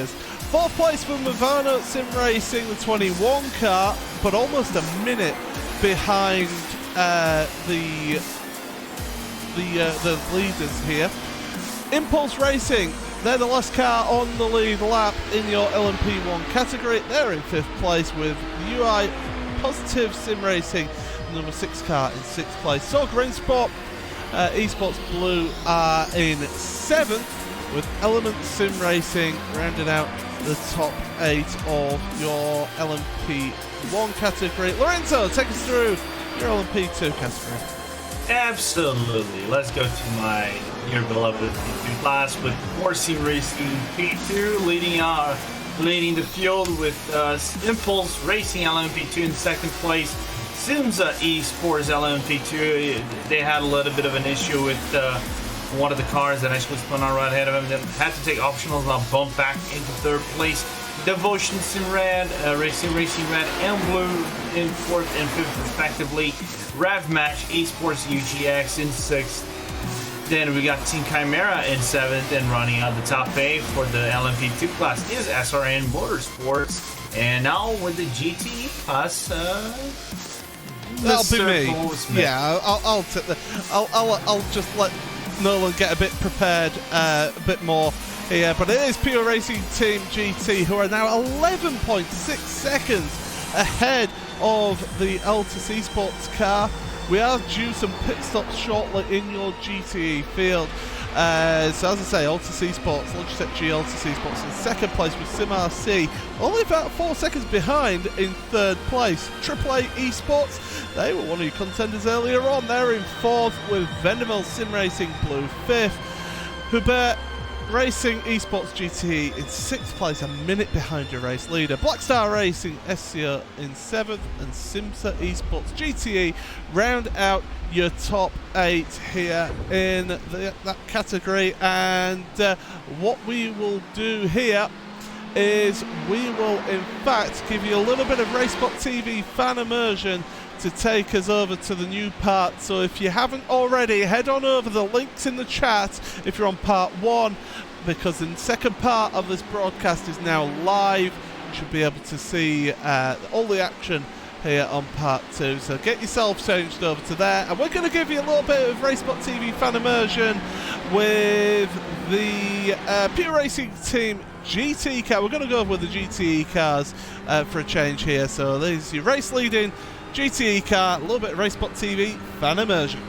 Fourth place for Movano Sim Racing, the 21 car, but almost a minute behind the leaders here. Impulse Racing, they're the last car on the lead lap in your LMP1 category. They're in 5th place with UI Positive Sim Racing, number 6 car in 6th place. So Green Sport Esports Blue are in 7th with Element Sim Racing rounding out the top 8 of your LMP1 category. Lorenzo, take us through your LMP2 category. Absolutely. Let's go to my dear beloved P2 class with Sim Racing P2 leading the field with Impulse Racing LMP2 in 2nd place. Simsa Esports LMP2, they had a little bit of an issue with one of the cars that actually spun on right ahead of them. They had to take optionals and now bump back into 3rd place. Devotion Sim Red, Racing Red and Blue in 4th and 5th respectively. Rev Match Esports UGX in 6th. Then we got Team Chimera in 7th, and running out the top 8 for the LMP2 class is SRN Motorsports. And now with the GT class, that'll be me. Smith. Yeah, I'll just let Nolan get a bit prepared, a bit more here. But it is Pure Racing Team GT who are now 11.6 seconds ahead of the Altus Esports car. We are due some pit stops shortly in your GTE field. So as I say, Altus Esports, Logitech G Altus Esports in 2nd place with SimRC, only about 4 seconds behind in 3rd place. AAA Esports, they were one of your contenders earlier on. They're in 4th with Vendeville Sim Racing Blue 5th. Hubert Racing Esports GTE in 6th place, a minute behind your race leader. Blackstar Racing SCO in 7th, and Simsa Esports GTE round out your top 8 here in that category. And what we will do here is we will in fact give you a little bit of RaceBot TV fan immersion to take us over to the new part. So if you haven't already, head on over, the links in the chat if you're on part 1, because the 2nd part of this broadcast is now live. You should be able to see all the action here on part 2, so get yourself changed over to there, and we're going to give you a little bit of RaceBot TV fan immersion with the Pure Racing Team GT car. We're going to go with the GTE cars for a change here. So there's your race leading GTE car, a little bit of RaceBot TV fan immersion.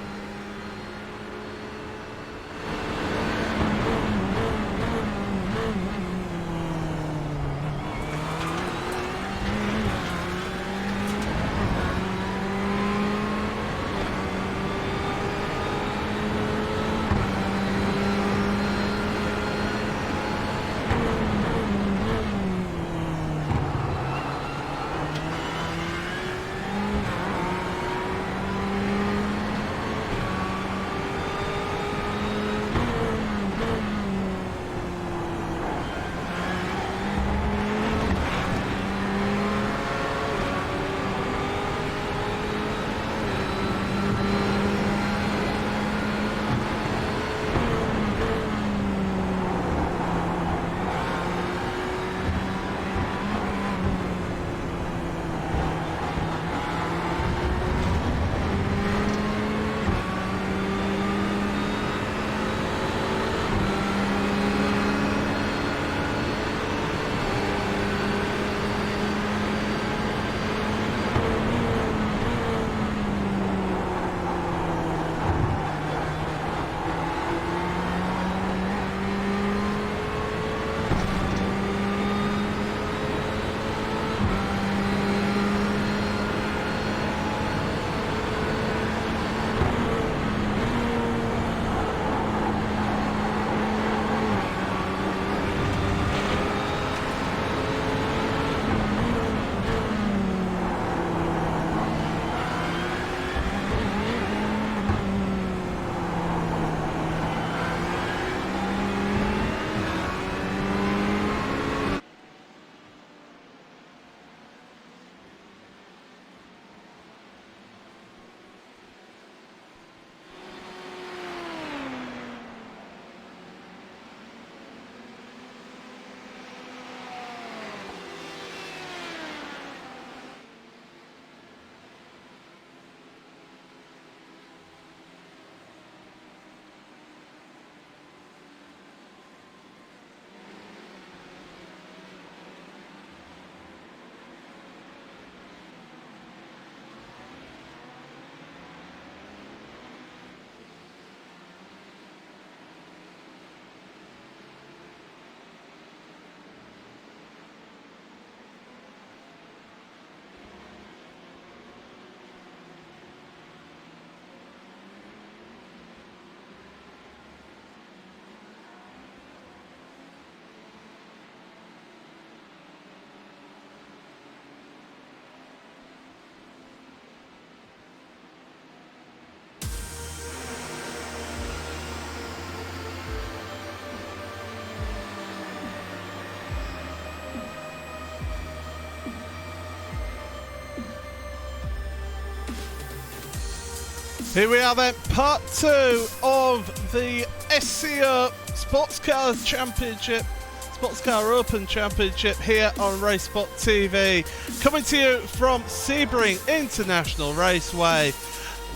Here we are then, part 2 of the SCO Sports Car Championship, Sports Car Open Championship here on Racespot TV. Coming to you from Sebring International Raceway.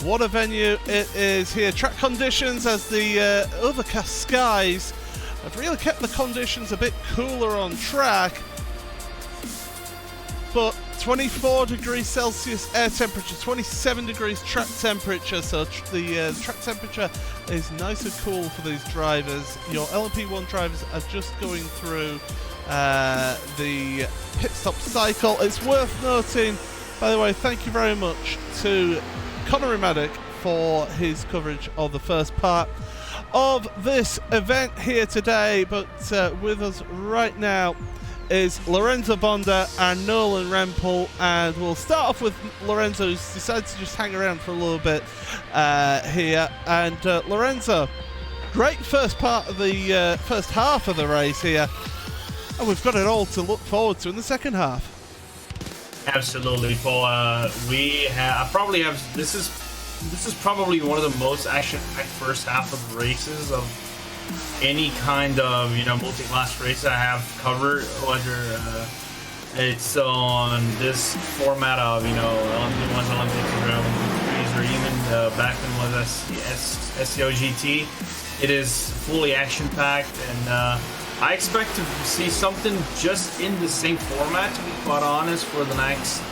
What a venue it is here. Track conditions as the overcast skies have really kept the conditions a bit cooler on track. But 24 degrees Celsius air temperature, 27 degrees track temperature, so the track temperature is nice and cool for these drivers. Your LMP1 drivers are just going through the pit stop cycle. It's worth noting, by the way, thank you very much to Conor Maddock for his coverage of the first part of this event here today. But with us right now is Lorenzo Bonda and Nolan Rempel, and we'll start off with Lorenzo, who's decided to just hang around for a little bit here. And Lorenzo, great first part of the first half of the race here, and we've got it all to look forward to in the second half. Absolutely, Paul. I probably have. This is probably one of the most action-packed first half of the races of any kind of multi-class race I have covered, whether it's on this format of LMP1s, LMP2s, or LMP3s, or even back when it was SCO GT. It is fully action-packed, and I expect to see something just in the same format, to be quite honest, for the next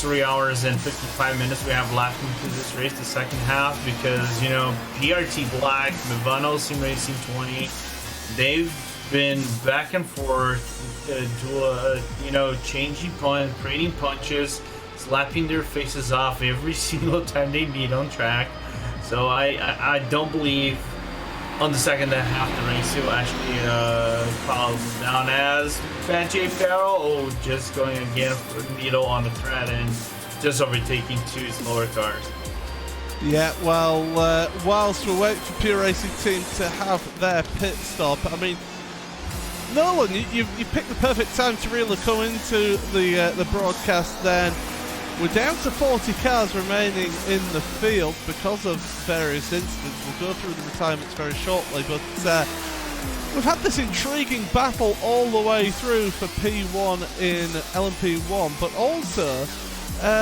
3 hours and 55 minutes we have left into this race, the second half, because PRT Black, Mivano Sim Racing 20, they've been back and forth, changing trading punches, slapping their faces off every single time they meet on track. So I don't believe on the second half the race he'll actually fall down as Jay Farrell, or just going again for the needle on the thread and just overtaking two slower cars. Yeah, well, whilst we're waiting for Pure Racing Team to have their pit stop, I mean, Nolan, you picked the perfect time to really come into the broadcast then. We're down to 40 cars remaining in the field because of various incidents. We'll go through the retirements very shortly, but we've had this intriguing battle all the way through for P1 in LMP1, but also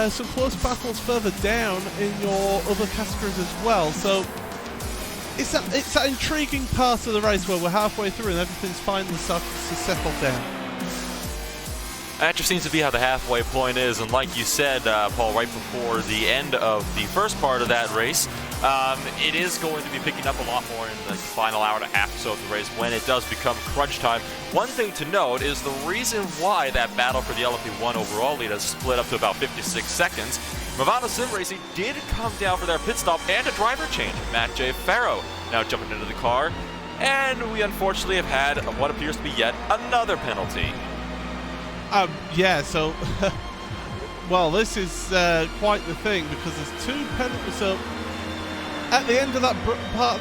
some close battles further down in your other categories as well. So it's that intriguing part of the race where we're halfway through and everything's finally starting to settle down. That just seems to be how the halfway point is, and like you said, Paul, right before the end of the first part of that race, it is going to be picking up a lot more in the final hour and a half or so of the race when it does become crunch time. One thing to note is the reason why that battle for the LMP1 overall lead has split up to about 56 seconds. Movado Sim Racing did come down for their pit stop and a driver change. Matt J. Farrow now jumping into the car, and we unfortunately have had what appears to be yet another penalty. Yeah, so, well, this is quite the thing, because there's two penalties. So, at the end of that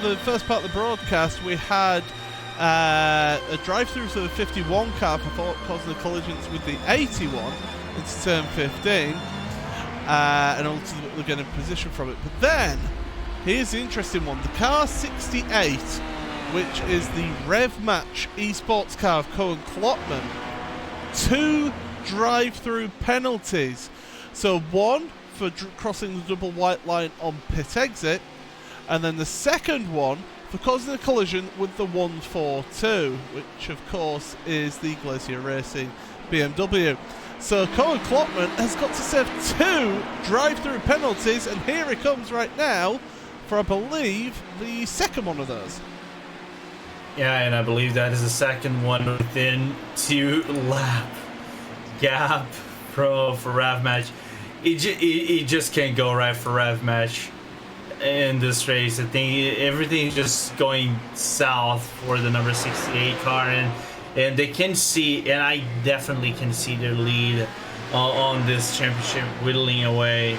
the first part of the broadcast, we had a drive-through to the 51 car for causing the collisions with the 81 into turn 15, and ultimately getting a position from it. But then, here's the interesting one. The car 68, which is the Rev Match esports car of Cohen Klotman, 2 drive-through penalties. So one for crossing the double white line on pit exit, and then the second one for causing a collision with the 142, which of course is the Glacier Racing BMW. So Cohen Klotman has got to serve 2 drive-through penalties, and here he comes right now for, I believe, the second one of those. Yeah, and I believe that is the second one within 2 lap gap for Rev Match. It just can't go right for Rev Match in this race. I think everything is just going south for the number 68 car, and they can see, and I definitely can see their lead on this championship whittling away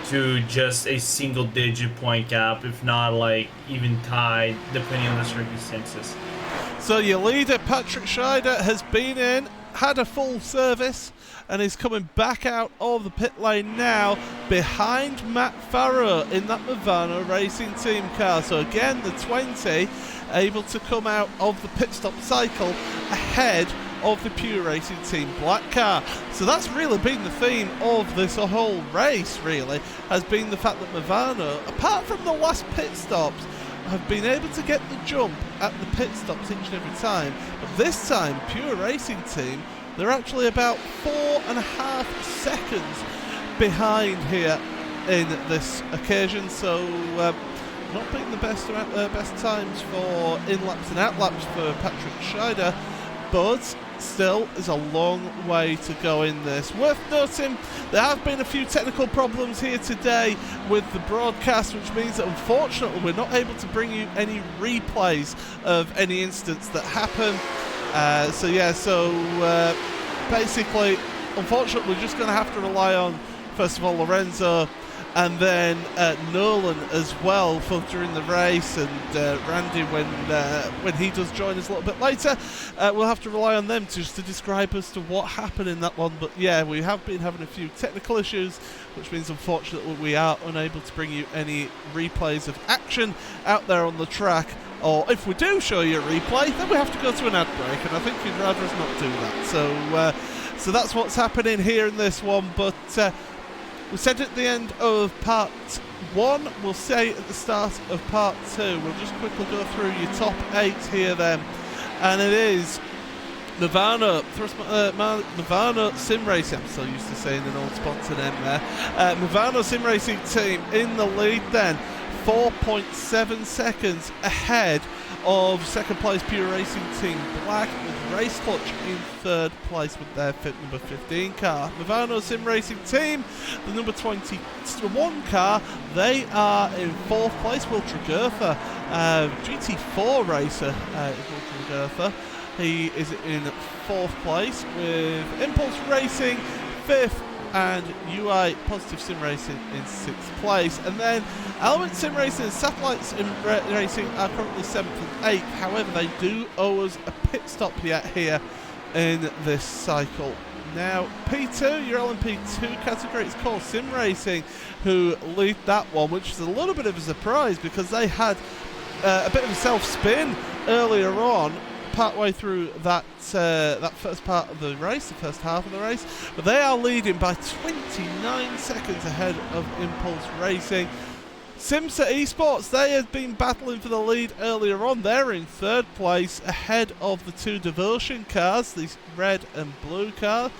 to just a single-digit point gap, if not like even tied, depending on the circumstances. So your leader, Patrick Scheider, has been in had a full service and is coming back out of the pit lane now behind Matt Farrow in that Movano Racing Team car. So again, the 20 able to come out of the pit stop cycle ahead of the Pure Racing Team black car. So that's really been the theme of this whole race, really, has been the fact that Movano, apart from the last pit stops, have been able to get the jump at the pit stops each and every time. But this time, Pure Racing Team, they're actually about 4.5 seconds behind here in this occasion. So not being the best times for in-laps and out-laps for Patrick Scheider, but still is a long way to go in this. Worth noting, there have been a few technical problems here today with the broadcast, which means that unfortunately we're not able to bring you any replays of any incidents that happen. Basically, unfortunately, we're just going to have to rely on, first of all, Lorenzo, and then Nolan as well for during the race, and Randy when he does join us a little bit later. We'll have to rely on them just to describe as to what happened in that one. But yeah, we have been having a few technical issues, which means unfortunately we are unable to bring you any replays of action out there on the track. Or if we do show you a replay, then we have to go to an ad break, and I think we'd rather us not do that. So that's what's happening here in this one. But we said at the end of part 1, we'll say at the start of part 2. We'll just quickly go through your top 8 here then. And it is Movano Sim Racing, I'm so used to saying an old sponsor name there. Movano Sim Racing Team in the lead then, 4.7 seconds ahead of second place Pure Racing Team Black, with Race Clutch in third place with their number 15 car. Movano Sim Racing Team, the number 21 car, they are in fourth place. Will Tregurtha, GT4 racer, Will Tregurtha, he is in fourth place, with Impulse Racing fifth, and UI Positive Sim Racing in 6th place. And then Element Sim Racing and Satellite Sim Racing are currently 7th and 8th. However, they do owe us a pit stop yet here in this cycle. Now, P2, your LMP2 category, it's called Sim Racing, who lead that one, which is a little bit of a surprise because they had a bit of a self-spin earlier on, partway through that first part of the race, the first half of the race, but they are leading by 29 seconds ahead of Impulse Racing. Simsa Esports, they had been battling for the lead earlier on. They're in third place ahead of the two Devotion cars, the red and blue car.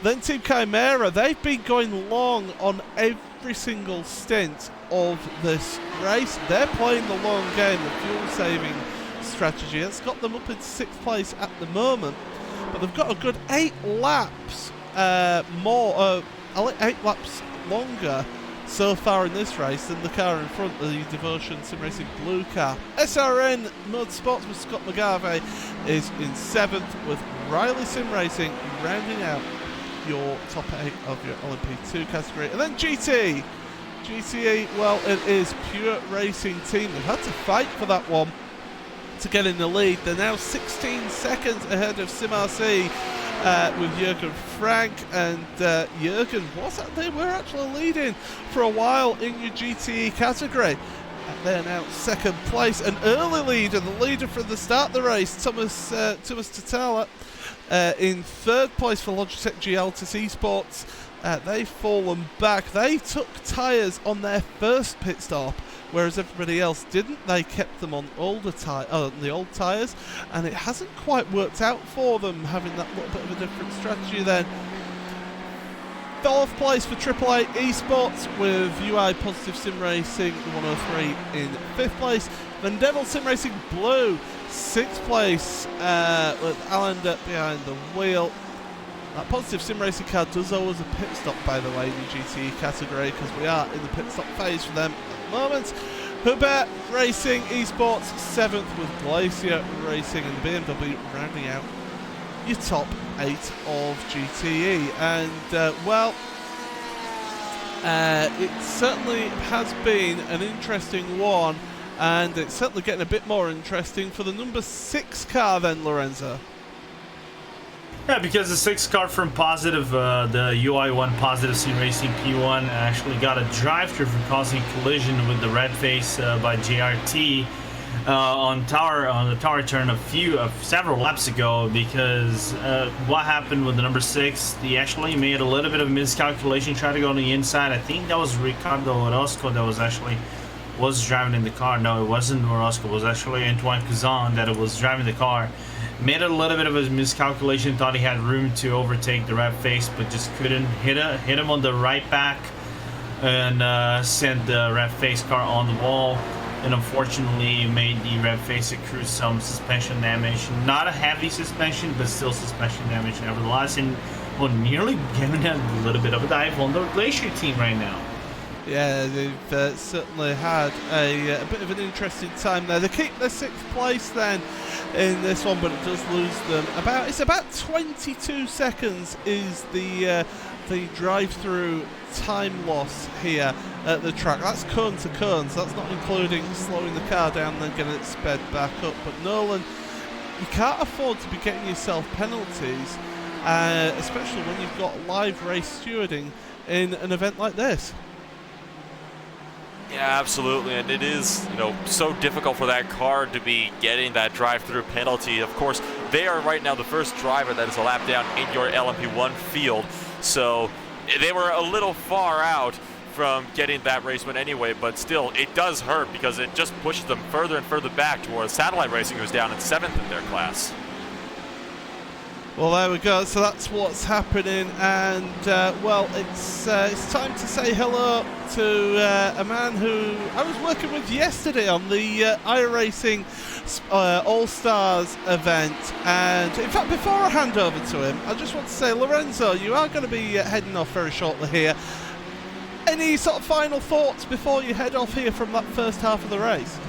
Then Team Chimera, they've been going long on every single stint of this race. They're playing the long game, the fuel saving strategy. It's got them up in 6th place at the moment, but they've got a good 8 laps 8 laps longer so far in this race than the car in front, the Devotion Sim Racing blue car. SRN Motorsports with Scott McGarvey is in 7th, with Riley Sim Racing rounding out your top 8 of your LMP2 category. And then GTE, well, it is Pure Racing Team. They've had to fight for that one to get in the lead. They're now 16 seconds ahead of SimRC with Jürgen Frank, and Jürgen they were actually leading for a while in your GTE category. They're now 2nd place, an early leader, the leader from the start of the race, Thomas Tatala, in 3rd place for Logitech Gialtis Esports. They've fallen back. They took tyres on their first pit stop, whereas everybody else didn't. They kept them on the old tyres, and it hasn't quite worked out for them, having that little bit of a different strategy then. 4th place for AAA Esports with UI Positive Sim Racing 103 in 5th place. Then Devil Sim Racing Blue, 6th place with Allender behind the wheel. That Positive Sim Racing car does owe us a pit stop, by the way, in the GTE category, because we are in the pit stop phase for them at the moment. Hubert Racing Esports 7th, with Glacier Racing and BMW rounding out your top 8 of GTE. And it certainly has been an interesting one, and it's certainly getting a bit more interesting for the number 6 car then, Lorenzo. Yeah, because the 6 car from Positive, the UI1 Positive C Racing P1 actually got a drive-through for causing collision with the red face by JRT on the tower turn several laps ago. Because what happened with the number 6? He actually made a little bit of miscalculation, tried to go on the inside. I think that was Ricardo Orozco that was driving in the car. No, it wasn't Orozco. It was actually Antoine Cousin that was driving the car. Made a little bit of a miscalculation, thought he had room to overtake the red face, but just couldn't. Hit him on the right back and sent the red face car on the wall, and unfortunately made the red face accrue some suspension damage. Not a heavy suspension, but still suspension damage nevertheless, and well, nearly giving a little bit of a dive on the Glacier team right now. Yeah, they've certainly had a bit of an interesting time there. They keep their 6th place then in this one, but it does lose them about 22 seconds is the drive-through time loss here at the track. That's cone to cone, so that's not including slowing the car down and then getting it sped back up. But Nolan, you can't afford to be getting yourself penalties, especially when you've got live race stewarding in an event like this. Yeah, absolutely, and it is, so difficult for that car to be getting that drive-through penalty. Of course, they are right now the first driver that is a lap down in your LMP1 field, so they were a little far out from getting that race win anyway, but still, it does hurt because it just pushes them further and further back towards Satellite Racing, who's down in 7th in their class. Well, there we go. So that's what's happening, and well, it's time to say hello to a man who I was working with yesterday on the iRacing All Stars event. And in fact, before I hand over to him, I just want to say, Lorenzo, you are going to be heading off very shortly here. Any sort of final thoughts before you head off here from that first half of the race?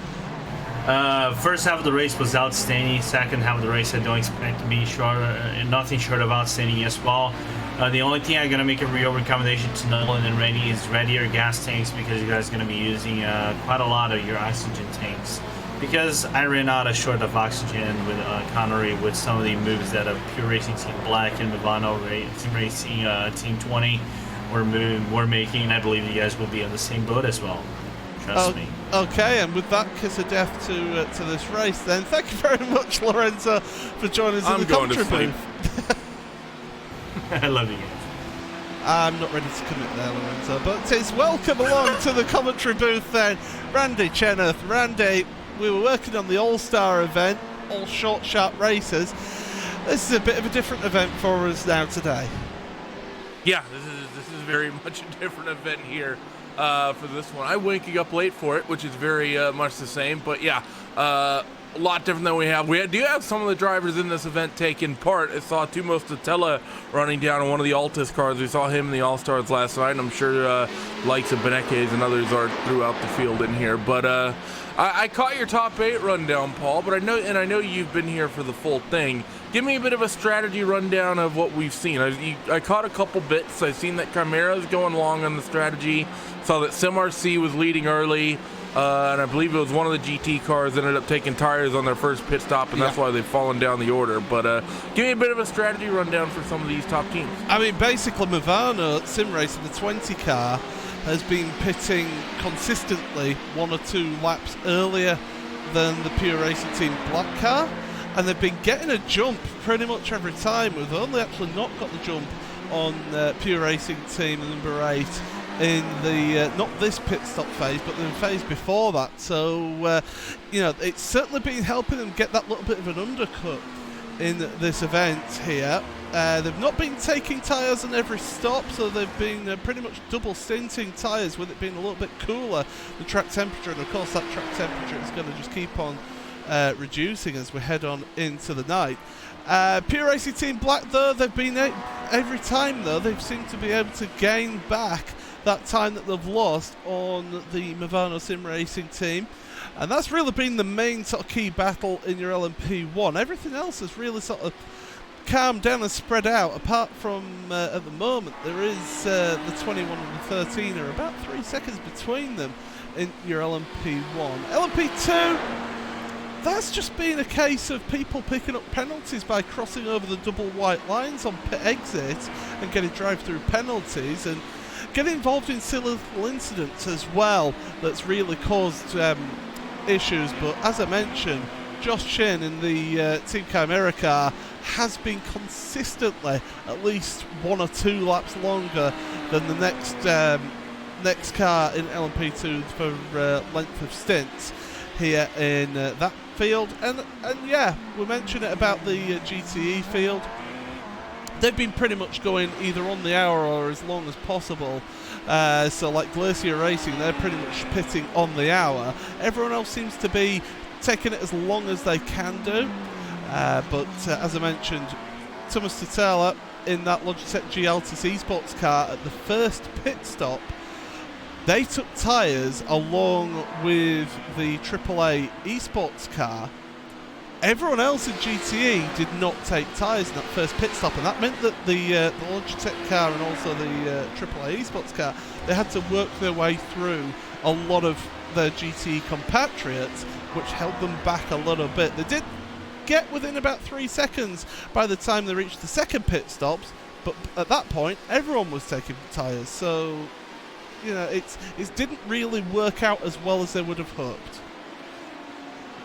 First half of the race was outstanding. Second half of the race I don't expect to be nothing short of outstanding as well. The only thing I'm going to make a real recommendation to Nolan and Randy is ready your gas tanks, because you guys are going to be using quite a lot of your oxygen tanks. Because I ran out of short of oxygen with Connery with some of the moves that Pure Racing Team Black and Movano Racing Team 20 were making, and I believe you guys will be on the same boat as well. Trust me. Okay, and with that kiss of death to this race, then thank you very much, Lorenzo, for joining us in the commentary booth. I love you guys. I'm not ready to commit there, Lorenzo, but it's welcome along to the commentary booth then, Randy Cheneth. Randy, we were working on the All-Star event, all short, sharp races. This is a bit of a different event for us now today. Yeah, this is very much a different event here. For this one, I'm waking up late for it, which is very much the same. But yeah, a lot different than we have. We do have some of the drivers in this event taking part. I saw Tumo Statella running down on one of the Altus cars. We saw him in the All-Stars last night, and I'm sure likes of Benekes and others are throughout the field in here. But I caught your top 8 rundown, Paul. But I know you've been here for the full thing. Give me a bit of a strategy rundown of what we've seen. I caught a couple bits. I've seen that Chimera's going long on the strategy. Saw that SimRC was leading early, and I believe it was one of the GT cars ended up taking tires on their first pit stop, and that's why they've fallen down the order. But give me a bit of a strategy rundown for some of these top teams. I mean, basically, Movano Sim Racing, the 20 car, has been pitting consistently 1 or 2 laps earlier than the Pure Racing Team Black car, and they've been getting a jump pretty much every time. We've only actually not got the jump on Pure Racing Team number 8 in the not this pit stop phase, but the phase before that. So it's certainly been helping them get that little bit of an undercut in this event here. They've not been taking tyres on every stop, so they've been pretty much double stinting tyres, with it being a little bit cooler, the track temperature, and of course that track temperature is going to just keep on reducing as we head on into the night. Pure Racing Team Black, though, they've been every time, though, they've seemed to be able to gain back that time that they've lost on the Movano Sim Racing team, and that's really been the main sort of key battle in your LMP1. Everything else has really sort of calmed down and spread out, apart from at the moment there is the 21 and the 13 are about 3 seconds between them in your LMP1. LMP2, that's just been a case of people picking up penalties by crossing over the double white lines on pit exit and getting drive-through penalties and getting involved in silly little incidents as well that's really caused issues. But as I mentioned, Josh Chin in the Team Chimera car has been consistently at least 1 or 2 laps longer than the next car in LMP2 for length of stints here in that field. And yeah, we mentioned it about the GTE field. They've been pretty much going either on the hour or as long as possible. So like Glacier Racing, they're pretty much pitting on the hour. Everyone else seems to be taking it as long as they can do. But as I mentioned, Thomas Tutela in that Logitech G Altis Esports car at the first pit stop, they took tyres along with the AAA Esports car. Everyone else in GTE did not take tyres in that first pit stop, and that meant that the Logitech car and also the AAA Esports car, they had to work their way through a lot of their GTE compatriots, which held them back a little bit. They did get within about 3 seconds by the time they reached the second pit stops, but at that point, everyone was taking tyres, so you know, it didn't really work out as well as they would have hoped.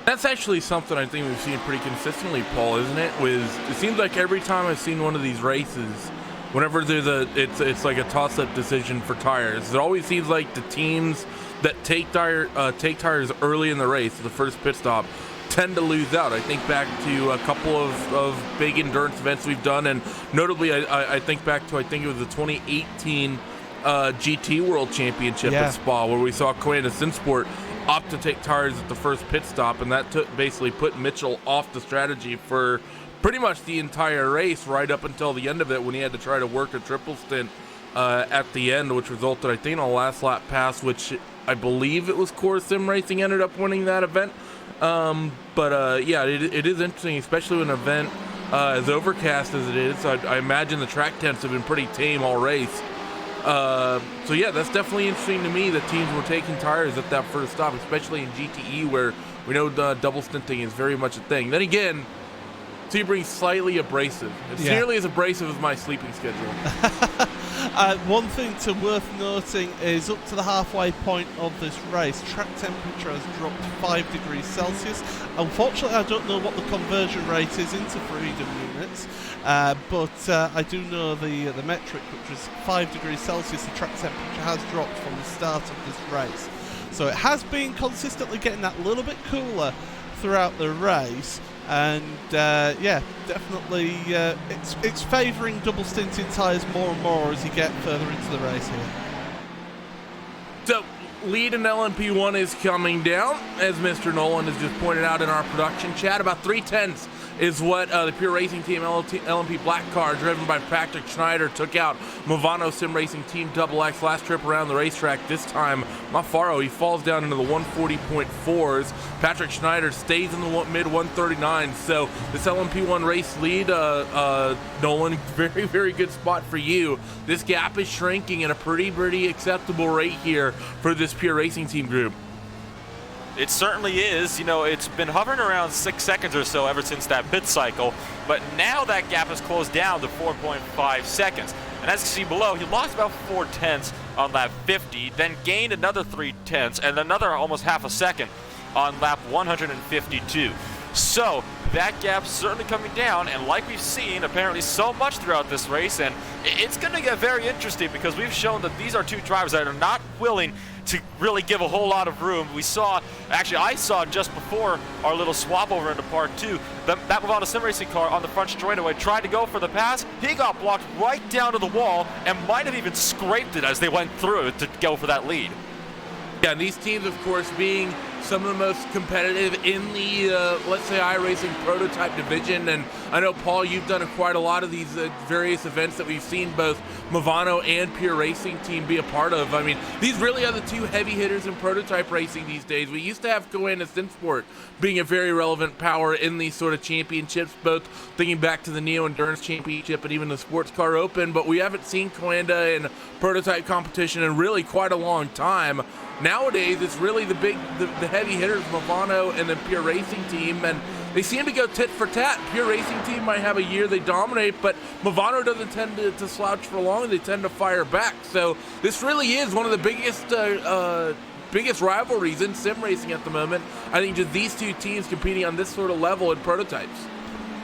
That's actually something I think we've seen pretty consistently, Paul, isn't it? It seems like every time I've seen one of these races, whenever there's it's like a toss-up decision for tires, it always seems like the teams that take tires early in the race, the first pit stop, tend to lose out. I think back to a couple of big endurance events we've done, and notably I think back to, I think it was the 2018 GT World Championship at Spa, where we saw Koenda Sinsport opt to take tires at the first pit stop, and that basically put Mitchell off the strategy for pretty much the entire race, right up until the end of it when he had to try to work a triple stint at the end, which resulted, I think, in a last lap pass, which I believe it was Core Sim Racing ended up winning that event. Yeah, it is interesting, especially when an event as overcast as it is. I imagine the track temps have been pretty tame all race. So yeah, that's definitely interesting to me that teams were taking tires at that first stop, especially in GTE, where we know double stinting is very much a thing. Then again, Sebring's slightly abrasive. It's nearly as abrasive as my sleeping schedule. One thing worth noting is up to the halfway point of this race, track temperature has dropped 5 degrees Celsius. Unfortunately, I don't know what the conversion rate is into freedom units, but I do know the metric, which is 5 degrees Celsius. The track temperature has dropped from the start of this race. So it has been consistently getting that little bit cooler throughout the race. And yeah, definitely it's favouring double stinting tyres more and more as you get further into the race here. So lead in LMP1 is coming down, as Mr. Nolan has just pointed out in our production chat. About 3/10 is what the Pure Racing Team LMP Black car, driven by Patrick Schneider, took out Movano Sim Racing Team XX last trip around the racetrack. This time, Mafaro, he falls down into the 140.4s. Patrick Schneider stays in the mid 139. So this LMP1 race lead, Nolan, very, very good spot for you. This gap is shrinking at a pretty acceptable rate here for this Pure Racing Team group. It certainly is. You know, it's been hovering around 6 seconds or so ever since that pit cycle, but now that gap has closed down to 4.5 seconds. And as you see below, he lost about 4/10 on lap 50, then gained another 3/10 and another almost half a second on lap 152. So that gap's certainly coming down, and like we've seen apparently so much throughout this race, and it's going to get very interesting because we've shown that these are two drivers that are not willing to really give a whole lot of room. I saw just before our little swap over into part 2, that Movado Sim Racing car on the front straightaway tried to go for the pass. He got blocked right down to the wall and might have even scraped it as they went through it to go for that lead. Yeah, and these teams, of course, being some of the most competitive in the, let's say, iRacing prototype division. And I know, Paul, you've done quite a lot of these various events that we've seen both Movano and Pure Racing Team be a part of. I mean, these really are the two heavy hitters in prototype racing these days. We used to have Koenda Sinsport being a very relevant power in these sort of championships, both thinking back to the Neo Endurance Championship and even the Sports Car Open, but we haven't seen Koenda in prototype competition in really quite a long time. Nowadays, it's really the heavy hitters, Movano and the Pure Racing Team, and they seem to go tit for tat. Pure Racing Team might have a year they dominate, but Movano doesn't tend to slouch for long. They tend to fire back. So this really is one of the biggest rivalries in sim racing at the moment. I think just these two teams competing on this sort of level in prototypes.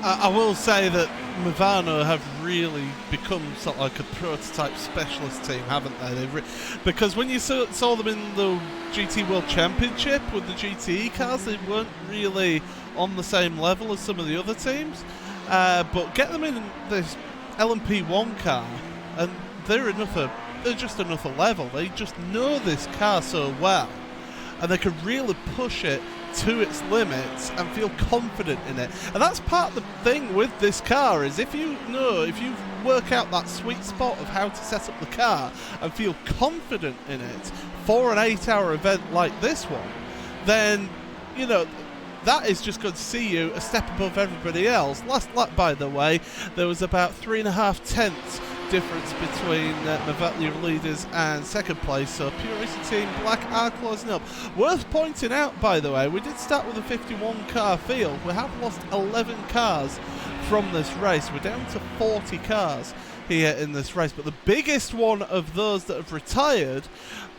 I will say that Movano have really become sort of like a prototype specialist team, haven't they? Because when you saw them in the GT World Championship with the GTE cars, they weren't really on the same level as some of the other teams. But get them in this LMP1 car, and they're just another level. They just know this car so well, and they can really push it to its limits and feel confident in it. And that's part of the thing with this car, is if you work out that sweet spot of how to set up the car and feel confident in it for an 8-hour event like this one, then that is just going to see you a step above everybody else. Last lap, by the way, there was about 3.5 tenths difference between your leaders and second place, so Pure Racing Team Black are closing up. Worth pointing out, by the way, we did start with a 51 car field. We have lost 11 cars from this race. We're down to 40 cars here in this race, but the biggest one of those that have retired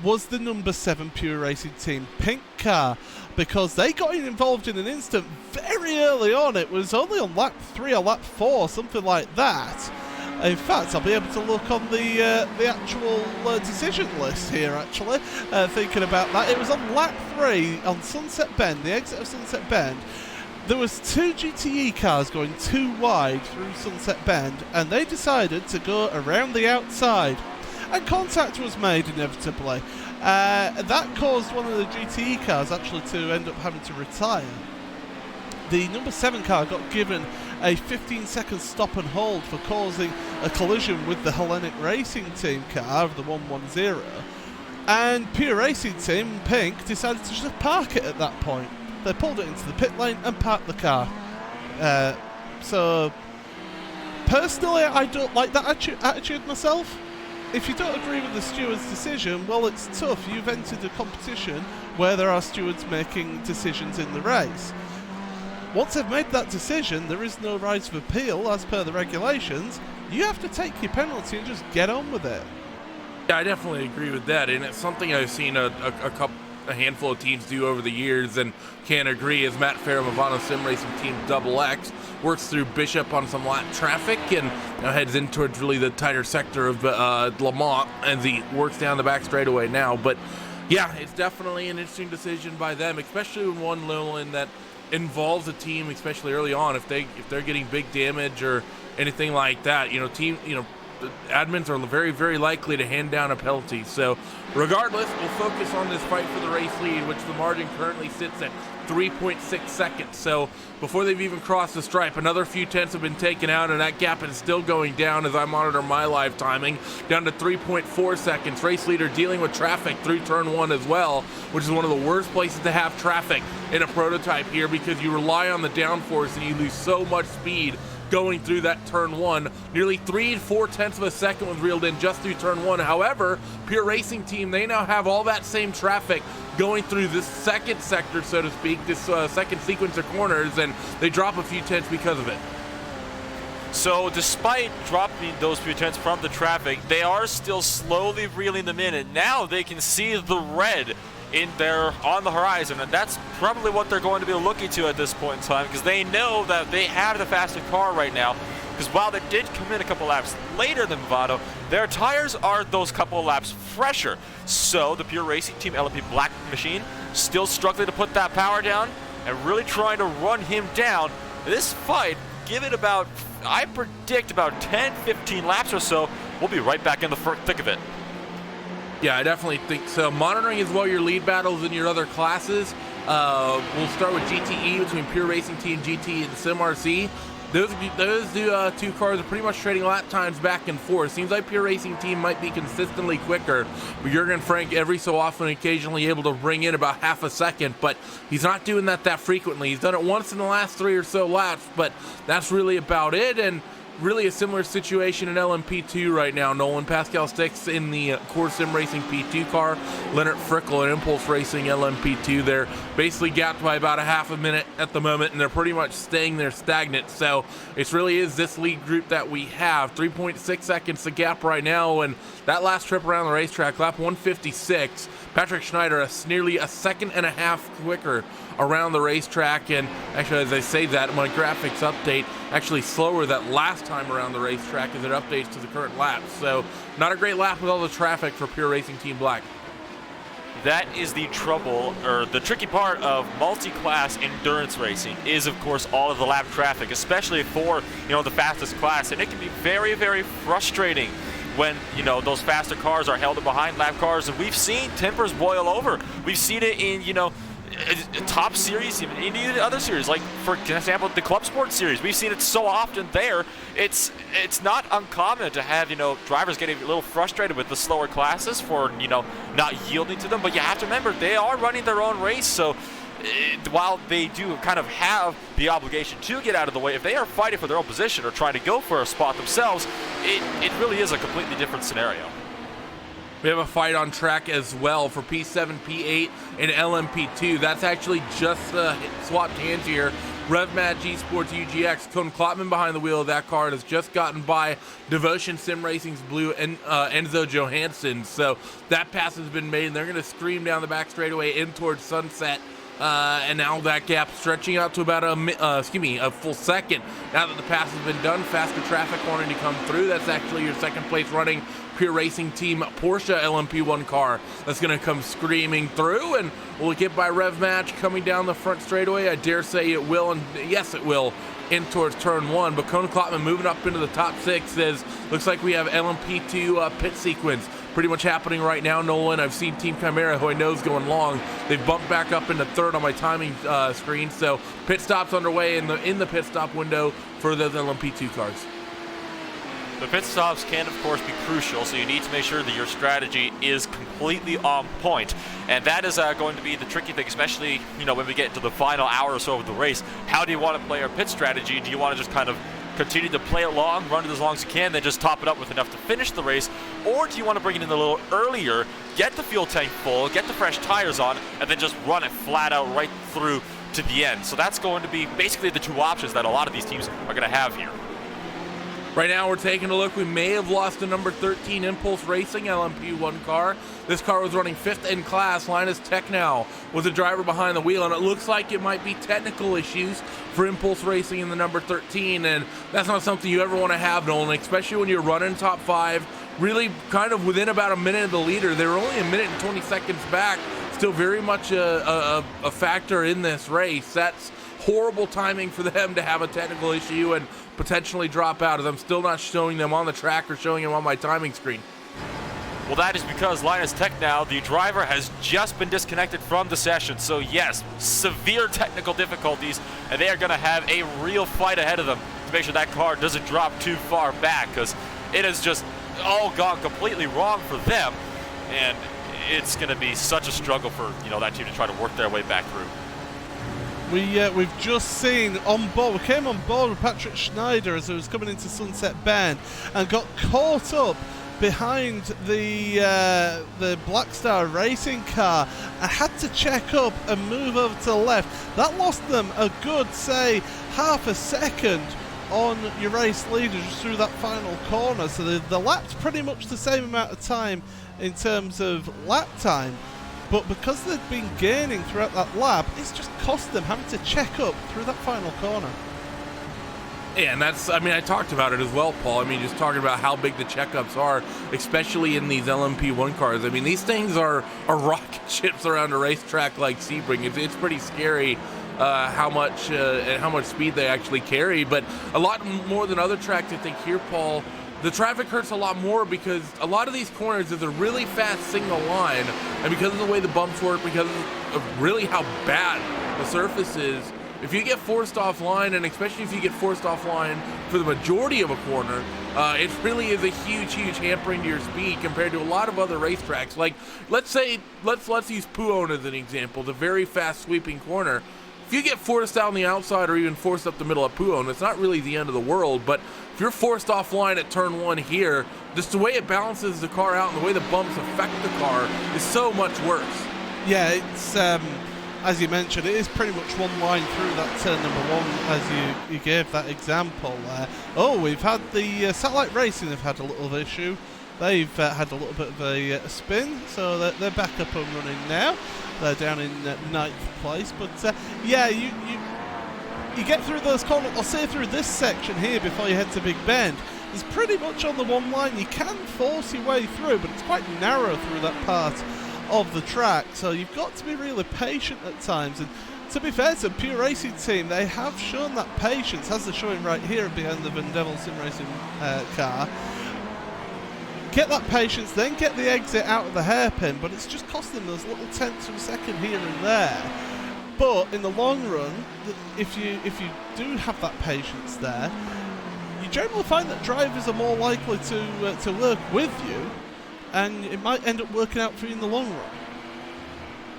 was the number 7 Pure Racing Team Pink car, because they got involved in an instant very early on. It was only on lap 3 or lap 4, something like that. In fact, I'll be able to look on the actual decision list here, actually, thinking about that. It was on lap 3 on Sunset Bend, the exit of Sunset Bend. There was 2 GTE cars going too wide through Sunset Bend, and they decided to go around the outside. And contact was made, inevitably. That caused one of the GTE cars actually to end up having to retire. The number 7 car got given a 15-second stop and hold for causing a collision with the Hellenic Racing Team car of the 110. And Pure Racing Team Pink decided to just park it at that point. They pulled it into the pit lane and parked the car. So, personally, I don't like that attitude myself. If you don't agree with the steward's decision, well, it's tough. You've entered a competition where there are stewards making decisions in the race. Once they've made that decision, there is no right of appeal as per the regulations. You have to take your penalty and just get on with it. Yeah, I definitely agree with that, and it's something I've seen a handful of teams do over the years, and can't agree. As Matt Farrow, Movano Sim Racing Team XX works through Bishop on some lap traffic and heads in towards really the tighter sector of Lamont as he works down the back straightaway now. But yeah, it's definitely an interesting decision by them, especially when one Lowland that involves a team, especially early on. If they're getting big damage or anything like that, admins are very, very likely to hand down a penalty. So regardless, we'll focus on this fight for the race lead, which the margin currently sits at 3.6 seconds. So before they've even crossed the stripe, another few tenths have been taken out, and that gap is still going down as I monitor my live timing, down to 3.4 seconds. Race leader dealing with traffic through turn 1 as well, which is one of the worst places to have traffic in a prototype here, because you rely on the downforce and you lose so much speed going through that turn 1. Nearly 3.4 tenths of a second was reeled in just through turn 1. However, Pure Racing Team, they now have all that same traffic going through this second sector, so to speak, this second sequence of corners, and they drop a few tenths because of it. So despite dropping those few tenths from the traffic, they are still slowly reeling them in, and now they can see the red in there on the horizon, and that's probably what they're going to be looking to at this point in time, because they know that they have the faster car right now. Because while they did come in a couple laps later than Movano, their tires are those couple laps fresher. So the Pure Racing Team LMP Black machine still struggling to put that power down and really trying to run him down. This fight, give it about, I predict about 10-15 laps or so, we'll be right back in the thick of it. Yeah, I definitely think so. Monitoring as well your lead battles in your other classes. We'll start with GTE between Pure Racing Team GT and SimRC. Those two cars are pretty much trading lap times back and forth. Seems like Pure Racing Team might be consistently quicker, but Jurgen Frank every so often occasionally able to bring in about half a second, but he's not doing that frequently. He's done it once in the last 3 or so laps, but that's really about it. And really a similar situation in LMP2 right now. Nolan Pascal Sticks in the Core Sim Racing P2 car, Leonard Frickel in Impulse Racing LMP2. They're basically gapped by about a half a minute at the moment, and they're pretty much staying there stagnant. So it really is this lead group that we have. 3.6 seconds the gap right now, and that last trip around the racetrack, lap 156, Patrick Schneider nearly a second and a half quicker around the racetrack. And actually, as I say that, my graphics update actually slower that last time around the racetrack as it updates to the current lap. So not a great lap with all the traffic for Pure Racing Team Black. That is the trouble, or the tricky part of multi-class endurance racing is, of course, all of the lap traffic, especially for, the fastest class. And it can be very, very frustrating when, those faster cars are held behind lap cars. And we've seen tempers boil over. We've seen it in, top series, even any other series, like for example the Club Sport series. We've seen it so often there. It's not uncommon to have drivers getting a little frustrated with the slower classes for not yielding to them, but you have to remember they are running their own race. So while they do kind of have the obligation to get out of the way, if they are fighting for their own position or trying to go for a spot themselves, it really is a completely different scenario. We have a fight on track as well for P7, P8, and LMP2. That's actually just swapped hands here. RevMat G-Sports UGX. Cone Klotman behind the wheel of that car has just gotten by Devotion Sim Racing's blue and Enzo Johansson. So that pass has been made, and they're going to scream down the back straightaway in towards Sunset. And now that gap stretching out to about a full second. Now that the pass has been done, faster traffic wanting to come through. That's actually your second place running Pure Racing Team Porsche LMP1 car that's going to come screaming through. And will it get by Rev Match coming down the front straightaway? I dare say it will, and yes, it will, in towards turn one. But Cone Klotman moving up into the top six says, looks like we have LMP2 pit sequence pretty much happening right now, Nolan. I've seen Team Chimera, who I know is going long. They've bumped back up into third on my timing screen. So pit stops underway in the pit stop window for those LMP2 cars. The pit stops can, of course, be crucial, so you need to make sure that your strategy is completely on point. And that is going to be the tricky thing, especially, when we get into the final hour or so of the race. How do you want to play your pit strategy? Do you want to just kind of continue to play it long, run it as long as you can, then just top it up with enough to finish the race? Or do you want to bring it in a little earlier, get the fuel tank full, get the fresh tires on, and then just run it flat out right through to the end? So that's going to be basically the two options that a lot of these teams are going to have here. Right now we're taking a look. We may have lost the number 13 Impulse Racing LMP1 car. This car was running 5th in class. Linus Technow was the driver behind the wheel, and it looks like it might be technical issues for Impulse Racing in the number 13, and that's not something you ever want to have, Nolan, especially when you're running top 5, really kind of within about a minute of the leader. They were only a minute and 20 seconds back, still very much a factor in this race. That's horrible timing for them to have a technical issue and potentially drop out, as I'm still not showing them on the track or showing them on my timing screen. Well, that is because Linus Technow, the driver, has just been disconnected from the session. So yes, severe technical difficulties, and they are going to have a real fight ahead of them to make sure that car doesn't drop too far back, because it has just all gone completely wrong for them, and it's going to be such a struggle for that team to try to work their way back through. We've just seen on board. We came on board with Patrick Schneider as he was coming into Sunset Bend and got caught up behind the Black Star Racing car and had to check up and move over to the left. That lost them a good, say, half a second on your race leader just through that final corner. So the lap's pretty much the same amount of time in terms of lap time. But because they've been gaining throughout that lap, it's just cost them having to check up through that final corner. Yeah, and that's, I talked about it as well, Paul. Just talking about how big the checkups are, especially in these LMP1 cars. These things are rocket ships around a racetrack like Sebring. It's pretty scary how much speed they actually carry. But a lot more than other tracks, I think here, Paul, the traffic hurts a lot more because a lot of these corners is a really fast single line, and because of the way the bumps work, because of really how bad the surface is, if you get forced offline, and especially if you get forced offline for the majority of a corner, it really is a huge hampering to your speed compared to a lot of other racetracks. Like, let's use Puon as an example, the very fast sweeping corner. If you get forced down the outside or even forced up the middle of Puon, it's not really the end of the world, but if you're forced offline at turn 1 here, just the way it balances the car out and the way the bumps affect the car is so much worse. Yeah, it's as you mentioned, it is pretty much one line through that turn number 1, as you gave that example. We've had the Satellite Racing have had a little issue. They've had a little bit of a spin, so they're back up and running now. They're down in 9th place, but yeah, you get through those corners, or say through this section here before you head to Big Bend. It's pretty much on the one line. You can force your way through, but it's quite narrow through that part of the track, so you've got to be really patient at times. And to be fair to the Pure Racing team, they have shown that patience, as they're showing right here behind the Van Devil Sim Racing car. Get that patience, then get the exit out of the hairpin, but it's just costing those little tenths of a second here and there. But in the long run, if you do have that patience there, you generally find that drivers are more likely to work with you, and it might end up working out for you in the long run.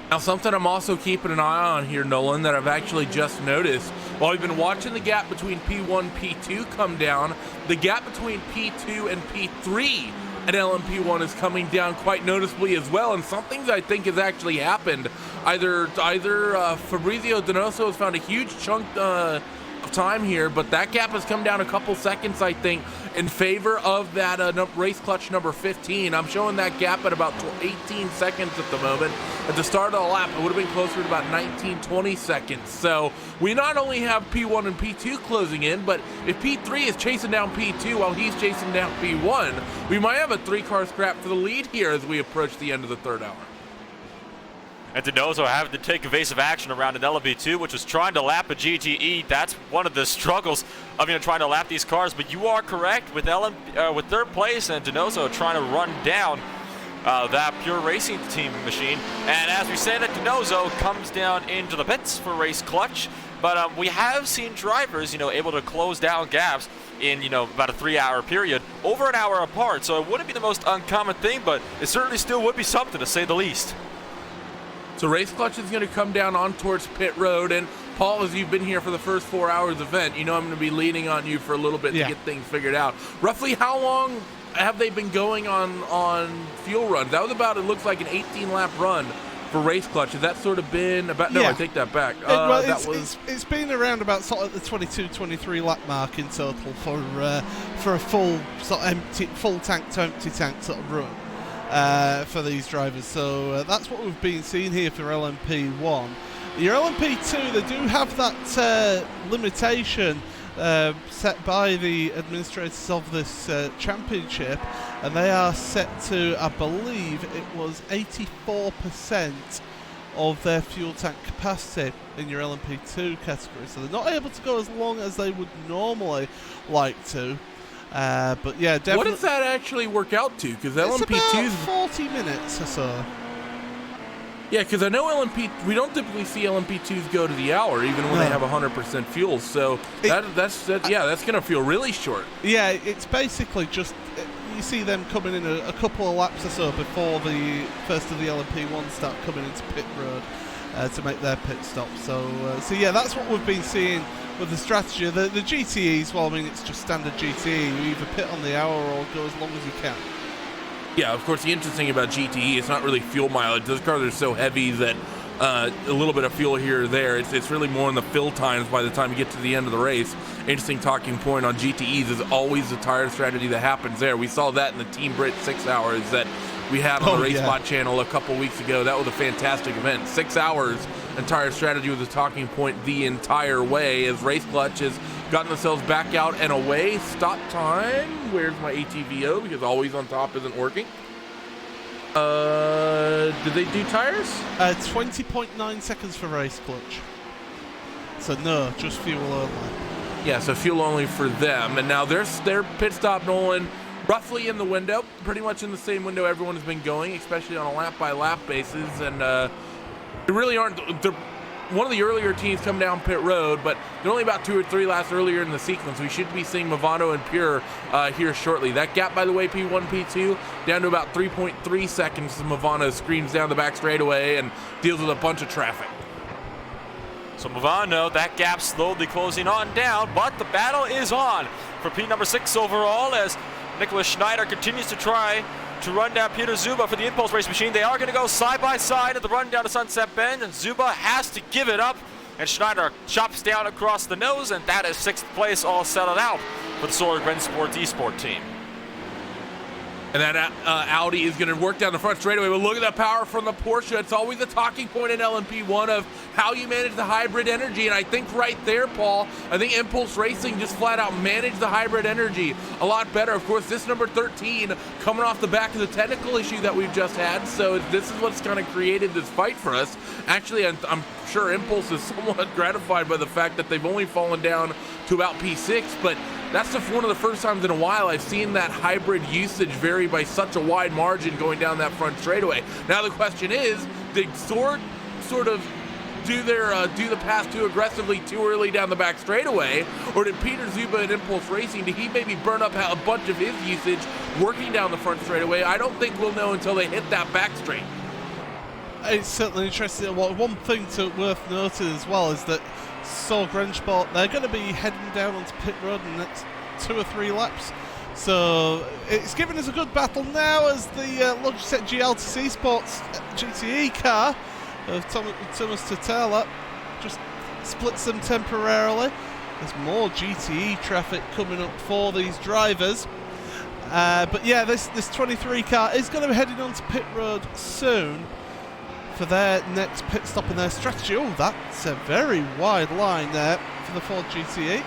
Now, something I'm also keeping an eye on here, Nolan, that I've actually just noticed, while we've been watching the gap between P1 and P2 come down, the gap between P2 and P3 at LMP1 is coming down quite noticeably as well, and something that I think has actually happened. Either Fabrizio Donoso has found a huge chunk of time here, but that gap has come down a couple seconds, I think, in favor of that race clutch number 15. I'm showing that gap at about 18 seconds at the moment. At the start of the lap, it would have been closer to about 19-20 seconds. So we not only have P1 and P2 closing in, but if P3 is chasing down P2 while he's chasing down P1, we might have a 3-car scrap for the lead here as we approach the end of the third hour. And Donoso having to take evasive action around an LMP2, which was trying to lap a GTE. That's one of the struggles of trying to lap these cars. But you are correct with with third place and Donoso trying to run down that Pure Racing team machine. And as we say, that Donoso comes down into the pits for race clutch. But we have seen drivers, able to close down gaps in, about a 3-hour period, over an hour apart. So it wouldn't be the most uncommon thing, but it certainly still would be something, to say the least. So race clutch is going to come down on towards pit road, and Paul, as you've been here for the first 4 hours event, I'm going to be leaning on you for a little bit to get things figured out. Roughly how long have they been going on fuel runs? That was about, it looks like an 18-lap run for race clutch. Has that sort of been about, no, I take that back. It's been around about sort of the 22-23 lap mark in total for a full sort of full tank to empty tank sort of run. For these drivers, so that's what we've been seeing here for LMP1. Your LMP2, they do have that limitation set by the administrators of this championship, and they are set to, I believe it was 84% of their fuel tank capacity in your LMP2 category, so they're not able to go as long as they would normally like to. But yeah, definitely. What does that actually work out to? Because LMP2 is 40 minutes or so. Yeah, because I know we don't typically see LMP2s go to the hour, even when they have 100% fuel. So that's going to feel really short. Yeah, it's basically just you see them coming in a couple of laps or so before the first of the LMP1 start coming into pit road to make their pit stop. So yeah, that's what we've been seeing with the strategy. The GTEs, well, I mean, it's just standard GTE. You either pit on the hour or go as long as you can. Yeah, of course, the interesting thing about GTE, it's not really fuel mileage. Those cars are so heavy that a little bit of fuel here or there, it's really more in the fill times by the time you get to the end of the race. Interesting talking point on GTEs is always the tire strategy that happens there. We saw that in the Team Brit 6 hours that we had on the Race Spot channel a couple weeks ago. That was a fantastic event. 6 hours and tire strategy was a talking point the entire way as Race Clutch has gotten themselves back out and away. Stop time. Where's my ATVO? Because always on top isn't working. Did they do tires? 20.9 seconds for Race Clutch. So no, just fuel only. Yeah, so fuel only for them. And now their pit stop, Nolan, roughly in the window, pretty much in the same window everyone has been going, especially on a lap-by-lap basis. And they really aren't one of the earlier teams come down pit road, but they're only about 2 or 3 laps earlier in the sequence. We should be seeing Movano and Pure here shortly. That gap, by the way, P1, P2, down to about 3.3 seconds as Movano screams down the back straightaway and deals with a bunch of traffic. So Movano, that gap slowly closing on down, but the battle is on for P number 6 overall, as Nicholas Schneider continues to try to run down Peter Zuba for the Impulse Race Machine. They are going to go side by side at the run down to Sunset Bend, and Zuba has to give it up, and Schneider chops down across the nose, and that is 6th place all settled out for the Solar Gren Sports Esport team. And that Audi is going to work down the front straightaway. But look at the power from the Porsche. It's always a talking point in LMP1 of how you manage the hybrid energy. And I think right there, Paul, I think Impulse Racing just flat out managed the hybrid energy a lot better. Of course, this number 13 coming off the back of the technical issue that we've just had. So this is what's kind of created this fight for us. Actually, I'm sure Impulse is somewhat gratified by the fact that they've only fallen down to about P6, but that's one of the first times in a while I've seen that hybrid usage vary by such a wide margin going down that front straightaway. Now the question is, did Sword sort of do the pass too aggressively too early down the back straightaway, or did Peter Zuba and Impulse Racing, did he maybe burn up a bunch of his usage working down the front straightaway? I don't think we'll know until they hit that back straight. It's certainly interesting. Well, one thing worth noting as well is that Solar Gren Sport, they're going to be heading down onto pit road in the next 2 or 3 laps. So it's given us a good battle now as the Logitech GLTC Sports GTE car of Thomas Tatella just splits them temporarily. There's more GTE traffic coming up for these drivers. But yeah, this 23 car is going to be heading onto pit road soon for their next pit stop in their strategy. Oh, that's a very wide line there for the Ford GTE.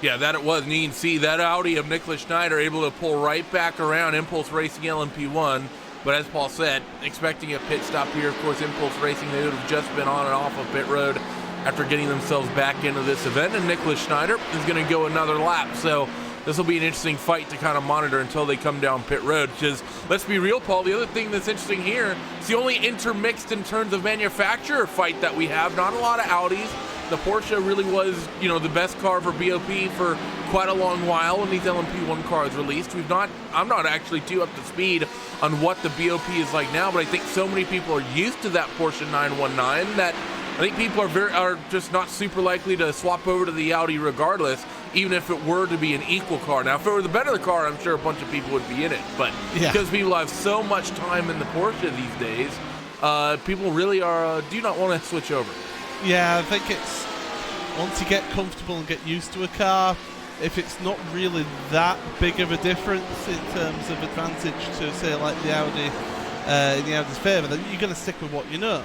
Yeah, that it was. And you can see that Audi of Nicholas Schneider able to pull right back around Impulse Racing LMP1. But as Paul said, expecting a pit stop here. Of course, Impulse Racing, they would have just been on and off of pit road after getting themselves back into this event. And Nicholas Schneider is going to go another lap. So this will be an interesting fight to kind of monitor until they come down pit road. Because let's be real, Paul, the other thing that's interesting here, it's the only intermixed in terms of manufacturer fight that we have. Not a lot of Audis. The Porsche really was, the best car for BOP for quite a long while when these LMP1 cars released. I'm not actually too up to speed on what the BOP is like now, but I think so many people are used to that Porsche 919 that I think people are just not super likely to swap over to the Audi regardless, even if it were to be an equal car. Now, if it were the better car, I'm sure a bunch of people would be in it, but because people have so much time in the Porsche these days, people really do not want to switch over. Yeah, I think it's once you get comfortable and get used to a car, if it's not really that big of a difference in terms of advantage to say like the Audi in the Audi's favour, then you're going to stick with what you know.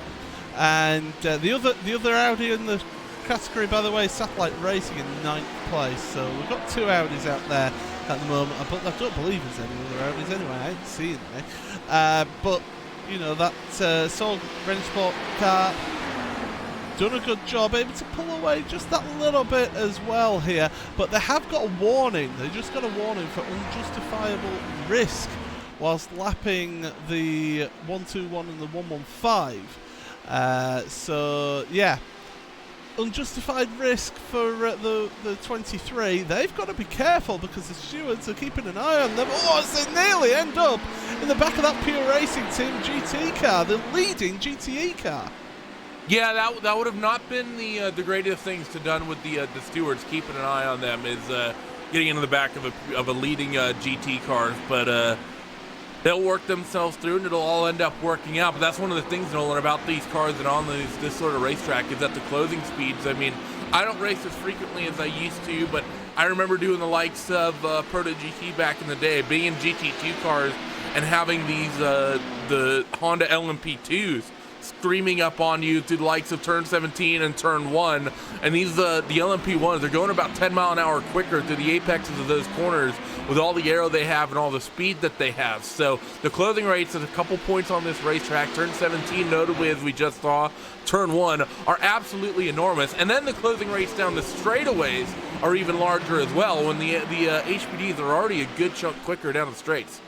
And the other Audi in the category, by the way, Satellite Racing in 9th place. So we've got 2 Audis out there at the moment. I don't believe there's any other Audis anyway. I ain't seen any. But that Solar Gren Sport car done a good job, able to pull away just that little bit as well here. But they have got a warning. They just got a warning for unjustifiable risk whilst lapping the 121 and the 115. So yeah, unjustified risk for the 23. They've got to be careful because the stewards are keeping an eye on them. Oh, as they nearly end up in the back of that Pure Racing Team GT car, the leading GTE car. Yeah, that would have not been the greatest things to done with the stewards keeping an eye on them is getting into the back of a leading GT car, but they'll work themselves through and it'll all end up working out. But that's one of the things, Nolan, about these cars and on this sort of racetrack is that the closing speeds. I mean, I don't race as frequently as I used to, but I remember doing the likes of Proto GT back in the day, being in GT2 cars and having these the Honda LMP2s screaming up on you to the likes of turn 17 and turn 1, and these the LMP1s, they're going about 10 mile an hour quicker through the apexes of those corners with all the aero they have and all the speed that they have. So the closing rates at a couple points on this racetrack, turn 17 notably as we just saw, turn 1, are absolutely enormous. And then the closing rates down the straightaways are even larger as well when the HPDs are already a good chunk quicker down the straights.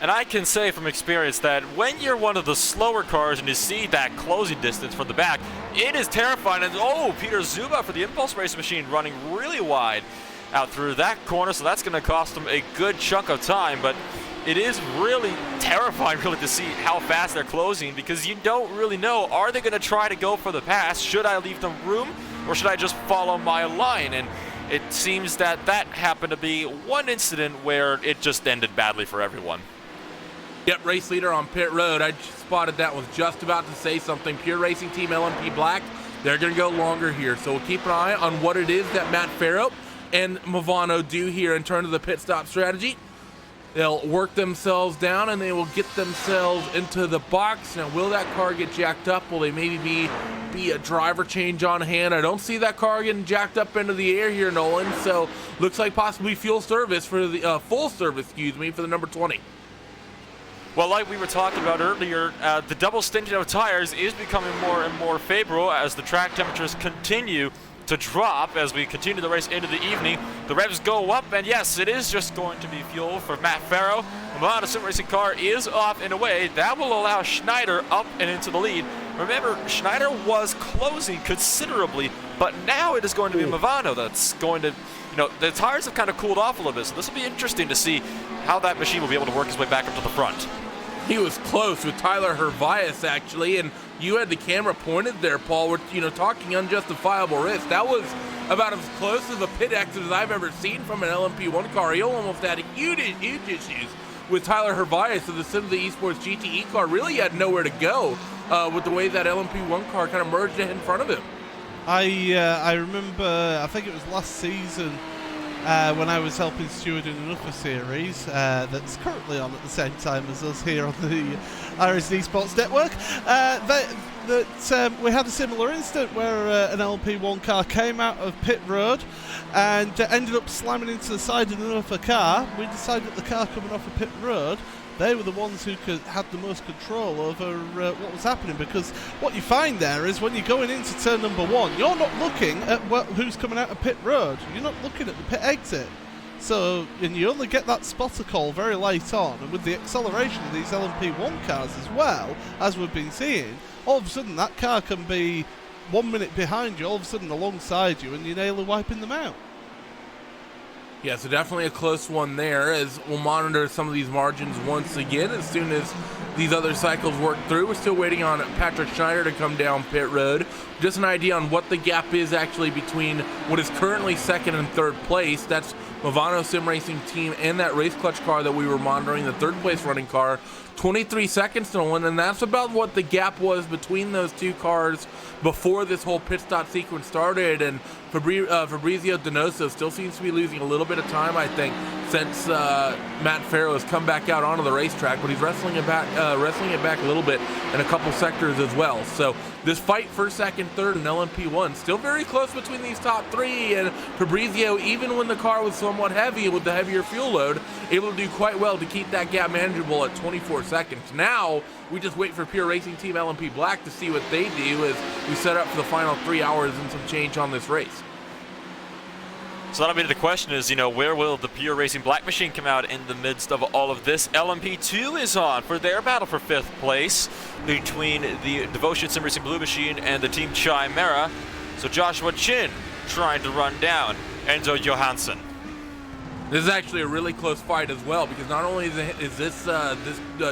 And I can say from experience that when you're one of the slower cars and you see that closing distance from the back, it is terrifying. And oh, Peter Zuba for the Impulse Race Machine running really wide out through that corner, so that's going to cost them a good chunk of time. But it is really terrifying really to see how fast they're closing because you don't really know, are they going to try to go for the pass? Should I leave them room? or should I just follow my line? And it seems that happened to be one incident where it just ended badly for everyone. Yep, race leader on pit road. I spotted that, was just about to say something. Pure Racing Team LMP Black, they're going to go longer here. So we'll keep an eye on what it is that Matt Farrow and Movano do here in terms of the pit stop strategy. They'll work themselves down and they will get themselves into the box. Now, will that car get jacked up? Will they maybe be a driver change on hand? I don't see that car getting jacked up into the air here, Nolan. So looks like possibly full service for the full service, excuse me, for the number 20. Well, like we were talking about earlier, the double stinting of tires is becoming more and more favorable as the track temperatures continue to drop as we continue the race into the evening. The revs go up, and yes, it is just going to be fuel for Matt Farrow. The Movano Sim Racing car is off and away. That will allow Schneider up and into the lead. Remember, Schneider was closing considerably, but now it is going to be Movano that's going to, the tires have kind of cooled off a little bit, so this will be interesting to see how that machine will be able to work his way back up to the front. He was close with Tyler Hervias, actually, and you had the camera pointed there, Paul. We're, talking unjustifiable risk. That was about as close as a pit exit as I've ever seen from an LMP1 car. He almost had huge issues with Tyler Hervias of the Simza Esports GTE car. Really had nowhere to go with the way that LMP1 car kind of merged in front of him. I remember, I think it was last season, when I was helping steward in another series that's currently on at the same time as us here on the iRacing Esports Network, that we had a similar incident where an LMP1 car came out of pit road and ended up slamming into the side of another car. We decided that the car coming off of pit road, they were the ones who had the most control over what was happening, because what you find there is when you're going into turn number 1, you're not looking at who's coming out of pit road. You're not looking at the pit exit. So, and you only get that spotter call very late on, and with the acceleration of these LMP1 cars as well, as we've been seeing, all of a sudden that car can be 1 minute behind you, all of a sudden alongside you, and you're nearly wiping them out. Yeah, so definitely a close one there, as we'll monitor some of these margins once again as soon as these other cycles work through. We're still waiting on Patrick Schneider to come down pit road. Just an idea on what the gap is actually between what is currently second and third place. That's Movano Sim Racing Team and that race clutch car that we were monitoring, the third place running car. 23 seconds to win, and that's about what the gap was between those two cars before this whole pit stop sequence started. And Fabrizio Donoso still seems to be losing a little bit of time, I think, since Matt Farrow has come back out onto the racetrack, but he's wrestling it back a little bit in a couple sectors as well. So this fight for second, third, and LMP1 still very close between these top three, and Fabrizio, even when the car was somewhat heavy with the heavier fuel load, able to do quite well to keep that gap manageable at 24 seconds. Now we just wait for Pure Racing Team LMP Black to see what they do as we set up for the final 3 hours and some change on this race. So that'll be the question is, where will the Pure Racing Black machine come out in the midst of all of this? LMP2 is on for their battle for 5th place between the Devotion Sim Racing Blue machine and the Team Chimera. So Joshua Chin trying to run down Enzo Johansson. This is actually a really close fight as well, because not only is this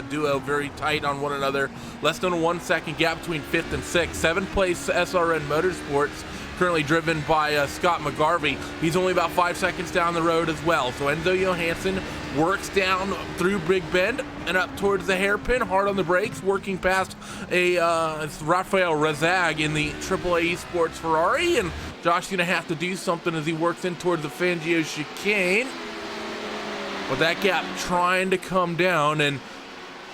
duo very tight on one another, less than a 1 second gap between 5th and 6th. 7th place SRN Motorsports, currently driven by Scott McGarvey. He's only about 5 seconds down the road as well. So Enzo Johansson works down through Big Bend and up towards the hairpin, hard on the brakes, working past Rafael Razag in the AAA Esports Ferrari. And Josh's going to have to do something as he works in towards the Fangio chicane. But that gap trying to come down, and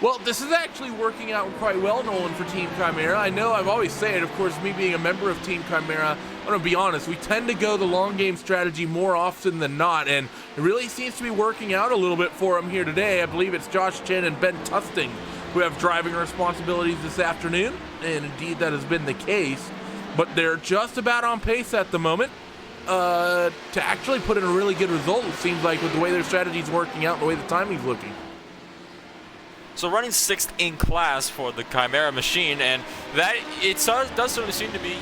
well, this is actually working out quite well, Nolan, for Team Chimera. I know I've always said, of course, me being a member of Team Chimera, I'm going to be honest, we tend to go the long game strategy more often than not, and it really seems to be working out a little bit for them here today. I believe it's Josh Chen and Ben Tusting who have driving responsibilities this afternoon, and indeed that has been the case. But they're just about on pace at the moment to actually put in a really good result, it seems like, with the way their strategy's working out and the way the timing's looking. So running 6th in class for the Chimera machine, and that does certainly seem to be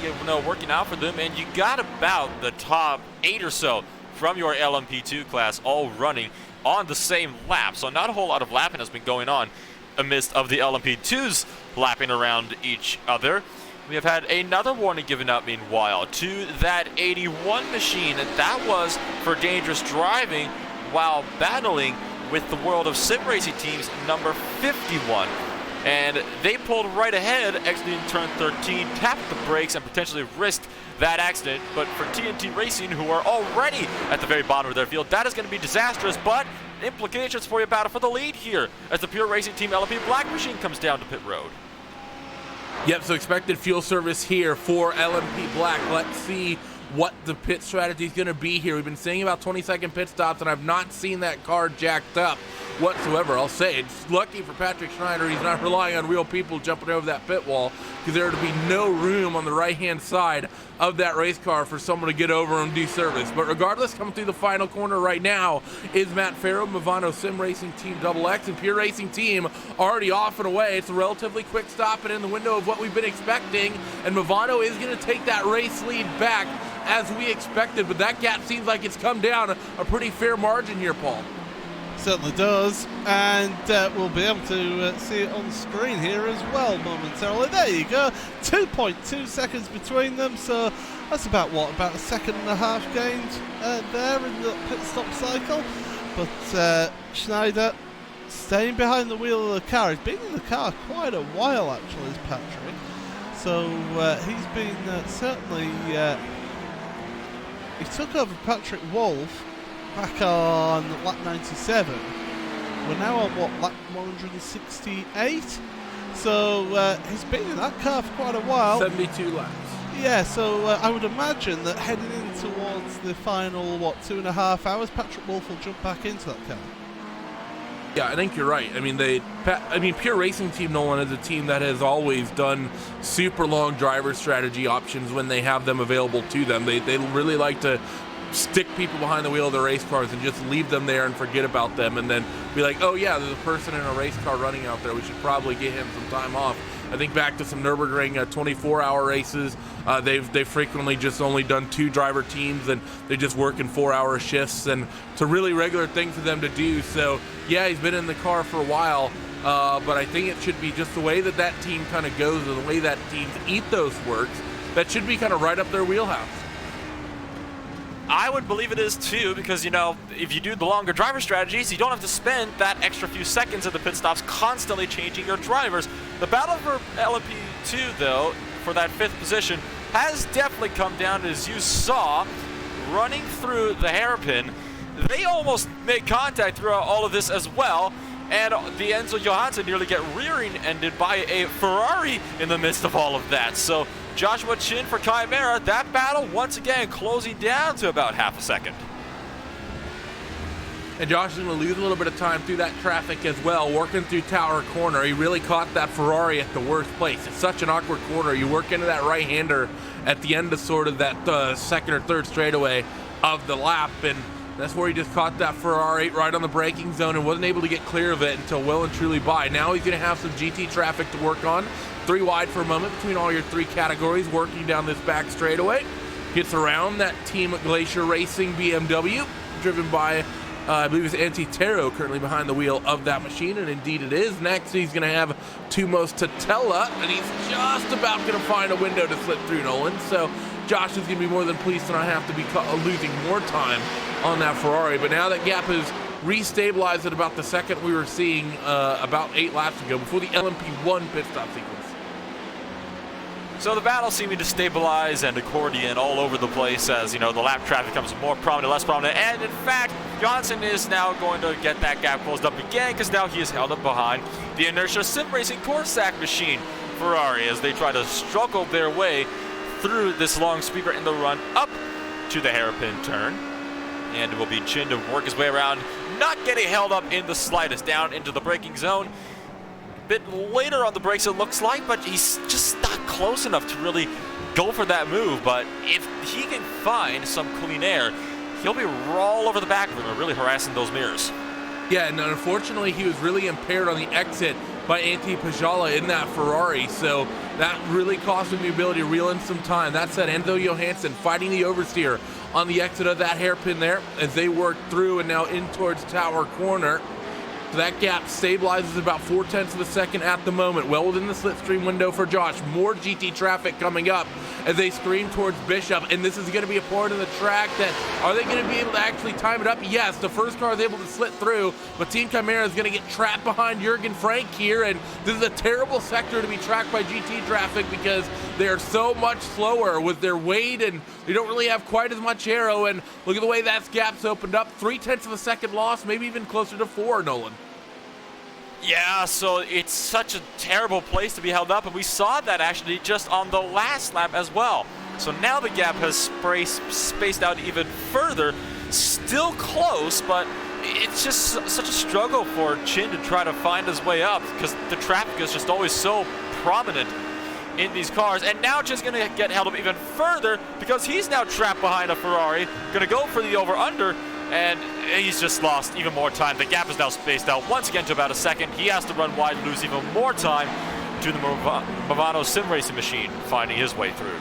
working out for them. And you got about the top 8 or so from your LMP2 class all running on the same lap. So not a whole lot of lapping has been going on amidst of the LMP2s lapping around each other. We have had another warning given out, meanwhile, to that 81 machine, and that was for dangerous driving while battling with the World of Sim Racing teams number 51. And they pulled right ahead, exiting turn 13, tapped the brakes, and potentially risked that accident. But for TNT Racing, who are already at the very bottom of their field, that is going to be disastrous, but implications for your battle for the lead here as the Pure Racing Team LMP Black Machine comes down to pit road. Yep, so expected fuel service here for LMP Black. Let's see what the pit strategy is going to be here. We've been saying about 20-second pit stops, and I've not seen that car jacked up whatsoever. I'll say it's lucky for Patrick Schneider he's not relying on real people jumping over that pit wall, because there would be no room on the right-hand side of that race car for someone to get over and do service. But regardless, coming through the final corner right now is Matt Farrow, Movano Sim Racing Team XX, and Pure Racing Team already off and away. It's a relatively quick stop and in the window of what we've been expecting, and Movano is going to take that race lead back as we expected, but that gap seems like it's come down a pretty fair margin here, Paul. Certainly does, and we'll be able to see it on screen here as well momentarily. There you go, 2.2 seconds between them, so that's about a second and a half gained there in the pit stop cycle. But Schneider staying behind the wheel of the car. He's been in the car quite a while actually, is Patrick, so he's been certainly he took over Patrick Wolf back on lap 97. We're now on lap 168. So he's been in that car for quite a while. 72 laps. Yeah, so I would imagine that heading in towards the final 2.5 hours, Patrick Wolf will jump back into that car. Yeah, I think you're right. I mean, Pure Racing Team Nolan is a team that has always done super long driver strategy options when they have them available to them. They really like to stick people behind the wheel of their race cars and just leave them there and forget about them, and then be like, oh yeah, there's a person in a race car running out there, we should probably get him some time off. I think back to some Nürburgring 24-hour races, they've frequently just only done 2 driver teams, and they just work in 4-hour shifts, and it's a really regular thing for them to do. So yeah, he's been in the car for a while, but I think it should be just the way that team kind of goes, and the way that team's ethos works, that should be kind of right up their wheelhouse. I would believe it is too, because, you know, if you do the longer driver strategies, you don't have to spend that extra few seconds at the pit stops constantly changing your drivers. The battle for LMP2, though, for that 5th position, has definitely come down, as you saw, running through the hairpin. They almost made contact throughout all of this as well, and the Enzo Johansson nearly get rear-ended by a Ferrari in the midst of all of that. So Joshua Chin for Chimera, that battle once again closing down to about half a second. And Josh is going to lose a little bit of time through that traffic as well, working through Tower Corner. He really caught that Ferrari at the worst place. It's such an awkward corner. You work into that right-hander at the end of sort of that second or third straightaway of the lap, and that's where he just caught that Ferrari right on the braking zone and wasn't able to get clear of it until well and truly by. Now he's going to have some GT traffic to work on. 3 wide for a moment between all your 3 categories, working down this back straightaway. Gets around that Team Glacier Racing BMW, driven by, I believe it's Antitero, currently behind the wheel of that machine, and indeed it is. Next, he's going to have Tumos Tatella, and he's just about going to find a window to slip through, Nolan. So Josh is going to be more than pleased to not have to be losing more time on that Ferrari. But now that gap is restabilized at about the second we were seeing about 8 laps ago, before the LMP1 pit stop sequence. So the battle seeming to stabilize and accordion all over the place as, you know, the lap traffic becomes more prominent, less prominent, and in fact, Johnson is now going to get that gap closed up again, because now he is held up behind the Inertia Sim Racing Corsac machine Ferrari as they try to struggle their way through this long sweeper in the run up to the hairpin turn. And it will be Chin to work his way around, not getting held up in the slightest, down into the braking zone. Bit later on the brakes, it looks like, but he's just not close enough to really go for that move. But if he can find some clean air, he'll be all over the back of him and really harassing those mirrors. Yeah, and unfortunately he was really impaired on the exit by Antti Pajala in that Ferrari, so that really cost him the ability to reel in some time. That said, Enzo Johansson fighting the oversteer on the exit of that hairpin there as they work through and now in towards Tower Corner. So that gap stabilizes about 0.4 of a second at the moment, well within the slipstream window for Josh. More GT traffic coming up as they scream towards Bishop, and this is going to be a part of the track that, are they going to be able to actually time it up? Yes, the first car is able to slit through, but Team Chimera is going to get trapped behind Jürgen Frank here, and this is a terrible sector to be tracked by GT traffic because they are so much slower with their weight, and they don't really have quite as much aero, and look at the way that gap's opened up. 0.3 of a second loss, maybe even closer to 4, Nolan. Yeah, so it's such a terrible place to be held up, and we saw that actually just on the last lap as well. So now the gap has spaced out even further, still close, but it's just such a struggle for Chin to try to find his way up because the traffic is just always so prominent in these cars. And now Chin's going to get held up even further because he's now trapped behind a Ferrari, going to go for the over-under, and he's just lost even more time. The gap is now spaced out once again to about a second. He has to run wide, lose even more time to the Movano sim racing machine finding his way through.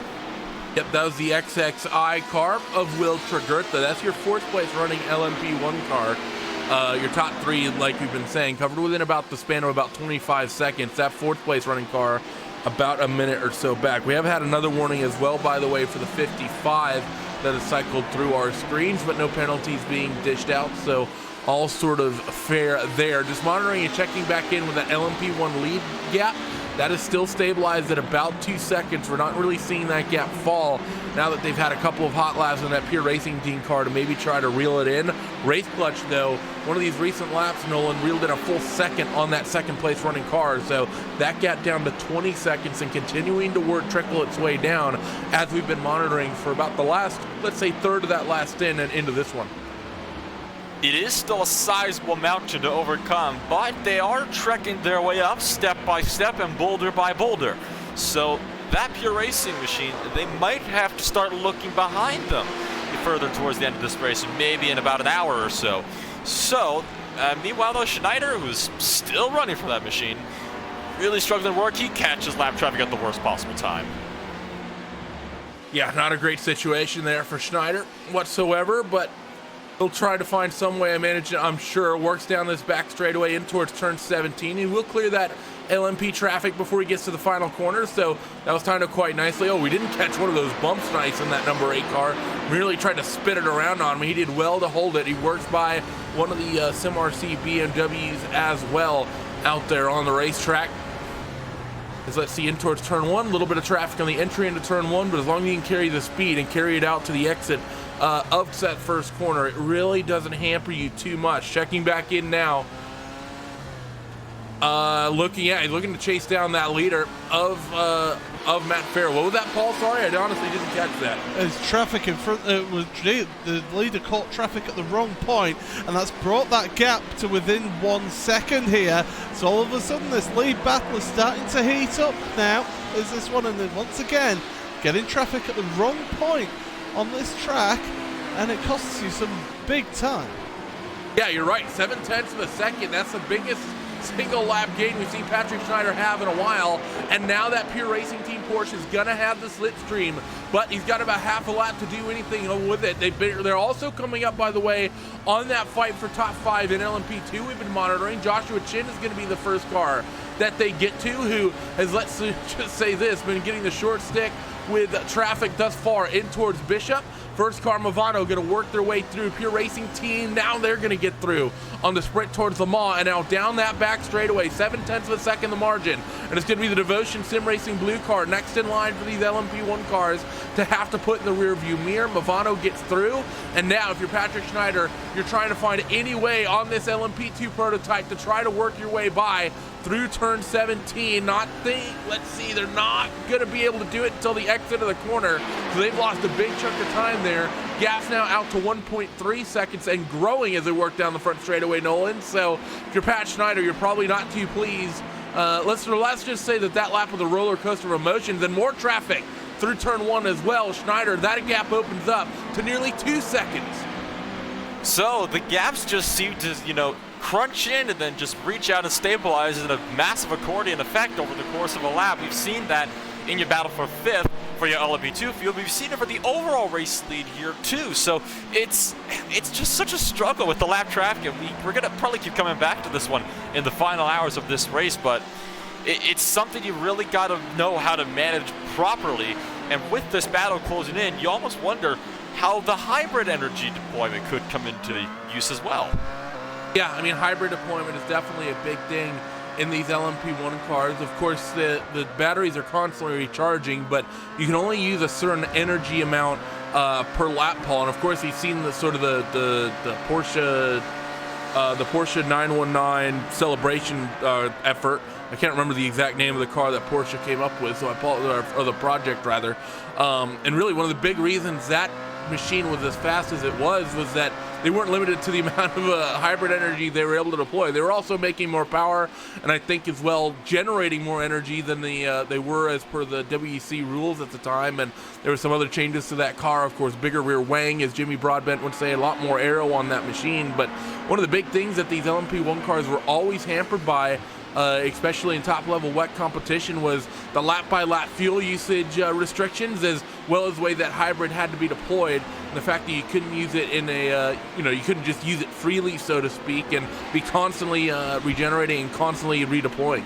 Yep, that was the XXI car of Will Tragertha. That's your 4th place running LMP1 car. Your top 3, like we've been saying, covered within about the span of about 25 seconds. That 4th place running car about a minute or so back. We have had another warning as well, by the way, for the 55 that has cycled through our screens, but no penalties being dished out, so all sort of fair there. Just monitoring and checking back in with that LMP1 lead gap. That is still stabilized at about 2 seconds. We're not really seeing that gap fall now that they've had a couple of hot laps on that Pure Racing Team car to maybe try to reel it in. Race Clutch, though, one of these recent laps, Nolan, reeled in a full second on that 2nd place running car. So that gap down to 20 seconds and continuing to trickle its way down as we've been monitoring for about the last, let's say, third of that last stint and into this one. It is still a sizable mountain to overcome, but they are trekking their way up step by step and boulder by boulder. So that Pure Racing machine, they might have to start looking behind them further towards the end of this race, maybe in about an hour or so. So, meanwhile though, Schneider, who's still running for that machine, really struggling to work. He catches lap traffic at the worst possible time. Yeah, not a great situation there for Schneider whatsoever, but he'll try to find some way of managing it, I'm sure. Works down this back straightaway in towards turn 17. He will clear that LMP traffic before he gets to the final corner, so that was timed up quite nicely. Oh, we didn't catch one of those bumps nice in that number 8 car. Merely tried to spit it around on him. He did well to hold it. He works by one of the SimRC BMWs as well out there on the racetrack. As let's see, in towards turn 1, a little bit of traffic on the entry into turn 1, but as long as you can carry the speed and carry it out to the exit of that first corner, it really doesn't hamper you too much. Checking back in now. Looking to chase down that leader of Matt Farrell. What was that, Paul? Sorry, I honestly didn't catch that. There's traffic in front. The leader caught traffic at the wrong point, and that's brought that gap to within 1 second here. So all of a sudden, this lead battle is starting to heat up now. There's this one, and then once again, getting traffic at the wrong point on this track, and it costs you some big time. Yeah, you're right. 0.7 of a second. That's the biggest single lap gain we've seen Patrick Schneider have in a while, and now that Pure Racing Team Porsche is gonna have the slipstream, but he's got about half a lap to do anything with it. They're also coming up, by the way, on that fight for top 5 in LMP2 we've been monitoring. Joshua Chin is gonna be the first car that they get to, who has, let's just say this, been getting the short stick with traffic thus far in towards Bishop. First car Movano going to work their way through. Pure Racing Team, now they're going to get through on the sprint towards Le Mans, and now down that back straightaway, 0.7 of a second the margin. And it's going to be the Devotion Sim Racing blue car next in line for these LMP1 cars to have to put in the rear view mirror. Movano gets through, and now if you're Patrick Schneider, you're trying to find any way on this LMP2 prototype to try to work your way by through turn 17. Let's see, they're not going to be able to do it until the exit of the corner, so they've lost a big chunk of time there. Gas now out to 1.3 seconds and growing as they work down the front straightaway, Nolan. So if you're Pat Schneider, you're probably not too pleased. Let's just say that lap of the roller coaster of emotions and more traffic through turn 1 as well. Schneider, that gap opens up to nearly 2 seconds. So the gaps just seem to, crunch in and then just reach out and stabilize in a massive accordion effect over the course of a lap. We've seen that in your battle for 5th for your LMP2 field. We've seen it for the overall race lead here too. So it's just such a struggle with the lap traffic, and we're gonna probably keep coming back to this one in the final hours of this race. But it's something you really got to know how to manage properly. And with this battle closing in, you almost wonder how the hybrid energy deployment could come into use as well. Yeah, I mean, hybrid deployment is definitely a big thing in these LMP1 cars. Of course, the batteries are constantly recharging, but you can only use a certain energy amount per lap, Paul. And of course, you've seen the sort of the Porsche 919 celebration effort. I can't remember the exact name of the car that Porsche came up with, so I apologize, or the project rather. And really, one of the big reasons that machine was as fast as it was that they weren't limited to the amount of hybrid energy they were able to deploy. They were also making more power, and I think as well generating more energy than they were as per the WEC rules at the time. And there were some other changes to that car. Of course, bigger rear wing, as Jimmy Broadbent would say, a lot more aero on that machine. But one of the big things that these LMP1 cars were always hampered by, especially in top-level wet competition, was the lap-by-lap fuel usage restrictions, as well as the way that hybrid had to be deployed, and the fact that you couldn't use it in a, you couldn't just use it freely, so to speak, and be constantly regenerating and constantly redeploying.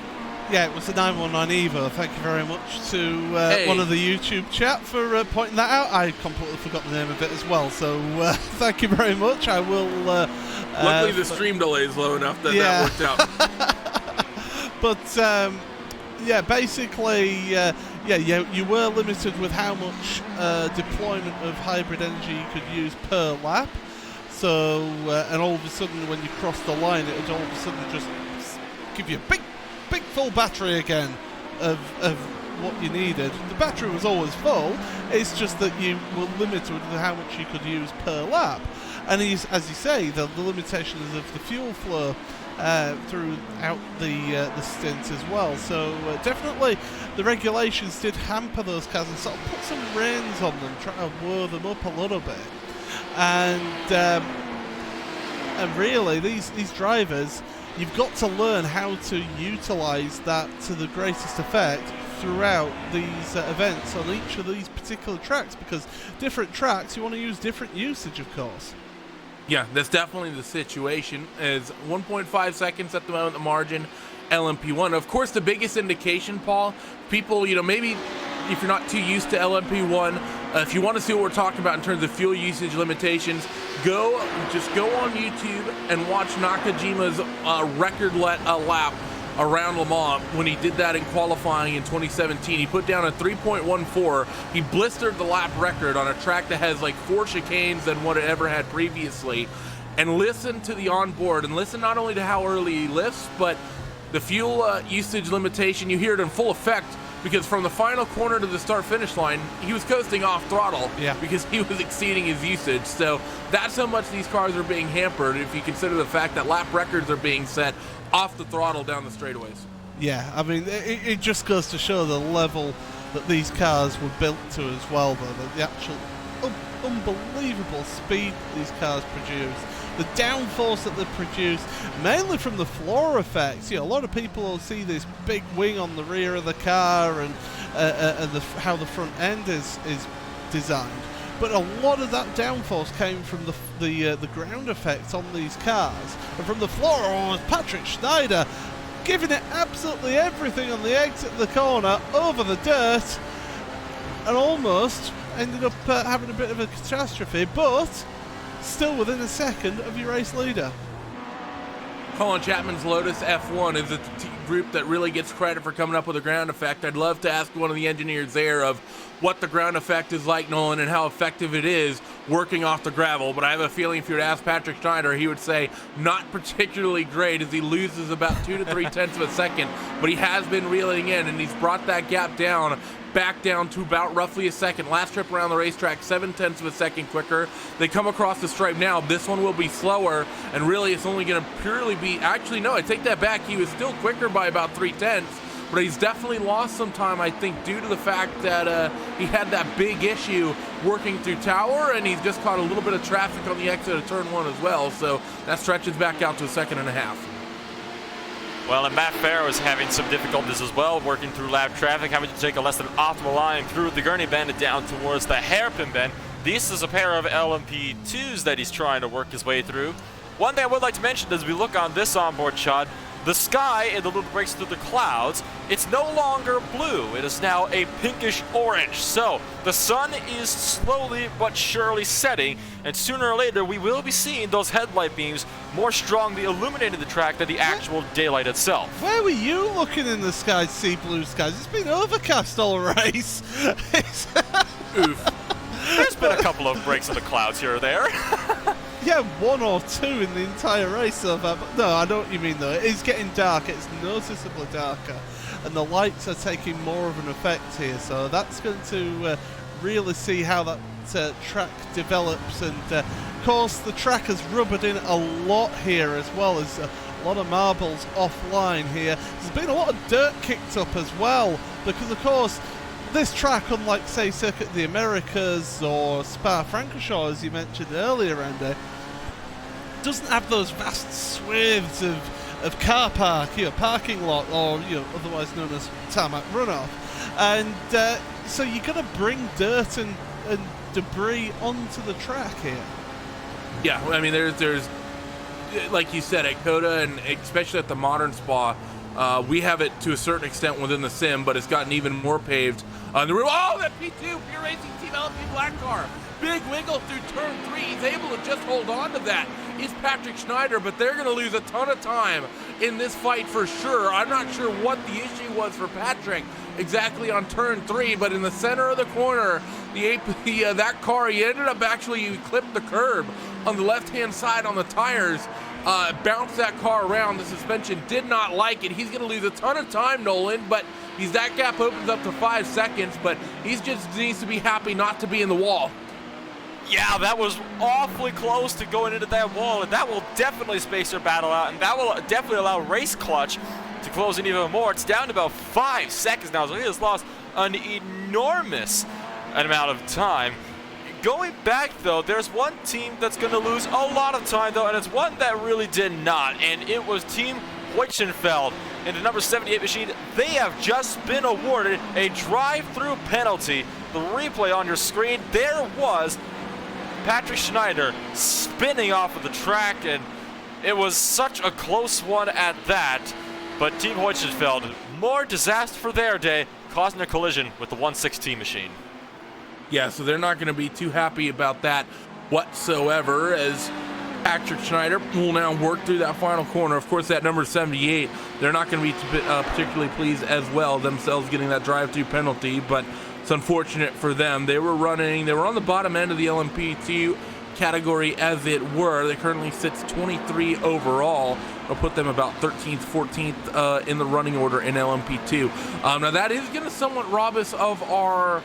Yeah, it was the 919 Evo. Thank you very much to one of the YouTube chat for pointing that out. I completely forgot the name of it as well, so thank you very much. I will... Luckily the stream delay is low enough that that worked out. But yeah, basically, you were limited with how much deployment of hybrid energy you could use per lap. So, and all of a sudden, when you crossed the line, it would all of a sudden just give you a big full battery again of what you needed. The battery was always full. It's just that you were limited with how much you could use per lap. And as you say, the limitations of the fuel flow throughout the stint as well. So definitely the regulations did hamper those cars and sort of put some reins on them, try to whir them up a little bit. And really, these drivers, you've got to learn how to utilise that to the greatest effect throughout these events on each of these particular tracks, because different tracks, you want to use different usage, of course. Yeah, that's definitely the situation. Is 1.5 seconds at the moment, the margin, LMP1. Of course, the biggest indication, Paul, people, maybe if you're not too used to LMP1, if you want to see what we're talking about in terms of fuel usage limitations, just go on YouTube and watch Nakajima's record lap around Le Mans when he did that in qualifying in 2017. He put down a 3.14. He blistered the lap record on a track that has like 4 chicanes than what it ever had previously. And listen to the onboard, and listen not only to how early he lifts, but the fuel usage limitation. You hear it in full effect, because from the final corner to the start-finish line, he was coasting off throttle because he was exceeding his usage. So that's how much these cars are being hampered if you consider the fact that lap records are being set off the throttle down the straightaways. Yeah, I mean, it just goes to show the level that these cars were built to as well, though. The actual unbelievable speed these cars produce. The downforce that they produce, mainly from the floor effects. A lot of people will see this big wing on the rear of the car and how the front end is designed. But a lot of that downforce came from the ground effects on these cars. And from the floor, was Patrick Schneider giving it absolutely everything on the exit of the corner, over the dirt, and almost ended up having a bit of a catastrophe, but still within a second of your race leader. Colin Chapman's Lotus F1 is a group that really gets credit for coming up with a ground effect. I'd love to ask one of the engineers there of what the ground effect is like, Nolan, and how effective it is working off the gravel. But I have a feeling if you were to ask Patrick Schneider, he would say not particularly great, as he loses about 2 to 3 tenths of a second. But he has been reeling in, and he's brought that gap down, back down to about roughly a second. Last trip around the racetrack, 7 tenths of a second quicker. They come across the stripe now. This one will be slower, and really it's only going to purely be... Actually, no, I take that back. He was still quicker by about 3 tenths. But he's definitely lost some time, I think, due to the fact that he had that big issue working through Tower, and he's just caught a little bit of traffic on the exit of turn 1 as well. So that stretches back out to a second and a half. Well, and Matt Farrow is having some difficulties as well, working through lap traffic, having to take a less than optimal line through the Gurney Bend and down towards the Hairpin Bend. This is a pair of LMP2s that he's trying to work his way through. One thing I would like to mention as we look on this onboard shot, the sky in the little breaks through the clouds, it's no longer blue. It is now a pinkish orange. So the sun is slowly but surely setting, and sooner or later we will be seeing those headlight beams more strongly illuminating the track than the actual daylight itself. Where were you looking in the sky, see blue skies? It's been overcast all race. Oof. There's been a couple of breaks in the clouds here or there. Yeah, 1 or 2 in the entire race so far. But no, I know what you mean though. It is getting darker. It's noticeably darker, and the lights are taking more of an effect here. So that's going to really see how that track develops. And of course, the track has rubbered in a lot here as well as a lot of marbles offline here. There's been a lot of dirt kicked up as well because, of course, this track, unlike, say, Circuit of the Americas or Spa-Francorchamps, as you mentioned earlier, Andy, doesn't have those vast swathes of car park, parking lot, or otherwise known as tarmac runoff, and so you're going to bring dirt and debris onto the track here. Yeah, I mean, there's like you said, at COTA and especially at the modern Spa, we have it to a certain extent within the sim, but it's gotten even more paved. On the road. Oh, that P2 Pure Racing Team LMP black car. Big wiggle through turn 3. He's able to just hold on to that. Is Patrick Schneider, but they're going to lose a ton of time in this fight for sure. I'm not sure what the issue was for Patrick exactly on turn 3, but in the center of the corner, that car, he ended up he clipped the curb on the left-hand side on the tires. Bounced that car around. The suspension did not like it. He's going to lose a ton of time, Nolan, but that gap opens up to 5 seconds, but he just needs to be happy not to be in the wall. Yeah, that was awfully close to going into that wall, and that will definitely space their battle out, and that will definitely allow Race Clutch to close in even more. It's down to about 5 seconds now, so he has lost an enormous amount of time. Going back, though, there's one team that's going to lose a lot of time, though, and it's one that really did not, and it was Team Hoichenfeld in the number 78 machine. They have just been awarded a drive-through penalty. The replay on your screen, there was Patrick Schneider spinning off of the track, and it was such a close one at that, but Team Hoichenfeld, more disaster for their day, causing a collision with the 116 machine. Yeah, so they're not going to be too happy about that whatsoever, as Patrick Schneider will now work through that final corner. Of course, that number 78, they're not going to be particularly pleased as well, themselves getting that drive-through penalty, but it's unfortunate for them. They were on the bottom end of the LMP2 category as it were. They currently sits 23 overall. It'll put them about 13th, 14th in the running order in LMP2. Now that is going to somewhat rob us of our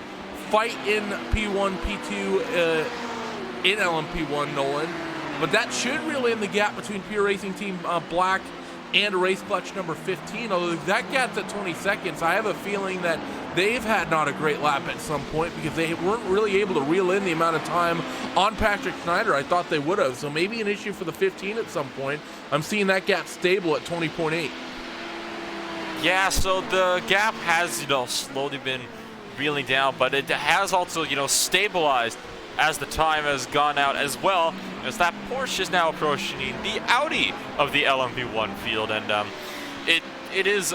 fight in P1, P2 in LMP1, Nolan, but that should reel in the gap between Pure Racing Team Black and Race Clutch number 15. Although that gap's at 20 seconds, I have a feeling that they've had not a great lap at some point because they weren't really able to reel in the amount of time on Patrick Schneider I thought they would have. So maybe an issue for the 15 at some point. I'm seeing that gap stable at 20.8. Yeah, so the gap has, slowly been reeling down, but it has also, stabilized as the time has gone out as well, as that Porsche is now approaching the Audi of the LMP1 field, and it is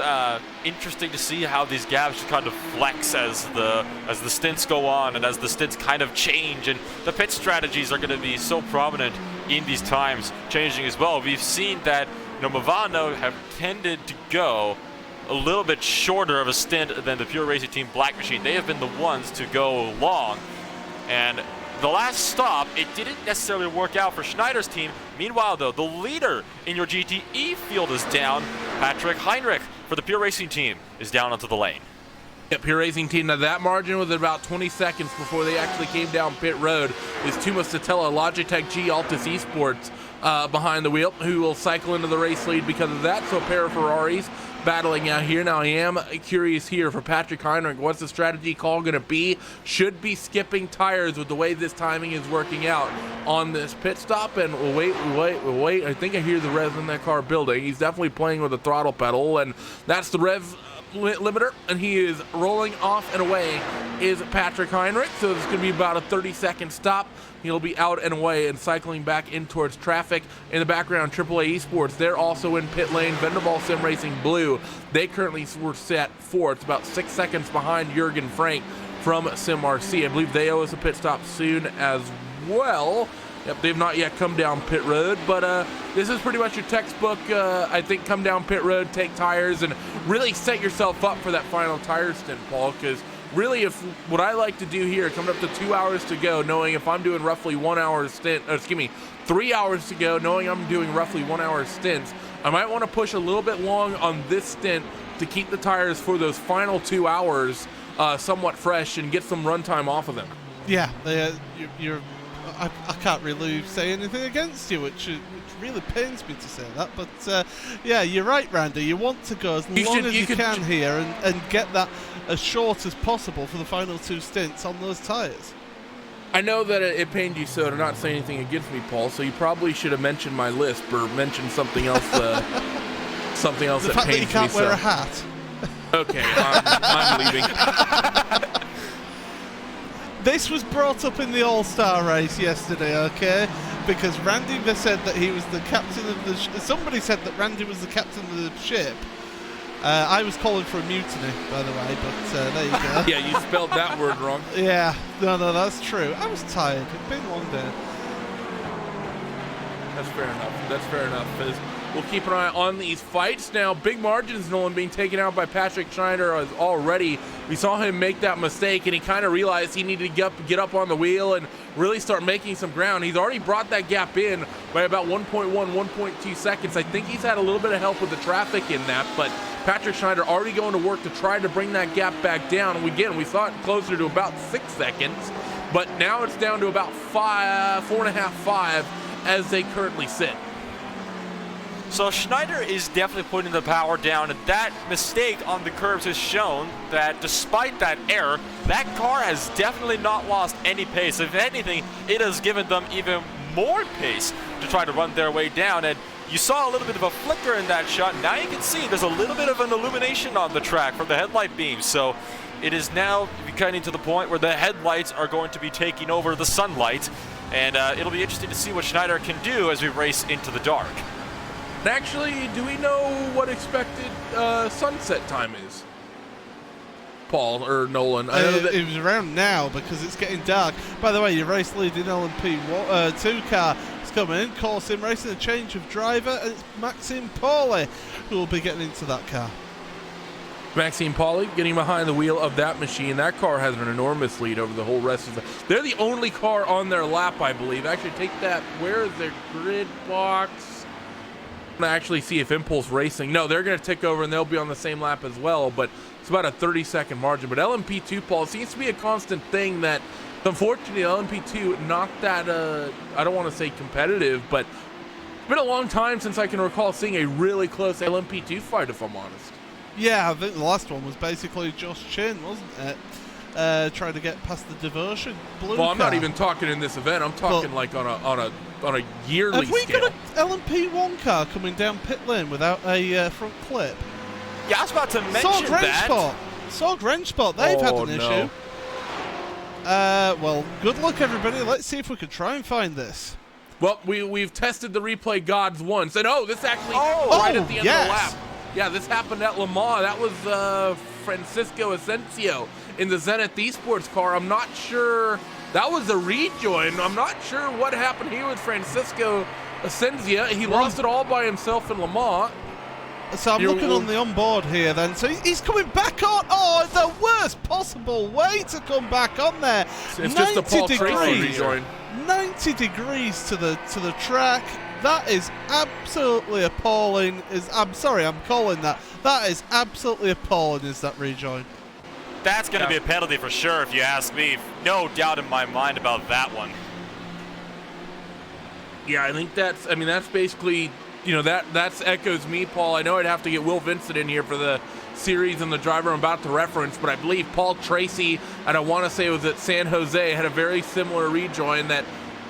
interesting to see how these gaps kind of flex as the stints go on and as the stints kind of change, and the pit strategies are going to be so prominent in these times changing as well. We've seen that Movano have tended to go a little bit shorter of a stint than the Pure Racing Team Black machine. They have been the ones to go long, and the last stop, it didn't necessarily work out for Schneider's team. Meanwhile, though, the leader in your GTE field is down. Patrick Heinrich for the Pure Racing Team is down onto the lane. Yep, Pure Racing Team. Now that margin was about 20 seconds before they actually came down pit road. Is Tuma Satella, Logitech G Altus Esports behind the wheel, who will cycle into the race lead because of that. So a pair of Ferraris battling out here. Now I am curious here for Patrick Heinrich, what's the strategy call going to be? Should be skipping tires with the way this timing is working out on this pit stop. And we'll wait. I think I hear the revs in that car building. He's definitely playing with the throttle pedal, and that's the rev limiter, and he is rolling off and away is Patrick Heinrich. So it's going to be about a 30-second stop. He'll be out and away and cycling back in towards traffic. In the background, AAA Esports, they're also in pit lane. Venderball Sim Racing Blue, they currently were set fourth, about 6 seconds behind Jurgen Frank from Sim RC. I believe they owe us a pit stop soon as well. Yep, they've not yet come down pit road, but this is pretty much your textbook. I think come down pit road, take tires, and really set yourself up for that final tire stint, Paul, because really if what I like to do here, coming up to 2 hours to go, knowing if I'm doing roughly 1 hour stint, 3 hours to go, knowing I'm doing roughly 1 hour stints, I might want to push a little bit long on this stint to keep the tires for those final 2 hours somewhat fresh and get some runtime off of them. Yeah, you're I can't really say anything against you, which really pains me to say that. But yeah, you're right, Randy. You want to go as long as you can here and get that as short as possible for the final two stints on those tyres. I know that it pained you so to not say anything against me, Paul, so you probably should have mentioned my lisp or mentioned something else something else the that fact pains that you me can't wear so. a hat. Okay, I'm leaving. This was brought up in the All-Star race yesterday, okay? Because Randy said that he was the captain of the somebody said that Randy was the captain of the ship. I was calling for a mutiny, by the way, but there you go. Yeah, you spelled that word wrong. Yeah, no, that's true. I was tired. It's been a long day. That's fair enough. We'll keep an eye on these fights. Now, big margins, Nolan, being taken out by Patrick Schneider already. We saw him make that mistake, and he kind of realized he needed to get up on the wheel and really start making some ground. He's already brought that gap in by about 1.1, 1.2 seconds. I think he's had a little bit of help with the traffic in that, but Patrick Schneider already going to work to try to bring that gap back down. And again, we saw it closer to about 6 seconds, but now it's down to about 4.5, 5 as they currently sit. So Schneider is definitely putting the power down, and that mistake on the curbs has shown that despite that error, that car has definitely not lost any pace. If anything, it has given them even more pace to try to run their way down, and you saw a little bit of a flicker in that shot. Now you can see there's a little bit of an illumination on the track from the headlight beams, so it is now getting to the point where the headlights are going to be taking over the sunlight, and it'll be interesting to see what Schneider can do as we race into the dark. Actually, do we know what expected sunset time is? Paul or Nolan? I know that it was around now because it's getting dark. By the way, your race leading LMP2 car is coming in. Sim Racing, a change of driver, and it's Maxime Pauly who will be getting into that car. Maxime Pauly getting behind the wheel of that machine. That car has an enormous lead over the whole rest of the... They're the only car on their lap, I believe. Actually, take that. Where is their grid box? To actually see if Impulse Racing, no, they're going to tick over and they'll be on the same lap as well, but it's about a 30-second margin. But LMP2, Paul, seems to be a constant thing that, unfortunately, LMP2, not that, I don't want to say competitive, but it's been a long time since I can recall seeing a really close LMP2 fight, if I'm honest. Yeah, I think the last one was basically Josh Chin, wasn't it? Trying to get past the Devotion blue Well, I'm car. not even talking in this event. I'm talking like on a yearly Have we scale. got an LMP1 car coming down pit lane without a front clip? Yeah, I was about to mention Sorg Wrenchpot, they've had an issue. Well, good luck, everybody. Let's see if we can try and find this. Well, we've tested the replay gods once, and this actually right at the end of the lap. Yeah, this happened at Le Mans. That was Francisco Asensio in the Zenith Esports car. I'm not sure. That was a rejoin. I'm not sure what happened here with Francisco Asensio. He lost it all by himself in Le Mans. So I'm looking on the onboard here then. So he's coming back on. Oh, the worst possible way to come back on there. It's just a Paul Tracy rejoin. 90 degrees to the track. That is absolutely appalling. I'm sorry, I'm calling that. That is absolutely appalling, is that rejoin. That's going to be a penalty for sure, if you ask me. No doubt in my mind about that one. Yeah, I think that's basically, that's echoes me, Paul. I know I'd have to get Will Vincent in here for the series and the driver I'm about to reference, but I believe Paul Tracy, and I want to say it was at San Jose, had a very similar rejoin that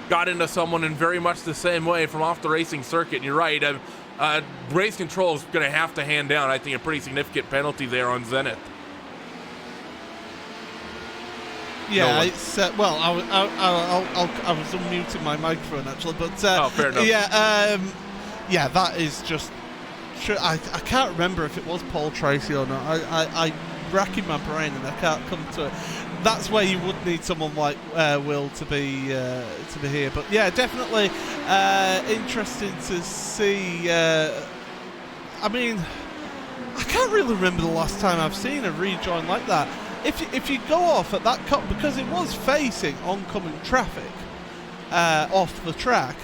got into someone in very much the same way from off the racing circuit. And you're right, race control is going to have to hand down, I think, a pretty significant penalty there on Zenith. Yeah, it's I was unmuting my microphone actually, but fair enough. Yeah, that is just. I can't remember if it was Paul Tracy or not. I racking my brain and I can't come to it. That's where you would need someone like Will to be here. But yeah, definitely interesting to see. I mean, I can't really remember the last time I've seen a rejoin like that. If you go off at that cut, because it was facing oncoming traffic off the track,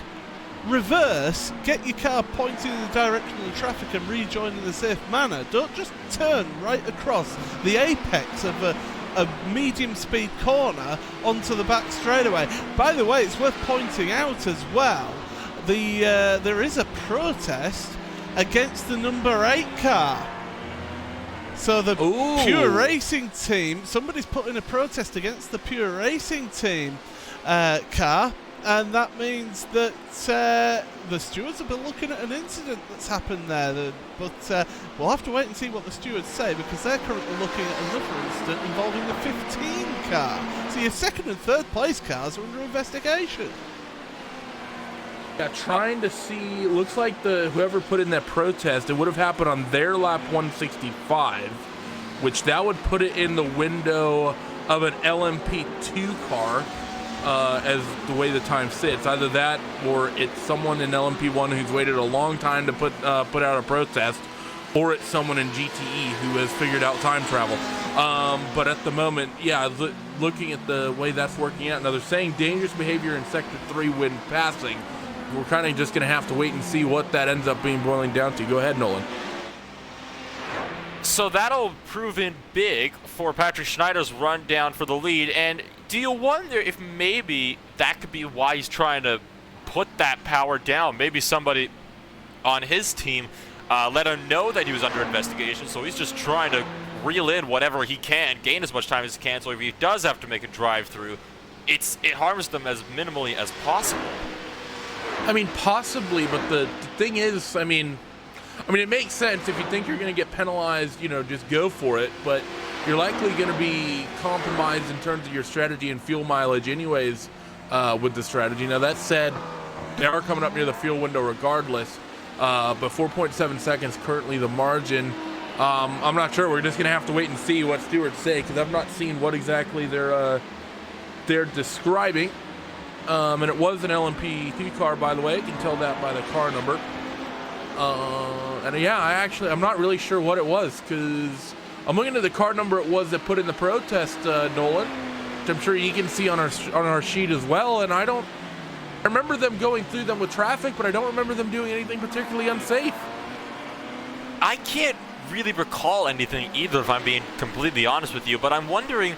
reverse, get your car pointing in the direction of the traffic and rejoin in a safe manner. Don't just turn right across the apex of a medium speed corner onto the back straightaway. By the way, it's worth pointing out as well, there is a protest against the number 8 car. So the Pure Racing team, somebody's put in a protest against the Pure Racing team car, and that means that the stewards have been looking at an incident that's happened there. But we'll have to wait and see what the stewards say, because they're currently looking at another incident involving the 15 car. So your second and third place cars are under investigation. Yeah, trying to see, looks like whoever put in that protest, it would have happened on their lap 165, which that would put it in the window of an LMP2 car, as the way the time sits. Either that, or it's someone in LMP1 who's waited a long time to put out a protest, or it's someone in GTE who has figured out time travel. But at the moment, yeah, looking at the way that's working out, now they're saying dangerous behavior in Sector 3 when passing. We're kind of just going to have to wait and see what that ends up boiling down to. Go ahead, Nolan. So that'll prove in big for Patrick Schneider's run down for the lead. And do you wonder if maybe that could be why he's trying to put that power down? Maybe somebody on his team let him know that he was under investigation, so he's just trying to reel in whatever he can, gain as much time as he can, so if he does have to make a drive-through, it harms them as minimally as possible. I mean, possibly, but the thing is, I mean, it makes sense if you think you're going to get penalized, just go for it, but you're likely going to be compromised in terms of your strategy and fuel mileage anyways with the strategy. Now, that said, they are coming up near the fuel window regardless, but 4.7 seconds currently the margin. I'm not sure. We're just going to have to wait and see what stewards say, because I've not seen what exactly they're describing. And it was an LMP2 car, by the way. You can tell that by the car number. And yeah, I'm not really sure what it was, because I'm looking at the car number it was that put in the protest, Nolan, which I'm sure you can see on our sheet as well. And I remember them going through them with traffic, but I don't remember them doing anything particularly unsafe. I can't really recall anything either, if I'm being completely honest with you, but I'm wondering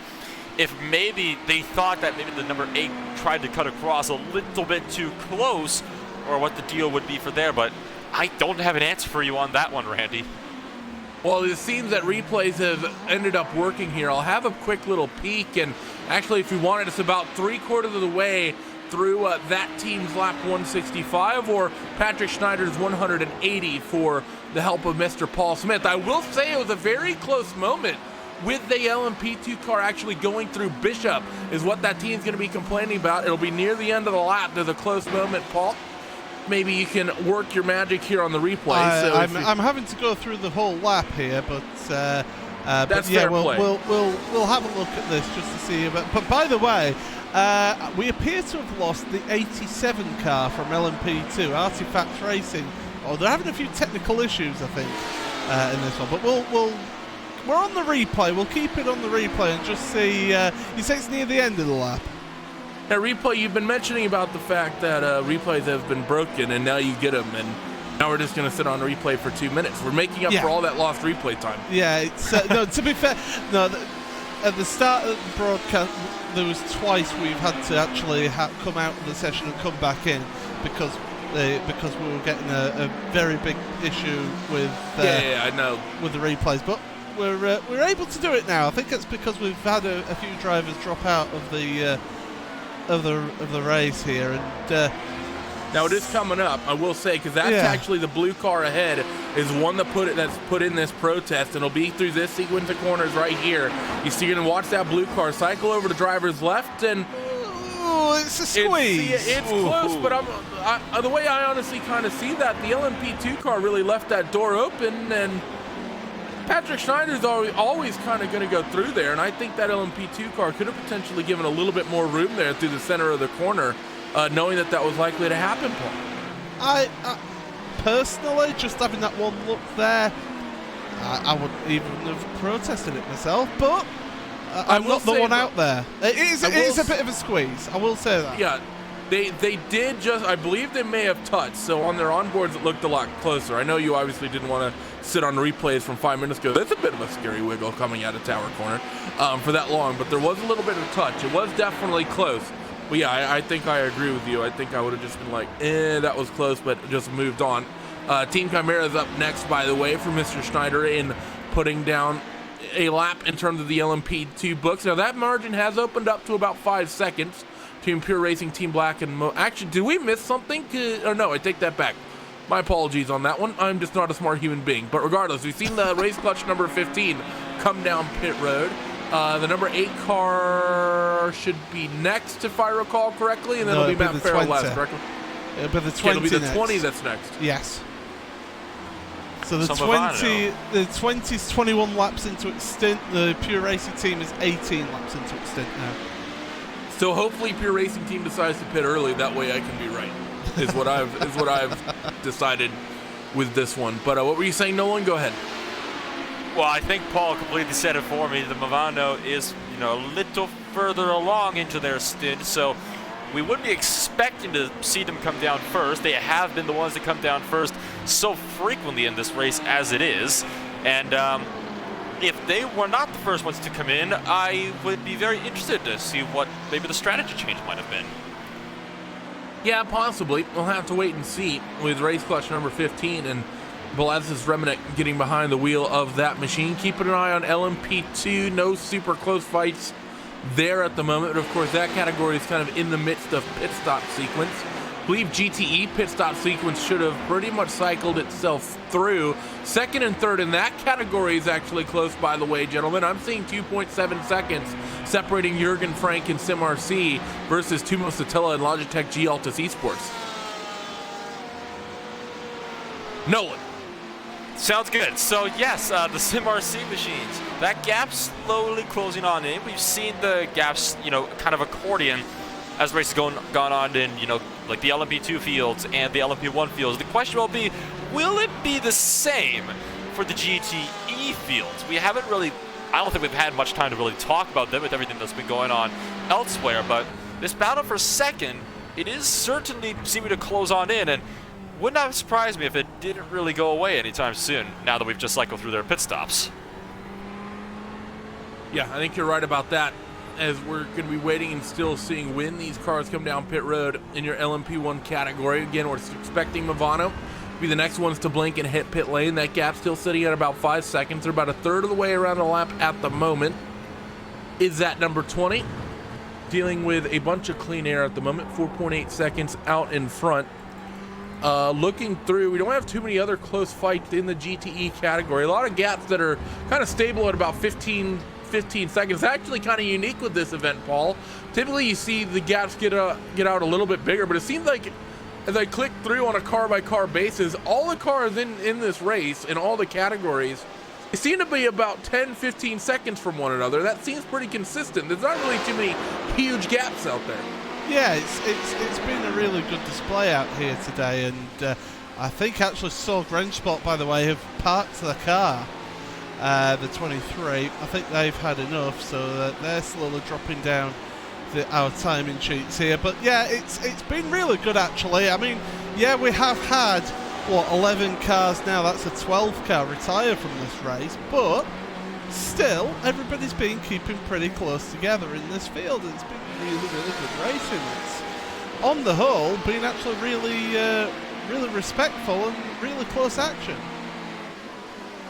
if maybe they thought that maybe the number 8 tried to cut across a little bit too close, or what the deal would be for there, but I don't have an answer for you on that one, Randy. Well, it seems that replays have ended up working here. I'll have a quick little peek, and actually, if you wanted, it's about 3/4 of the way through that team's lap 165, or Patrick Schneider's 180 for the help of Mr. Paul Smith. I will say it was a very close moment with the LMP2 car actually going through Bishop, is what that team's going to be complaining about. It'll be near the end of the lap. There's a close moment, Paul. Maybe you can work your magic here on the replay. I'm having to go through the whole lap here, but that's yeah, fair we'll play. have a look at this just to see. But by the way, we appear to have lost the 87 car from LMP2, Artifacts Racing. Oh, they're having a few technical issues, I think, in this one. But we're on the replay. We'll keep it on the replay and just see. You say it's near the end of the lap. Now, replay, you've been mentioning about the fact that replays have been broken, and now you get them, and now we're just going to sit on replay for 2 minutes. We're making up for all that lost replay time. Yeah, it's, no, to be fair, no, at the start of the broadcast, there was twice we've had to actually come out of the session and come back in because we were getting a very big issue with I know, with the replays, but we're able to do it now. I think it's because we've had a few drivers drop out of the race here, and now it is coming up, I will say, because that's actually the blue car ahead is one that's put in this protest, and it'll be through this sequence of corners right here. You're going to watch that blue car cycle over to driver's left, and it's a squeeze. It's close, but the way I honestly kind of see that, the LMP2 car really left that door open, and Patrick Schneider's always kind of going to go through there, and I think that LMP2 car could have potentially given a little bit more room there through the center of the corner, knowing that was likely to happen, Paul. I personally, just having that one look there, I wouldn't even have protested it myself, but I'm not the one out there. It is a bit of a squeeze, I will say that. Yeah, they did just, I believe they may have touched, so on their onboards it looked a lot closer. I know you obviously didn't want to sit on replays from 5 minutes ago. That's a bit of a scary wiggle coming out of Tower Corner for that long, but there was a little bit of touch. It was definitely close. But yeah, I think I agree with you. I think I would have just been like, that was close, but just moved on. Team Chimera is up next, by the way, for Mr. Schneider in putting down a lap in terms of the LMP2 books. Now that margin has opened up to about 5 seconds. Team Pure Racing, Team Black, and actually, did we miss something? No, I take that back. My apologies on that one. I'm just not a smart human being. But regardless, we've seen the race clutch number 15 come down pit road. The number 8 car should be next, if I recall correctly, and then it'll be Matt Farrell last, correctly? It'll be the 20 it'll be the next. 20 that's next. Yes. So the 20 is 21 laps into its stint. The Pure Racing team is 18 laps into its stint now. So hopefully Pure Racing team decides to pit early. That way I can be right. Is what I've decided with this one. But what were you saying, Nolan? Go ahead. Well, I think Paul completely said it for me. The Movano is, a little further along into their stint, so we wouldn't be expecting to see them come down first. They have been the ones that come down first so frequently in this race as it is, and if they were not the first ones to come in, I would be very interested to see what maybe the strategy change might have been. Yeah, possibly. We'll have to wait and see with race clutch number 15 and Velazquez Reminick getting behind the wheel of that machine. Keeping an eye on LMP2. No super close fights there at the moment. But of course, that category is kind of in the midst of pit stop sequence. I believe GTE pit stop sequence should have pretty much cycled itself through. Second and third in that category is actually close, by the way, gentlemen. I'm seeing 2.7 seconds separating Jurgen Frank and SimRC versus Tumo Satilla and Logitech G Altus Esports. Nolan. Sounds good. So yes, the SimRC machines, that gap's slowly closing on in. We've seen the gaps, kind of accordion as the race has gone on in, like the LMP2 fields and the LMP1 fields. The question will be, will it be the same for the GTE fields? We haven't really, I don't think we've had much time to really talk about them with everything that's been going on elsewhere, but this battle for second, it is certainly seeming to close on in, and would not surprise me if it didn't really go away anytime soon, now that we've just cycled through their pit stops. Yeah, I think you're right about that, as we're going to be waiting and still seeing when these cars come down pit road in your LMP1 category. Again, we're expecting Movano to be the next ones to blink and hit pit lane. That gap's still sitting at about 5 seconds. They're about a third of the way around the lap at the moment. Is that number 20? Dealing with a bunch of clean air at the moment, 4.8 seconds out in front. Looking through, we don't have too many other close fights in the GTE category. A lot of gaps that are kind of stable at about 15 seconds. Actually kind of unique with this event, Paul. Typically you see the gaps get out a little bit bigger, but it seems like as I click through on a car-by-car basis, all the cars in this race, in all the categories, they seem to be about 10-15 seconds from one another. That seems pretty consistent. There's not really too many huge gaps out there. Yeah, it's been a really good display out here today, and I think actually Sorg Rennsport, by the way, have parked the car, the 23. I think they've had enough, so they're slowly dropping down our timing sheets here. But yeah, it's been really good actually. I mean, yeah, we have had 11 cars now. That's a 12 car retire from this race, but still, everybody's been keeping pretty close together in this field, and it's been really, really good racing. It's, on the whole, been actually really respectful and really close action.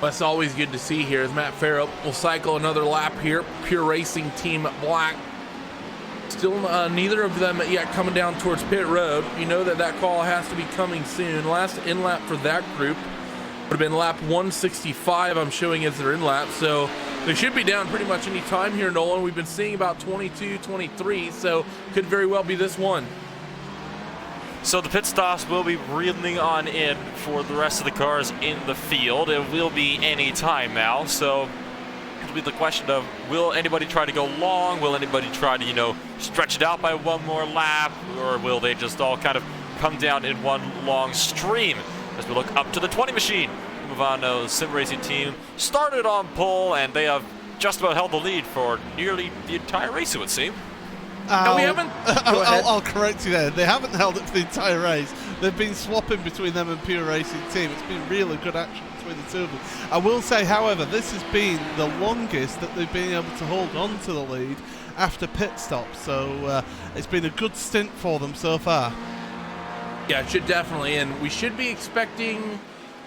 That's always good to see here as Matt Farrell will cycle another lap here. Pure Racing Team Black. Still neither of them yet coming down towards pit road. You know that call has to be coming soon. Last in-lap for that group would have been lap 165, I'm showing as their in-lap. So they should be down pretty much any time here, Nolan. We've been seeing about 22, 23, so could very well be this one. So the pit stops will be reeling on in for the rest of the cars in the field. It will be any time now, so it'll be the question of, will anybody try to go long? Will anybody try to, stretch it out by one more lap? Or will they just all kind of come down in one long stream? As we look up to the 20 machine, Movano Sim Racing team started on pole, and they have just about held the lead for nearly the entire race, it would seem. No, we haven't. I'll correct you there. They haven't held it for the entire race. They've been swapping between them and Pure Racing Team. It's been really good action between the two of them. I will say, however, this has been the longest that they've been able to hold on to the lead after pit stops. So it's been a good stint for them so far. Yeah, it should definitely. And we should be expecting,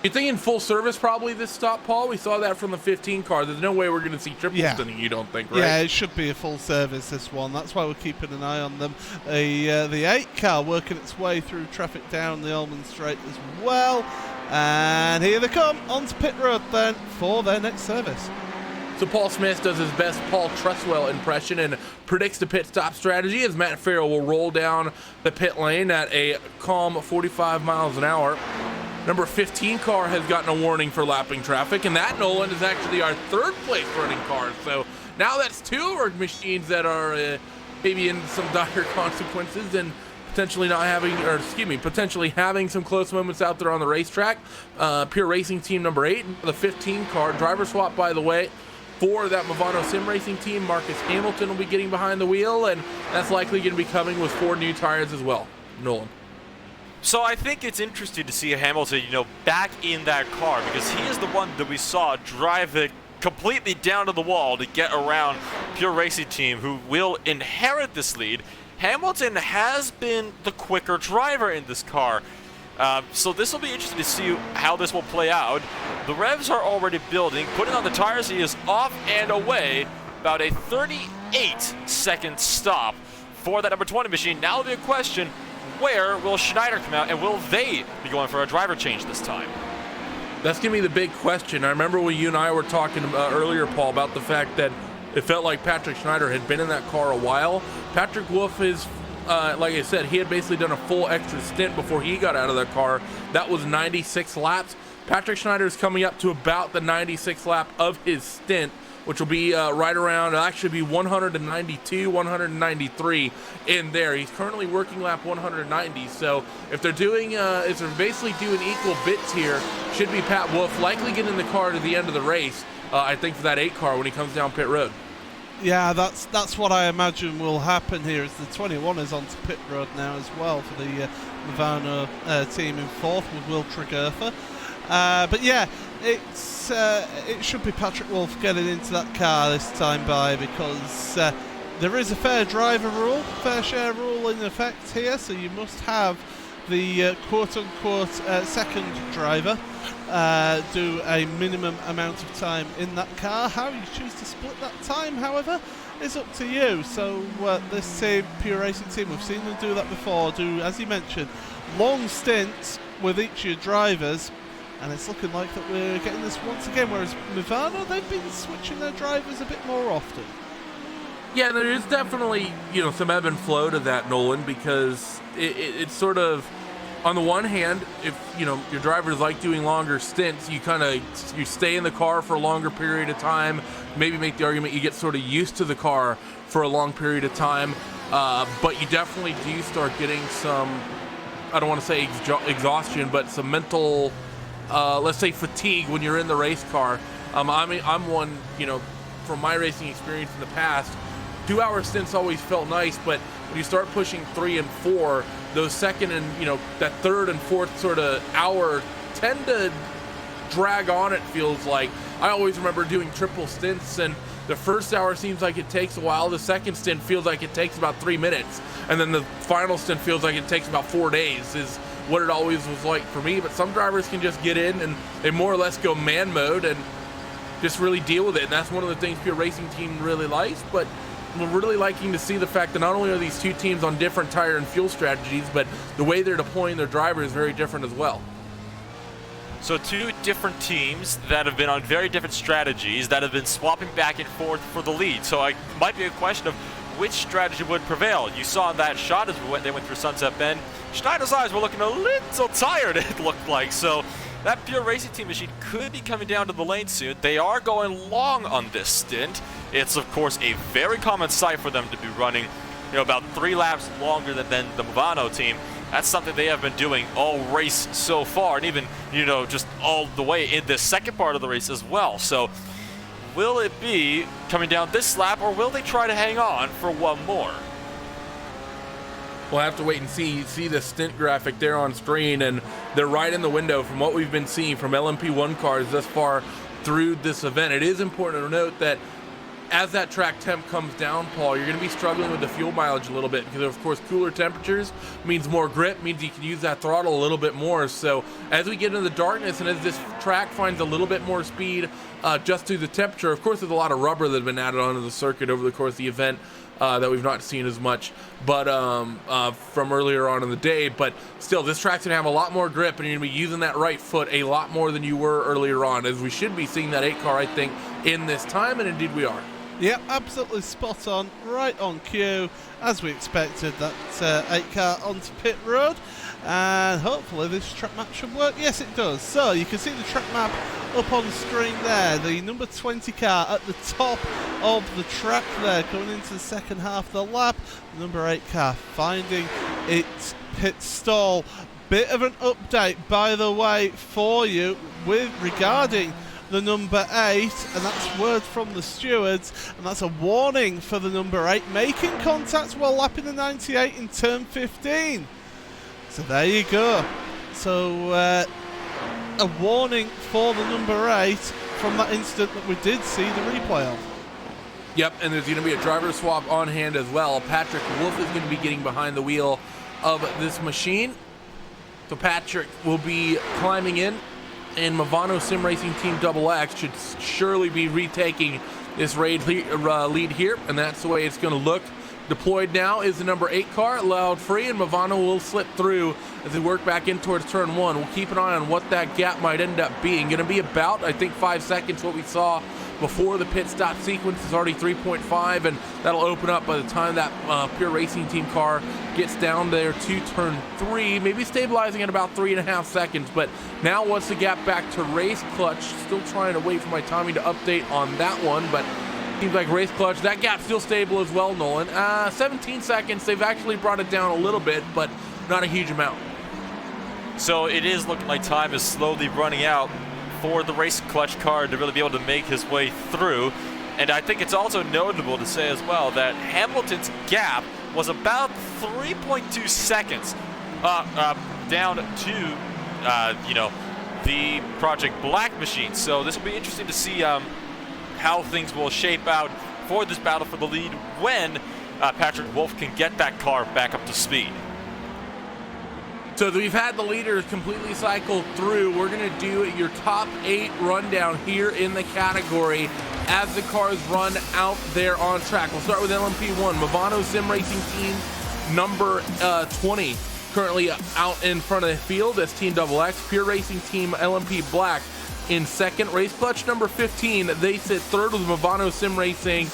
you're thinking full service probably this stop, Paul? We saw that from the 15 car. There's no way we're going to see triple stunning, you don't think, right? Yeah, it should be a full service, this one. That's why we're keeping an eye on them. The 8 car working its way through traffic down the Almond Straight as well. And here they come onto pit road then for their next service. So Paul Smith does his best Paul Tresswell impression and predicts the pit stop strategy as Matt Farrell will roll down the pit lane at a calm 45 miles an hour. Number 15 car has gotten a warning for lapping traffic, and that, Nolan, is actually our third place running car. So now that's two of our machines that are maybe in some dire consequences and potentially potentially having some close moments out there on the racetrack. Pure Racing Team number 8, the 15 car, driver swap, by the way, for that Movano Sim Racing team. Marcus Hamilton will be getting behind the wheel, and that's likely going to be coming with 4 new tires as well. Nolan. So I think it's interesting to see Hamilton, back in that car, because he is the one that we saw drive it completely down to the wall to get around Pure Racing Team, who will inherit this lead. Hamilton has been the quicker driver in this car. So this will be interesting to see how this will play out. The revs are already building. Putting on the tires, he is off and away. About a 38-second stop for that number 20 machine. Now will be a question, where will Schneider come out, and will they be going for a driver change this time? That's going to be the big question. I remember when you and I were talking earlier, Paul, about the fact that it felt like Patrick Schneider had been in that car a while. Patrick Wolf is, like I said, he had basically done a full extra stint before he got out of that car. That was 96 laps. Patrick Schneider is coming up to about the 96th lap of his stint, which will be right around, it'll actually be 192, 193 in there. He's currently working lap 190, so if they're doing, if they're basically doing equal bits here, should be Pat Wolf likely getting in the car to the end of the race, I think, for that 8 car when he comes down pit road. Yeah, that's what I imagine will happen here, as the 21 is onto pit road now as well for the Movano team in 4th with Will Tregurtha. But yeah, it should be Patrick Wolf getting into that car this time by, because there is a fair share rule in effect here, so you must have the quote-unquote second driver do a minimum amount of time in that car. How you choose to split that time, however, is up to you. So this team, Pure Racing Team, we've seen them do that before, do, as you mentioned, long stints with each of your drivers. And it's looking like that we're getting this once again, whereas Movano, they've been switching their drivers a bit more often. Yeah, there is definitely, some ebb and flow to that, Nolan, because it's sort of, on the one hand, if, your drivers like doing longer stints, you stay in the car for a longer period of time, maybe make the argument you get sort of used to the car for a long period of time, but you definitely do start getting some, I don't want to say exhaustion, but some mental, let's say, fatigue when you're in the race car. I'm one, from my racing experience in the past, 2-hour stints always felt nice, but when you start pushing 3 and 4, those second and, that third and fourth sort of hour tend to drag on, it feels like. I always remember doing triple stints, and the first hour seems like it takes a while. The second stint feels like it takes about 3 minutes. And then the final stint feels like it takes about 4 days is what it always was like for me. But some drivers can just get in and they more or less go man mode and just really deal with it. And that's one of the things Pure Racing Team really likes. But we're really liking to see the fact that not only are these two teams on different tire and fuel strategies, but the way they're deploying their drivers is very different as well. So two different teams that have been on very different strategies that have been swapping back and forth for the lead. So it might be a question of which strategy would prevail. You saw that shot as they went through Sunset Bend. Schneider's eyes were looking a little tired, it looked like. So that Pure Racing Team machine could be coming down to the lane soon. They are going long on this stint. It's, of course, a very common sight for them to be running, about 3 laps longer than the Movano team. That's something they have been doing all race so far, and even, just all the way in this second part of the race as well. So will it be coming down this lap, or will they try to hang on for one more? We'll have to wait and see the stint graphic there on screen, and they're right in the window from what we've been seeing from LMP1 cars thus far through this event. It is important to note that as that track temp comes down, Paul, you're going to be struggling with the fuel mileage a little bit because, of course, cooler temperatures means more grip, means you can use that throttle a little bit more. So as we get into the darkness and as this track finds a little bit more speed just through the temperature, of course, there's a lot of rubber that has been added onto the circuit over the course of the event that we've not seen as much but from earlier on in the day. But still, this track's going to have a lot more grip, and you're going to be using that right foot a lot more than you were earlier on, as we should be seeing that 8 car, I think, in this time, and indeed we are. Yep, absolutely spot on, right on cue, as we expected, that 8 car onto pit road, and hopefully this track map should work. Yes, it does. So you can see the track map up on the screen there, the number 20 car at the top of the track there, coming into the second half of the lap, the number 8 car finding its pit stall. Bit of an update, by the way, for you regarding the number 8, and that's word from the stewards, and that's a warning for the number 8 making contact while lapping the 98 in turn 15. So there you go. So a warning for the number 8 from that incident that we did see the replay of. Yep, and there's going to be a driver swap on hand as well. Patrick Wolf is going to be getting behind the wheel of this machine. So Patrick will be climbing in, and Movano Sim Racing Team XX should surely be retaking this lead here, and that's the way it's going to look. Deployed now is the number 8 car, allowed free, and Movano will slip through as they work back in towards turn 1. We'll keep an eye on what that gap might end up being. Going to be about, I think, 5 seconds, what we saw before the pit stop sequence is already 3.5, and that'll open up by the time that Pure Racing Team car gets down there to turn 3, maybe stabilizing at about 3.5 seconds. But now what's the gap back to Race Clutch? Still trying to wait for my timing to update on that one, but seems like Race Clutch, that gap's still stable as well, Nolan. 17 seconds, they've actually brought it down a little bit, but not a huge amount. So it is looking like time is slowly running out for the Race Clutch car to really be able to make his way through. And I think it's also notable to say as well that Hamilton's gap was about 3.2 seconds down to, the Project Black machine. So this will be interesting to see how things will shape out for this battle for the lead when Patrick Wolf can get that car back up to speed. So we've had the leaders completely cycle through. We're going to do your top 8 rundown here in the category as the cars run out there on track. We'll start with LMP1, Movano Sim Racing Team number 20, currently out in front of the field. That's Team XX. Pure Racing Team LMP Black in second. Race Clutch number 15, they sit third with Movano Sim Racing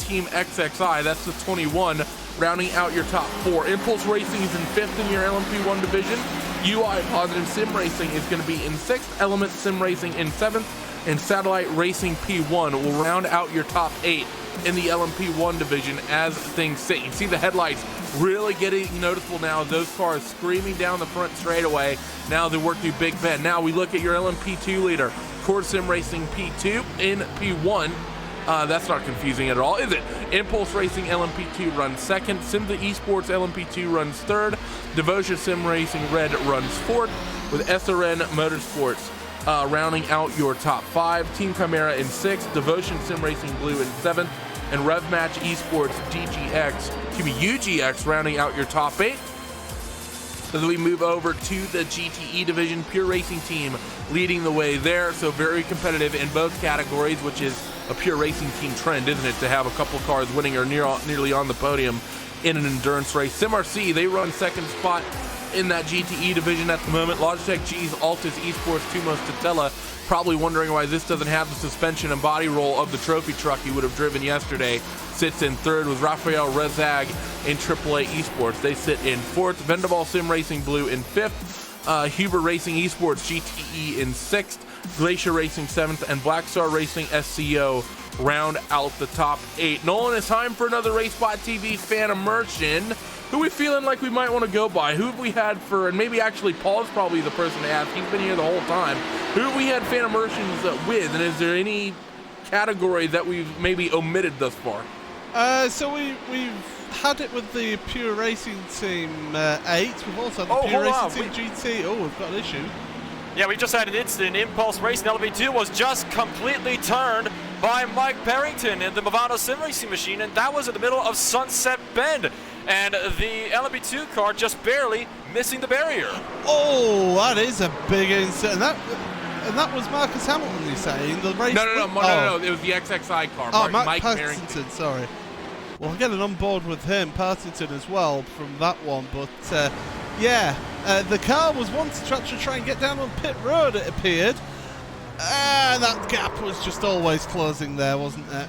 Team XXI. That's the 21. Rounding out your top 4. Impulse Racing is in 5th in your LMP1 division. UI Positive Sim Racing is going to be in 6th. Element Sim Racing in 7th. And Satellite Racing P1 will round out your top 8 in the LMP1 division as things sit. You see the headlights really getting noticeable now as those cars screaming down the front straightaway. Now they work through Big Bend. Now we look at your LMP2 leader. Cord Sim Racing P2 in P1. That's not confusing at all, is it? Impulse Racing LMP2 runs 2nd. Simza Esports LMP2 runs 3rd. Devotion Sim Racing Red runs 4th, with SRN Motorsports rounding out your top 5. Team Chimera in 6th, Devotion Sim Racing Blue in 7th, and Rev Match Esports UGX rounding out your top 8. As we move over to the GTE division, Pure Racing Team leading the way there, so very competitive in both categories, which is a Pure Racing Team trend, isn't it, to have a couple cars winning or nearly on the podium in an endurance race. SimRC, they run 2nd spot in that GTE division at the moment. Logitech G's Altus Esports Tumos Totella, probably wondering why this doesn't have the suspension and body roll of the trophy truck he would have driven yesterday, sits in 3rd with Rafael Rezag in AAA Esports. They sit in 4th. Vendaval Sim Racing Blue in 5th. Huber Racing Esports GTE in 6th. Glacier Racing 7th. And Black Star Racing SCO round out the top 8. Nolan, it's time for another RaceBot TV fan immersion. Who we feeling like we might want to go by? Who have we had for, and maybe actually Paul's probably the person to ask. He's been here the whole time. Who have we had fan immersions with? And is there any category that we've maybe omitted thus far? So we've had it with the Pure Racing Team 8. We've also had the Pure Racing Team GT. Oh, we've got an issue. Yeah, we just had an incident. Impulse Racing LB2 was just completely turned by Mike Barrington in the Movado Sim Racing machine, and that was in the middle of Sunset Bend. And the LB2 car just barely missing the barrier. Oh, that is a big incident. And that was Marcus Hamilton, you're saying? The race No. It was the XXI car. Oh, Mike Partington, sorry. Well, I'm getting on board with him, Partington as well, from that one. But, the car was one to try and get down on pit road, it appeared. And that gap was just always closing there, wasn't it?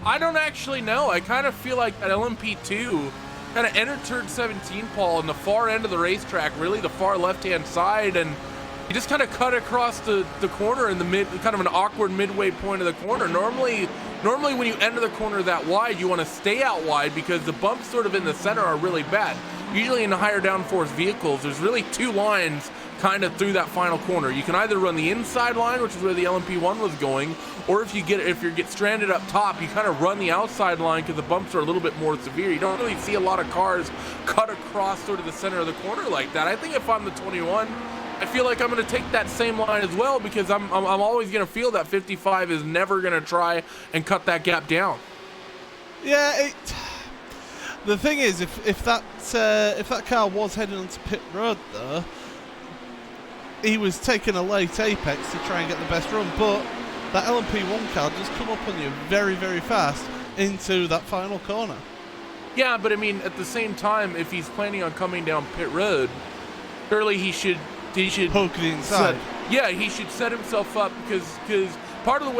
I don't actually know. I kind of feel like that LMP2 kind of entered turn 17, Paul, in the far end of the racetrack, really the far left-hand side, and he just kind of cut across the corner in the kind of an awkward midway point of the corner. Normally when you enter the corner that wide, you want to stay out wide because the bumps sort of in the center are really bad. Usually in the higher downforce vehicles, there's really 2 lines kind of through that final corner. You can either run the inside line, which is where the LMP1 was going, or if you get stranded up top, you kind of run the outside line because the bumps are a little bit more severe. You don't really see a lot of cars cut across sort of the center of the corner like that. I think if I'm the 21, I feel like I'm going to take that same line as well because I'm always going to feel that 55 is never going to try and cut that gap down. Yeah, the thing is, if that car was heading onto pit road though, he was taking a late apex to try and get the best run, but that LMP1 car just come up on you very, very fast into that final corner. Yeah, but I mean, at the same time, if he's planning on coming down pit road, surely he should poke the inside. He should set himself up because part of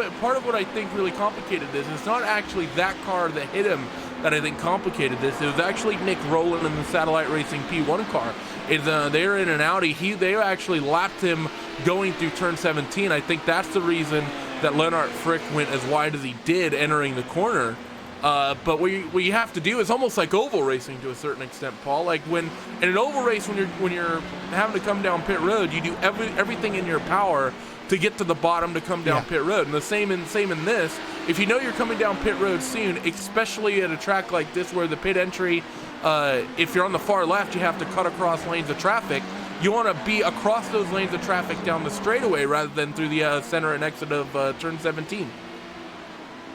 what I think really complicated this is not actually that car that hit him that I think complicated this. It was actually Nick Rowland in the Satellite Racing P1 car. They were in an Audi. They actually lapped him going through turn 17. I think that's the reason that Lennart Frick went as wide as he did entering the corner. But what you have to do is almost like oval racing to a certain extent, Paul. Like when in an oval race, when you're having to come down pit road, you do everything in your power to get to the bottom to come down pit road. And the same in this. If you know you're coming down pit road soon, especially at a track like this where the pit entry, if you're on the far left, you have to cut across lanes of traffic. You want to be across those lanes of traffic down the straightaway rather than through the center and exit of turn 17.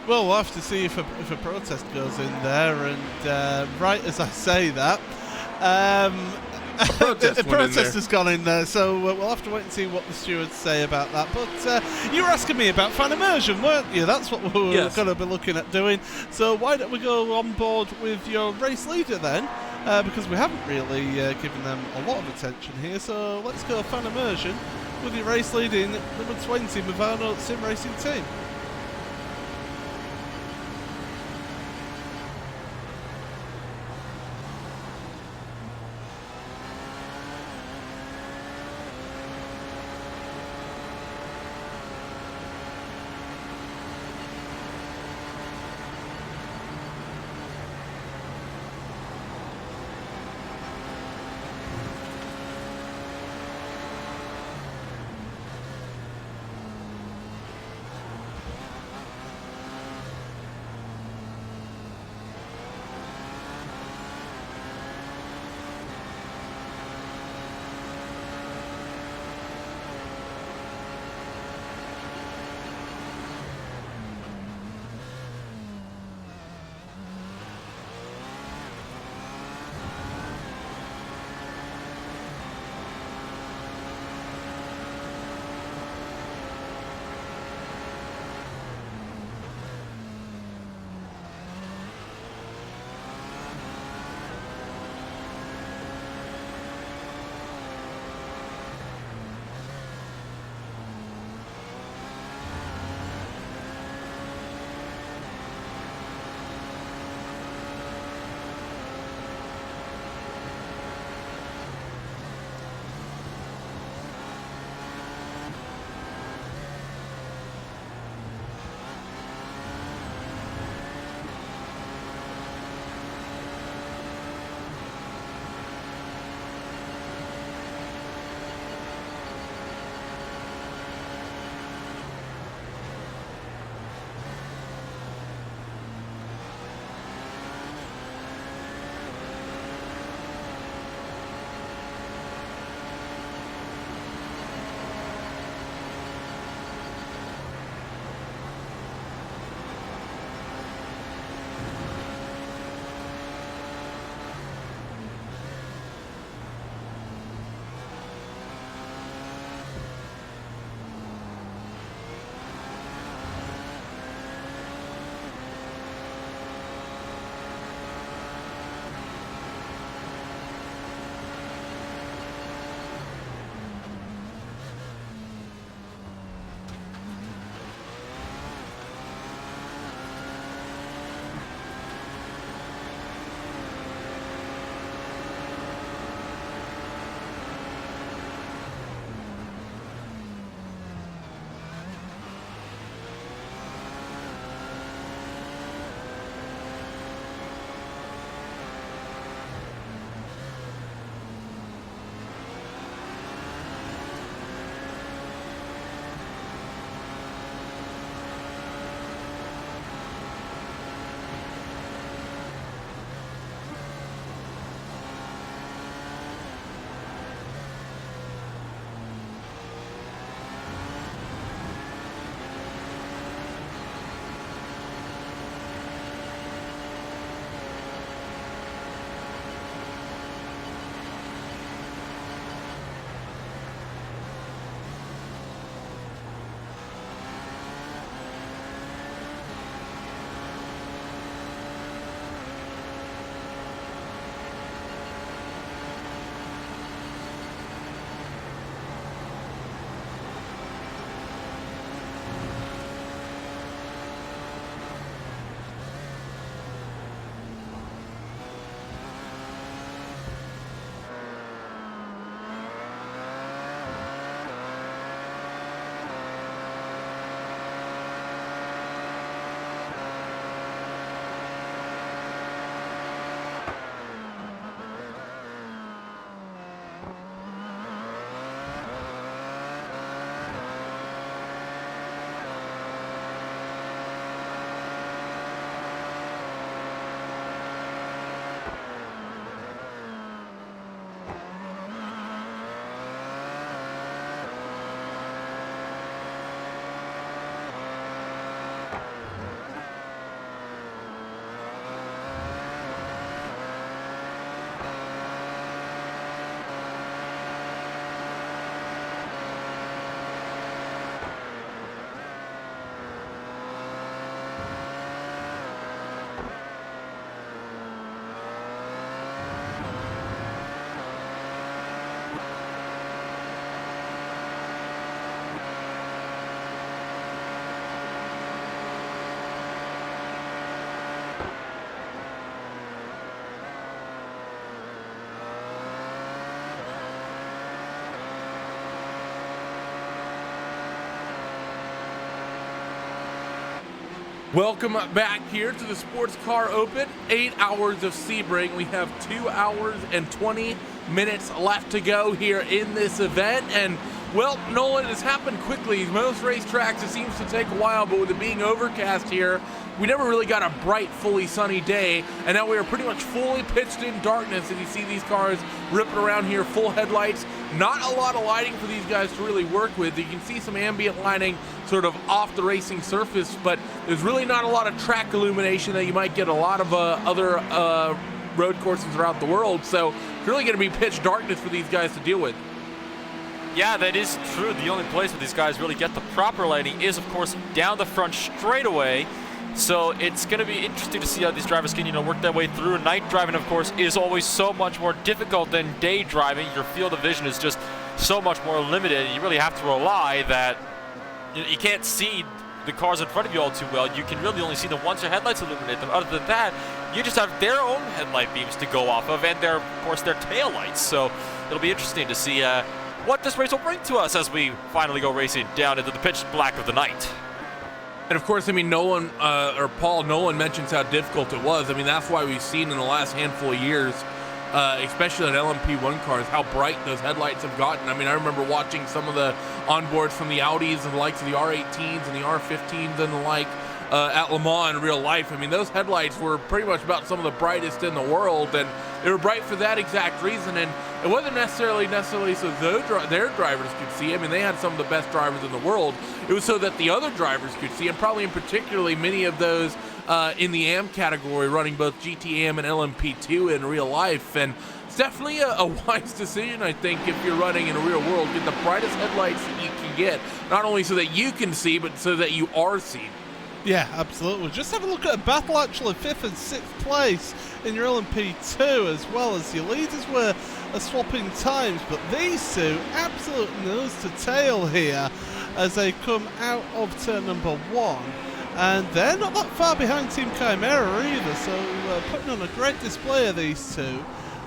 Well, we'll have to see if a protest goes in there, and right as I say that, the protest has gone in there, so we'll have to wait and see what the stewards say about that. But you were asking me about fan immersion, weren't you? That's what we're going to be looking at doing. So why don't we go on board with your race leader then? Because we haven't really given them a lot of attention here. So let's go fan immersion with your race leading number 20 Movado Sim Racing Team. Welcome back here to the Sports Car Open. 8 hours of Sebring. We have 2 hours and 20 minutes left to go here in this event. And, well, Nolan, it's happened quickly. Most racetracks, it seems to take a while, but with it being overcast here, we never really got a bright, fully sunny day, and now we are pretty much fully pitched in darkness, and you see these cars ripping around here, full headlights. Not a lot of lighting for these guys to really work with. You can see some ambient lighting sort of off the racing surface, but there's really not a lot of track illumination that you might get a lot of other road courses throughout the world, so it's really going to be pitch darkness for these guys to deal with. Yeah, that is true. The only place where these guys really get the proper lighting is, of course, down the front straightaway. So it's going to be interesting to see how these drivers can, work their way through. Night driving, of course, is always so much more difficult than day driving. Your field of vision is just so much more limited. You really have to rely that you can't see the cars in front of you all too well. You can really only see them once your headlights illuminate them. Other than that, you just have their own headlight beams to go off of, and of course, their tail lights. So it'll be interesting to see what this race will bring to us as we finally go racing down into the pitch black of the night. And of course, I mean, Nolan mentions how difficult it was. I mean, that's why we've seen in the last handful of years, especially on LMP1 cars, how bright those headlights have gotten. I mean, I remember watching some of the onboards from the Audis and the likes of the R18s and the R15s and the like at Le Mans in real life. I mean, those headlights were pretty much about some of the brightest in the world, and they were bright for that exact reason. And it wasn't necessarily so their drivers could see. I mean, they had some of the best drivers in the world. It was so that the other drivers could see, and probably in particularly many of those in the AM category running both GT-AM and LMP2 in real life. And it's definitely a wise decision, I think, if you're running in a real world. Get the brightest headlights that you can get, not only so that you can see, but so that you are seen. Yeah, absolutely. Just have a look at a battle, actually. 5th and 6th place in your LMP2, as well as your leaders were swapping times. But these two, absolute nose to tail here as they come out of turn number 1. And they're not that far behind Team Chimera either, so putting on a great display of these two.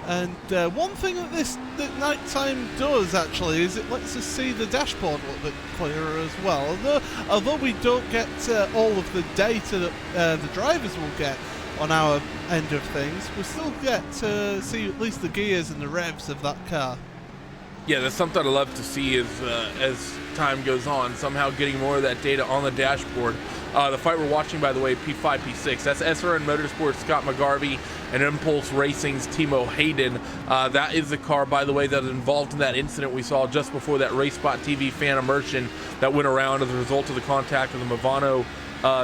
And one thing that nighttime does actually is it lets us see the dashboard a little bit clearer as well. Although we don't get all of the data that the drivers will get on our end of things, we still get to see at least the gears and the revs of that car. Yeah, that's something I'd love to see as time goes on, somehow getting more of that data on the dashboard. The fight we're watching, by the way, P5, P6, that's SRN Motorsports' Scott McGarvey and Impulse Racing's Timo Hayden. That is the car, by the way, that is involved in that incident we saw just before that RaceSpot TV fan immersion that went around as a result of the contact of the Movano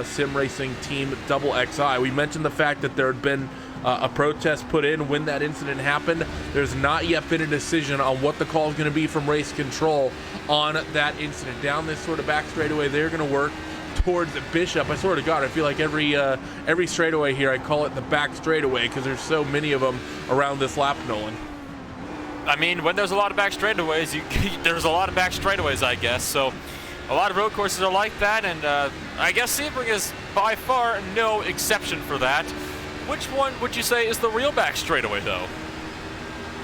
sim racing team Double XI. We mentioned the fact that there had been a protest put in when that incident happened. There's not yet been a decision on what the call is going to be from race control on that incident. Down this sort of back straightaway, they're going to work towards Bishop. I swear to God, I feel like every straightaway here, I call it the back straightaway because there's so many of them around this lap, Nolan. I mean, when there's a lot of back straightaways, there's a lot of back straightaways, I guess. So a lot of road courses are like that, and I guess Sebring is by far no exception for that. Which one would you say is the real back straightaway, though?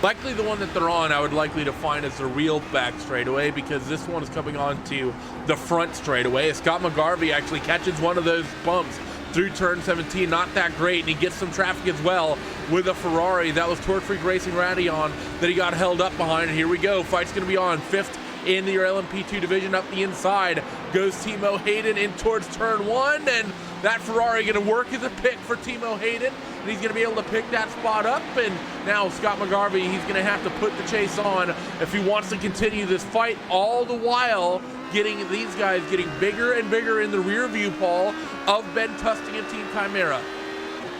Likely the one that they're on, I would likely define as the real back straightaway, because this one is coming on to the front straightaway. Scott McGarvey actually catches one of those bumps through turn 17, not that great, and he gets some traffic as well with a Ferrari. That was Torque Freak Racing Radion that he got held up behind, and here we go. Fight's going to be on. 5th in your LMP2 division. Up the inside goes Timo Hayden in towards turn 1, and that Ferrari going to work as a pick for Timo Hayden, and he's going to be able to pick that spot up. And now Scott McGarvey, he's going to have to put the chase on if he wants to continue this fight, all the while getting these guys getting bigger and bigger in the rear view, Paul, of Ben Tusting and Team Chimera.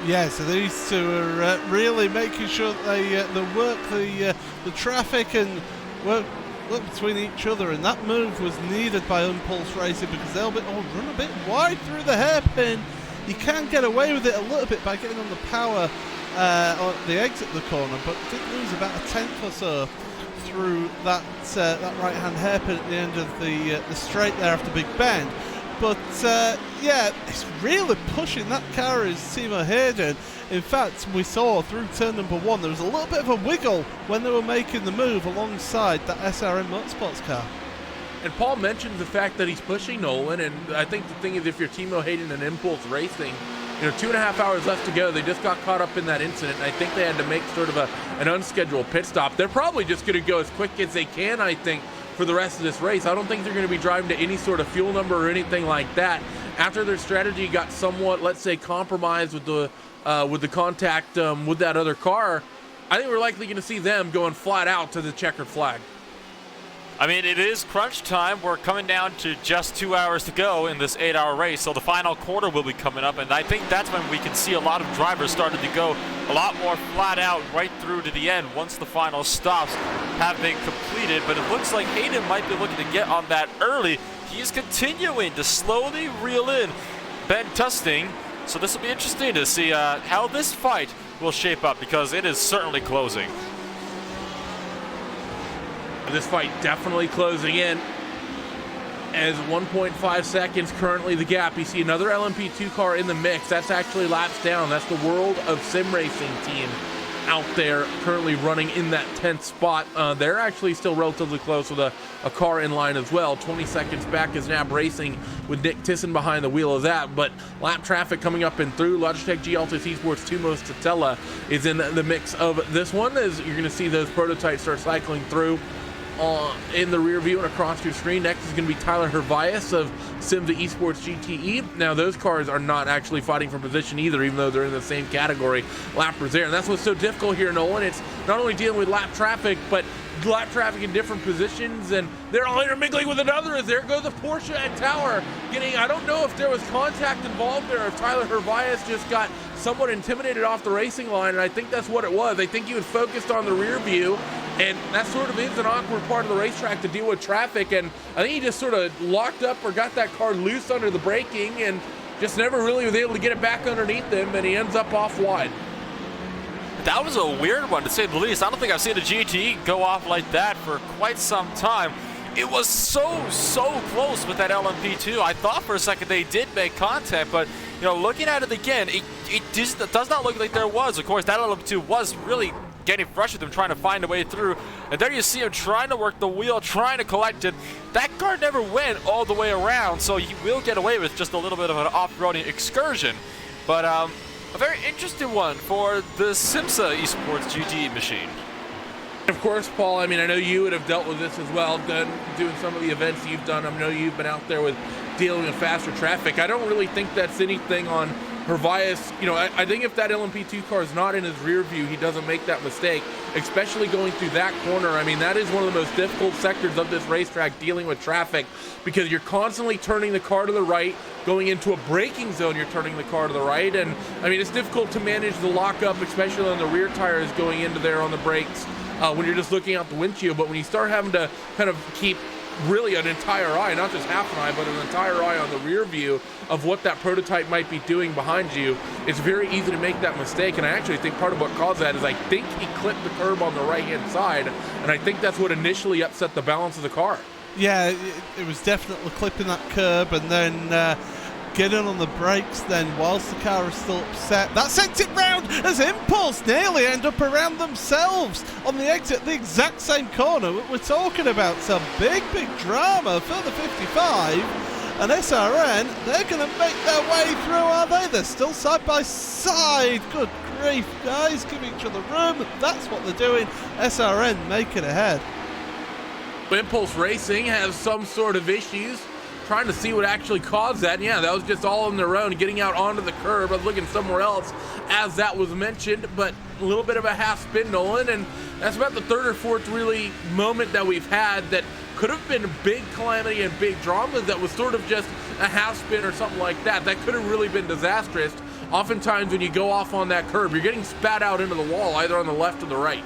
Yeah, so these two are really making sure that they work the traffic and work between each other, and that move was needed by Impulse Racing because they'll run a bit wide through the hairpin. You can get away with it a little bit by getting on the power on the exit of the corner, but did lose about a tenth or so through that right-hand hairpin at the end of the straight there after Big Bend. But yeah, it's really pushing that car is Timo Hayden. In fact, we saw through turn number 1 there was a little bit of a wiggle when they were making the move alongside that SRM Motorsports car. And Paul mentioned the fact that he's pushing Nolan, and I think the thing is, if you're Timo Hayden and Impulse Racing, 2.5 hours left to go. They just got caught up in that incident. I think they had to make sort of an unscheduled pit stop. They're probably just going to go as quick as they can, I think, for the rest of this race. I don't think they're going to be driving to any sort of fuel number or anything like that. After their strategy got somewhat, let's say, compromised with the contact with that other car, I think we're likely going to see them going flat out to the checkered flag. I mean, it is crunch time. We're coming down to just 2 hours to go in this 8-hour race, so the final quarter will be coming up, and I think that's when we can see a lot of drivers starting to go a lot more flat out right through to the end once the final stops have been completed. But it looks like Hayden might be looking to get on that early. He's continuing to slowly reel in Ben Tusting, so this will be interesting to see how this fight will shape up, because it is certainly closing. This fight definitely closing in, as 1.5 seconds currently the gap. You see another LMP2 car in the mix. That's actually laps down. That's the World of Sim Racing team out there currently running in that 10th spot. They're actually still relatively close with a car in line as well. 20 seconds back is NAB Racing with Nick Tisson behind the wheel of that. But lap traffic coming up and through. Logitech G Altus Esports Tumos Tatella is in the mix of this one, as you're going to see those prototypes start cycling through in the rear view and across your screen. Next is going to be Tyler Hervias of Sim the Esports GTE. Now, those cars are not actually fighting for position either, even though they're in the same category. Lappers there, and that's what's so difficult here, Nolan. It's not only dealing with lap traffic, but lap traffic in different positions, and they're all intermingling with another. As there goes the Porsche and Tower getting, I don't know if there was contact involved there, if Tyler Hervias just got somewhat intimidated off the racing line, and I think that's what it was. I think he was focused on the rear view, and that sort of is an awkward part of the racetrack to deal with traffic, and I think he just sort of locked up or got that car loose under the braking and just never really was able to get it back underneath him, and he ends up off wide. That was a weird one, to say the least. I don't think I've seen a GTE go off like that for quite some time. It was so close with that LMP2. I thought for a second they did make contact, but looking at it again, it just does not look like there was. Of course, that LMP2 was really getting fresh with him, trying to find a way through. And there you see him trying to work the wheel, trying to collect it. That car never went all the way around, so he will get away with just a little bit of an off-roading excursion. But a very interesting one for the Simsa Esports GT machine. Of course, Paul, I mean, I know you would have dealt with this as well, doing some of the events you've done. I know you've been out there with dealing with faster traffic. I don't really think that's anything on Hervias. I think if that LMP2 car is not in his rear view, he doesn't make that mistake, especially going through that corner. I mean, that is one of the most difficult sectors of this racetrack, dealing with traffic, because you're constantly turning the car to the right, going into a braking zone, you're turning the car to the right, and I mean, it's difficult to manage the lockup, especially on the rear tires going into there on the brakes when you're just looking out the windshield. But when you start having to kind of keep really an entire eye, not just half an eye, but an entire eye on the rear view of what that prototype might be doing behind you, it's very easy to make that mistake. And I actually think part of what caused that is I think he clipped the curb on the right-hand side, and I think that's what initially upset the balance of the car. Yeah, it was definitely clipping that curb and then getting on the brakes then whilst the car is still upset. That sent it round as Impulse nearly end up around themselves on the exit, the exact same corner we're talking about. Some big drama for the 55, and SRN, they're going to make their way through, are they? They're still side by side. Good grief, guys, give each other room. That's what they're doing. SRN making ahead. Impulse Racing has some sort of issues trying to see what actually caused that. And yeah, that was just all on their own, getting out onto the curb. I was looking somewhere else as that was mentioned, but a little bit of a half spin, Nolan, and that's about the third or fourth really moment that we've had that could have been a big calamity and big drama that was sort of just a half spin or something like that. That could have really been disastrous. Oftentimes when you go off on that curb, you're getting spat out into the wall, either on the left or the right.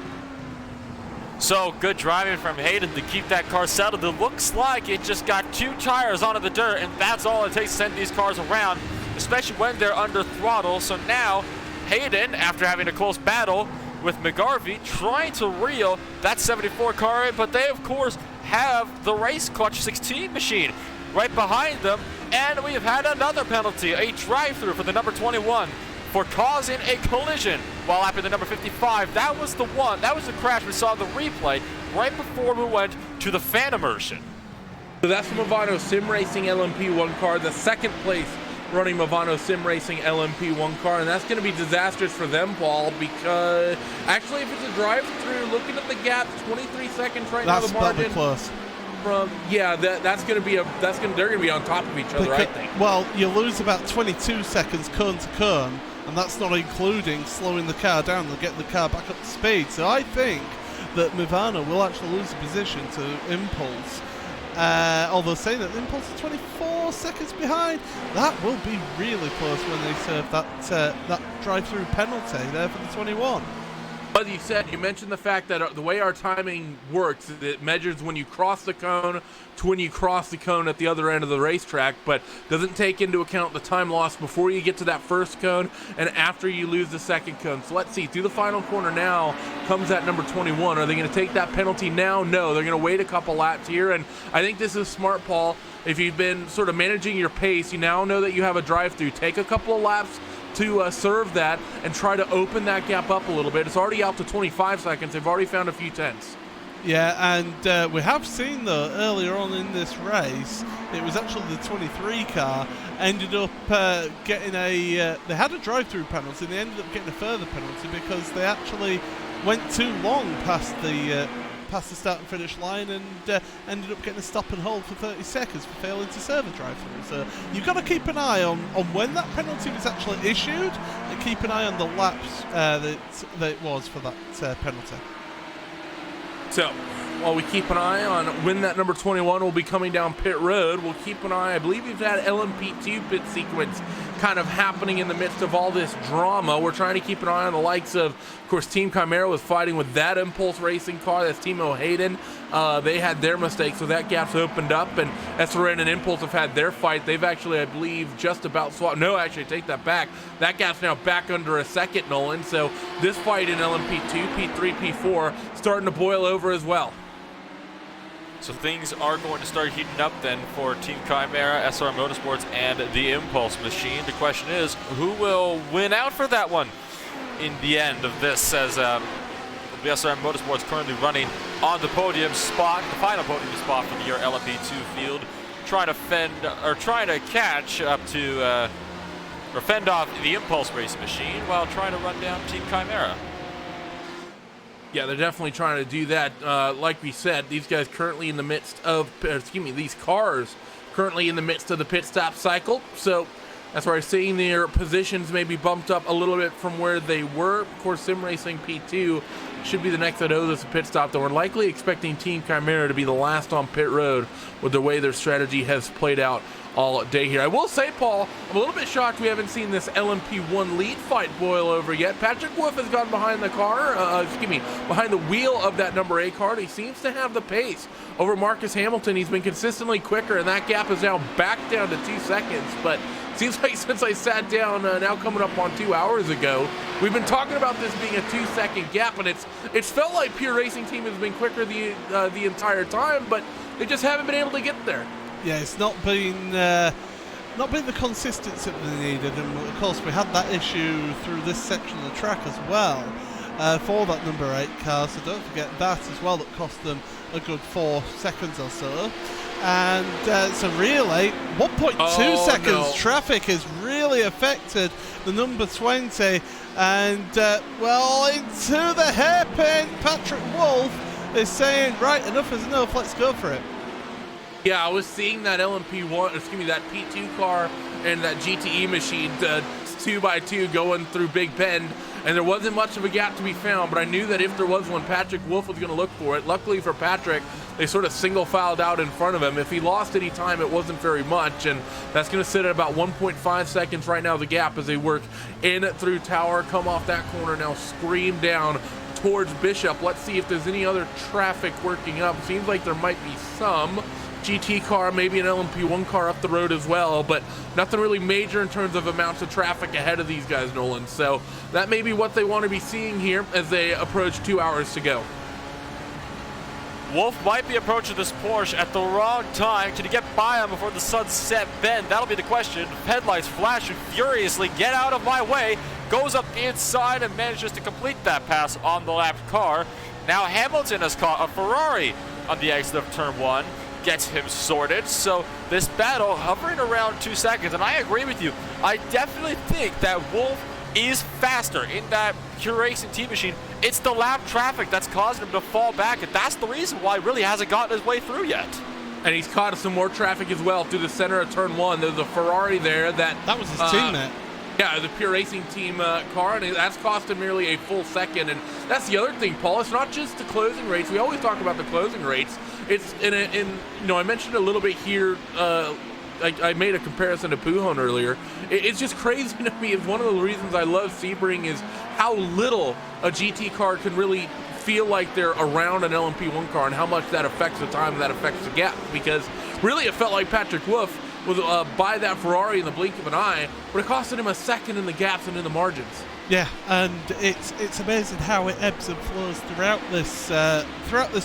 So good driving from Hayden to keep that car settled. It looks like it just got 2 tires onto the dirt, and that's all it takes to send these cars around, especially when they're under throttle. So now Hayden, after having a close battle with McGarvey, trying to reel that 74 car in, but they of course have the race clutch 16 machine right behind them, and we have had another penalty, a drive-through for the number 21 for causing a collision while lapping the number 55. That was the one, that was the crash we saw in the replay right before we went to the fan immersion. So that's the Movano Sim Racing LMP1 car, the second place running Movano Sim Racing LMP1 car, and that's going to be disastrous for them, Paul, because actually if it's a drive-through, looking at the gap, 23 seconds right now, the margin. That'll be close. That's going to be they're going to be on top of each other, I think. Well, you lose about 22 seconds cone to cone, and that's not including slowing the car down and getting the car back up to speed. So I think that Movano will actually lose the position to Impulse. Although saying that Impulse is 24 seconds behind, that will be really close when they serve that drive-through penalty there for the 21. As you said, you mentioned the fact that the way our timing works, it measures when you cross the cone to when you cross the cone at the other end of the racetrack, but doesn't take into account the time lost before you get to that first cone and after you lose the second cone. So let's see, through the final corner now comes that number 21. Are they going to take that penalty now? No, they're going to wait a couple laps here, and I think this is smart, Paul. If you've been sort of managing your pace, you now know that you have a drive-through. Take a couple of laps to serve that and try to open that gap up a little bit. It's already out to 25 seconds. They've already found a few tenths. Yeah, and we have seen, though, earlier on in this race, it was actually the 23 car ended up getting they had a drive-through penalty, and they ended up getting a further penalty because they actually went too long past the start and finish line and ended up getting a stop and hold for 30 seconds for failing to serve a drive-through. So you've got to keep an eye on when that penalty was actually issued, and keep an eye on the laps that it was for that penalty. So while we keep an eye on when that number 21 will be coming down pit road, we'll keep an eye. I believe we've had LMP2 pit sequence kind of happening in the midst of all this drama. We're trying to keep an eye on the likes of course, Team Chimera was fighting with that Impulse Racing car. That's Team O'Hayden. They had their mistake, so that gap's opened up, and SRN and Impulse have had their fight. They've actually, I believe, just about swapped. No, actually, take that back. That gap's now back under a second, Nolan. So this fight in LMP2, P3, P4, starting to boil over as well. So things are going to start heating up then for Team Chimera, SR Motorsports, and the Impulse machine. The question is, who will win out for that one in the end of this, as the SR Motorsports currently running on the podium spot, the final podium spot for the year LMP2 field, trying to catch up to, or fend off the Impulse racing machine while trying to run down Team Chimera. Yeah, they're definitely trying to do that. Like we said, these guys currently in the midst of, these cars currently in the midst of the pit stop cycle. So that's why we're seeing their positions maybe bumped up a little bit from where they were. Of course, Sim Racing P2 should be the next that owes us a pit stop, though we're likely expecting Team Chimera to be the last on pit road with the way their strategy has played out all day here. I will say, Paul, I'm a little bit shocked we haven't seen this LMP1 lead fight boil over yet. Patrick Wolf has gone behind the car, behind the wheel of that number 8 car. He seems to have the pace over Marcus Hamilton. He's been consistently quicker, and that gap is now back down to 2 seconds. But seems like since I sat down, now coming up on 2 hours ago, we've been talking about this being a 2-second gap, and it's felt like Pure Racing Team has been quicker the entire time, but they just haven't been able to get there. Yeah, it's not been the consistency that they needed, and of course we had that issue through this section of the track as well for that number 8 car, so don't forget that as well. That cost them a good 4 seconds or so, and so really 1.2 seconds traffic has really affected the number 20, and well, into the hairpin. Patrick Wolf is saying, right, enough is enough, let's go for it. Yeah, I was seeing that that P2 car and that GTE machine 2x2 going through Big Bend, and there wasn't much of a gap to be found, but I knew that if there was one, Patrick Wolf was going to look for it. Luckily for Patrick, they sort of single filed out in front of him. If he lost any time, it wasn't very much, and that's going to sit at about 1.5 seconds right now, the gap, as they work in through Tower, come off that corner, now scream down towards Bishop. Let's see if there's any other traffic working up. Seems like there might be some. GT car, maybe an LMP1 car up the road as well, but nothing really major in terms of amounts of traffic ahead of these guys, Nolan. So that may be what they want to be seeing here as they approach 2 hours to go. Wolf might be approaching this Porsche at the wrong time. Can he get by him before the sunset bend? That'll be the question. Headlights flashing furiously. Get out of my way. Goes up inside and manages to complete that pass on the lapped car. Now Hamilton has caught a Ferrari on the exit of turn 1. gets him sorted. So this battle hovering around 2 seconds, and I agree with you. I definitely think that Wolf is faster in that Pure Racing team machine. It's the lap traffic that's causing him to fall back, and that's the reason why he really hasn't gotten his way through yet. And he's caught some more traffic as well through the center of turn 1. There's a Ferrari there that was his teammate. Yeah, the Pure Racing team car, and that's cost him nearly a full second. And that's the other thing, Paul. It's not just the closing rates. We always talk about the closing rates. It's I mentioned a little bit here. I made a comparison to Pujon earlier. It's just crazy to me. It's one of the reasons I love Sebring is how little a GT car can really feel like they're around an LMP1 car and how much that affects the time, that affects the gap. Because really it felt like Patrick Wolff was by that Ferrari in the blink of an eye, but it costed him a second in the gaps and in the margins. Yeah, and it's amazing how it ebbs and flows throughout this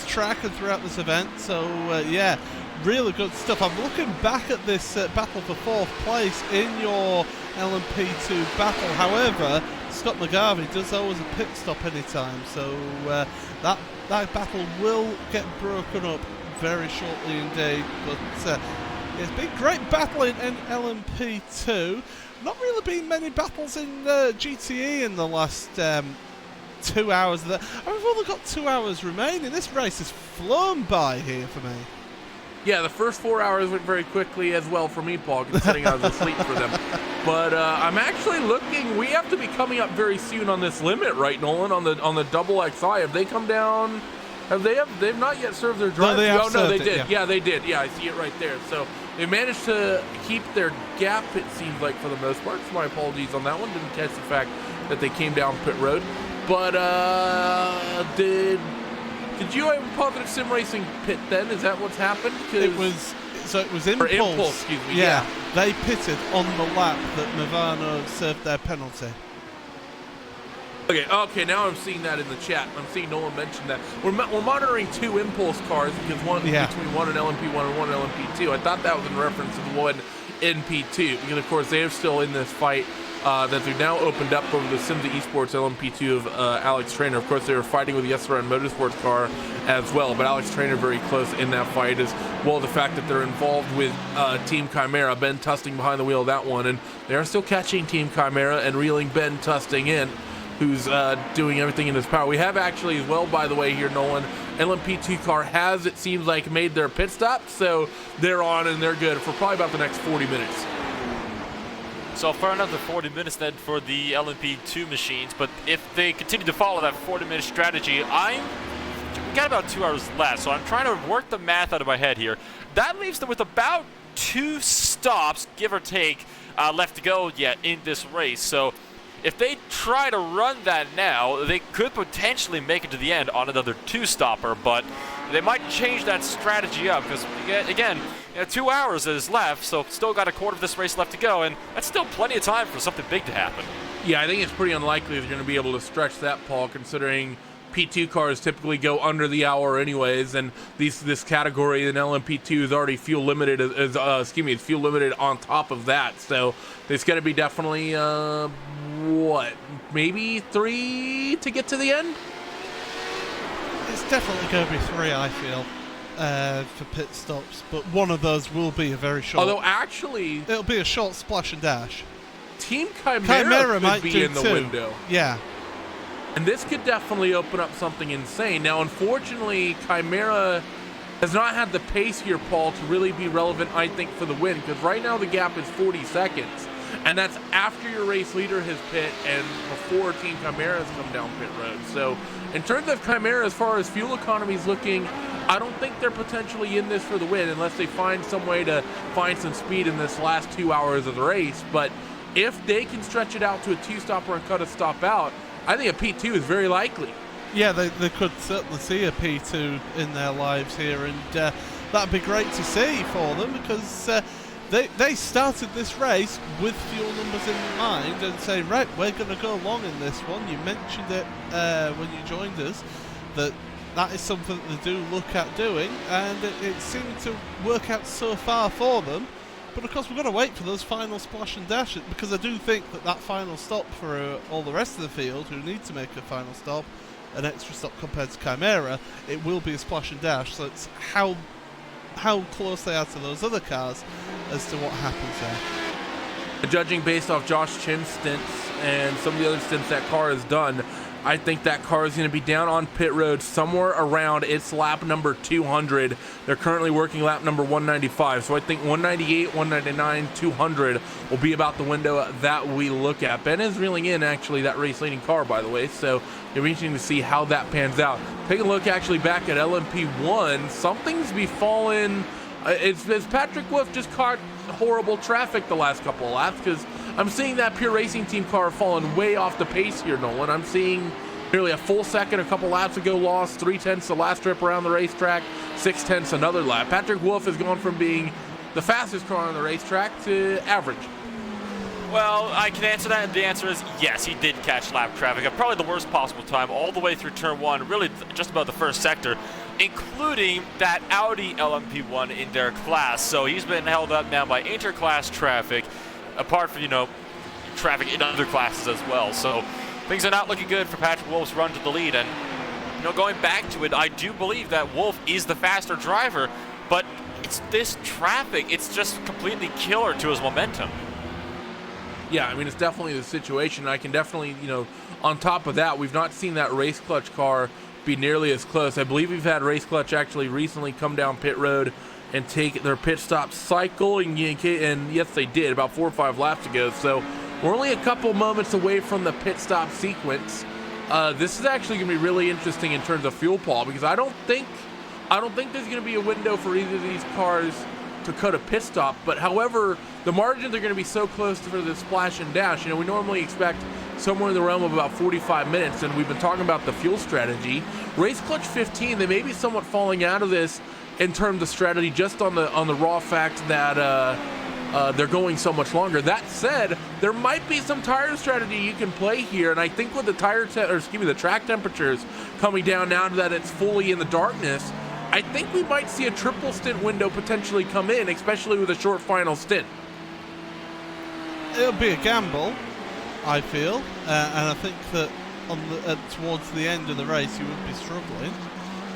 track and throughout this event. So yeah, really good stuff. I'm looking back at this battle for 4th place in your LMP2 battle. However, Scott McGarvey does always a pit stop anytime, so that battle will get broken up very shortly indeed. But it's been great battling in LMP2. Not really been many battles in GTE in the last 2 hours. We've only got 2 hours remaining. This race has flown by here for me. Yeah, the first 4 hours went very quickly as well for me, Paul, considering I was asleep for them. But I'm actually looking. We have to be coming up very soon on this limit, right, Nolan? On the double XI. Have they come down? They've not yet served their drive? No, they did. Yeah, they did. Yeah, I see it right there. So they managed to keep their gap, it seems like, for the most part. So my apologies on that one. Didn't catch the fact that they came down pit road. But did you have a positive sim racing pit then? Is that what's happened? It was Impulse. Excuse me. Yeah, they pitted on the lap that Movano served their penalty. Okay, now I'm seeing that in the chat. I'm seeing Nolan mention that. We're monitoring 2 Impulse cars, because between one and LMP1 and one and LMP2. I thought that was in reference to the one in P2, because of course they're still in this fight that they've now opened up over the Simza Esports LMP2 of Alex Traynor. Of course, they were fighting with the SRN Motorsports car as well, but Alex Traynor very close in that fight, as well as the fact that they're involved with Team Chimera, Ben Tusting behind the wheel of that one, and they are still catching Team Chimera and reeling Ben Tusting in, who's doing everything in his power. We have actually as well, by the way, here, Nolan, LMP2 car has, it seems like, made their pit stop, so they're on and they're good for probably about the next 40 minutes. So for another 40 minutes then for the LMP2 machines, but if they continue to follow that 40-minute strategy, we got about 2 hours left, so I'm trying to work the math out of my head here. That leaves them with about 2 stops, give or take, left to go yet in this race. So if they try to run that now, they could potentially make it to the end on another 2-stopper, but they might change that strategy up because, again, 2 hours is left, so still got a quarter of this race left to go, and that's still plenty of time for something big to happen. Yeah, I think it's pretty unlikely they're going to be able to stretch that, Paul, considering P2 cars typically go under the hour anyways, and this category in LMP2 is already fuel limited. It's fuel limited on top of that, so it's going to be definitely maybe 3 to get to the end. It's definitely going to be 3, I feel, for pit stops, but one of those will be a very short. Although actually, it'll be a short splash and dash. Team Chimera might be do in the too. window. Yeah. And this could definitely open up something insane. Now, unfortunately, Chimera has not had the pace here, Paul, to really be relevant, I think, for the win, because right now the gap is 40 seconds. And that's after your race leader has pit and before Team Chimera has come down pit road. So in terms of Chimera, as far as fuel economy is looking, I don't think they're potentially in this for the win unless they find some way to find some speed in this last 2 hours of the race. But if they can stretch it out to a 2-stopper and cut a stop out, I think a P2 is very likely. Yeah, they could certainly see a P2 in their lives here, and that'd be great to see for them, because they started this race with fuel numbers in mind and saying, right, we're going to go long in this one. You mentioned it when you joined us, that is something that they do look at doing, and it seemed to work out so far for them. But of course we've got to wait for those final splash and dash, because I do think that final stop for all the rest of the field who need to make a final stop, an extra stop compared to Chimera, it will be a splash and dash. So it's how how close they are to those other cars as to what happens there. Judging based off Josh Chin's stints and some of the other stints that car has done, I think that car is going to be down on pit road somewhere around its lap number 200. They're currently working lap number 195, so I think 198, 199, 200 will be about the window that we look at. Ben is reeling in actually that race leading car, by the way, so it'll be interesting to see how that pans out. Take a look actually back at LMP1. Something's befallen. It's Patrick Wolf just caught horrible traffic the last couple of laps, because I'm seeing that Pure Racing Team car falling way off the pace here, Nolan. I'm seeing nearly a full second a couple laps ago lost, 3/10 the last trip around the racetrack, 6/10 another lap. Patrick Wolf has gone from being the fastest car on the racetrack to average. Well, I can answer that, and the answer is yes, he did catch lap traffic at probably the worst possible time, all the way through turn one, really just about the first sector, including that Audi LMP1 in their class. So he's been held up now by inter-class traffic, apart from, traffic in other classes as well. So things are not looking good for Patrick Wolf's run to the lead. And, going back to it, I do believe that Wolf is the faster driver, but it's this traffic, it's just completely killer to his momentum. Yeah, I mean, it's definitely the situation. I can definitely, on top of that, we've not seen that race clutch car be nearly as close. I believe we've had race clutch actually recently come down pit road and take their pit stop cycle, and yes, they did about 4 or 5 laps ago. So we're only a couple moments away from the pit stop sequence. This is actually going to be really interesting in terms of fuel, Paul, because I don't think there's going to be a window for either of these cars to cut a pit stop. But however, the margins are going to be so close for the splash and dash. We normally expect somewhere in the realm of about 45 minutes, and we've been talking about the fuel strategy. Race clutch 15, they may be somewhat falling out of this in terms of strategy, just on the raw fact that they're going so much longer. That said, there might be some tire strategy you can play here, and I think with the the track temperatures coming down now that it's fully in the darkness, I think we might see a triple stint window potentially come in, especially with a short final stint. It'll be a gamble, I feel, and I think that towards the end of the race you would be struggling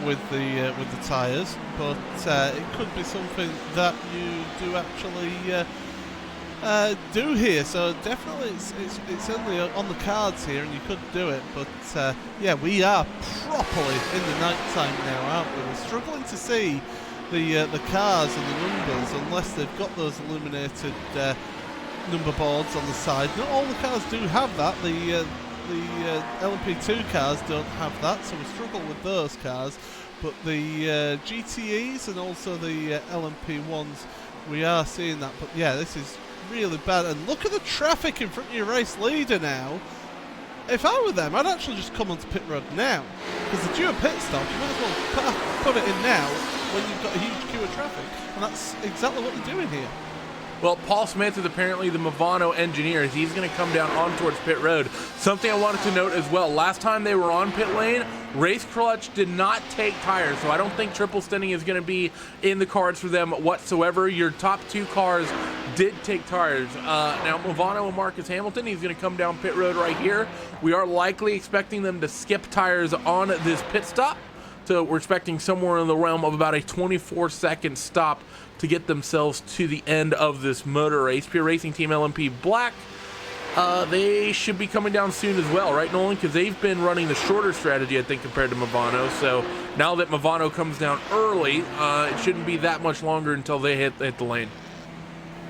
with the tyres, but it could be something that you do actually do here. So definitely, it's only on the cards here, and you could do it. But yeah, we are properly in the night time now, aren't we? We're struggling to see the cars and the numbers unless they've got those illuminated number boards on the side. Not all the cars do have that. The LMP2 cars don't have that, so we struggle with those cars. But the GTEs and also the LMP1s, we are seeing that. But yeah, this is really bad. And look at the traffic in front of your race leader now. If I were them, I'd actually just come onto pit road now, because the due a pit stop, you might as well put it in now when you've got a huge queue of traffic. And that's exactly what they're doing here. Well, Paul Smith is apparently the Movano engineer. He's going to come down on towards pit road. Something I wanted to note as well, last time they were on pit lane, race clutch did not take tires, so I don't think triple stinting is going to be in the cards for them whatsoever. Your top two cars did take tires. Now, Movano and Marcus Hamilton, he's going to come down pit road right here. We are likely expecting them to skip tires on this pit stop. So we're expecting somewhere in the realm of about a 24-second stop to get themselves to the end of this motor race. Pure Racing Team LMP Black, they should be coming down soon as well, right, Nolan? Because they've been running the shorter strategy, I think, compared to Movano. So now that Movano comes down early, it shouldn't be that much longer until they hit the lane.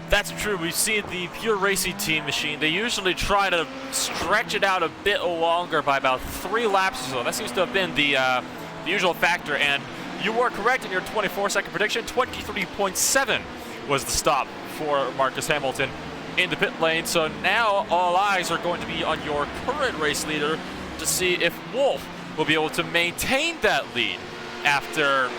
That's true. We've seen the Pure Racing Team machine. They usually try to stretch it out a bit longer by about 3 laps or so. That seems to have been the usual factor, and you were correct in your 24-second prediction. 23.7 was the stop for Marcus Hamilton in the pit lane. So now all eyes are going to be on your current race leader to see if Wolf will be able to maintain that lead after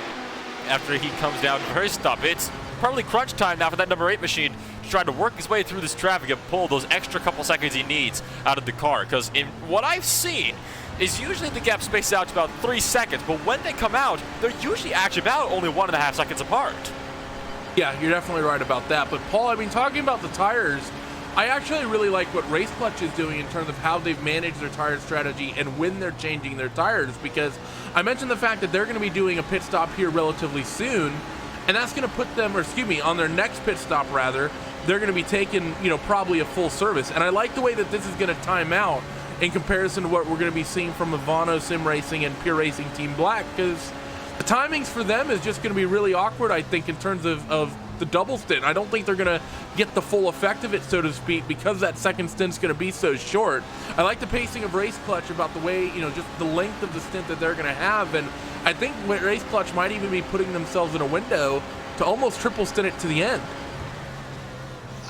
he comes down to the race stop. It's probably crunch time now for that number 8 machine to try to work his way through this traffic and pull those extra couple seconds he needs out of the car. Because in what I've seen, is usually the gap spaced out to about 3 seconds, but when they come out, they're usually actually about only 1.5 seconds apart. Yeah, you're definitely right about that. But Paul, I mean, talking about the tires, I actually really like what Race Clutch is doing in terms of how they've managed their tire strategy and when they're changing their tires, because I mentioned the fact that they're going to be doing a pit stop here relatively soon, and that's going to put them, or excuse me, on their next pit stop rather, they're going to be taking, probably a full service. And I like the way that this is going to time out in comparison to what we're going to be seeing from Movano, Sim Racing, and Pure Racing Team Black, because the timings for them is just going to be really awkward, I think, in terms of the double stint. I don't think they're going to get the full effect of it, so to speak, because that second stint's going to be so short. I like the pacing of Race Clutch about the way, just the length of the stint that they're going to have, and I think Race Clutch might even be putting themselves in a window to almost triple stint it to the end.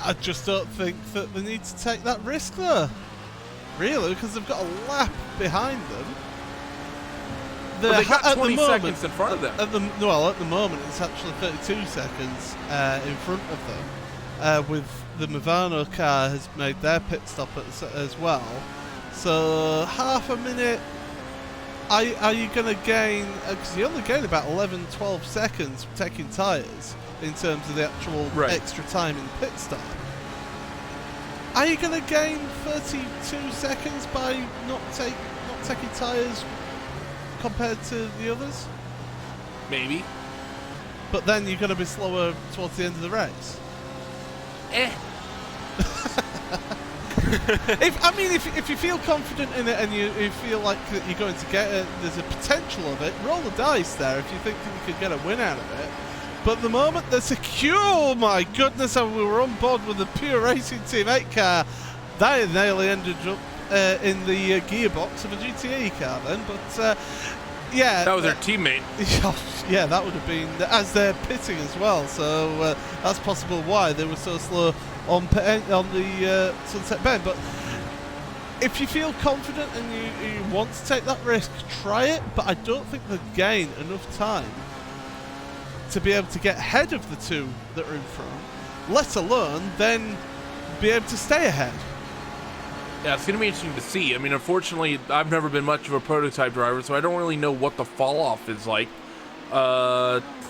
I just don't think that they need to take that risk there, really, because they've got a lap behind them. But they got 20 seconds in front of them. At the moment, it's actually 32 seconds in front of them. With the Movano car has made their pit stop as well. So half a minute. Are you going to gain? Because you only gain about 11, 12 seconds taking tyres in terms of the actual extra time in pit stop. Are you going to gain 32 seconds by not taking tyres compared to the others? Maybe. But then you're going to be slower towards the end of the race. If you feel confident in it and you feel like that you're going to get it, there's a potential of it, roll the dice there if you think that you could get a win out of it. But at the moment, they're secure. Oh my goodness, and we were on board with the Pure Racing Team 8 car. They nearly ended up in the gearbox of a GTE car then, but yeah. That was their teammate. Yeah, that would have been, as they're pitting as well, so that's possible why they were so slow on the Sunset Bend. But if you feel confident and you want to take that risk, try it, but I don't think they'll gain enough time to be able to get ahead of the two that are in front, let alone then be able to stay ahead. Yeah, it's going to be interesting to see. I mean, unfortunately, I've never been much of a prototype driver, so I don't really know what the fall-off is like.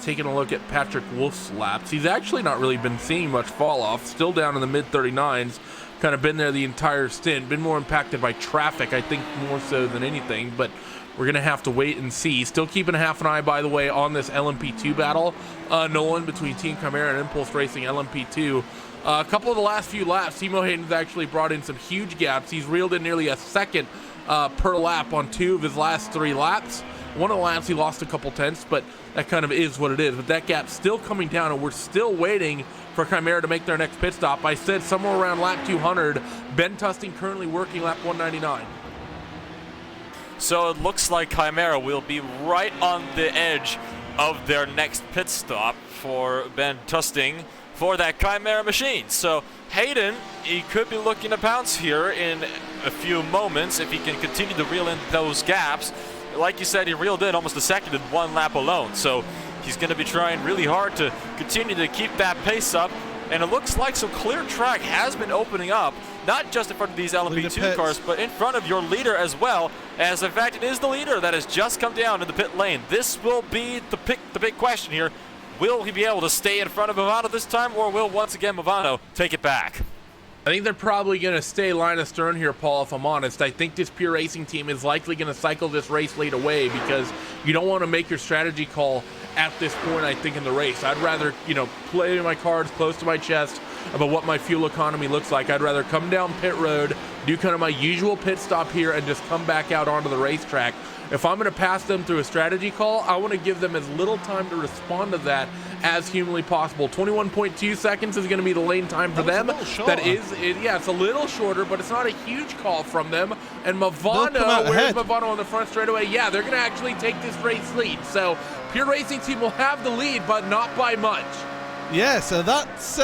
Taking a look at Patrick Wolf's laps, he's actually not really been seeing much fall-off. Still down in the mid-39s, kind of been there the entire stint. Been more impacted by traffic, I think, more so than anything, but we're going to have to wait and see. Still keeping half an eye, by the way, on this LMP2 battle, Nolan, between Team Chimera and Impulse Racing LMP2. A couple of the last few laps, Timo Hayden's actually brought in some huge gaps. He's reeled in nearly a second per lap on 2 of his last 3 laps. One of the laps he lost a couple tenths, but that kind of is what it is. But that gap's still coming down, and we're still waiting for Chimera to make their next pit stop. I said somewhere around lap 200. Ben Tusting currently working lap 199. So it looks like Chimera will be right on the edge of their next pit stop for Ben Tusting for that Chimera machine. So Hayden, he could be looking to pounce here in a few moments if he can continue to reel in those gaps. Like you said, he reeled in almost a second in 1 lap alone. So he's going to be trying really hard to continue to keep that pace up. And it looks like some clear track has been opening up, not just in front of these LMP2 cars, but in front of your leader as well, as in fact it is the leader that has just come down in the pit lane. This will be the big question here. Will he be able to stay in front of Movano this time, or will once again Movano take it back? I think they're probably going to stay line astern here, Paul, if I'm honest. I think this Pure Racing team is likely going to cycle this race lead away because you don't want to make your strategy call at this point, I think, in the race. I'd rather, play my cards close to my chest about what my fuel economy looks like. I'd rather come down pit road, do kind of my usual pit stop here, and just come back out onto the racetrack. If I'm going to pass them through a strategy call, I want to give them as little time to respond to that as humanly possible. 21.2 seconds is going to be the lane time for them. That is, it's a little shorter, but it's not a huge call from them. And Movano, where's Movano on the front straightaway? Yeah, they're going to actually take this race lead. So Pure Racing team will have the lead, but not by much. Yeah, so that's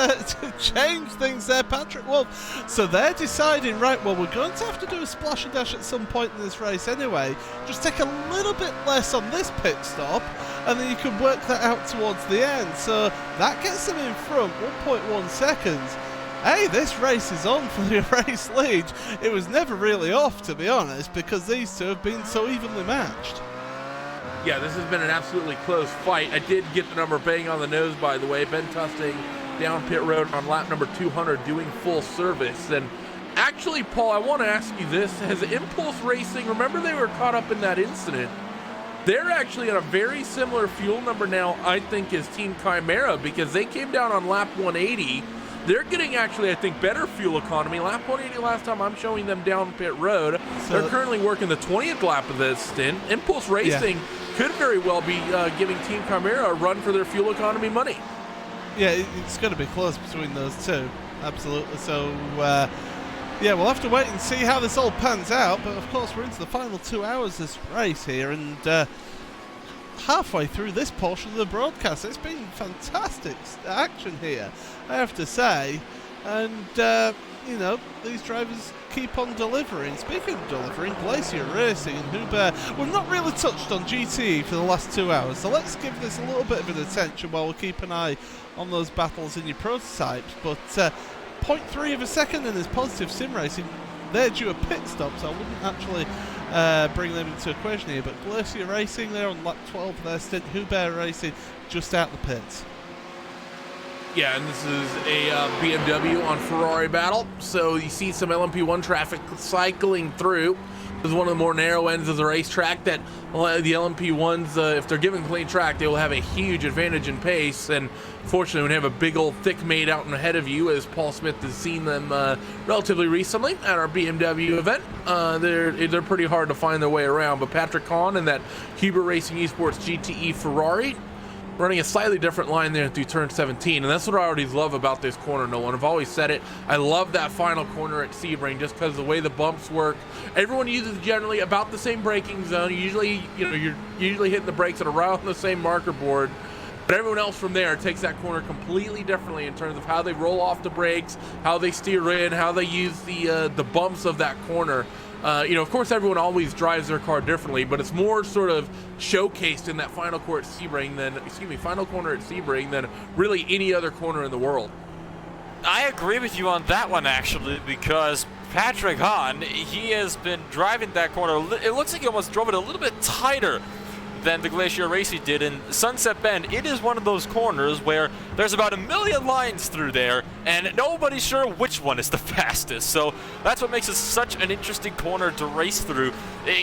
changed things there, Patrick Wolf. So they're deciding, right, well, we're going to have to do a splash and dash at some point in this race anyway. Just take a little bit less on this pit stop, and then you can work that out towards the end. So that gets them in front, 1.1 seconds. Hey, this race is on for the race lead. It was never really off, to be honest, because these two have been so evenly matched. Yeah, this has been an absolutely close fight. I did get the number bang on the nose, by the way. Ben Tusting down pit road on lap number 200 doing full service. And actually, Paul, I want to ask you this. Has Impulse Racing, remember they were caught up in that incident? They're actually on a very similar fuel number now, I think, as Team Chimera, because they came down on lap 180. They're getting actually, I think, better fuel economy. Lap 180 last time I'm showing them down pit road. So they're currently working the 20th lap of this stint. Impulse Racing could very well be giving Team Chimera a run for their fuel economy money. Yeah, it's going to be close between those two. Absolutely. So, yeah, we'll have to wait and see how this all pans out. But, of course, we're into the final 2 hours of this race here. And halfway through this portion of the broadcast, it's been fantastic action here, I have to say. And, you know, these drivers keep on delivering. Speaking of delivering, Glacier Racing and Hubert, we've not really touched on GTE for the last 2 hours. So let's give this a little bit of an attention while we keep an eye on those battles in your prototypes. But 0.3 of a second in this positive sim racing, they're due a pit stop, so I wouldn't actually bring them into equation here. But Glacier Racing, they're on lap 12 of their stint. Hubert Racing just out the pits. Yeah, and this is a BMW on Ferrari battle. So you see some LMP1 traffic cycling through. This is one of the more narrow ends of the racetrack that the LMP1s, if they're given clean track, they will have a huge advantage in pace. And fortunately, when you have a big old thick maid out and ahead of you, as Paul Smith has seen them relatively recently at our BMW event, they're pretty hard to find their way around. But Patrick Hahn and that Hubert Racing Esports GTE Ferrari running a slightly different line there through turn 17, and that's what I always love about this corner, Nolan. I've always said it. I love that final corner at Sebring just because of the way the bumps work. Everyone uses generally about the same braking zone. Usually, you're usually hitting the brakes at around the same marker board. But everyone else from there takes that corner completely differently in terms of how they roll off the brakes, how they steer in, how they use the bumps of that corner. Of course, everyone always drives their car differently, but it's more sort of showcased in that final corner at Sebring than really any other corner in the world. I agree with you on that one, actually, because Patrick Hahn, he has been driving that corner. It looks like he almost drove it a little bit tighter than the Glacier Racing did. In Sunset Bend, it is one of those corners where there's about 1 million lines through there, and nobody's sure which one is the fastest. So that's what makes it such an interesting corner to race through.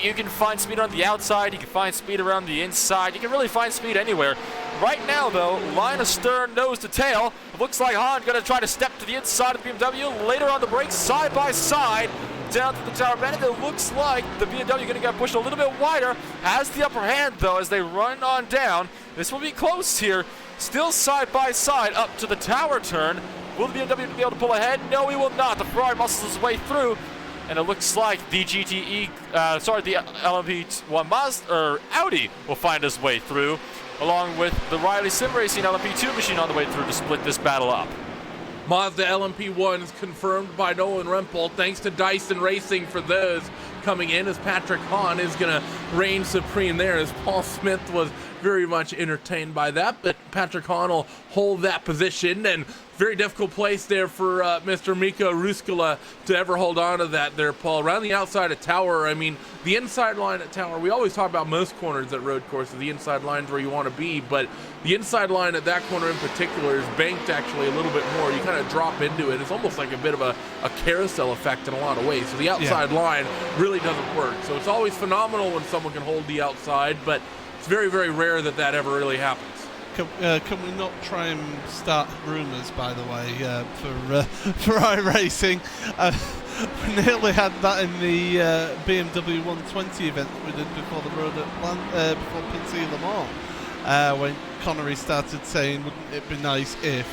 You can find speed on the outside, you can find speed around the inside, you can really find speed anywhere. Right now, though, line of stern, nose to tail. It looks like Hahn going to try to step to the inside of the BMW. Later on the brakes, side by side, down to the tower bend. It looks like the BMW going to get pushed a little bit wider. Has the upper hand, though, as they run on down. This will be close here. Still side by side up to the tower turn. Will the BMW be able to pull ahead? No, he will not. The Ferrari muscles his way through. And it looks like the the LMP1 Mazda, or Audi will find his way through, along with the Riley Sim Racing LMP2 machine on the way through to split this battle up. Mazda LMP1 is confirmed by Nolan Rempel. Thanks to Dyson Racing for those coming in, as Patrick Hahn is going to reign supreme there, as Paul Smith was very much entertained by that. But Patrick Hahn will hold that position, and very difficult place there for Mr. Miko Ruskala to ever hold on to that there, Paul. Around the outside of Tower, I mean, the inside line at Tower, we always talk about most corners at road courses, the inside line's where you want to be, but the inside line at that corner in particular is banked actually a little bit more. You kind of drop into it. It's almost like a bit of a carousel effect in a lot of ways. So the outside line really doesn't work. So it's always phenomenal when someone can hold the outside, but it's very, very rare that that ever really happens. Can we not try and start rumours, by the way, for iRacing? We nearly had that in the BMW 120 event that we did before the road at before Pinty Le Mans, when Connery started saying, "Wouldn't it be nice if?"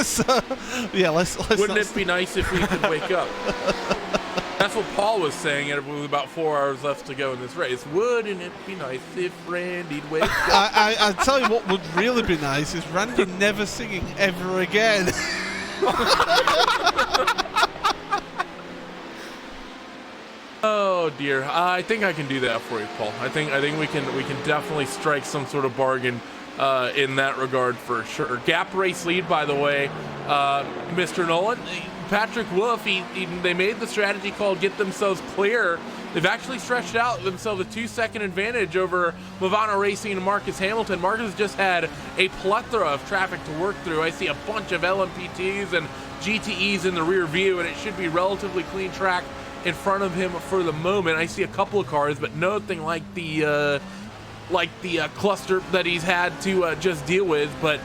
So yeah, let's. Wouldn't it be nice if we could wake up? That's what Paul was saying with about 4 hours left to go in this race. Wouldn't it be nice if Randy'd wake up? I tell you what would really be nice is Randy never singing ever again. Oh dear, I think I can do that for you, Paul. I think we can definitely strike some sort of bargain in that regard for sure. Gap race lead, by the way, Mr. Nolan. Patrick Wolf, they made the strategy called get themselves clear. They've actually stretched out themselves a 2-second advantage over Movano Racing and Marcus Hamilton. Marcus just had a plethora of traffic to work through. I see a bunch of LMP2s and GTEs in the rear view, and it should be relatively clean track in front of him for the moment. I see a couple of cars, but nothing like the cluster that he's had to just deal with. But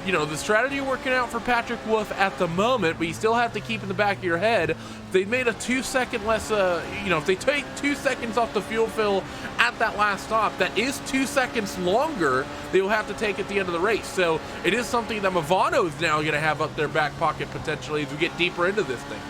you know, the strategy working out for Patrick Wolf at the moment, but you still have to keep in the back of your head, if they made a 2 second less, if they take 2 seconds off the fuel fill at that last stop, that is 2 seconds longer they will have to take at the end of the race. So it is something that Movano is now going to have up their back pocket potentially as we get deeper into this thing.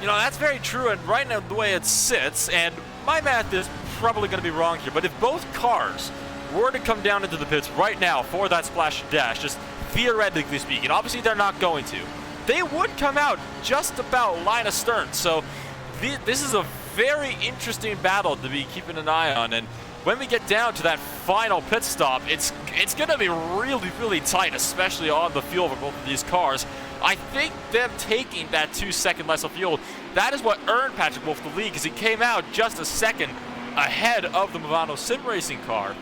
You know, that's very true, and right now the way it sits, and my math is probably going to be wrong here, but if both cars were to come down into the pits right now for that splash and dash, just theoretically speaking, obviously they're not going to, they would come out just about line astern. So this is a very interesting battle to be keeping an eye on, and when we get down to that final pit stop, it's going to be really, really tight, especially on the fuel for both of these cars. I think them taking that 2 second less of fuel, that is what earned Patrick Wolf the lead, because he came out just a second ahead of the Movano Sim Racing car.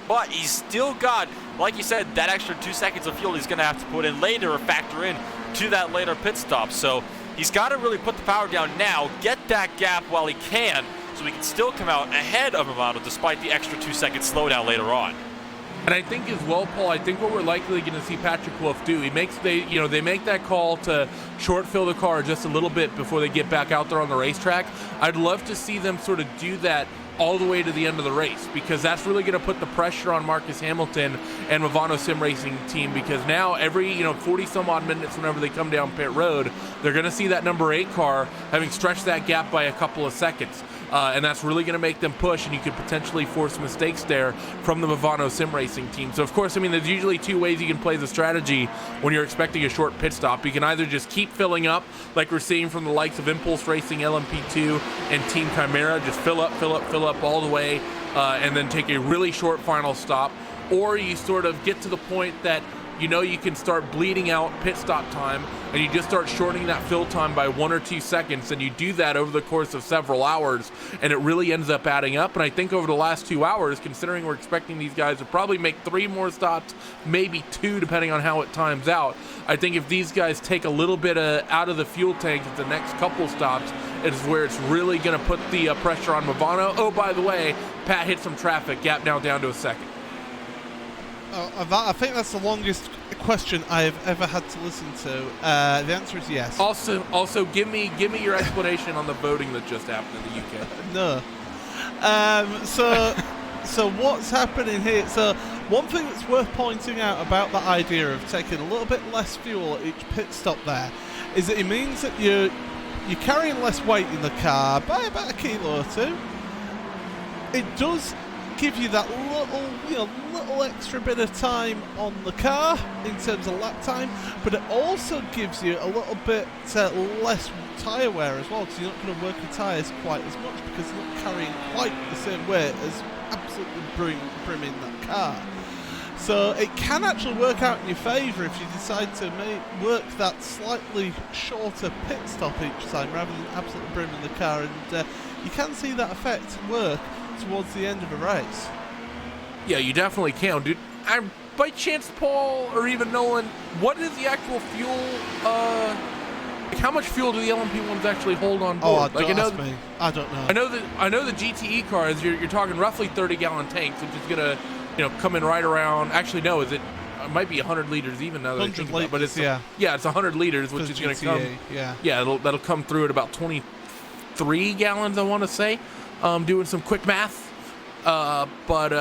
But he's still got, like you said, that extra 2 seconds of fuel he's going to have to put in later or factor in to that later pit stop. So he's got to really put the power down now, get that gap while he can, so he can still come out ahead of Movano despite the extra 2 second slowdown later on. And I think as well, Paul, I think what we're likely going to see Patrick Wolf do, they make that call to short fill the car just a little bit before they get back out there on the racetrack. I'd love to see them sort of do that all the way to the end of the race, because that's really going to put the pressure on Marcus Hamilton and Movano Sim Racing team, because now every 40 some odd minutes whenever they come down pit road, they're going to see that number 8 car having stretched that gap by a couple of seconds. And that's really going to make them push, and you could potentially force mistakes there from the Movano Sim Racing team. So, of course, I mean, there's usually 2 ways you can play the strategy when you're expecting a short pit stop. You can either just keep filling up, like we're seeing from the likes of Impulse Racing, LMP2, and Team Chimera, just fill up all the way, and then take a really short final stop. Or you sort of get to the point that you can start bleeding out pit stop time, and you just start shortening that fill time by 1 or 2 seconds, and you do that over the course of several hours, and it really ends up adding up. And I think over the last 2 hours, considering we're expecting these guys to probably make 3 more stops, maybe 2 depending on how it times out, I think if these guys take a little bit out of the fuel tank at the next couple stops, it is where it's really going to put the pressure on Movano. Oh, by the way, Pat hit some traffic, gap now down to a second. I think that's the longest question I have ever had to listen to. The answer is yes. Also, give me your explanation on the voting that just happened in the UK. No. So what's happening here? So one thing that's worth pointing out about the idea of taking a little bit less fuel at each pit stop there is that it means that you're carrying less weight in the car by about a kilo or 2. It does give you that little extra bit of time on the car in terms of lap time, but it also gives you a little bit less tyre wear as well, because you're not going to work your tyres quite as much, because you're not carrying quite the same weight as absolutely brimming that car. So it can actually work out in your favour if you decide to work that slightly shorter pit stop each time rather than absolutely brimming the car, and you can see that effect work towards the end of a race. Yeah, you definitely can, dude. By chance, Paul, or even Nolan, what is the actual fuel? How much fuel do the LMP1s actually hold on board? Oh, don't ask me. I don't know. I know the GTE cars. You're talking roughly 30-gallon tanks, which is gonna, come in right around. Actually, no, it might be 100 liters even now that I think about it, but it's it's 100 liters, which is going to come. That'll come through at about 23 gallons, I want to say. Doing some quick math, but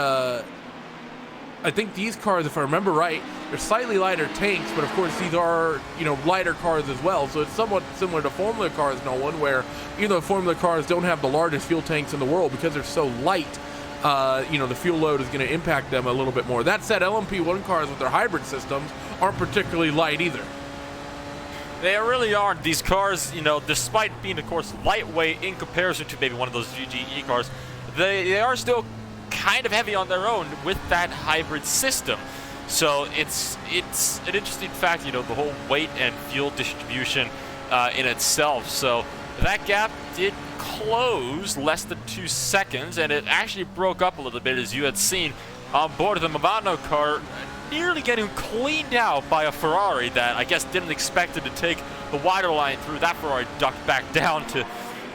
I think these cars, if I remember right, they're slightly lighter tanks, but of course these are lighter cars as well. So it's somewhat similar to Formula cars, Nolan, where even though Formula cars don't have the largest fuel tanks in the world, because they're so light, the fuel load is going to impact them a little bit more. That said, LMP1 cars with their hybrid systems aren't particularly light either. They really aren't. These cars, despite being, of course, lightweight in comparison to maybe one of those GTE cars, they are still kind of heavy on their own with that hybrid system. So it's an interesting fact, the whole weight and fuel distribution in itself. So that gap did close less than 2 seconds, and it actually broke up a little bit, as you had seen on board of the Movano car, nearly getting cleaned out by a Ferrari that I guess didn't expect it to take the wider line through. That Ferrari ducked back down to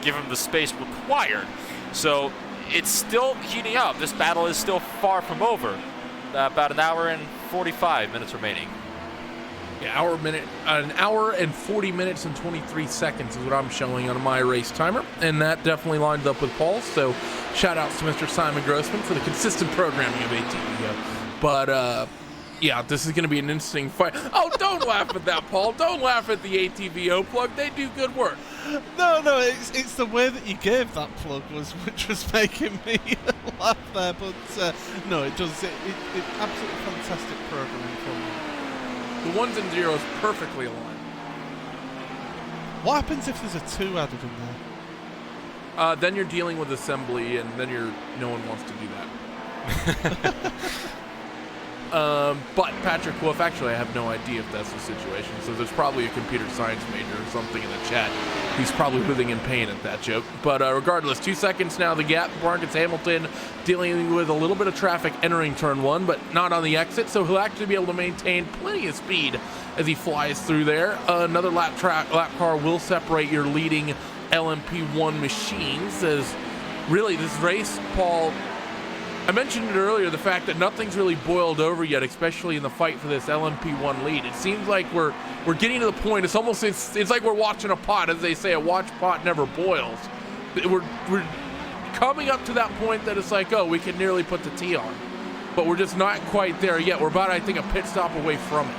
give him the space required. So it's still heating up. This battle is still far from over. About an hour and 45 minutes remaining. Yeah, an hour and 40 minutes and 23 seconds is what I'm showing on my race timer, and that definitely lines up with Paul's. So shout outs to Mr. Simon Grossman for the consistent programming of ATVO. But yeah, this is going to be an interesting fight. Oh, don't laugh at that, Paul. Don't laugh at the ATVO plug. They do good work. No, it's the way that you gave that plug which was making me laugh there. But no, it does. It absolutely fantastic programming from you. The ones and zeros perfectly aligned. What happens if there's a 2 added in there? Then you're dealing with assembly, and then no one wants to do that. But Patrick Wolf, actually, I have no idea if that's the situation. So there's probably a computer science major or something in the chat who's probably writhing in pain at that joke. But regardless, 2 seconds now. The gap. Marcus Hamilton dealing with a little bit of traffic entering turn 1, but not on the exit. So he'll actually be able to maintain plenty of speed as he flies through there. Another lap car will separate your leading LMP1 machines. As really this race, Paul, I mentioned it earlier, the fact that nothing's really boiled over yet, especially in the fight for this LMP1 lead. It seems like we're getting to the point. It's almost it's like we're watching a pot, as they say, a watch pot never boils. We're coming up to that point that it's like, oh, we can nearly put the T on, but we're just not quite there yet. We're about, I think, a pit stop away from it.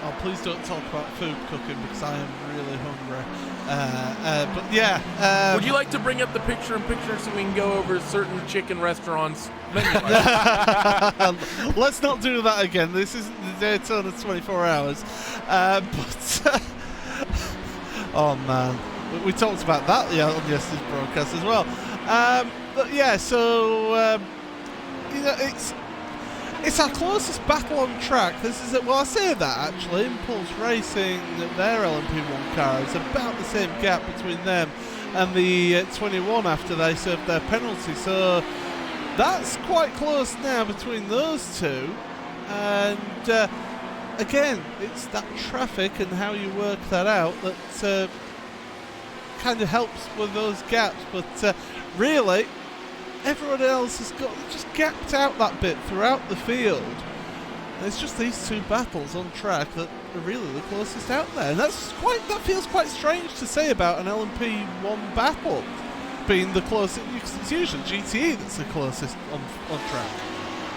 Oh, please don't talk about food cooking because I am really hungry. But yeah. Would you like to bring up the picture-in-picture so we can go over certain chicken restaurants' menu? Let's not do that again. This isn't the Daytona 24 hours. Oh man, we talked about that on yesterday's broadcast as well. But yeah, so it's our closest battle on track. This is I say that actually. Impulse Racing, their LMP1 car, is about the same gap between them and the 21 after they served their penalty. So that's quite close now between those two. And again, it's that traffic and how you work that out that kind of helps with those gaps. But really, everyone else has just gapped out that bit throughout the field. And it's just these 2 battles on track that are really the closest out there. And that feels quite strange to say about an LMP1 battle being the closest. It's usually GTE that's the closest on track.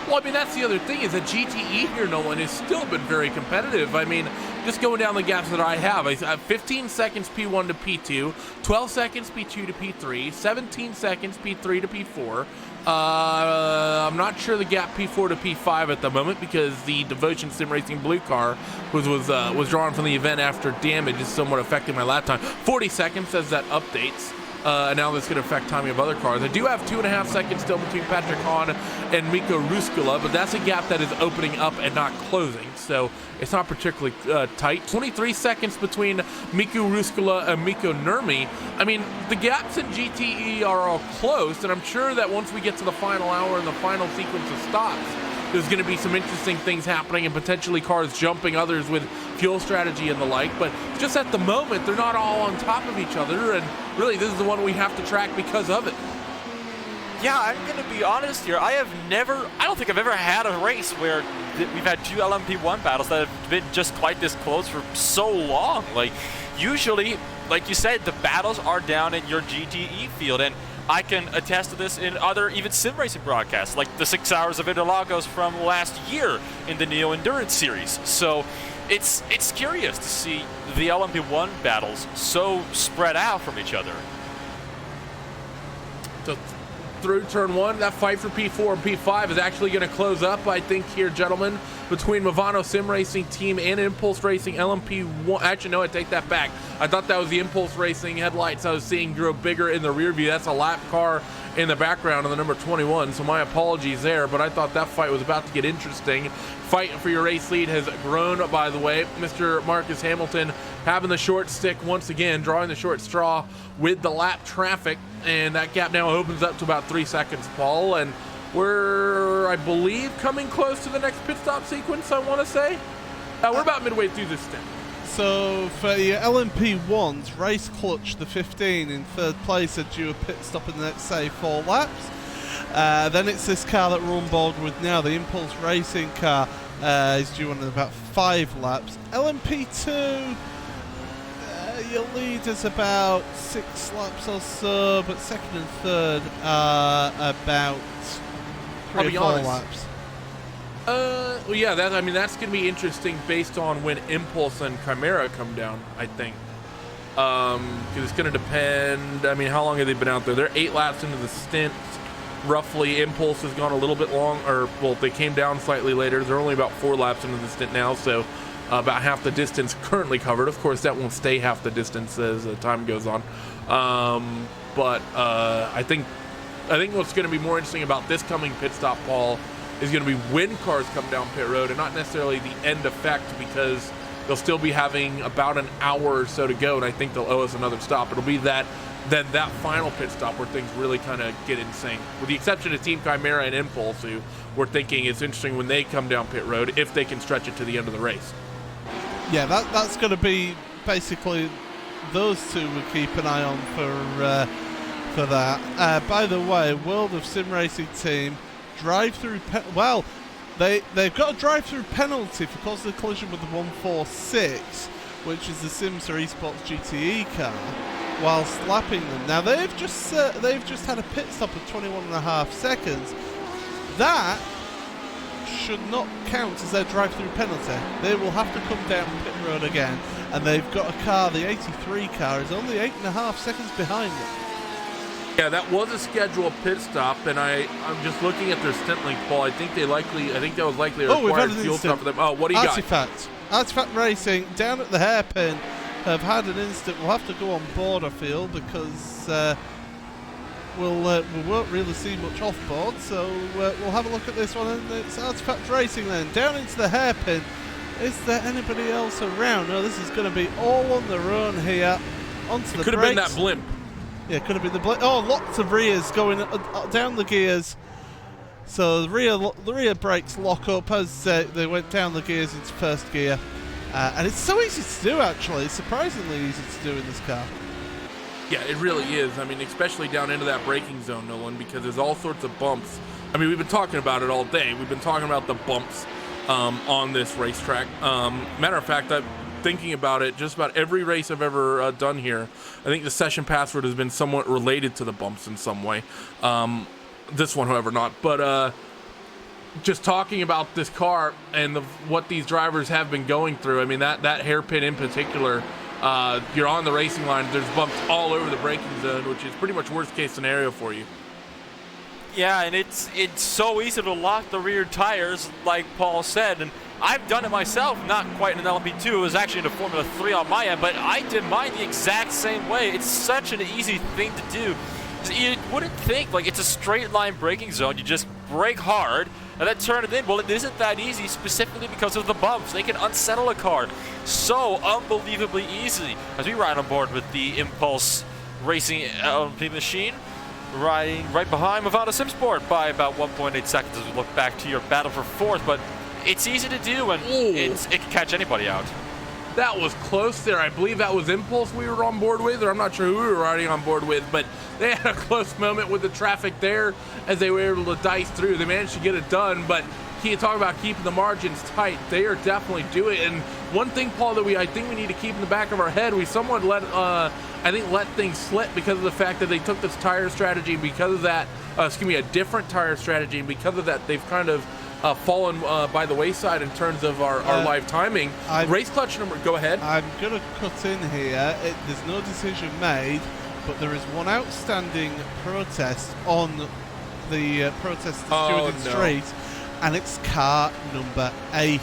Well, I mean, that's the other thing, is that GTE here, Nolan, has still been very competitive. I mean, just going down the gaps that I have 15 seconds P1 to P2, 12 seconds P2 to P3, 17 seconds P3 to P4. I'm not sure the gap P4 to P5 at the moment because the Devotion Sim Racing blue car was drawn from the event after damage is somewhat affecting my lap time. 40 seconds as that updates. And now this could affect timing of other cars. I do have 2.5 seconds still between Patrick Hahn and Mikko Ruskula, but that's a gap that is opening up and not closing, so it's not particularly tight. 23 seconds between Mikko Ruskula and Mikko Nurmi. I mean, the gaps in GTE are all close, and I'm sure that once we get to the final hour and the final sequence of stops, there's going to be some interesting things happening and potentially cars jumping others with fuel strategy and the like, but just at the moment, they're not all on top of each other, and really, this is the one we have to track because of it. Yeah, I'm going to be honest here. I don't think I've ever had a race where we've had 2 LMP1 battles that have been just quite this close for so long. Like, usually, like you said, the battles are down in your GTE field, and I can attest to this in other even sim racing broadcasts, like the 6 hours of Interlagos from last year in the Neo Endurance series. So it's curious to see the LMP1 battles so spread out from each other. So through turn 1, that fight for P4 and P5 is actually going to close up, I think, here, gentlemen, between Movano Sim Racing Team and Impulse Racing LMP1. Actually, no, I take that back. I thought that was the Impulse Racing headlights I was seeing grow bigger in the rear view. That's a lap car in the background on the number 21, so my apologies there, but I thought that fight was about to get interesting. Fight for your race lead has grown, by the way. Mr. Marcus Hamilton having the short stick once again, drawing the short straw with the lap traffic, and that gap now opens up to about 3 seconds, Paul, and we're, I believe, coming close to the next pit stop sequence, I want to say. We're about midway through this stint. So for your LMP1s, Race Clutch, the 15 in third place, are due a pit stop in the next, say, 4 laps. Then it's this car that we're on board with now, the Impulse Racing car, is due on in about 5 laps. LMP2, your lead is about 6 laps or so, but second and third are about 3 or 4 laps. Well, yeah, that's going to be interesting based on when Impulse and Chimera come down, I think. Because it's going to depend, how long have they been out there? They're 8 laps into the stint, roughly. Impulse has gone a little bit long, they came down slightly later. They're only about 4 laps into the stint now, so about half the distance currently covered. Of course, that won't stay half the distance as time goes on. But I think what's going to be more interesting about this coming pit stop, Paul, is going to be when cars come down pit road, and not necessarily the end effect, because they'll still be having about an hour or so to go, and I think they'll owe us another stop. It'll be that final pit stop where things really kind of get insane, with the exception of Team Chimera and Impulse, who we're thinking it's interesting when they come down pit road, if they can stretch it to the end of the race. Yeah, that's going to be basically those two we'll keep an eye on for that. By the way, World of Sim Racing team, drive-through they've got a drive-through penalty for causing a collision with the 146, which is the Sims or Esports GTE car, whilst lapping them. Now they've just had a pit stop of 21.5 seconds. That should not count as their drive-through penalty. They will have to come down pit road again, and they've got a car, the 83 car, is only 8.5 seconds behind them. Yeah, that was a scheduled pit stop, and I'm just looking at their stint link, Paul. I think that was likely a required fuel stop for them. Oh, what do you got? Artifact Racing, down at the hairpin, have had an instant. We'll have to go on board, I feel, because we won't really see much off board, so we'll have a look at this one, and it's Artifact Racing then, down into the hairpin. Is there anybody else around? No, this is going to be all on their own here. Onto the brakes. Could have been that blimp. Yeah, could have been the blade. Oh, lots of rears going down the gears. So the rear brakes lock up as they went down the gears into first gear. And it's so easy to do, actually. It's surprisingly easy to do in this car. Yeah, it really is. Especially down into that braking zone, Nolan, because there's all sorts of bumps. We've been talking about it all day. We've been talking about the bumps on this racetrack. Matter of fact, thinking about it, just about every race I've ever done here, I think the session password has been somewhat related to the bumps in some way. This one, however, not. But just talking about this car and what these drivers have been going through, that hairpin in particular, you're on the racing line, there's bumps all over the braking zone, which is pretty much worst case scenario for you. Yeah, and it's so easy to lock the rear tires, like Paul said, and I've done it myself, not quite in an LMP2, it was actually in a Formula 3 on my end, but I did mine the exact same way. It's such an easy thing to do. You wouldn't think, it's a straight line braking zone, you just brake hard, and then turn it in. Well, it isn't that easy, specifically because of the bumps. They can unsettle a car so unbelievably easy. As we ride on board with the Impulse Racing LMP machine, riding right behind Movado SimSport by about 1.8 seconds as we look back to your battle for fourth, but it's easy to do, and it can catch anybody out. That was close there. I believe that was Impulse we were on board with, or I'm not sure who we were riding on board with, but they had a close moment with the traffic there as they were able to dice through. They managed to get it done, but you talk about keeping the margins tight. They are definitely doing it. And one thing, Paul, that I think we need to keep in the back of our head, we somewhat let things slip because of the fact that they took this tire strategy, and because of that, a different tire strategy, and because of that, they've kind of fallen by the wayside in terms of our live timing. Race clutch number, go ahead. I'm going to cut in here. There's no decision made, but there is one outstanding protest on the protest Stewart Street, and it's car number 8.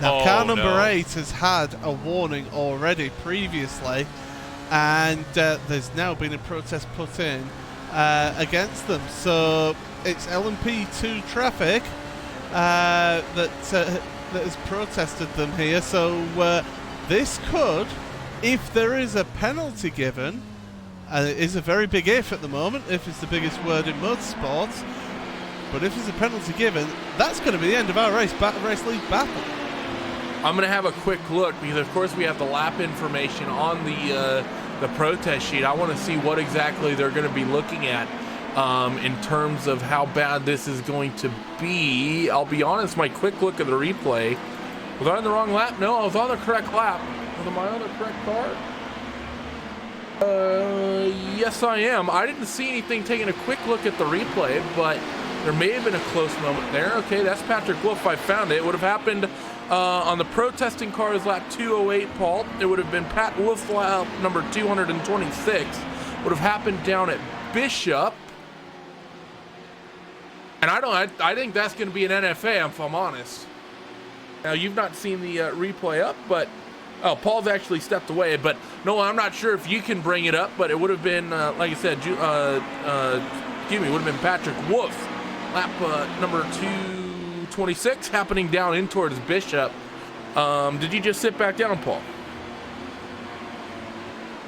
Now, car number 8 has had a warning already previously, and there's now been a protest put in against them. So it's LMP2 traffic that has protested them here. So this could, if there is a penalty given, and it is a very big if at the moment, if is the biggest word in motorsports, but if there's a penalty given, that's going to be the end of our race league battle. I'm going to have a quick look because, of course, we have the lap information on the protest sheet. I want to see what exactly they're going to be looking at in terms of how bad this is going to be. I'll be honest, my quick look at the replay, was I on the wrong lap? No, I was on the correct lap. Am I on the correct car? Yes, I am. I didn't see anything taking a quick look at the replay, but there may have been a close moment there. Okay, that's Patrick Wolf. I found it. It would have happened on the protesting cars lap 208, Paul. It would have been Pat Wolf's lap number 226. Would have happened down at Bishop. And I think that's going to be an NFA, if I'm honest. Now, you've not seen the replay up, but oh, Paul's actually stepped away. But no, I'm not sure if you can bring it up, but it would have been, like I said, excuse me, it would have been Patrick Wolf, lap number 226, happening down in towards Bishop. Did you just sit back down, Paul?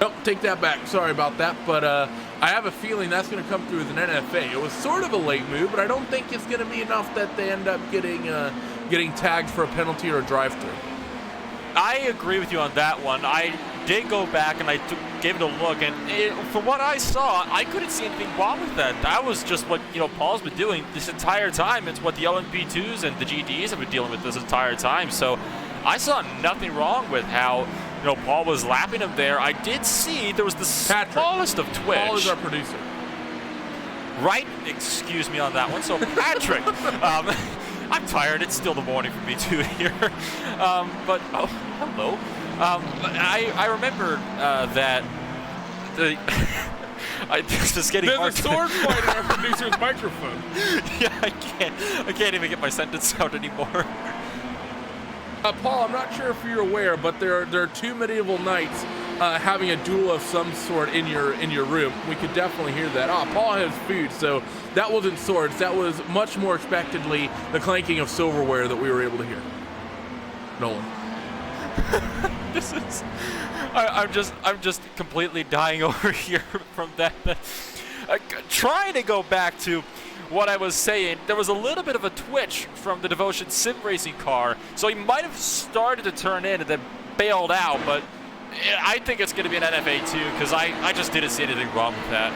Nope, take that back. Sorry about that, but I have a feeling that's going to come through as an NFA. It was sort of a late move, but I don't think it's going to be enough that they end up getting tagged for a penalty or a drive-through. I agree with you on that one. I did go back and I gave it a look, and from what I saw, I couldn't see anything wrong with that. That was just what Paul's been doing this entire time. It's what the LMP2s and the GDs have been dealing with this entire time. So I saw nothing wrong with how Paul was lapping him there. I did see there was the smallest of twitch. Paul is our producer. Right? Excuse me on that one. So Patrick, I'm tired. It's still the morning for me too here. But oh, hello. I remember that this is getting hard. There's a sword fight in our producer's microphone. Yeah, I can't even get my sentence out anymore. Paul, I'm not sure if you're aware, but there are two medieval knights having a duel of some sort in your room. We could definitely hear that. Paul has food, so that wasn't swords. That was much more expectedly the clanking of silverware that we were able to hear. Nolan. This is. I'm just completely dying over here from that. Trying to go back to what I was saying, there was a little bit of a twitch from the Devotion Sim Racing car, so he might have started to turn in and then bailed out, but I think it's going to be an NFA too, because I just didn't see anything wrong with that.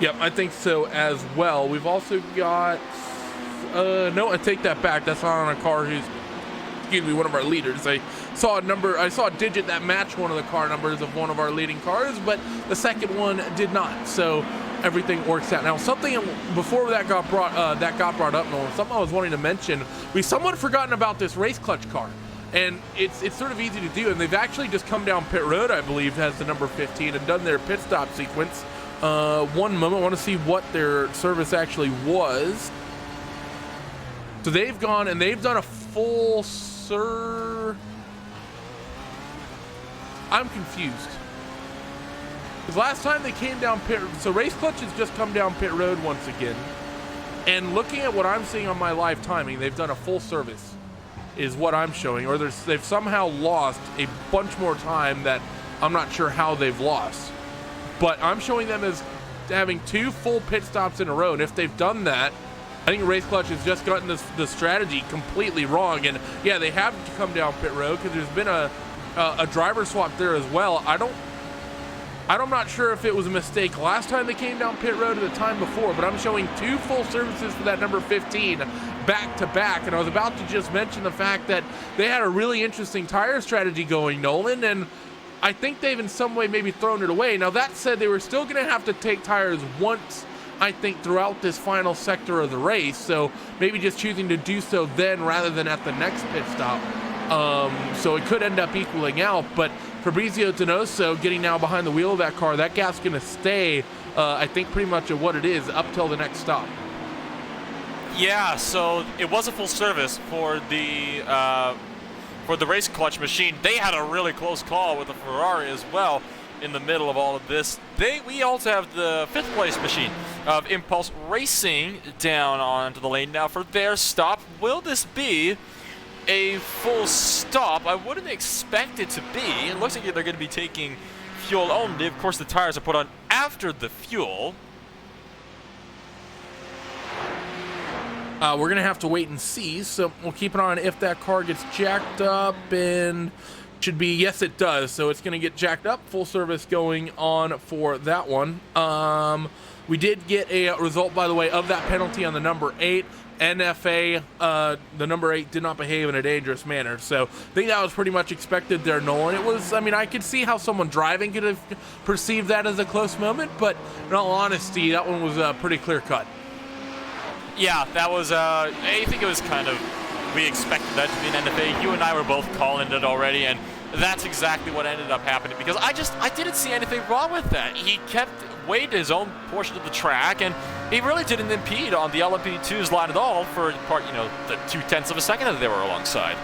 Yep, I think so as well. We've also got, no, I take that back. That's not on a car who's, excuse me, one of our leaders. I saw a digit that matched one of the car numbers of one of our leading cars, but the second one did not. So everything works out. Now, something before that got brought up, Nolan, something I was wanting to mention. We somewhat forgotten about this race clutch car, and it's sort of easy to do. And they've actually just come down pit road, I believe, has the number 15, and done their pit stop sequence. One moment, I want to see what their service actually was. So they've gone and they've done a full I'm confused. Because last time they came down pit, so Race Clutch has just come down pit road once again. And looking at what I'm seeing on my live timing, they've done a full service, is what I'm showing. Or they've somehow lost a bunch more time that I'm not sure how they've lost. But I'm showing them as having 2 full pit stops in a row. And if they've done that, I think Race Clutch has just gotten the strategy completely wrong. And yeah, they have to come down pit road because there's been a driver swap there as well. I'm not sure if it was a mistake last time they came down pit road or the time before, but I'm showing 2 full services for that number 15 back to back. And I was about to just mention the fact that they had a really interesting tire strategy going, Nolan, and I think they've in some way maybe thrown it away. Now, that said, they were still going to have to take tires once, I think, throughout this final sector of the race. So maybe just choosing to do so then rather than at the next pit stop. So it could end up equaling out, but Fabrizio Donoso getting now behind the wheel of that car, that gap's going to stay, I think, pretty much at what it is up till the next stop. Yeah, so it was a full service for the race clutch machine. They had a really close call with the Ferrari as well in the middle of all of this. We also have the 5th place machine of Impulse Racing down onto the lane now for their stop. Will this be a full stop? I wouldn't expect it to be. It looks like they're going to be taking fuel only. Of course, the tires are put on after the fuel. We're going to have to wait and see, so we'll keep an eye on if that car gets jacked up, and should be, yes it does, so it's going to get jacked up. Full service going on for that one. We did get a result, by the way, of that penalty on the number 8. NFA, the number 8 did not behave in a dangerous manner, so I think that was pretty much expected there, Nolan. It was, I mean, I could see how someone driving could have perceived that as a close moment, but in all honesty, that one was pretty clear cut. Yeah, that was, I think it was kind of, we expected that to be an NFA. You and I were both calling it already, and that's exactly what ended up happening, because I didn't see anything wrong with that. He kept way to his own portion of the track, and he really didn't impede on the LMP2's line at all for part, the 0.2 of a second that they were alongside.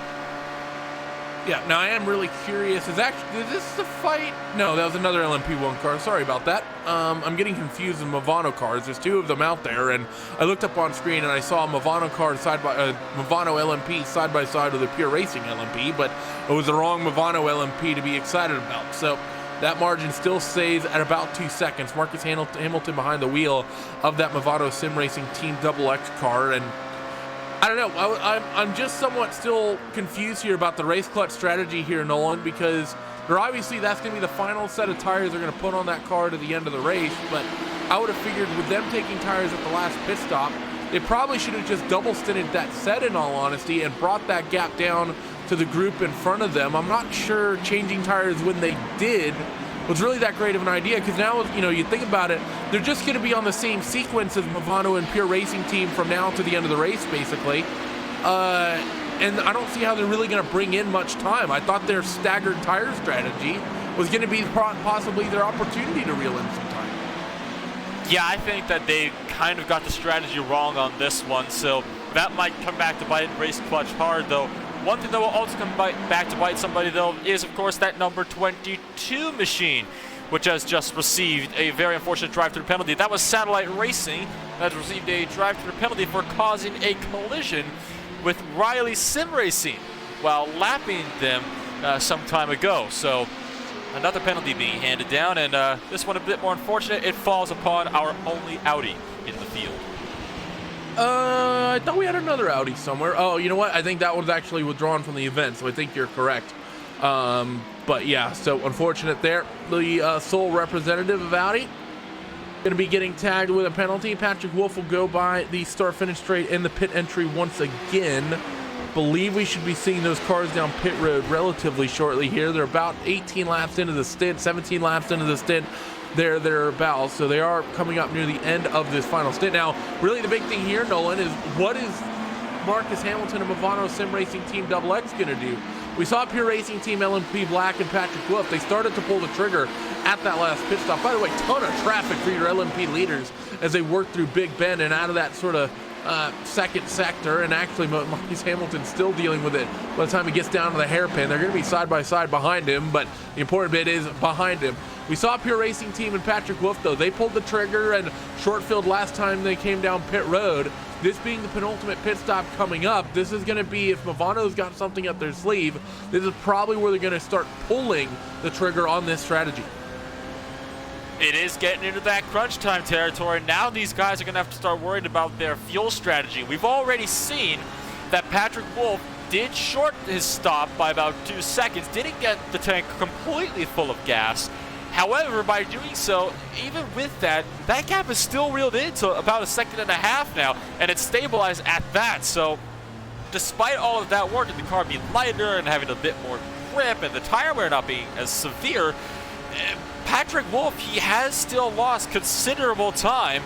Yeah, now I am really curious. Is this the fight? No, that was another LMP1 car. Sorry about that. I'm getting confused with Movano cars. There's 2 of them out there, and I looked up on screen and I saw a Movano car Movano LMP side by side with a Pure Racing LMP, but it was the wrong Movano LMP to be excited about. So that margin still stays at about 2 seconds. Marcus Hamilton behind the wheel of that Movano Sim Racing Team XX car, and I don't know. I'm just somewhat still confused here about the race clutch strategy here, Nolan, because obviously that's going to be the final set of tires they're going to put on that car to the end of the race, but I would have figured with them taking tires at the last pit stop, they probably should have just double stinted that set, in all honesty, and brought that gap down to the group in front of them. I'm not sure changing tires when they did was really that great of an idea, because now, you think about it, they're just going to be on the same sequence as Movano and Pure Racing Team from now to the end of the race, basically. And I don't see how they're really going to bring in much time. I thought their staggered tire strategy was going to be possibly their opportunity to reel in some time. Yeah, I think that they kind of got the strategy wrong on this one, so that might come back to bite race clutch hard, though. One thing that will also come back to bite somebody, though, is, of course, that number 22 machine, which has just received a very unfortunate drive-through penalty. That was Satellite Racing that has received a drive-through penalty for causing a collision with Riley Sim Racing while lapping them some time ago. So another penalty being handed down, and this one a bit more unfortunate. It falls upon our only Audi in the field. I thought we had another Audi somewhere. Oh, you know what? I think that was actually withdrawn from the event, so I think you're correct. But yeah, so unfortunate there. The sole representative of Audi going to be getting tagged with a penalty. Patrick Wolf will go by the start-finish straight in the pit entry once again. Believe we should be seeing those cars down pit road relatively shortly here. They're about 18 laps into the stint, 17 laps into the stint. Thereabouts, so they are coming up near the end of this final stint. Now, really the big thing here, Nolan, is what is Marcus Hamilton and Movano Sim Racing Team XX going to do? We saw Pure Racing Team LMP Black and Patrick Wolf. They started to pull the trigger at that last pit stop. By the way, ton of traffic for your LMP leaders as they work through Big Bend and out of that sort of second sector, and actually Marcus Hamilton's still dealing with it by the time he gets down to the hairpin. They're going to be side by side behind him, but the important bit is behind him. We saw Pure Racing Team and Patrick Wolf, though. They pulled the trigger and short filled last time they came down pit road. This being the penultimate pit stop coming up, this is going to be, if Movano's got something up their sleeve, this is probably where they're going to start pulling the trigger on this strategy. It is getting into that crunch time territory. Now these guys are going to have to start worrying about their fuel strategy. We've already seen that Patrick Wolf did short his stop by about 2 seconds, didn't get the tank completely full of gas. However, by doing so, even with that gap is still reeled into about 1.5 seconds now, and it's stabilized at that. So despite all of that work and the car being lighter and having a bit more grip and the tire wear not being as severe, Patrick Wolf, he has still lost considerable time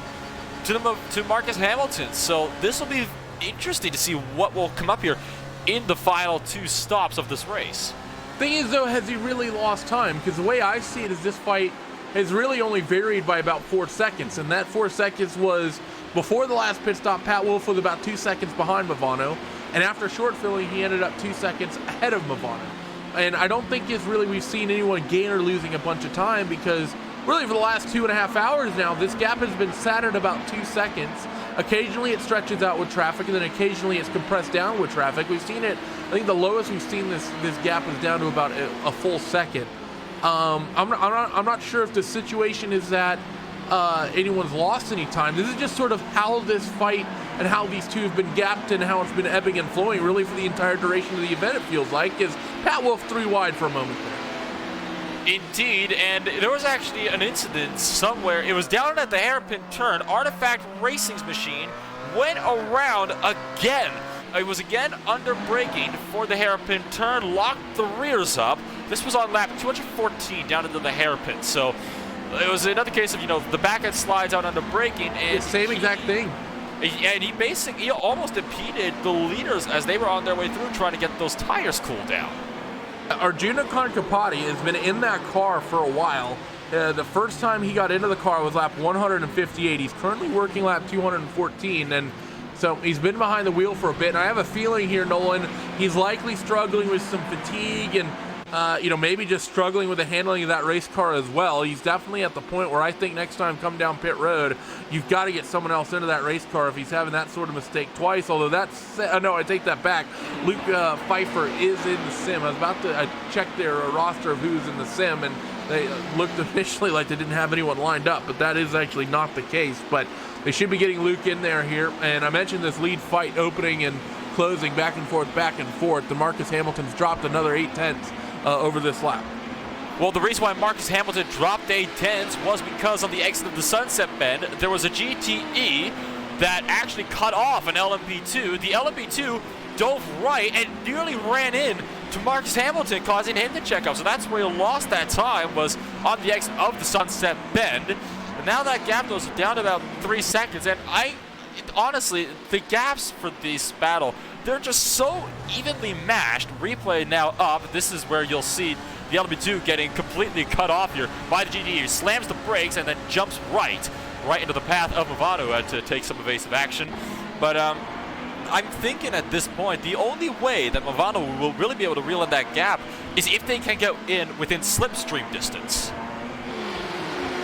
to Marcus Hamilton. So this will be interesting to see what will come up here in the final 2 stops of this race. Thing is, though, has he really lost time? Because the way I see it is this fight has really only varied by about 4 seconds, and that 4 seconds was before the last pit stop. Pat Wolf was about 2 seconds behind Movano, and after short filling, he ended up 2 seconds ahead of Movano. And I don't think we've seen anyone gain or losing a bunch of time, because really for the last 2.5 hours now, this gap has been sat at about 2 seconds. Occasionally it stretches out with traffic, and then occasionally it's compressed down with traffic. We've seen it, I think the lowest we've seen this gap is down to about a full second. I'm not sure if the situation is that anyone's lost any time. This is just sort of how this fight and how these two have been gapped and how it's been ebbing and flowing really for the entire duration of the event, it feels like, is Pat Wolf 3 wide for a moment there. Indeed, and there was actually an incident somewhere. It was down at the hairpin turn. Artifact Racing's machine went around again. It was again under braking for the hairpin turn, locked the rears up. This was on lap 214 down into the hairpin. So it was another case of, the back end slides out under braking. And the same exact thing. And he almost impeded the leaders as they were on their way through trying to get those tires cooled down. Arjuna Kankapati has been in that car for a while. The first time he got into the car was lap 158. He's currently working lap 214, and so he's been behind the wheel for a bit. And I have a feeling here, Nolan, he's likely struggling with some fatigue and maybe just struggling with the handling of that race car as well. He's definitely at the point where I think next time come down pit road, you've got to get someone else into that race car if he's having that sort of mistake twice. Although no, I take that back. Luke Pfeiffer is in the sim. I checked their roster of who's in the sim, and they looked initially like they didn't have anyone lined up, but that is actually not the case. But they should be getting Luke in there here. And I mentioned this lead fight opening and closing back and forth. The Marcus Hamilton's dropped another 8/10 over this lap. Well, the reason why Marcus Hamilton dropped 8/10 was because on the exit of the Sunset Bend, there was a GTE that actually cut off an LMP2. The LMP2 dove right and nearly ran in to Marcus Hamilton, causing him to check up. So that's where he lost that time, was on the exit of the Sunset Bend. And now that gap goes down to about 3 seconds. And honestly, the gaps for this battle, they're just so evenly matched. Replay now up. This is where you'll see the LB2 getting completely cut off here by the GTE. He slams the brakes and then jumps right into the path of Movado, who had to take some evasive action. But I'm thinking at this point, the only way that Movado will really be able to reel in that gap is if they can get in within slipstream distance.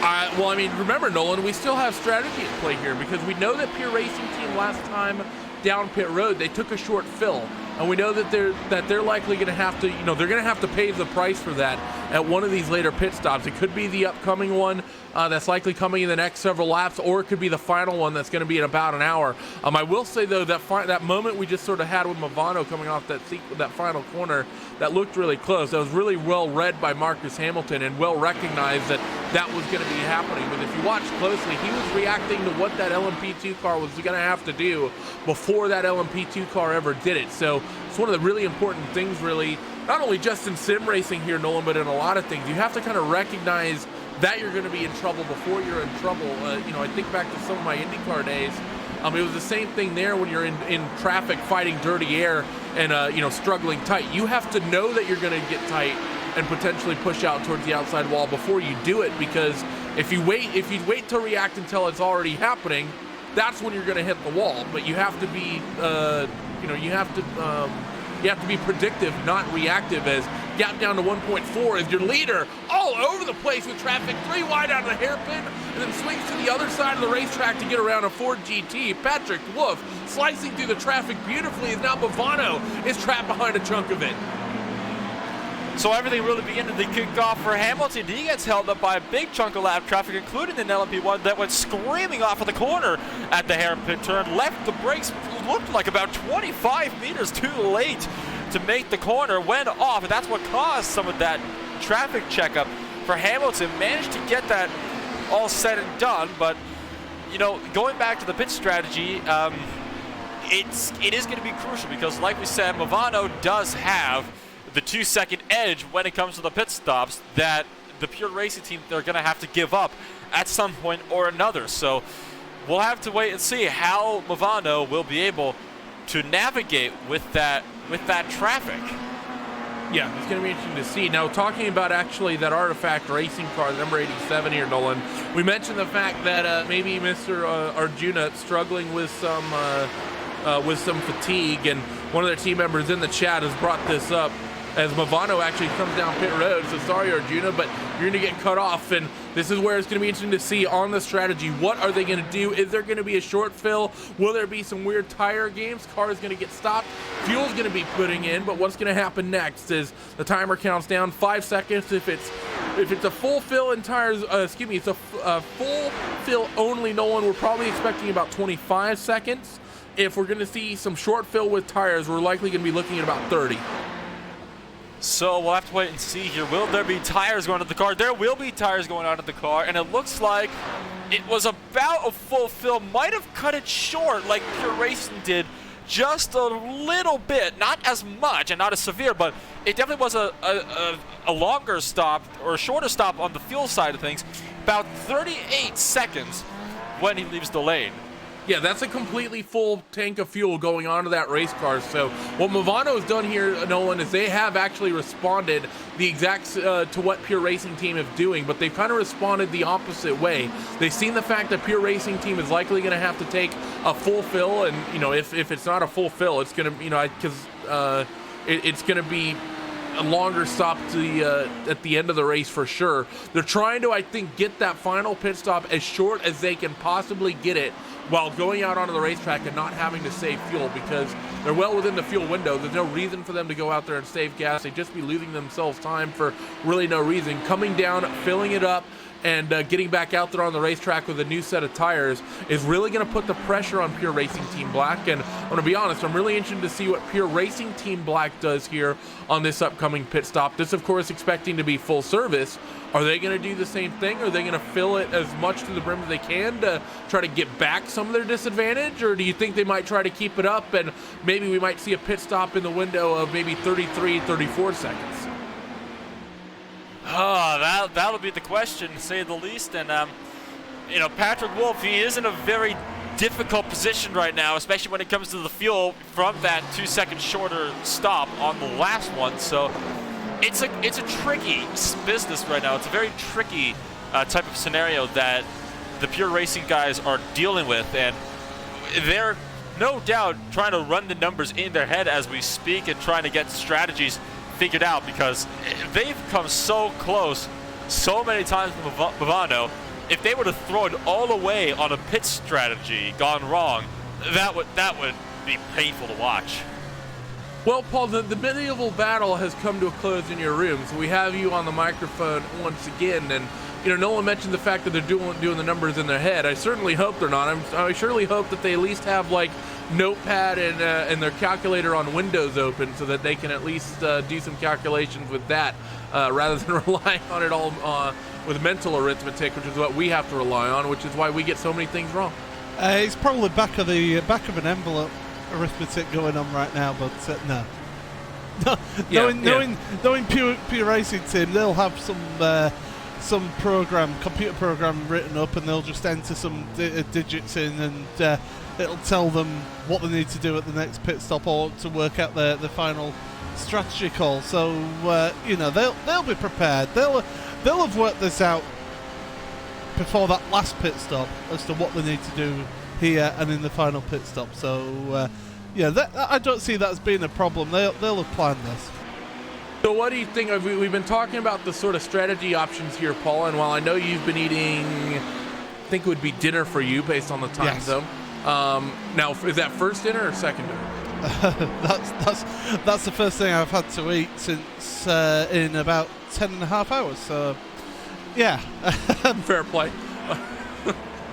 Remember, Nolan, we still have strategy at play here, because we know that Pure Racing Team last time down pit road, they took a short fill, and we know that they're likely going to have to, they're going to have to pay the price for that at one of these later pit stops. It could be the upcoming one that's likely coming in the next several laps, or it could be the final one that's going to be in about an hour. I will say though that moment we just sort of had with Movado coming off that final corner, that looked really close. That was really well read by Marcus Hamilton and well recognized that was going to be happening. But if you watch closely, he was reacting to what that LMP2 car was going to have to do before that LMP2 car ever did it. So it's one of the really important things, really, not only just in sim racing here, Nolan, but in a lot of things. You have to kind of recognize that you're going to be in trouble before you're in trouble. I think back to some of my IndyCar days. It was the same thing there when you're in traffic fighting dirty air and struggling tight. You have to know that you're going to get tight and potentially push out towards the outside wall before you do it, because if you wait to react until it's already happening, that's when you're going to hit the wall. But you have to be you have to be predictive, not reactive, as gap down to 1.4 as your leader all over the place with traffic, 3 wide out of the hairpin, and then swings to the other side of the racetrack to get around a Ford GT. Patrick Wolf slicing through the traffic beautifully, as now Movado is trapped behind a chunk of it. So everything really beginning to kick off for Hamilton. He gets held up by a big chunk of lap traffic, including an LMP1 that went screaming off of the corner at the hairpin turn, left the brakes, looked like about 25 meters too late to make the corner, went off, and that's what caused some of that traffic checkup for Hamilton. Managed to get that all said and done, but going back to the pit strategy, it is going to be crucial, because like we said, Movado does have the 2-second edge when it comes to the pit stops that the Pure Racing Team, they're going to have to give up at some point or another. So we'll have to wait and see how Movado will be able to navigate with that traffic. Yeah, it's going to be interesting to see. Now, talking about actually that Artifact Racing car, number 87 here, Nolan, we mentioned the fact that maybe Mr. Arjuna struggling with some fatigue, and one of their team members in the chat has brought this up as Movado actually comes down pit road. So sorry, Arjuna, but you're going to get cut off, and this is where it's going to be interesting to see on the strategy. What are they going to do? Is there going to be a short fill? Will there be some weird tire games? Car is going to get stopped. Fuel's going to be putting in, but what's going to happen next is the timer counts down 5 seconds. If it's if it's a full fill in tires, excuse me, it's a full fill only, Nolan, we're probably expecting about 25 seconds. If we're going to see some short fill with tires, we're likely going to be looking at about 30. So we'll have to wait and see here. Will there be tires going onto the car? There will be tires going onto the car, and it looks like it was about a full fill. Might have cut it short like Pure Racing did just a little bit. Not as much and not as severe, but it definitely was a longer stop or a shorter stop on the fuel side of things. About 38 seconds when he leaves the lane. Yeah, that's a completely full tank of fuel going onto that race car. So what Movano has done here, Nolan, is they have actually responded the exact to what Pure Racing Team is doing, but they've kind of responded the opposite way. They've seen the fact that Pure Racing Team is likely going to have to take a full fill, and if it's not a full fill, it's going to because it's going to be a longer stop to at the end of the race for sure. They're trying to, I think, get that final pit stop as short as they can possibly get it while going out onto the racetrack and not having to save fuel, because they're well within the fuel window. There's no reason for them to go out there and save gas. They'd just be losing themselves time for really no reason. Coming down, filling it up, and getting back out there on the racetrack with a new set of tires is really going to put the pressure on Pure Racing Team Black. And I'm going to be honest, I'm really interested to see what Pure Racing Team Black does here on this upcoming pit stop. This, of course, expecting to be full service. Are they going to do the same thing? Are they going to fill it as much to the brim as they can to try to get back some of their disadvantage? Or do you think they might try to keep it up and maybe we might see a pit stop in the window of maybe 33, 34 seconds? Oh, that'll be the question, to say the least. And Patrick Wolf, he is in a very difficult position right now, especially when it comes to the fuel from that 2 second shorter stop on the last one. So it's a tricky business right now. It's a very tricky type of scenario that the Pure Racing guys are dealing with, and they're no doubt trying to run the numbers in their head as we speak and trying to get strategies figured out, because they've come so close so many times with Movano. If they were to throw it all away on a pit strategy gone wrong, that would be painful to watch. Well, Paul, the medieval battle has come to a close in your room, so we have you on the microphone once again. And Nolan mentioned the fact that they're doing the numbers in their head. I certainly hope they're not. I surely hope that they at least have like Notepad and their calculator on Windows open, so that they can at least do some calculations with that, rather than relying on it all with mental arithmetic, which is what we have to rely on, which is why we get so many things wrong. It's probably back of an envelope arithmetic going on right now, but no. Knowing Pure Racing Team, they'll have some computer program written up, and they'll just enter some digits in, and it'll tell them what they need to do at the next pit stop or to work out the final strategy call. So they'll be prepared. They'll have worked this out before that last pit stop as to what they need to do here and in the final pit stop. So I don't see that as being a problem. They'll have planned this. So what do you think? We've been talking about the sort of strategy options here, Paul, and while I know you've been eating, I think it would be dinner for you based on the time zone. Now, is that first dinner or second dinner? That's the first thing I've had to eat since in about 10.5 hours. So, yeah. Fair play.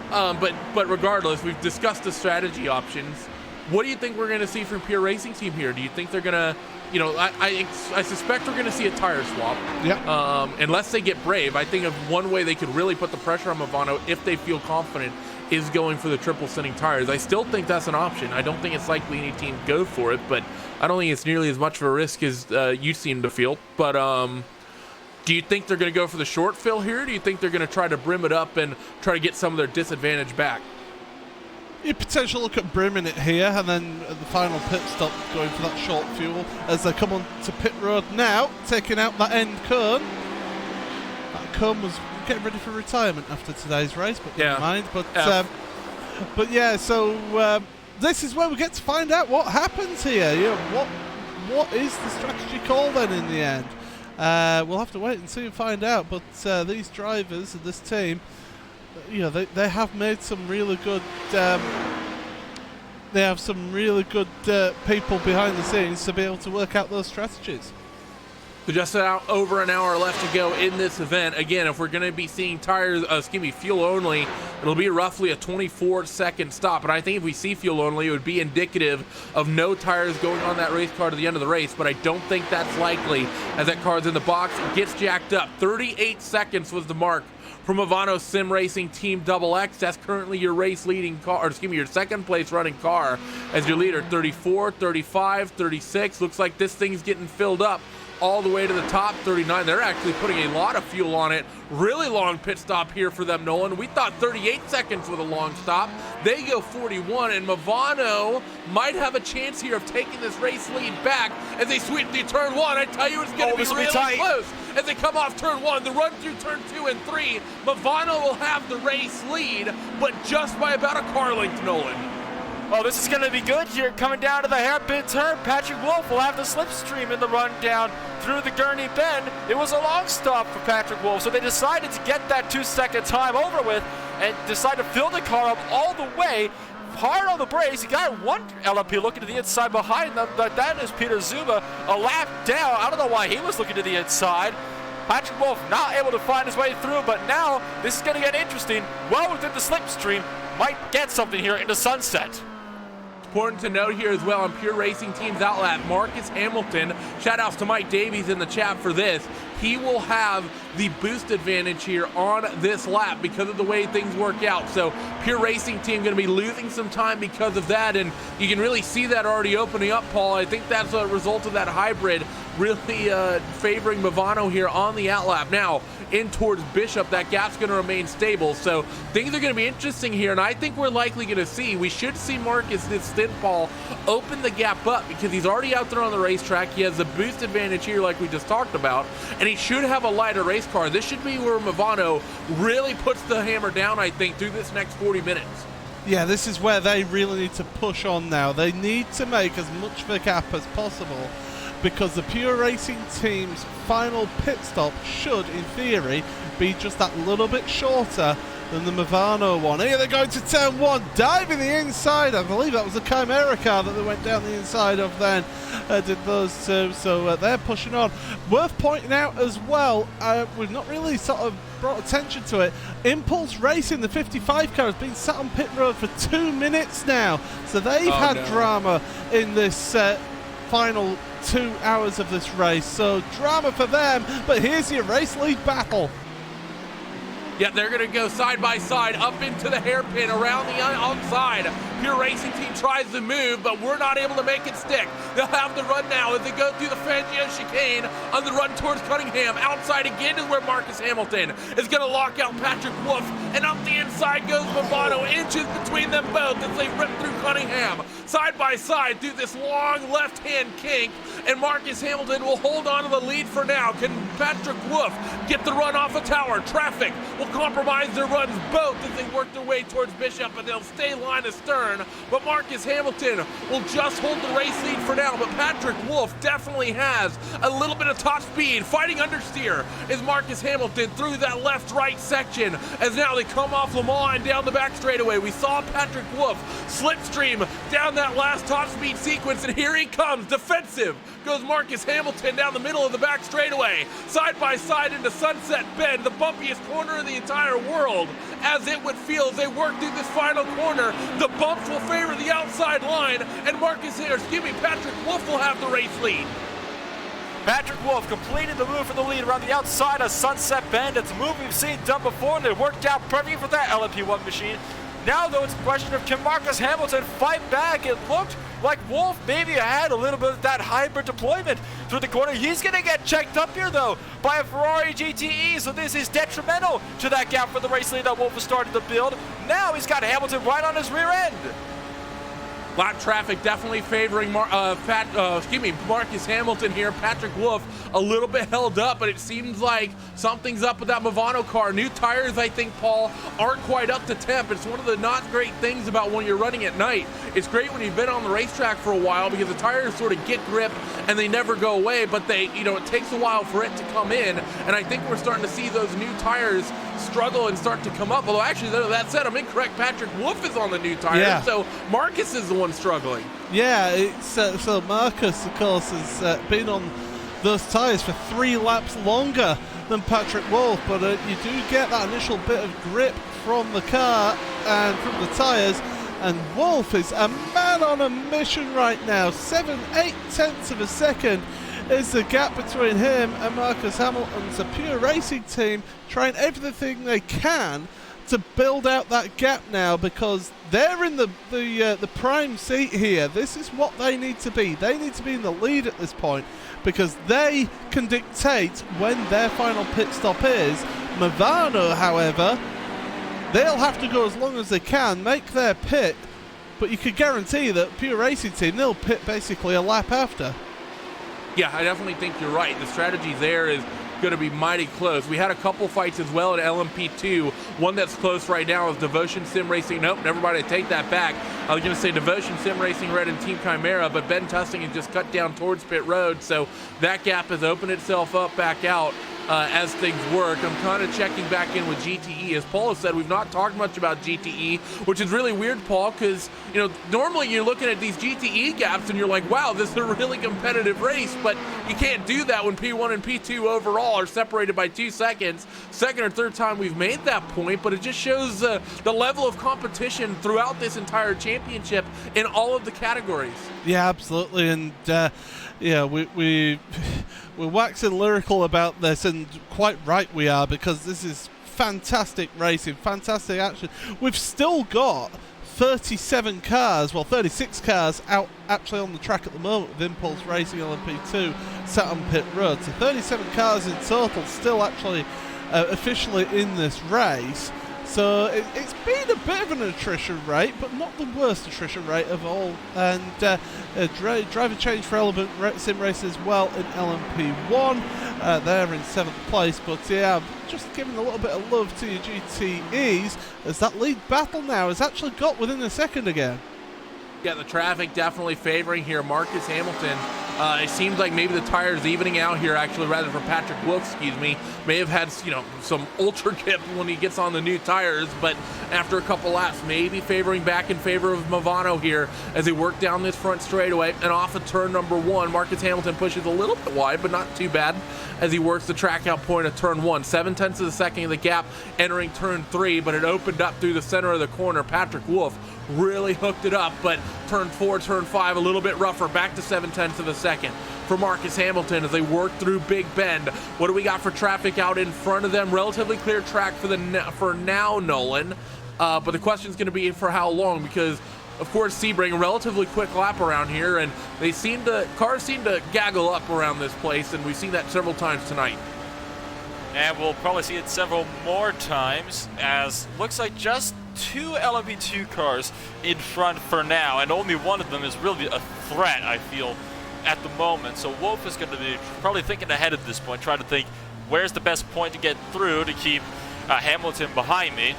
But regardless, we've discussed the strategy options. What do you think we're going to see from Pure Racing Team here? Do you think they're going to, I suspect we're going to see a tire swap. Yeah. Unless they get brave. I think of one way they could really put the pressure on Movano if they feel confident is going for the triple sending tires. I still think that's an option. I don't think it's likely any team go for it, but I don't think it's nearly as much of a risk as you seem to feel. But do you think they're going to go for the short fill here? Or do you think they're going to try to brim it up and try to get some of their disadvantage back? You potentially look at brimming it here, and then at the final pit stop going for that short fuel as they come on to pit road now, taking out that end cone. That cone was getting ready for retirement after today's race, but never mind. But yeah, so this is where we get to find out what happens here. What is the strategy call then in the end? We'll have to wait and see and find out. But these drivers and this team, they have made some really good. They have some really good people behind the scenes to be able to work out those strategies. So just over an hour left to go in this event. Again, if we're going to be seeing fuel only, it'll be roughly a 24-second stop. And I think if we see fuel only, it would be indicative of no tires going on that race car to the end of the race. But I don't think that's likely, as that car's in the box. It gets jacked up. 38 seconds was the mark from Movano Sim Racing Team XX. That's currently your race leading car, or excuse me, your second place running car as your leader. 34, 35, 36. Looks like this thing's getting filled up all the way to the top. 39. They're actually putting a lot of fuel on it. Really long pit stop here for them, Nolan. We thought 38 seconds was a long stop. They go 41, and Movano might have a chance here of taking this race lead back as they sweep through turn 1. I tell you, it's going to be really close as they come off turn 1. The run through turn 2 and 3, Movano will have the race lead, but just by about a car length, Nolan. Oh, this is going to be good here. Coming down to the hairpin turn, Patrick Wolf will have the slipstream in the run down through the Gurney Bend. It was a long stop for Patrick Wolf, so they decided to get that 2-second time over with and decide to fill the car up all the way. Hard on the brakes. You got one LMP looking to the inside behind them, but that is Peter Zuma a lap down. I don't know why he was looking to the inside. Patrick Wolf not able to find his way through, but now this is going to get interesting. Well within the slipstream, might get something here into Sunset. Important to note here as well on Pure Racing Team's outlap, Marcus Hamilton, shout outs to Mike Davies in the chat for this. He will have the boost advantage here on this lap because of the way things work out. So Pure Racing Team going to be losing some time because of that, and you can really see that already opening up, Paul. I think that's a result of that hybrid really favoring Movano here on the outlap. Now, in towards Bishop, that gap's going to remain stable, so things are going to be interesting here, and I think we're likely going to see, we should see Marcus this stint, Paul, open the gap up because he's already out there on the racetrack. He has the boost advantage here like we just talked about, and he should have a lighter race car. This should be where Movano really puts the hammer down, I think, through this next 40 minutes. Yeah, this is where they really need to push on now. They need to make as much of a gap as possible, because the Pure Racing Team's final pit stop should, in theory, be just that little bit shorter than the Movano one. Here they're going to turn 1, diving the inside. I believe that was the Chimera car that they went down the inside of then, did those two. So they're pushing on. Worth pointing out as well, we've not really sort of brought attention to it. Impulse Racing, the 55 car, has been sat on pit road for 2 minutes now. So they've had drama in this final 2 hours of this race, so drama for them. But here's your race lead battle. Yeah, they're going to go side by side up into the hairpin around the outside. Pure Racing Team tries to move, but we're not able to make it stick. They'll have the run now as they go through the Fangio chicane on the run towards Cunningham. Outside again is where Marcus Hamilton is going to lock out Patrick Wolf, and up the inside goes Movano, inches between them both as they rip through Cunningham. Side by side through this long left-hand kink, and Marcus Hamilton will hold on to the lead for now. Can Patrick Wolf get the run off a tower? Traffic will compromise their runs both as they work their way towards Bishop, and they'll stay line astern. But Marcus Hamilton will just hold the race lead for now. But Patrick Wolf definitely has a little bit of top speed. Fighting understeer is Marcus Hamilton through that left-right section as now they come off Le Mans and down the back straightaway. We saw Patrick Wolf slipstream down that last top speed sequence, and here he comes, defensive. Goes Marcus Hamilton down the middle of the back straightaway, side by side into Sunset Bend, the bumpiest corner in the entire world, as it would feel as they work through this final corner. The bumps will favor the outside line, and Patrick Wolf will have the race lead. Patrick Wolf completed the move for the lead around the outside of Sunset Bend. It's a move we've seen done before, and it worked out perfectly for that LMP1 machine. Now, though, it's a question of can Marcus Hamilton fight back? It looked like Wolf maybe had a little bit of that hybrid deployment through the corner. He's going to get checked up here, though, by a Ferrari GTE, so this is detrimental to that gap for the race lead that Wolf has started to build. Now he's got Hamilton right on his rear end. Lap traffic definitely favoring Marcus Hamilton here. Patrick Wolf a little bit held up, but it seems like something's up with that Movano car. New tires, I think, Paul, aren't quite up to temp. It's one of the not great things about when you're running at night. It's great when you've been on the racetrack for a while because the tires sort of get grip and they never go away, but it takes a while for it to come in, and I think we're starting to see those new tires struggle and start to come up. Although actually, that said, I'm incorrect. Patrick Wolf is on the new tires, so Marcus is the one struggling. Yeah, it's so Marcus, of course, has been on those tyres for 3 laps longer than Patrick Wolf, but you do get that initial bit of grip from the car and from the tyres, and Wolf is a man on a mission right now. 7/8 of a second is the gap between him and Marcus Hamilton's Pure Racing team, trying everything they can to build out that gap now, because they're in the prime seat here. This is what they need to be. They need to be in the lead at this point, because they can dictate when their final pit stop is. Movano, however, they'll have to go as long as they can, make their pit, but you could guarantee that Pure Racing team, they'll pit basically a lap after. Yeah, I definitely think you're right. The strategy there is going to be mighty close. We had a couple fights as well at LMP2. One that's close right now is Devotion Sim Racing. Nope, never mind, I take that back. I was going to say Devotion Sim Racing Red and Team Chimera, but Ben Tusting has just cut down towards pit road, so that gap has opened itself up back out. As things work. I'm kind of checking back in with GTE. As Paul has said, we've not talked much about GTE, which is really weird, Paul, because normally you're looking at these GTE gaps and you're like, wow, this is a really competitive race, but you can't do that when P1 and P2 overall are separated by 2 seconds. Second or third time we've made that point, but it just shows the level of competition throughout this entire championship in all of the categories. Yeah, absolutely, and we're waxing lyrical about this, and quite right we are, because this is fantastic racing, fantastic action. We've still got 36 cars out actually on the track at the moment with Impulse Racing LMP2 sat on pit road. So 37 cars in total still actually officially in this race. So it's been a bit of an attrition rate, but not the worst attrition rate of all. And driver change for Element Sim Race as well in LMP1. They're in 7th place, but yeah, just giving a little bit of love to your GTEs, as that lead battle now has actually got within a second again. Yeah, the traffic definitely favoring here Marcus Hamilton. It seems like maybe the tires evening out here, actually, rather for Patrick Wolf, may have had some ultra grip when he gets on the new tires, but after a couple laps, maybe favoring back in favor of Movano here as they work down this front straightaway and off of turn number 1. Marcus Hamilton pushes a little bit wide, but not too bad as he works the track out point of turn 1. 7/10 of a second of the gap entering turn 3, but it opened up through the center of the corner. Patrick Wolf really hooked it up, but turn 4, turn 5, a little bit rougher, back to 7/10 of a second for Marcus Hamilton as they work through Big Bend. What do we got for traffic out in front of them? Relatively clear track for now, Nolan. But the question is going to be for how long, because of course Sebring, a relatively quick lap around here, and cars seem to gaggle up around this place, and we've seen that several times tonight. And we'll probably see it several more times, as looks like just 2 LMP2 cars in front for now, and only one of them is really a threat, I feel, at the moment. So Wolf is going to be probably thinking ahead at this point, trying to think, where's the best point to get through to keep Hamilton behind me.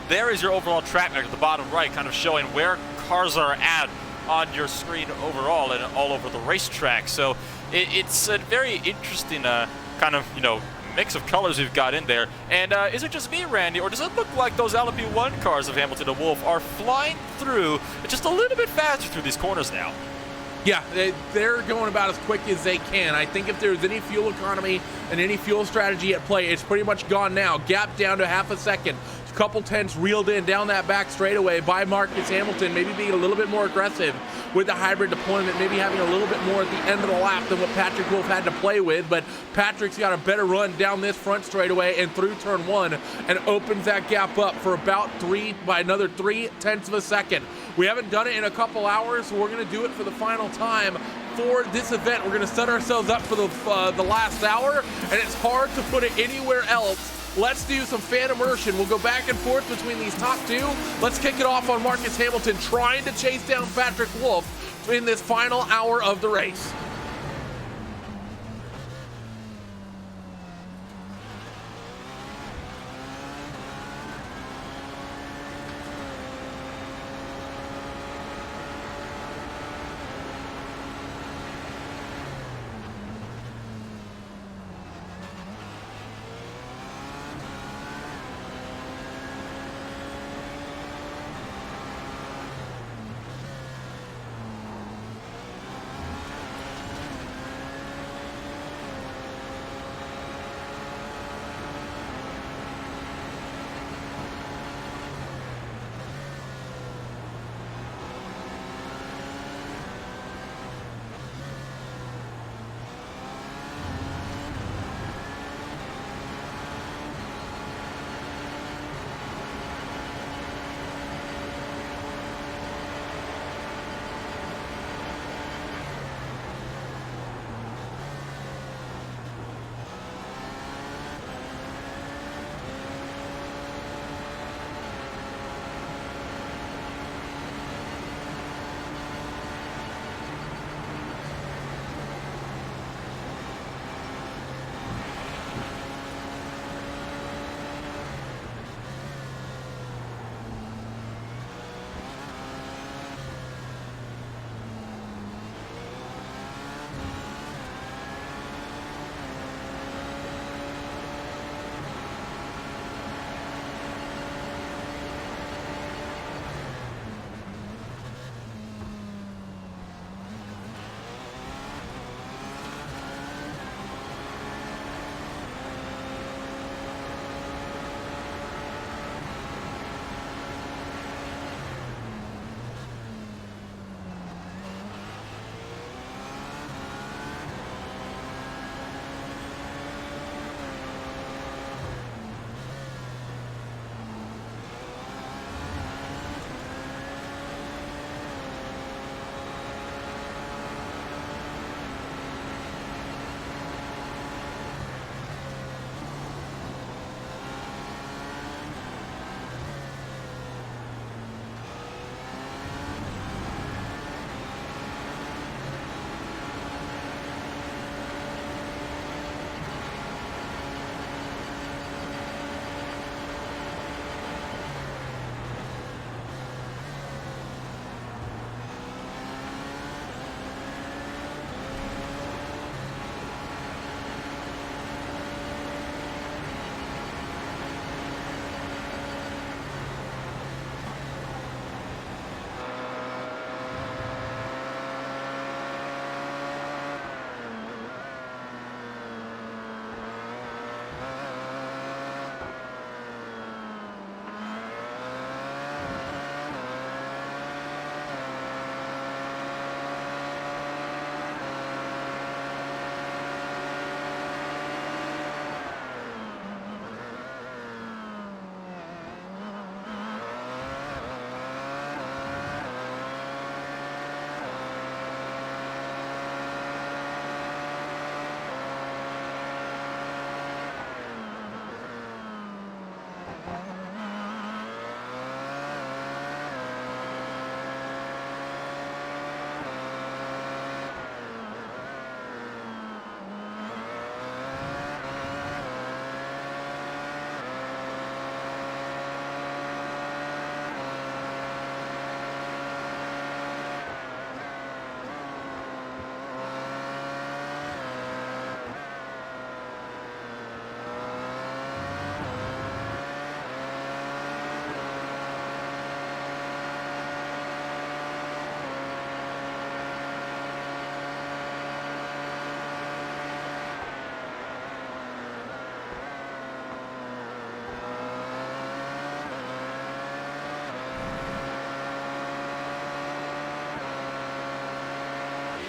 There is your overall track record at the bottom right, kind of showing where cars are at on your screen overall and all over the racetrack. So it's a very interesting kind of, mix of colors we've got in there. And is it just me, Randy, or does it look like those LMP1 cars of Hamilton and Wolf are flying through just a little bit faster through these corners now? Yeah, they're going about as quick as they can. I think if there's any fuel economy and any fuel strategy at play, it's pretty much gone now. Gap down to half a second. Couple tenths reeled in down that back straightaway by Marcus Hamilton, maybe being a little bit more aggressive with the hybrid deployment, maybe having a little bit more at the end of the lap than what Patrick Wolf had to play with, but Patrick's got a better run down this front straightaway and through turn 1 and opens that gap up for about another 3/10 of a second. We haven't done it in a couple hours, so we're going to do it for the final time for this event. We're going to set ourselves up for the last hour, and it's hard to put it anywhere else. Let's do some fan immersion. We'll go back and forth between these top 2. Let's kick it off on Marcus Hamilton trying to chase down Patrick Wolf in this final hour of the race.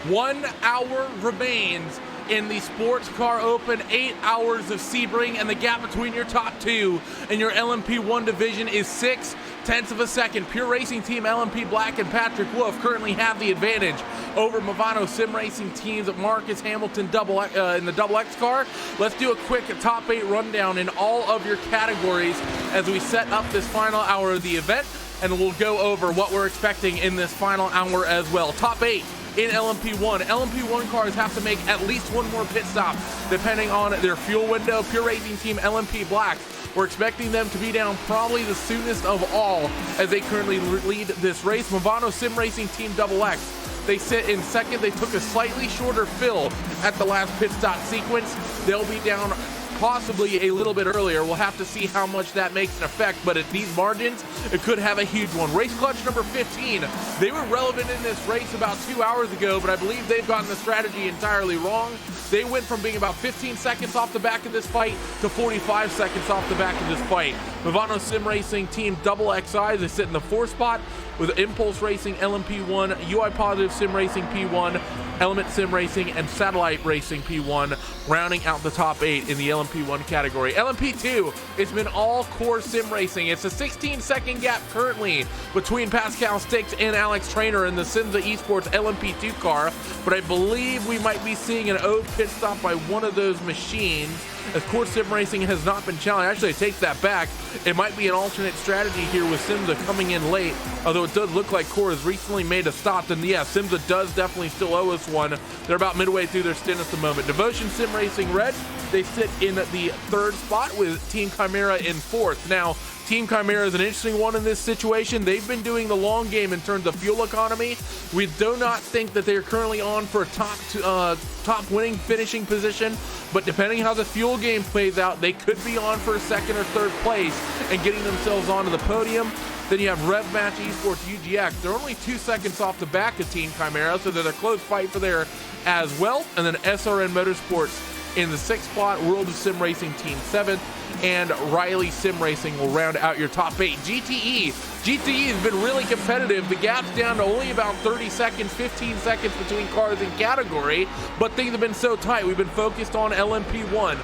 1 hour remains in the Sports Car Open, 8 hours of Sebring, and the gap between your top two and your LMP1 division is 0.6 of a second. Pure Racing Team LMP Black and Patrick Wolf currently have the advantage over Movano Sim Racing Team's Marcus Hamilton in the Double X car. Let's do a quick top 8 rundown in all of your categories as we set up this final hour of the event, and we'll go over what we're expecting in this final hour as well. Top 8 in LMP1. LMP1 cars have to make at least one more pit stop depending on their fuel window. Pure Racing Team LMP Black, we're expecting them to be down probably the soonest of all as they currently lead this race. Movano Sim Racing Team Double X, they sit in second. They took a slightly shorter fill at the last pit stop sequence. They'll be down possibly a little bit earlier. We'll have to see how much that makes an effect, but at these margins, it could have a huge one. Race Clutch number 15, they were relevant in this race about 2 hours ago, but I believe they've gotten the strategy entirely wrong. They went from being about 15 seconds off the back of this fight to 45 seconds off the back of this fight. Movano Sim Racing Team Double XI, they sit in the 4th spot with Impulse Racing LMP1, UI Positive Sim Racing P1, Element Sim Racing, and Satellite Racing P1, rounding out the top 8 in the LMP1 category. LMP2, it's been all core sim racing. It's a 16-second gap currently between Pascal Stix and Alex Trainer in the Simza Esports LMP2 car, but I believe we might be seeing an ode pit stop by one of those machines, as core sim racing has not been challenged. Actually, I take that back. It might be an alternate strategy here with Simza coming in late, although it does look like core has recently made a stop, and yeah, Simza does definitely still owe us one. They're about midway through their stint at the moment. Devotion Sim Racing Red, they sit in the 3rd spot with Team Chimera in 4th. Now, Team Chimera is an interesting one in this situation. They've been doing the long game in terms of fuel economy. We do not think that they're currently on for a top winning finishing position, but depending how the fuel game plays out, they could be on for a 2nd or 3rd place and getting themselves onto the podium. Then you have Rev Match Esports UGX. They're only 2 seconds off the back of Team Chimera, so there's a close fight for there as well. And then SRN Motorsports in the 6th spot, World of Sim Racing Team 7th, and Riley Sim Racing will round out your top 8. GTE has been really competitive. The gap's down to only about 30 seconds, 15 seconds between cars in category, but things have been so tight. We've been focused on LMP1.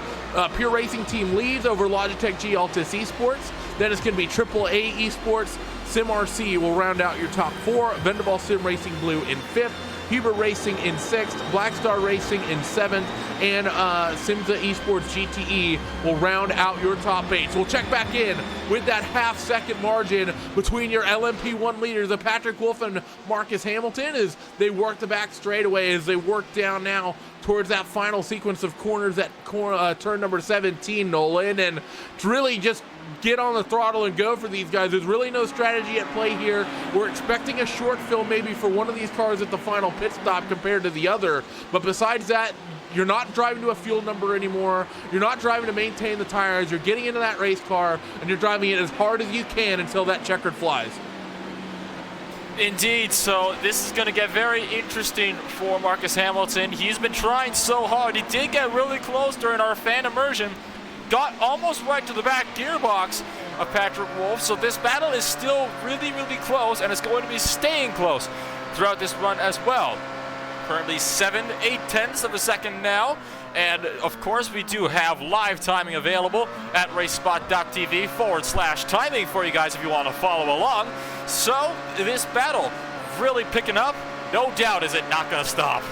Pure Racing Team leads over Logitech G Altus Esports. Then it's going to be AAA Esports. Sim RC will round out your top 4. Vendaval Sim Racing Blue in 5th. Huber Racing in 6th, Black Star Racing in 7th, and Simza Esports GTE will round out your top 8. So we'll check back in with that half-second margin between your LMP1 leaders, the Patrick Wolf and Marcus Hamilton, as they work the back straightaway, as they work down now towards that final sequence of corners at turn number 17, Nolan, and to really just get on the throttle and go for these guys. There's really no strategy at play here. We're expecting a short fill maybe for one of these cars at the final pit stop compared to the other, but besides that, you're not driving to a fuel number anymore. You're not driving to maintain the tires. You're getting into that race car and you're driving it as hard as you can until that checkered flies. Indeed, so this is going to get very interesting for Marcus Hamilton. He's been trying so hard. He did get really close during our fan immersion. Got almost right to the back gearbox of Patrick Wolf, so this battle is still really, really close, and it's going to be staying close throughout this run as well. Currently 7/8 of a second now, and of course we do have live timing available at racespot.tv/timing for you guys if you want to follow along. So this battle really picking up. No doubt is it not going to stop.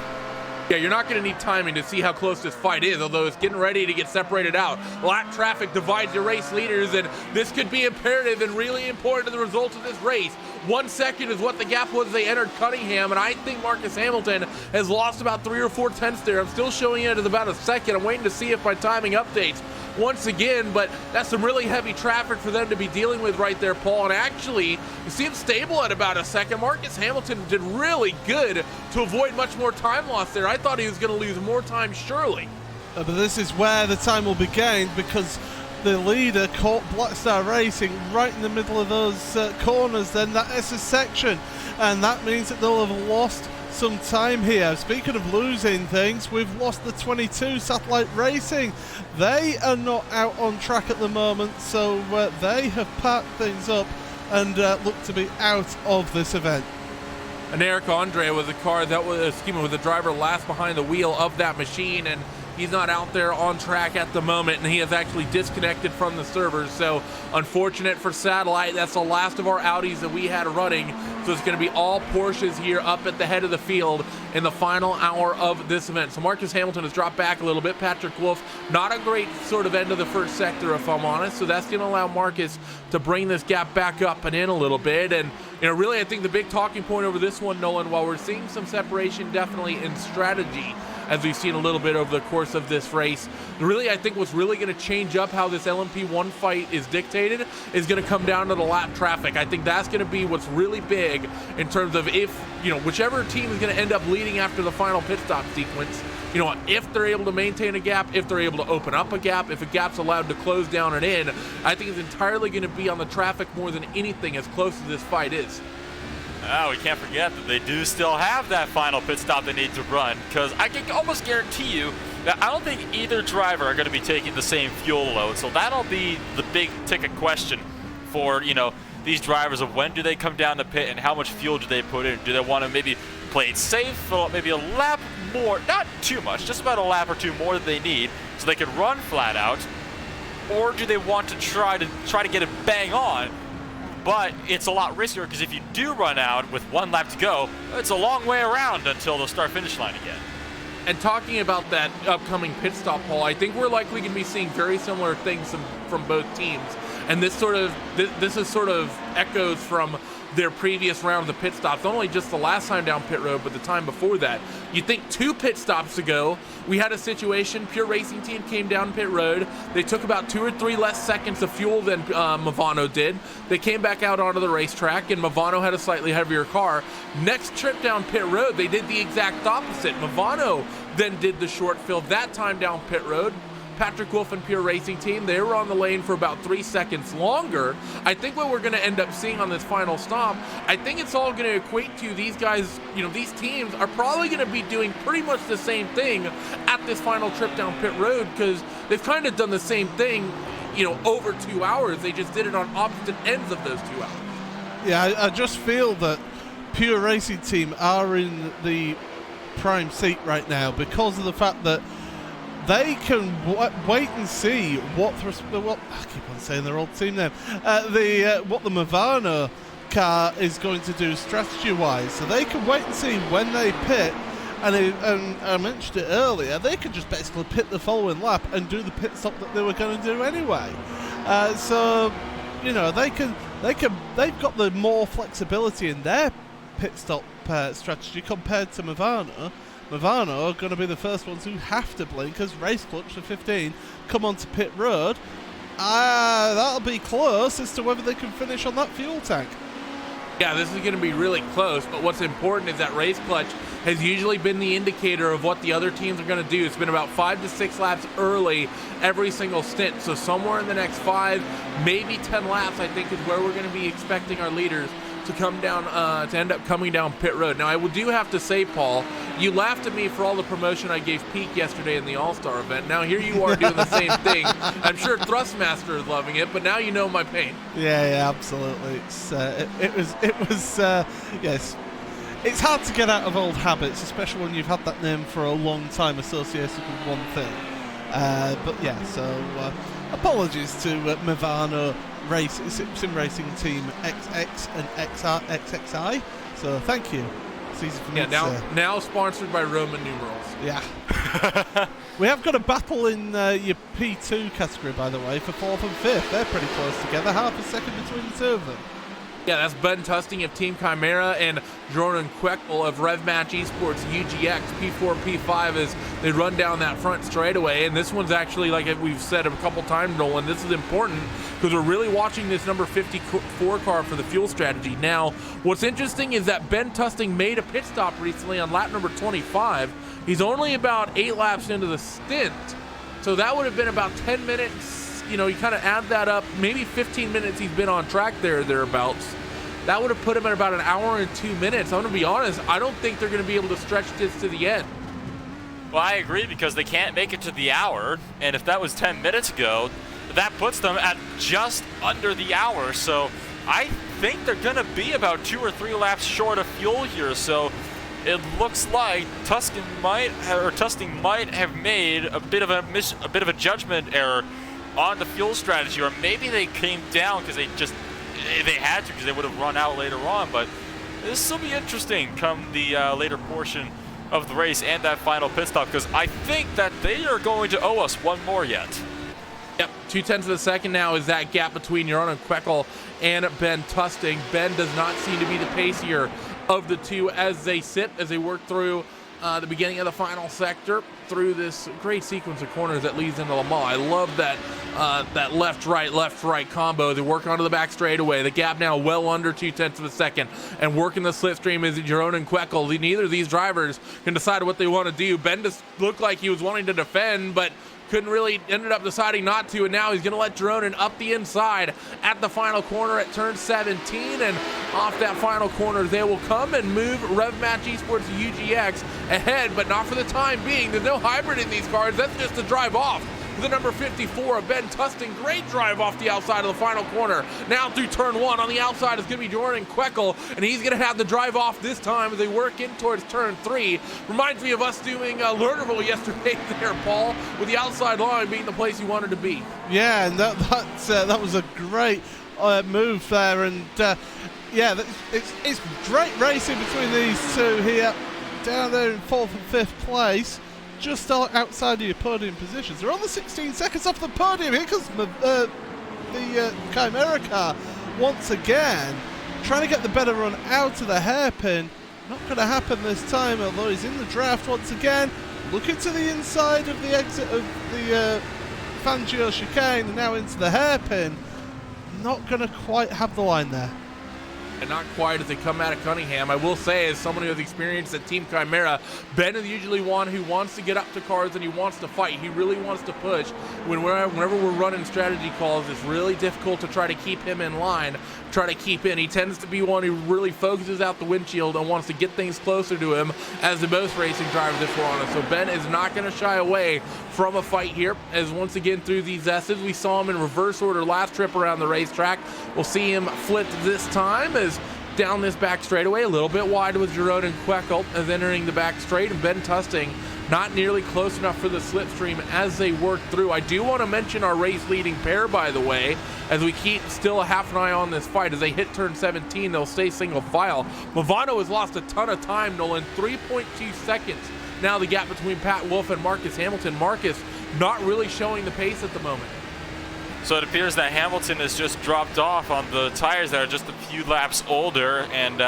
Yeah, you're not going to need timing to see how close this fight is, although it's getting ready to get separated out. Lap traffic divides your race leaders, and this could be imperative and really important to the results of this race. 1 second is what the gap was they entered Cunningham, and I think Marcus Hamilton has lost about 3 or 4 tenths there. I'm still showing it at about a second. I'm waiting to see if my timing updates once again, but that's some really heavy traffic for them to be dealing with right there, Paul. And actually, you see him stable at about a second. Marcus Hamilton did really good to avoid much more time loss there. I thought he was going to lose more time, surely. But this is where the time will be gained, because the leader caught Black Star Racing right in the middle of those corners, then that SS section, and that means that they'll have lost some time here. Speaking of losing things, we've lost the 22 Satellite Racing. They are not out on track at the moment, so they have packed things up and look to be out of this event. an Eric Andre was a car that was, with the driver last behind the wheel of that machine, and he's not out there on track at the moment, and he is actually disconnected from the servers. So unfortunate for Satellite, that's the last of our Audis that we had running. So it's going to be all Porsches here up at the head of the field in the final hour of this event. So Marcus Hamilton has dropped back a little bit. Patrick Wolf, not a great sort of end of the first sector, if I'm honest. So that's going to allow Marcus to bring this gap back up and in a little bit. And really, I think the big talking point over this one, Nolan, while we're seeing some separation definitely in strategy, as we've seen a little bit over the course of this race, really, I think what's really going to change up how this LMP1 fight is dictated is going to come down to the lap traffic. I think that's going to be what's really big in terms of if, whichever team is going to end up leading after the final pit stop sequence, if they're able to maintain a gap, if they're able to open up a gap, if a gap's allowed to close down and in, I think it's entirely going to be on the traffic more than anything as close as this fight is. Oh, we can't forget that they do still have that final pit stop they need to run, because I can almost guarantee you that I don't think either driver are going to be taking the same fuel load. So that'll be the big ticket question for, these drivers of when do they come down the pit and how much fuel do they put in? Do they want to maybe play it safe, fill up maybe a lap more, not too much, just about a lap or two more than they need so they can run flat out? Or do they want to try to get it bang on? But it's a lot riskier, because if you do run out with 1 lap to go, it's a long way around until the start-finish line again. And talking about that upcoming pit stop, Paul, I think we're likely going to be seeing very similar things from both teams. And this is sort of echoes from their previous round of the pit stops, not only just the last time down pit road, but the time before that. You think 2 pit stops ago, we had a situation, Pure Racing Team came down pit road. They took about 2 or 3 less seconds of fuel than Movano did. They came back out onto the racetrack, and Movano had a slightly heavier car. Next trip down pit road, they did the exact opposite. Movano then did the short fill, that time down pit road. Patrick Wolf and Pure Racing Team, they were on the lane for about 3 seconds longer. I think what we're going to end up seeing on this final stop, I think it's all going to equate to these guys, these teams are probably going to be doing pretty much the same thing at this final trip down pit road, because they've kind of done the same thing, over 2 hours. They just did it on opposite ends of those 2 hours. Yeah, I just feel that Pure Racing Team are in the prime seat right now because of the fact that they can wait and see what I keep on saying their old team name. What the Movano car is going to do strategy-wise, so they can wait and see when they pit. And I mentioned it earlier, they could just basically pit the following lap and do the pit stop that they were going to do anyway. So they've got the more flexibility in their pit stop strategy compared to Movano. Movano are going to be the first ones who have to blink as Race Clutch for 15 come onto pit road. That'll be close as to whether they can finish on that fuel tank. Yeah, this is going to be really close, but what's important is that Race Clutch has usually been the indicator of what the other teams are going to do. It's been about 5 to 6 laps early every single stint, so somewhere in the next 5, maybe 10 laps, I think, is where we're going to be expecting our leaders to come down, to end up coming down pit road. Now, I do have to say, Paul, you laughed at me for all the promotion I gave Peak yesterday in the All-Star event. Now here you are doing the same thing. I'm sure Thrustmaster is loving it, but now you know my pain. Yeah, absolutely. Yes. It's hard to get out of old habits, especially when you've had that name for a long time associated with one thing. But yeah, so apologies to Movano Sim Racing Team XX and XXI. So thank you. Now sponsored by Roman numerals. Yeah. We have got a battle in your P2 category, by the way, for 4th and 5th. They're pretty close together, half a second between the two of them. Yeah, that's Ben Tusting of Team Chimera and Jordan Queckel of RevMatch Esports UGX, P4, P5 as they run down that front straightaway. And this one's actually, like we've said a couple times, Nolan, this is important because we're really watching this number 54 car for the fuel strategy. Now, what's interesting is that Ben Tusting made a pit stop recently on lap number 25. He's only about 8 laps into the stint, so that would have been about 10 minutes. You kind of add that up, maybe 15 minutes he's been on track thereabouts. That would have put him at about an hour and 2 minutes. I'm going to be honest, I don't think they're going to be able to stretch this to the end. Well, I agree, because they can't make it to the hour, and if that was 10 minutes ago, that puts them at just under the hour. So I think they're going to be about 2 or 3 laps short of fuel here. So it looks like Tustin might have made a bit of a judgment error on the fuel strategy, or maybe they came down because they had to, because they would have run out later on. But this will be interesting come the later portion of the race and that final pit stop, because I think that they are going to owe us one more yet. Yep, 0.2 of a second now is that gap between Jeroen Kwekkel and Ben Tustin. Ben does not seem to be the pacier of the two as they work through the beginning of the final sector through this great sequence of corners that leads into Le Mans. I love that that left-right combo. They work onto the back straightaway. The gap now well under 0.2 of a second, and working the slipstream is Jeroen Kwekkel. Neither of these drivers can decide what they want to do. Ben just looked like he was wanting to defend, but couldn't really, ended up deciding not to, and now he's going to let Jeroen up the inside at the final corner at turn 17, and off that final corner they will come and move RevMatch Esports UGX ahead, but not for the time being. There's no hybrid in these cars. That's just a drive off. The number 54 of Ben Tustin, great drive off the outside of the final corner. Now through turn 1 on the outside is going to be Jeroen Kwekkel, and he's going to have the drive off this time as they work in towards turn 3. Reminds me of us doing Lernerville yesterday there, Paul, with the outside line being the place you wanted to be. Yeah, and that was a great move there, and yeah, it's great racing between these two here, down there in 4th and 5th place. Just outside of your podium positions. They're on the 16 seconds off the podium. Here comes the Chimera car once again, trying to get the better run out of the hairpin. Not going to happen this time, although he's in the draft once again. Looking to the inside of the exit of the Fangio chicane, and now into the hairpin. Not going to quite have the line there. And not quite as they come out of Cunningham. I will say, as someone who has experience at Team Chimera, Ben is usually one who wants to get up to cars and he wants to fight. He really wants to push. Whenever we're running strategy calls, it's really difficult to try to keep him in line, try to keep in. He tends to be one who really focuses out the windshield and wants to get things closer to him, as do most racing drivers if we're honest. So Ben is not going to shy away from a fight here, as once again through these S's, we saw him in reverse order last trip around the racetrack. We'll see him flipped this time as down this back straightaway, a little bit wide with Jeroen Kwekkel as entering the back straight, and Ben Tustin not nearly close enough for the slipstream as they work through. I do want to mention our race leading pair, by the way, as we keep still a half an eye on this fight. As they hit turn 17, they'll stay single file. Movano has lost a ton of time, Nolan, 3.2 seconds. Now the gap between Pat Wolf and Marcus Hamilton. Marcus not really showing the pace at the moment. So it appears that Hamilton has just dropped off on the tires that are just a few laps older, and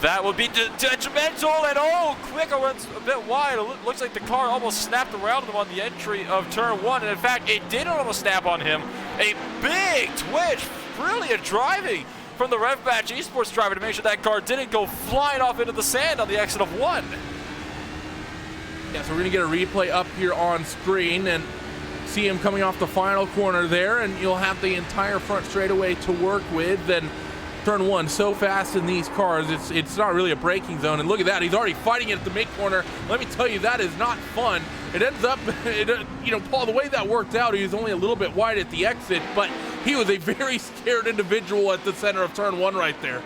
that would be detrimental. And Kwekkel runs a bit wide. It looks like the car almost snapped around him on the entry of turn 1, and in fact it did almost snap on him. A big twitch, brilliant driving from the RevMatch Esports driver to make sure that car didn't go flying off into the sand on the exit of 1. Yeah, so we're gonna get a replay up here on screen and see him coming off the final corner there, and you'll have the entire front straightaway to work with. Then turn 1 so fast in these cars, it's not really a braking zone. And look at that, he's already fighting it at the mid corner. Let me tell you, that is not fun. It ends up, you know, Paul, the way that worked out, he was only a little bit wide at the exit, but he was a very scared individual at the center of turn 1 right there.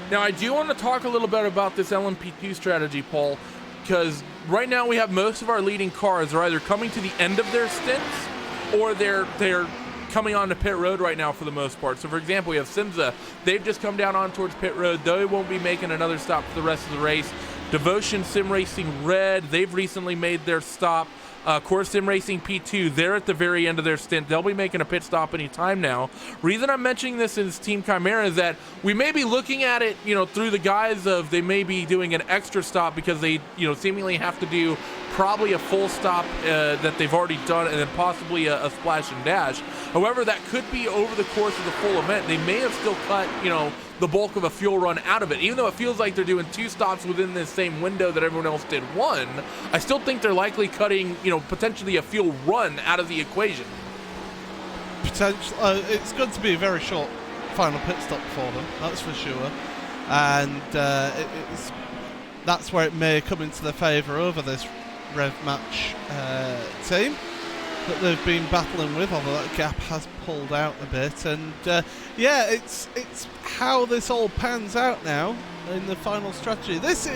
Now, I do want to talk a little bit about this LMP2 strategy, Paul, because right now we have most of our leading cars are either coming to the end of their stints or they're coming onto pit road right now for the most part. So, for example, we have Simza. They've just come down on towards pit road. They won't be making another stop for the rest of the race. Devotion Sim Racing Red, they've recently made their stop. Core Sim Racing P2, they're at the very end of their stint. They'll be making a pit stop any time now. Reason I'm mentioning this is Team Chimera is that we may be looking at it, you know, through the guise of they may be doing an extra stop because they, you know, seemingly have to do probably a full stop that they've already done, and then possibly a splash and dash. However, that could be over the course of the full event. They may have still cut, you know, the bulk of a fuel run out of it. Even though it feels like they're doing 2 stops within this same window that everyone else did 1, I still think they're likely cutting, you know, potentially a fuel run out of the equation. Potential. It's going to be a very short final pit stop for them, that's for sure. And that's where it may come into their favour over this Rev Match team that they've been battling with, although that gap has pulled out a bit. And yeah, it's how this all pans out now in the final strategy. This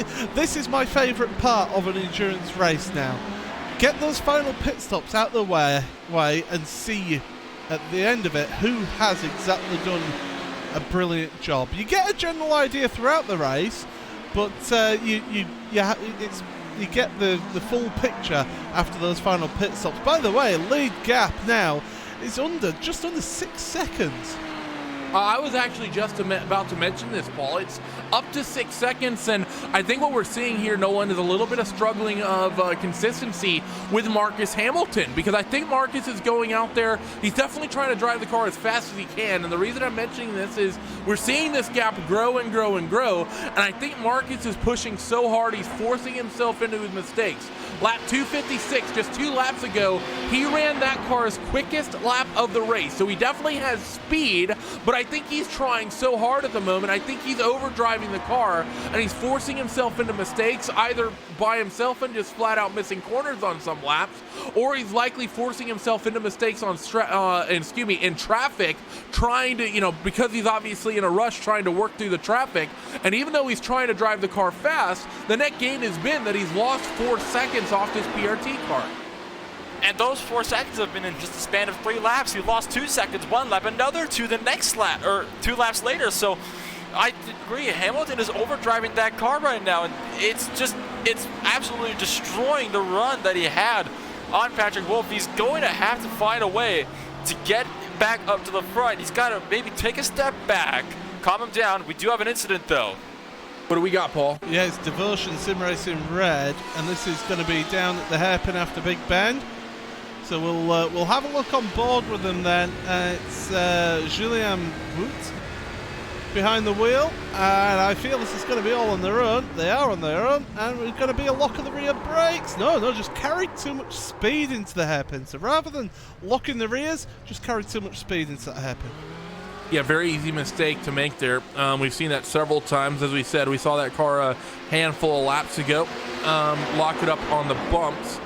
is my favourite part of an endurance race now. Get those final pit stops out the way and see at the end of it who has exactly done a brilliant job. You get a general idea throughout the race, but you get the full picture after those final pit stops. By the way, lead gap now is just under 6 seconds. I was actually just about to mention this, Paul. It's up to 6 seconds, and I think what we're seeing here, Nolan, is a little bit of struggling of consistency with Marcus Hamilton, because I think Marcus is going out there. He's definitely trying to drive the car as fast as he can, and the reason I'm mentioning this is we're seeing this gap grow and grow and grow, and I think Marcus is pushing so hard he's forcing himself into his mistakes. Lap 256, just 2 laps ago, he ran that car's quickest lap of the race, so he definitely has speed, but I think he's trying so hard at the moment. I think he's overdriving the car, and he's forcing himself into mistakes, either by himself and just flat out missing corners on some laps, or he's likely forcing himself into mistakes on in traffic, trying to, because he's obviously in a rush trying to work through the traffic. And even though he's trying to drive the car fast, the net gain has been that he's lost 4 seconds off this PRT car. And those 4 seconds have been in just a span of 3 laps. He lost 2 seconds one lap, another 2 the next lap, or 2 laps later. So I agree, Hamilton is overdriving that car right now, and it's absolutely destroying the run that he had on Patrick Wolff. He's going to have to find a way to get back up to the front. He's got to maybe take a step back, calm him down. We do have an incident though. What do we got, Paul? Yeah, it's Devotion Sim Racing Red, and this is going to be down at the hairpin after Big Bend. So we'll have a look on board with them then. It's Julien Wout behind the wheel, and I feel this is going to be all on their own. They are on their own, and we're going to be a lock of the rear brakes. No, just carried too much speed into the hairpin. So rather than locking the rears, just carried too much speed into that hairpin. Yeah, very easy mistake to make there. We've seen that several times. As we said, we saw that car a handful of laps ago. Lock it up on the bumps.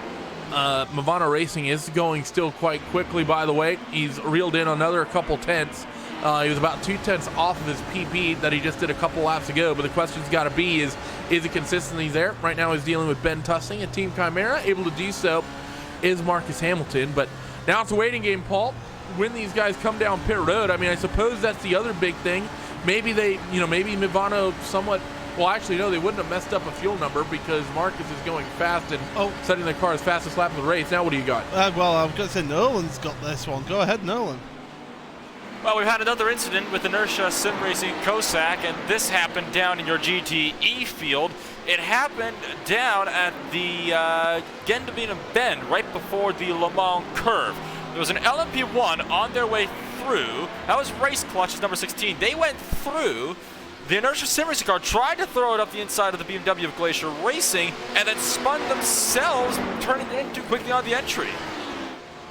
Movano Racing is going still quite quickly, by the way. He's reeled in another couple tenths. He was about 2 tenths off of his PB that he just did a couple laps ago, but the question's got to be is it consistently there? Right now he's dealing with Ben Tussing and Team Chimera. Able to do so is Marcus Hamilton, but now it's a waiting game, Paul. When these guys come down pit road, I mean, I suppose that's the other big thing. Maybe maybe Movano somewhat. Well, actually, no, they wouldn't have messed up a fuel number because Marcus is going fast and setting the car as fastest lap of the race. Now, what do you got? Well, I'm going to say Nolan's got this one. Go ahead, Nolan. Well, we've had another incident with Inertia Sim Racing Cossack, and this happened down in your GTE field. It happened down at the Gendabina Bend, right before the Le Mans curve. There was an LMP1 on their way through. That was Race Clutch's number 16. They went through. The Inertia Sim Racing car tried to throw it up the inside of the BMW of Glacier Racing and then spun themselves, turning it in too quickly on the entry.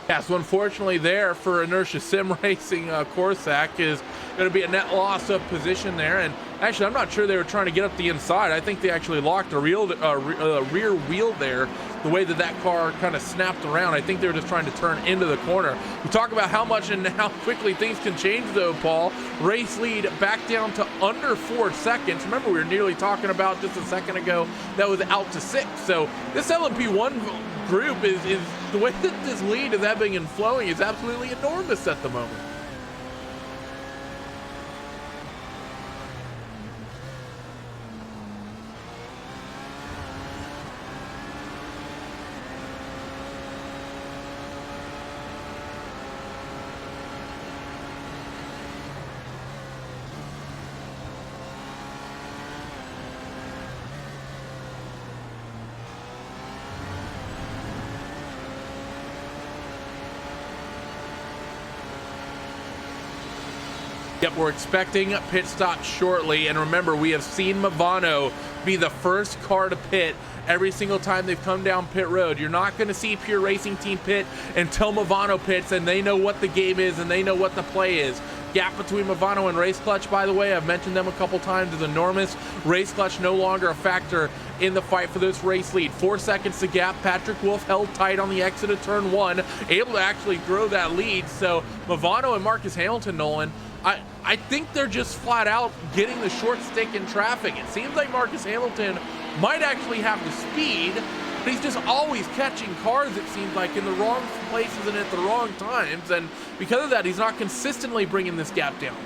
Yeah, so unfortunately there for Inertia Sim Racing, Corsac is going to be a net loss of position there. And actually, I'm not sure they were trying to get up the inside. I think they actually locked a rear wheel there, the way that car kind of snapped around. I think they were just trying to turn into the corner. We talk about how much and how quickly things can change, though, Paul. Race lead back down to under 4 seconds. Remember, we were nearly talking about just a second ago that was out to 6. So this LMP1 group is the way that this lead is ebbing and flowing is absolutely enormous at the moment. Yep, we're expecting a pit stop shortly, and remember, we have seen Movano be the first car to pit every single time they've come down pit road. You're not going to see Pure Racing Team pit until Movano pits, and they know what the game is and they know what the play is. gap between Movano and Race Clutch, by the way, I've mentioned them a couple times, is enormous. Race Clutch no longer a factor in the fight for this race lead. 4 seconds to gap. Patrick Wolf held tight on the exit of turn 1, able to actually throw that lead. So Movano and Marcus Hamilton, Nolan, I think they're just flat out getting the short stick in traffic. It seems like Marcus Hamilton might actually have the speed, but he's just always catching cars, it seems like, in the wrong places and at the wrong times. And because of that, he's not consistently bringing this gap down.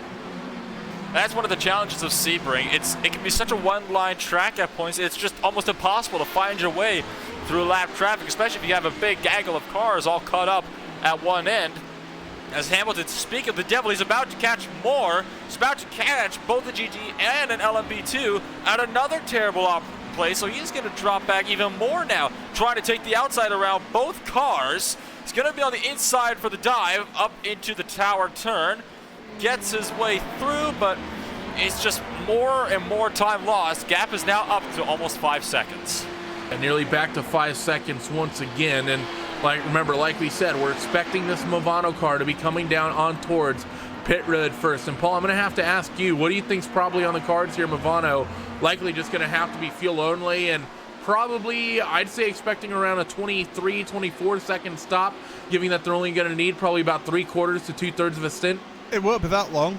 That's one of the challenges of Sebring. It can be such a one-line track at points. It's just almost impossible to find your way through lap traffic, especially if you have a big gaggle of cars all caught up at one end. As Hamilton, speak of the devil, he's about to catch more. He's about to catch both a GT and an LMP2 at another terrible place, so he's going to drop back even more now, trying to take the outside around both cars. He's going to be on the inside for the dive up into the tower turn. Gets his way through, but it's just more and more time lost. Gap is now up to almost 5 seconds. And nearly back to 5 seconds once again. And remember, like we said, we're expecting this Movano car to be coming down on towards pit road first. And Paul, I'm going to have to ask you, what do you think's probably on the cards here? Movano likely just going to have to be fuel only, and probably, I'd say, expecting around a 23, 24 second stop, given that they're only going to need probably about 3/4 to 2/3 of a stint. It won't be that long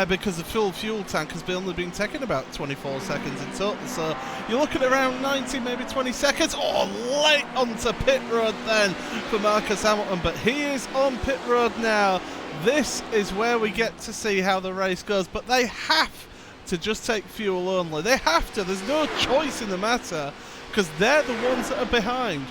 because the full tank has only been taking about 24 seconds in total. So you're looking at around 19, maybe 20 seconds. Oh, late onto pit road then for Marcus Hamilton. But he is on pit road now. This is where we get to see how the race goes. But they have to just take fuel only. They have to. There's no choice in the matter because they're the ones that are behind.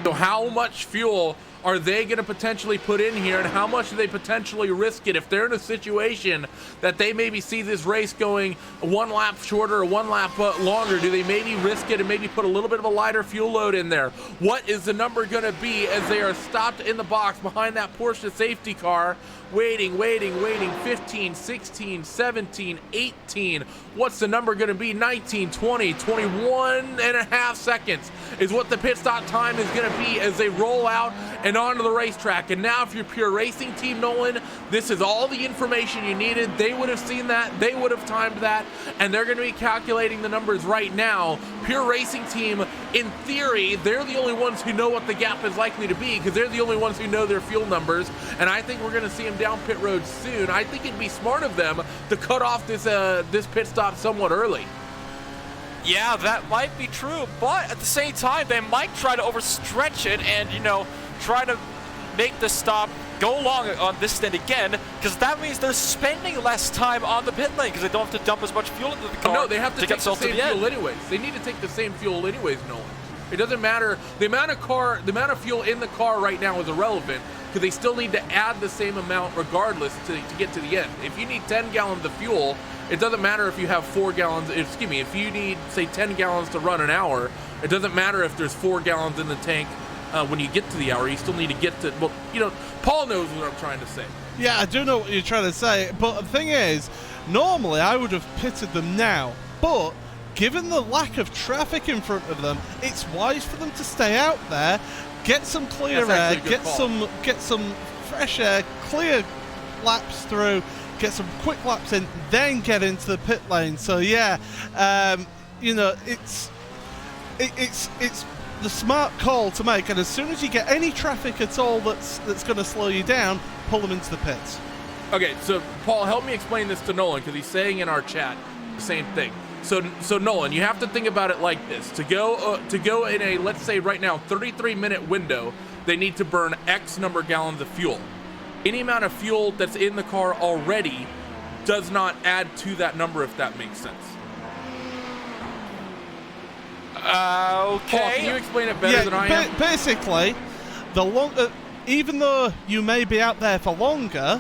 So how much fuel are they going to potentially put in here, and how much do they potentially risk it if they're in a situation that they maybe see this race going 1 lap shorter or 1 lap longer? Do they maybe risk it and maybe put a little bit of a lighter fuel load in there? What is the number going to be as they are stopped in the box behind that Porsche safety car, waiting, 15, 16, 17, 18. What's the number going to be? 19, 20, 21 and a half seconds is what the pit stop time is going to be as they roll out and onto the racetrack. And now if you're Pure Racing Team, Nolan, this is all the information you needed. They would have seen that. They would have timed that. And they're going to be calculating the numbers right now. Pure Racing Team, in theory, they're the only ones who know what the gap is likely to be because they're the only ones who know their fuel numbers. And I think we're going to see them down pit road soon. I think it'd be smart of them to cut off this pit stop somewhat early. Yeah, that might be true, but at the same time, they might try to overstretch it and, try to make the stop go long on this stint again, because that means they're spending less time on the pit lane because they don't have to dump as much fuel into the car. No, they have to take the same fuel end. anyways. They need to take the same fuel anyways, Nolan. It doesn't matter. The amount of fuel in the car right now is irrelevant because they still need to add the same amount regardless to get to the end. If you need 10 gallons of fuel, it doesn't matter if you have 4 gallons. If you need, say, 10 gallons to run an hour, it doesn't matter if there's 4 gallons in the tank when you get to the hour. You still need to get to, Paul knows what I'm trying to say. Yeah, I do know what you're trying to say, but the thing is, normally I would have pitted them now, but given the lack of traffic in front of them, it's wise for them to stay out there, get some clear air, get some fresh air, clear laps through, get some quick laps in, then get into the pit lane. So yeah, it's the smart call to make, and as soon as you get any traffic at all that's going to slow you down, pull them into the pits. Okay, so Paul, help me explain this to Nolan because he's saying in our chat the same thing. So Nolan, you have to think about it like this: to go in a, let's say right now, 33-minute window, they need to burn X number of gallons of fuel. Any amount of fuel that's in the car already does not add to that number, if that makes sense. Okay. Paul, can you explain it better than I am? Basically, even though you may be out there for longer,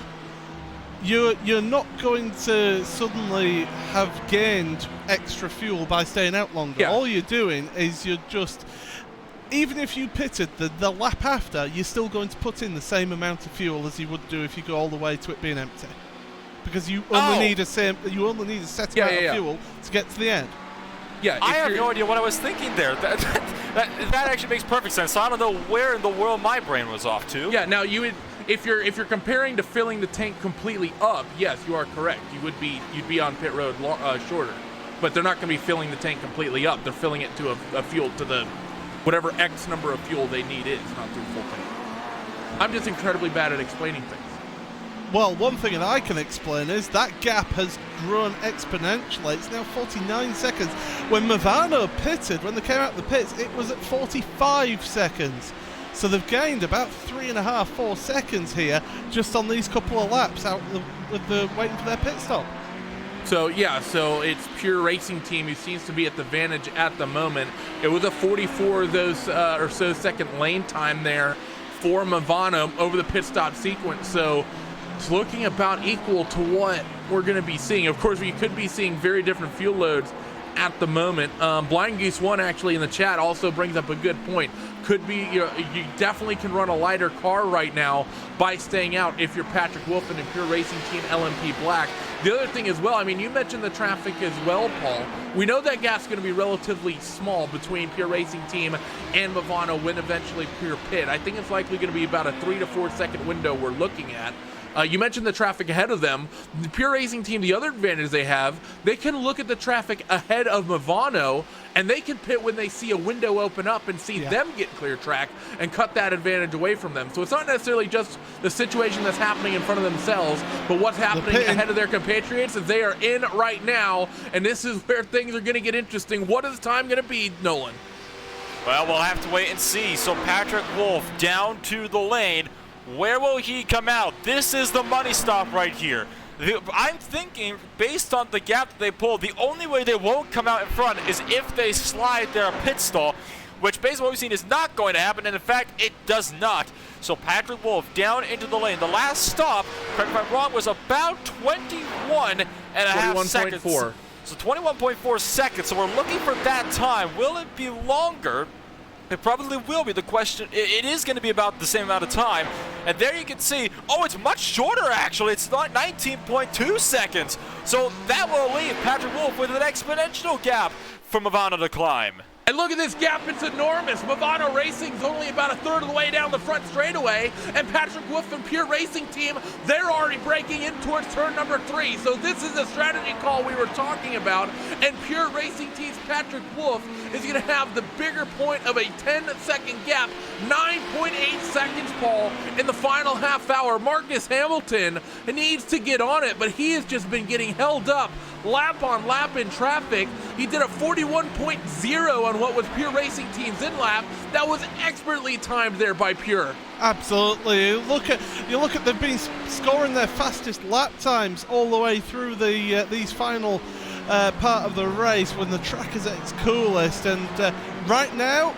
you're not going to suddenly have gained extra fuel by staying out longer. Yeah. All you're doing is you're just, even if you pitted the lap after, you're still going to put in the same amount of fuel as you would do if you go all the way to it being empty, because you only need a set amount of fuel to get to the end. Yeah, I have no idea what I was thinking there. That actually makes perfect sense. So I don't know where in the world my brain was off to. Yeah, now if you're comparing to filling the tank completely up, yes, you are correct. You'd be on pit road shorter, but they're not going to be filling the tank completely up. They're filling it to a fuel to the whatever X number of fuel they need is, not through full tank. I'm just incredibly bad at explaining things. Well, one thing that I can explain is that gap has grown exponentially. It's now 49 seconds. When Movano pitted, when they came out of the pits, it was at 45 seconds. So they've gained about 3.5, 4 seconds here just on these couple of laps out with the waiting for their pit stop. So yeah, so it's Pure Racing Team who seems to be at the advantage at the moment. It was a 44 of those or so second lane time there for Movano over the pit stop sequence. So it's looking about equal to what we're going to be seeing. Of course, we could be seeing very different fuel loads at the moment. Blind Goose 1 actually in the chat also brings up a good point. Could be, you definitely can run a lighter car right now by staying out if you're Patrick Wolf and Pure Racing Team LMP Black. The other thing as well, I mean, you mentioned the traffic as well, Paul. We know that gap's going to be relatively small between Pure Racing Team and Movano when eventually Pure pit. I think it's likely going to be about a 3 to 4 second window we're looking at. You mentioned the traffic ahead of them. The Pure Racing Team, the other advantage they have, they can look at the traffic ahead of Movano, and they can pit when they see a window open up and see them get clear track and cut that advantage away from them. So it's not necessarily just the situation that's happening in front of themselves, but what's happening ahead of their compatriots as they are in right now, and this is where things are going to get interesting. What is time going to be, Nolan? Well, we'll have to wait and see. So Patrick Wolf down to the lane. Where will he come out? This is the money stop right here. I'm thinking, based on the gap that they pulled, the only way they won't come out in front is if they slide their pit stall, which based on what we've seen is not going to happen, and in fact, it does not. So Patrick Wolf down into the lane. The last stop, correct me if I'm wrong, was about 21 and a half seconds. 21.4. So 21.4 seconds, so we're looking for that time. Will it be longer? It probably will be. The question, it is going to be about the same amount of time. And there you can see, oh, it's much shorter actually. It's not 19.2 seconds. So that will leave Patrick Wolf with an exponential gap from Movano to climb. And look at this gap, it's enormous. Movano Racing's only about a third of the way down the front straightaway, and Patrick Wolf and Pure Racing Team, they're already breaking in towards turn number 3. So this is the strategy call we were talking about, and Pure Racing Team's Patrick Wolf is going to have the bigger point of a 10-second gap, 9.8 seconds, Paul, in the final half hour. Marcus Hamilton needs to get on it, but he has just been getting held up lap on lap in traffic. He did a 41.0 on what was Pure Racing Team's in lap. That was expertly timed there by Pure. Absolutely. You look at they've been scoring their fastest lap times all the way through the these final part of the race when the track is at its coolest, and right now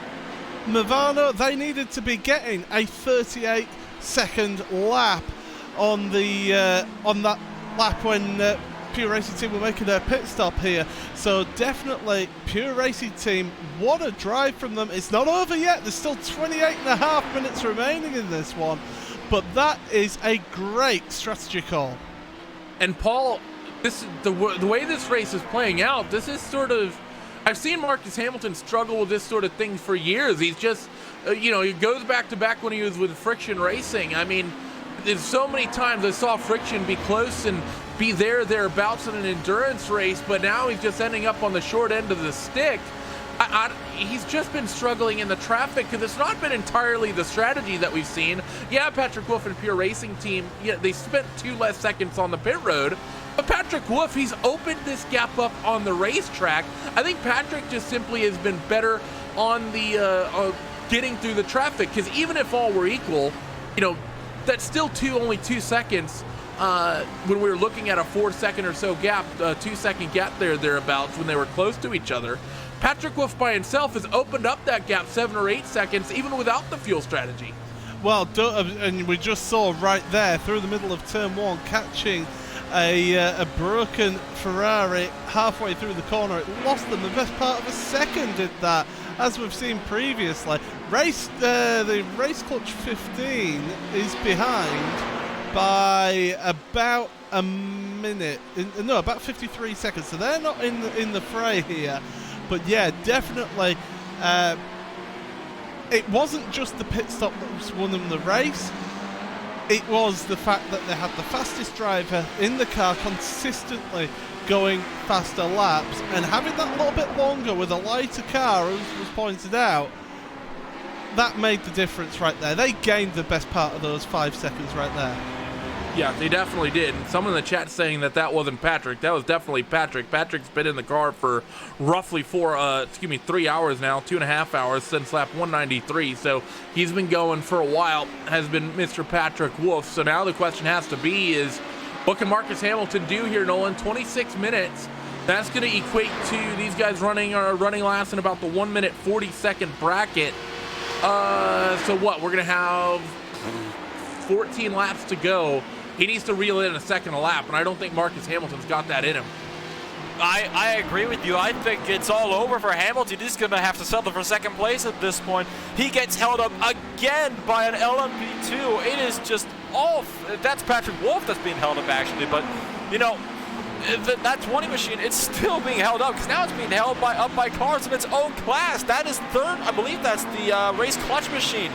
Movano, they needed to be getting a 38-second lap on the on that lap when Pure Racing Team were making their pit stop here. So definitely Pure Racing Team, what a drive from them. It's not over yet. There's still 28.5 minutes remaining in this one, but that is a great strategy call. And Paul, this the way this race is playing out, this is sort of, I've seen Marcus Hamilton struggle with this sort of thing for years. He's just, he goes back to back when he was with Friction Racing. I mean, there's so many times I saw Friction be close and be thereabouts in an endurance race, but now he's just ending up on the short end of the stick. He's just been struggling in the traffic because it's not been entirely the strategy that we've seen. Yeah, Patrick Wolf and Pure Racing Team, they spent 2 less seconds on the pit road, but Patrick Wolf, he's opened this gap up on the racetrack. I think Patrick just simply has been better on the getting through the traffic, because even if all were equal, that's still only 2 seconds. When we were looking at a 4-second or so gap, 2-second gap thereabouts when they were close to each other, Patrick Wolf by himself has opened up that gap 7 or 8 seconds even without the fuel strategy. Well, and we just saw right there through the middle of turn 1 catching a broken Ferrari halfway through the corner. It lost them the best part of a second, did that, as we've seen previously. The race clutch 15 is behind by about a minute, about 53 seconds, so they're not in the fray here. But yeah, definitely it wasn't just the pit stop that was won them the race. it was the fact that they had the fastest driver in the car consistently going faster laps, and having that little bit longer with a lighter car, as was pointed out, that made the difference right there. They gained the best part of those 5 seconds right there. Yeah, they definitely did. And someone in the chat saying that wasn't Patrick. That was definitely Patrick. Patrick's been in the car for roughly 3 hours now, 2.5 hours since lap 193. So he's been going for a while, has been Mr. Patrick Wolf. So now the question has to be is, what can Marcus Hamilton do here, Nolan? 26 minutes. That's going to equate to these guys running last in about the 1 minute 40-second bracket. So what? We're going to have 14 laps to go. He needs to reel in a second a lap, and I don't think Marcus Hamilton's got that in him. I agree with you. I think it's all over for Hamilton. He's going to have to settle for second place at this point. He gets held up again by an LMP2. It is just off. That's Patrick Wolf that's being held up, actually. But, you know, that 20 machine, it's still being held up because now it's being held up by cars of its own class. That is third. I believe that's the race clutch machine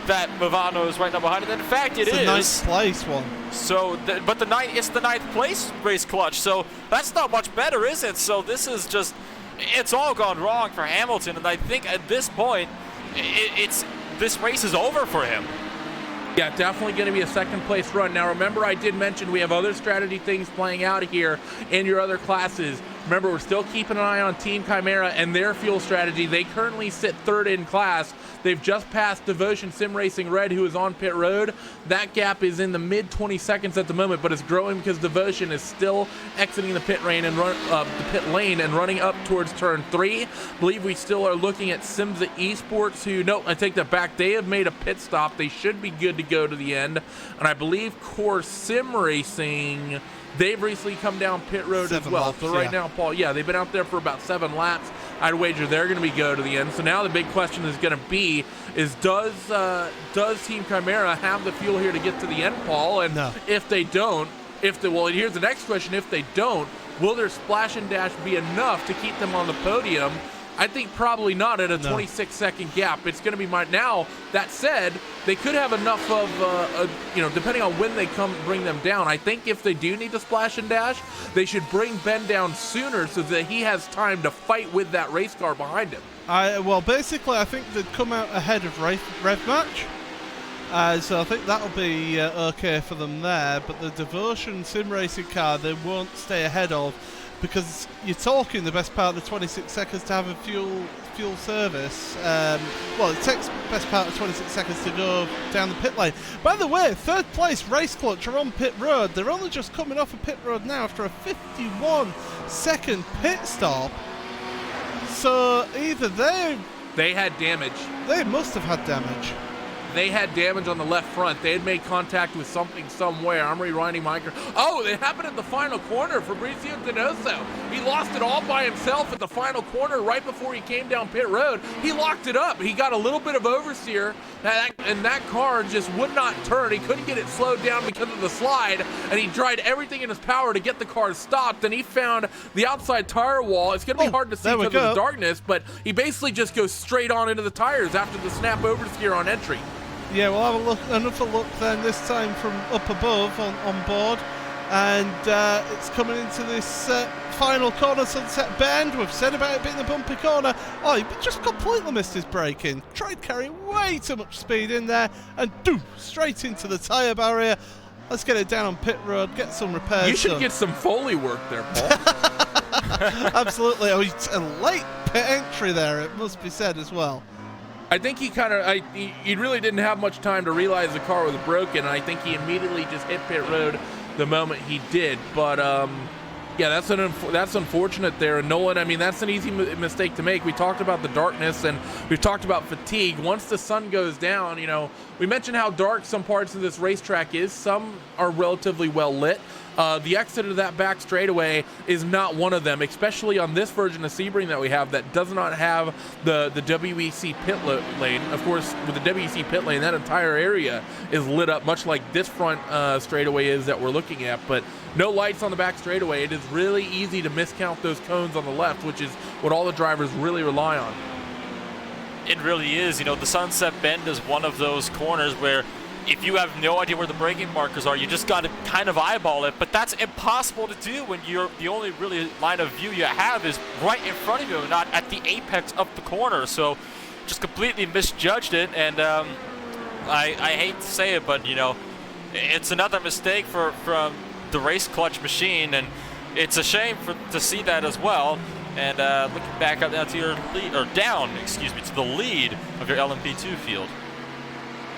that Movano is right now behind it. In fact, it's the ninth place one. So, it's the ninth place race clutch. So that's not much better, is it? So this is just, it's all gone wrong for Hamilton, and I think at this point, this race is over for him. Yeah, definitely going to be a second place run. Now, remember, I did mention we have other strategy things playing out here in your other classes. Remember, we're still keeping an eye on Team Chimera and their fuel strategy. They currently sit third in class. They've just passed Devotion Sim Racing Red, who is on pit road. That gap is in the mid 20 seconds at the moment, but it's growing because Devotion is still exiting the pit lane and running up towards turn 3. I believe we still are looking at Simza Esports, who, no, I take that back. They have made a pit stop. They should be good to go to the end. And I believe Core Sim Racing, they've recently come down pit road as well. So right now, Paul, they've been out there for about 7 laps. I'd wager they're going to be go to the end. So now the big question is going to be is does Team Chimera have the fuel here to get to the end, Paul? And no. If they don't, here's the next question. If they don't, will their splash and dash be enough to keep them on the podium? I think probably not at a 26-second gap. It's going to be now. That said, they could have enough of, depending on when they bring them down. I think if they do need to splash and dash, they should bring Ben down sooner so that he has time to fight with that race car behind him. Basically, I think they'd come out ahead of Rev Match. So I think that'll be okay for them there. But the Devotion Sim Racing car, they won't stay ahead of, because you're talking the best part of the 26 seconds to have a fuel service. It takes the best part of 26 seconds to go down the pit lane. By the way, third place Race Clutch are on pit road. They're only just coming off a pit road now after a 51-second pit stop. So either they had damage. They must have had damage. They had damage on the left front. They had made contact with something somewhere. I'm rewinding my... Oh, it happened at the final corner. Fabricio Donoso. He lost it all by himself at the final corner right before he came down pit road. He locked it up. He got a little bit of oversteer, and that car just would not turn. He couldn't get it slowed down because of the slide, and he tried everything in his power to get the car stopped, and he found the outside tire wall. It's going to be hard to see because of the darkness, but he basically just goes straight on into the tires after the snap oversteer on entry. Yeah, we'll have another look then, this time from up above on board. And it's coming into this final corner, Sunset Bend. We've said about it being the bumpy corner. Oh, he just completely missed his braking. Tried carrying way too much speed in there, and straight into the tyre barrier. Let's get it down on pit road, get some repairs. You should get some Foley work there, Paul. Absolutely. Oh, it's a late pit entry there, it must be said as well. I think he really didn't have much time to realize the car was broken, and I think he immediately just hit pit road the moment he did. But that's unfortunate there. And Nolan, I mean, that's an easy mistake to make. We talked about the darkness, and we've talked about fatigue. Once the sun goes down, we mentioned how dark some parts of this racetrack is. Some are relatively well lit. The exit of that back straightaway is not one of them, especially on this version of Sebring that we have that does not have the WEC pit lane. Of course, with the WEC pit lane, that entire area is lit up, much like this front straightaway is that we're looking at, but no lights on the back straightaway. It is really easy to miscount those cones on the left, which is what all the drivers really rely on. It really is. The Sunset Bend is one of those corners where if you have no idea where the braking markers are, you just got to kind of eyeball it. But that's impossible to do when the only really line of view you have is right in front of you, not at the apex of the corner. So just completely misjudged it. And I hate to say it, but, you know, it's another mistake from the race clutch machine. And it's a shame to see that as well. And looking back up now to your lead, or down, excuse me, to the lead of your LMP2 field.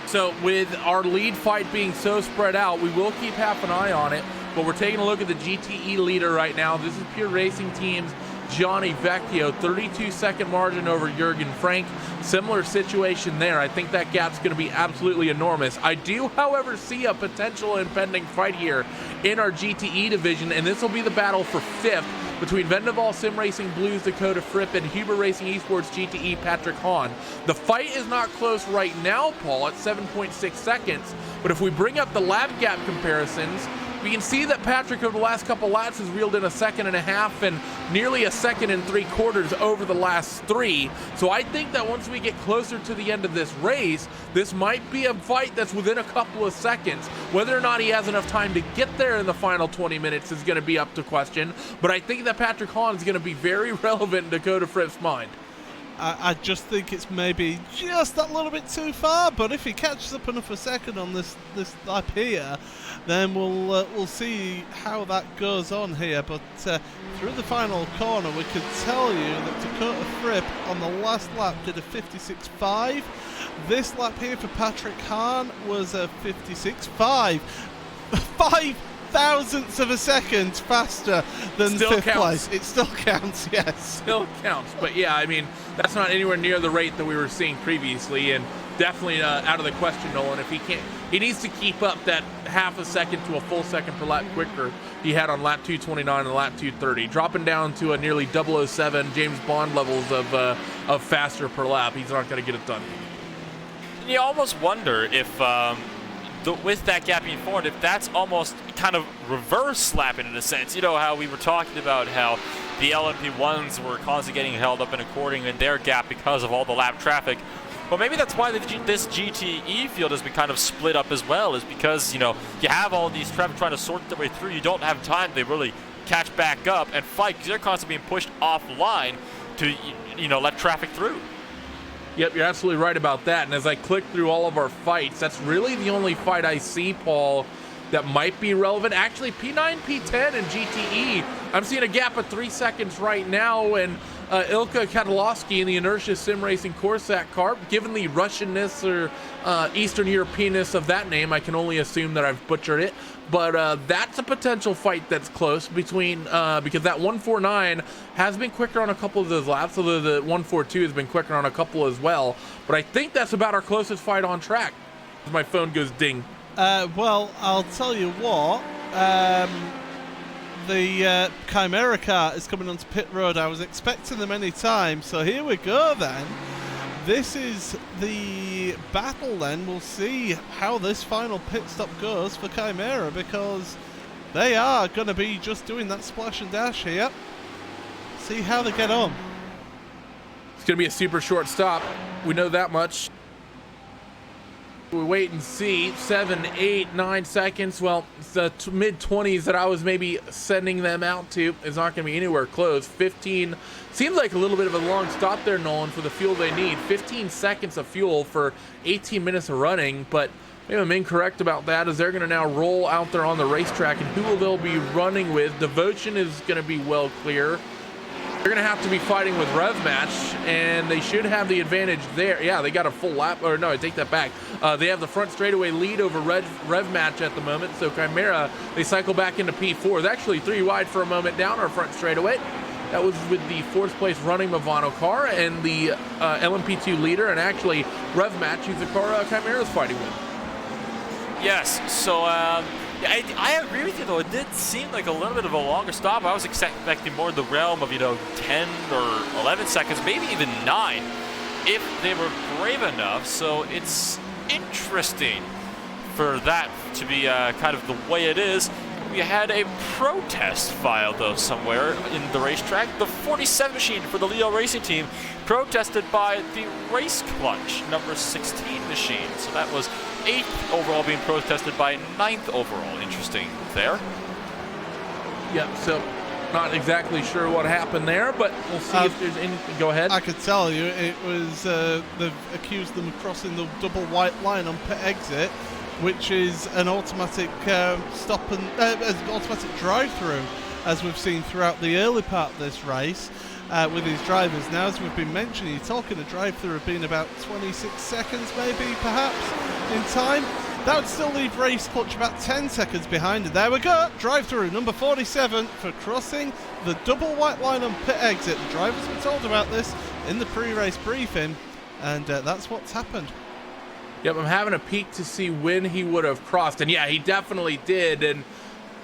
So with our lead fight being so spread out, we will keep half an eye on it, but we're taking a look at the GTE leader right now. This is Pure Racing Team's Johnny Vecchio, 32-second margin over Jürgen Frank. Similar situation there. I think that gap's going to be absolutely enormous. I do, however, see a potential impending fight here in our GTE division, and this will be the battle for 5th between Vendaval Sim Racing Blues Dakota Fripp and Huber Racing Esports GTE Patrick Hahn. The fight is not close right now, Paul, at 7.6 seconds, but if we bring up the lap gap comparisons, we can see that Patrick over the last couple laps has reeled in 1.5 seconds and nearly 1 3/4 seconds over the last 3. So I think that once we get closer to the end of this race, this might be a fight that's within a couple of seconds. Whether or not he has enough time to get there in the final 20 minutes is going to be up to question. But I think that Patrick Hahn is going to be very relevant in Dakota Fripp's mind. I just think it's maybe just that little bit too far, but if he catches up enough a second on this lap here, then we'll see how that goes on here. But through the final corner, we can tell you that Dakota Fripp on the last lap did a 56.5. This lap here for Patrick Hahn was a 56.5. 5 thousandths of a second faster than Still 5th counts. place. It still counts, yes. Still counts, but yeah, I mean, that's not anywhere near the rate that we were seeing previously, and definitely out of the question, Nolan. If he needs to keep up that 0.5 second to a full second per lap quicker he had on lap 229 and lap 230, dropping down to a nearly 007 James Bond levels of faster per lap. He's not going to get it done. You almost wonder if with that gap being formed, if that's almost kind of reverse slapping in a sense. You know how we were talking about how the LMP1s were constantly getting held up and according in their gap because of all the lap traffic. Well, maybe that's why this GTE field has been kind of split up as well, is because, you know, you have all these traffic trying to sort their way through. You don't have time to really catch back up and fight because they're constantly being pushed offline to, you know, let traffic through. Yep, you're absolutely right about that. And as I click through all of our fights, that's really the only fight I see, Paul, that might be relevant. Actually, P9, P10, and GTE, I'm seeing a gap of 3 seconds right now, and Ilka Katalowski in the Inertia Sim Racing Corsac car, given the Russianness or Eastern Europeanness of that name, I can only assume that I've butchered it. But that's a potential fight that's close between, because that 149 has been quicker on a couple of those laps, although the 142 has been quicker on a couple as well. But I think that's about our closest fight on track. My phone goes ding. Well, I'll tell you what. The Chimera car is coming onto pit road. I was expecting them any time, so here we go then. This is the battle then. We'll see how this final pit stop goes for Chimera, because they are going to be just doing that splash and dash here. See how they get on. It's going to be a super short stop. We know that much. We wait and see. 7, 8, 9 seconds. Well, the mid-20s that I was maybe sending them out to is not going to be anywhere close. 15 seems like a little bit of a long stop there, Nolan, for the fuel they need. 15 seconds of fuel for 18 minutes of running, but maybe I'm incorrect about that, as they're going to now roll out there on the racetrack, and who will they be running with? Devotion is going to be well clear. They're going to have to be fighting with Rev Match, and they should have the advantage there. Yeah, they got a full lap, or no, I take that back. They have the front straightaway lead over Rev Match at the moment, so Chimera, they cycle back into P4. It's actually 3 wide for a moment down our front straightaway. That was with the 4th place running Movano car and the LMP2 leader, and actually Rev Match, who's the car Chimera's fighting with. Yes, so I agree with you, though. It did seem like a little bit of a longer stop. I was expecting more in the realm of, 10 or 11 seconds, maybe even 9, if they were brave enough. So it's interesting for that to be kind of the way it is. we had a protest filed, though, somewhere in the racetrack. The 47 machine for the Leo Racing team protested by the Race Clutch number 16 machine. So that was 8th overall being protested by 9th overall. Interesting there. Yep, so not exactly sure what happened there, but we'll see if there's anything. Go ahead. I could tell you it was, they've accused them of crossing the double white line on pit exit, which is an automatic stop and an automatic drive-through, as we've seen throughout the early part of this race with these drivers. Now, as we've been mentioning, you're talking a drive-through of being about 26 seconds, maybe, perhaps, in time. That would still leave Race Clutch about 10 seconds behind. And there we go, drive-through number 47 for crossing the double white line on pit exit. The drivers were told about this in the pre-race briefing, and that's what's happened. Yep, I'm having a peek to see when he would have crossed, and yeah, he definitely did. And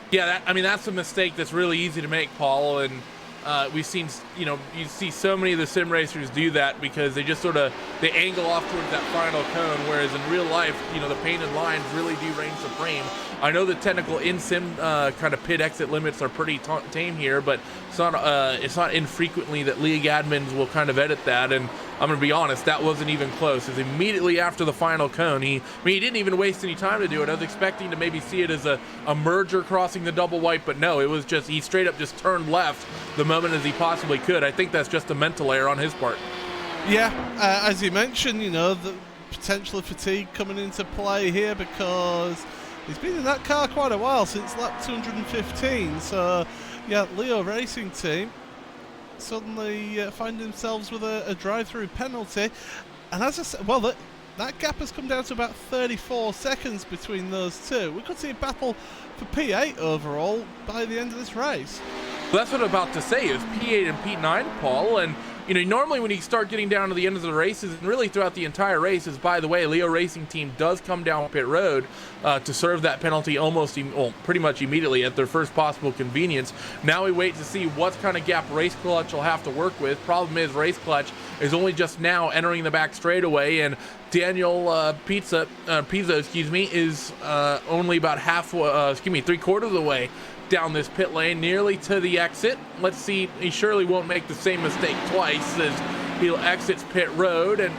yeah, that's a mistake that's really easy to make, Paul. And we've seen, you see so many of the sim racers do that because they just they angle off towards that final cone, whereas in real life, the painted lines really do reign supreme. I know the technical in-sim kind of pit exit limits are pretty tame here, but it's not infrequently that league admins will kind of edit that, and I'm going to be honest, that wasn't even close. It's immediately after the final cone. He didn't even waste any time to do it. I was expecting to maybe see it as a merger crossing the double white, but no, it was just, he straight up just turned left the moment as he possibly could. I think that's just a mental error on his part. Yeah, as you mentioned, the potential fatigue coming into play here because he's been in that car quite a while, since lap 215. So, yeah, Leo Racing team suddenly find themselves with a drive-through penalty. And as I said, well, that gap has come down to about 34 seconds between those two. We could see a battle for P8 overall by the end of this race. Well, that's what I'm about to say, is P8 and P9, Paul, and normally when you start getting down to the end of the races, and really throughout the entire race, is, by the way, Leo Racing team does come down pit road to serve that penalty pretty much immediately at their first possible convenience. Now we wait to see what kind of gap Race Clutch will have to work with. Problem is, Race Clutch is only just now entering the back straightaway, and Daniel Pizzo, is only about three-quarters of the way down this pit lane, nearly to the exit. Let's see, he surely won't make the same mistake twice as he'll exits pit road, and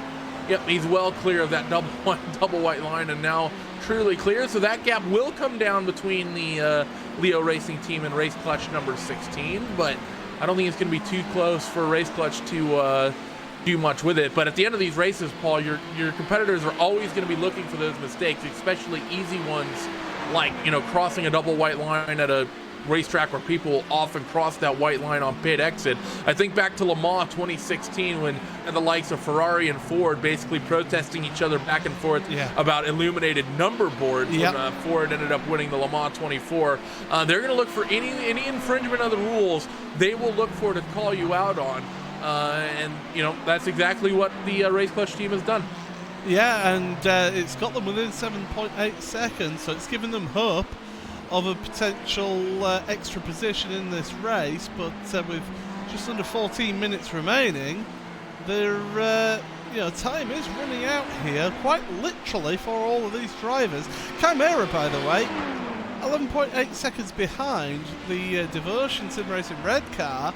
yep, he's well clear of that double white line and now truly clear. So that gap will come down between the Leo Racing team and Race Clutch number 16, but I don't think it's going to be too close for Race Clutch to do much with it. But at the end of these races, Paul, your competitors are always going to be looking for those mistakes, especially easy ones, like crossing a double white line at a racetrack where people will often cross that white line on pit exit. I think back to Le Mans 2016 when the likes of Ferrari and Ford basically protesting each other back and forth about illuminated number boards. When Ford ended up winning the Le Mans 24. They're going to look for any infringement of the rules. They will look for to call you out on, and that's exactly what the Race Clutch team has done. Yeah, and it's got them within 7.8 seconds, so it's given them hope of a potential extra position in this race. But with just under 14 minutes remaining, their time is running out here, quite literally, for all of these drivers. Chimera, by the way, 11.8 seconds behind the Devotion Sim Racing red car.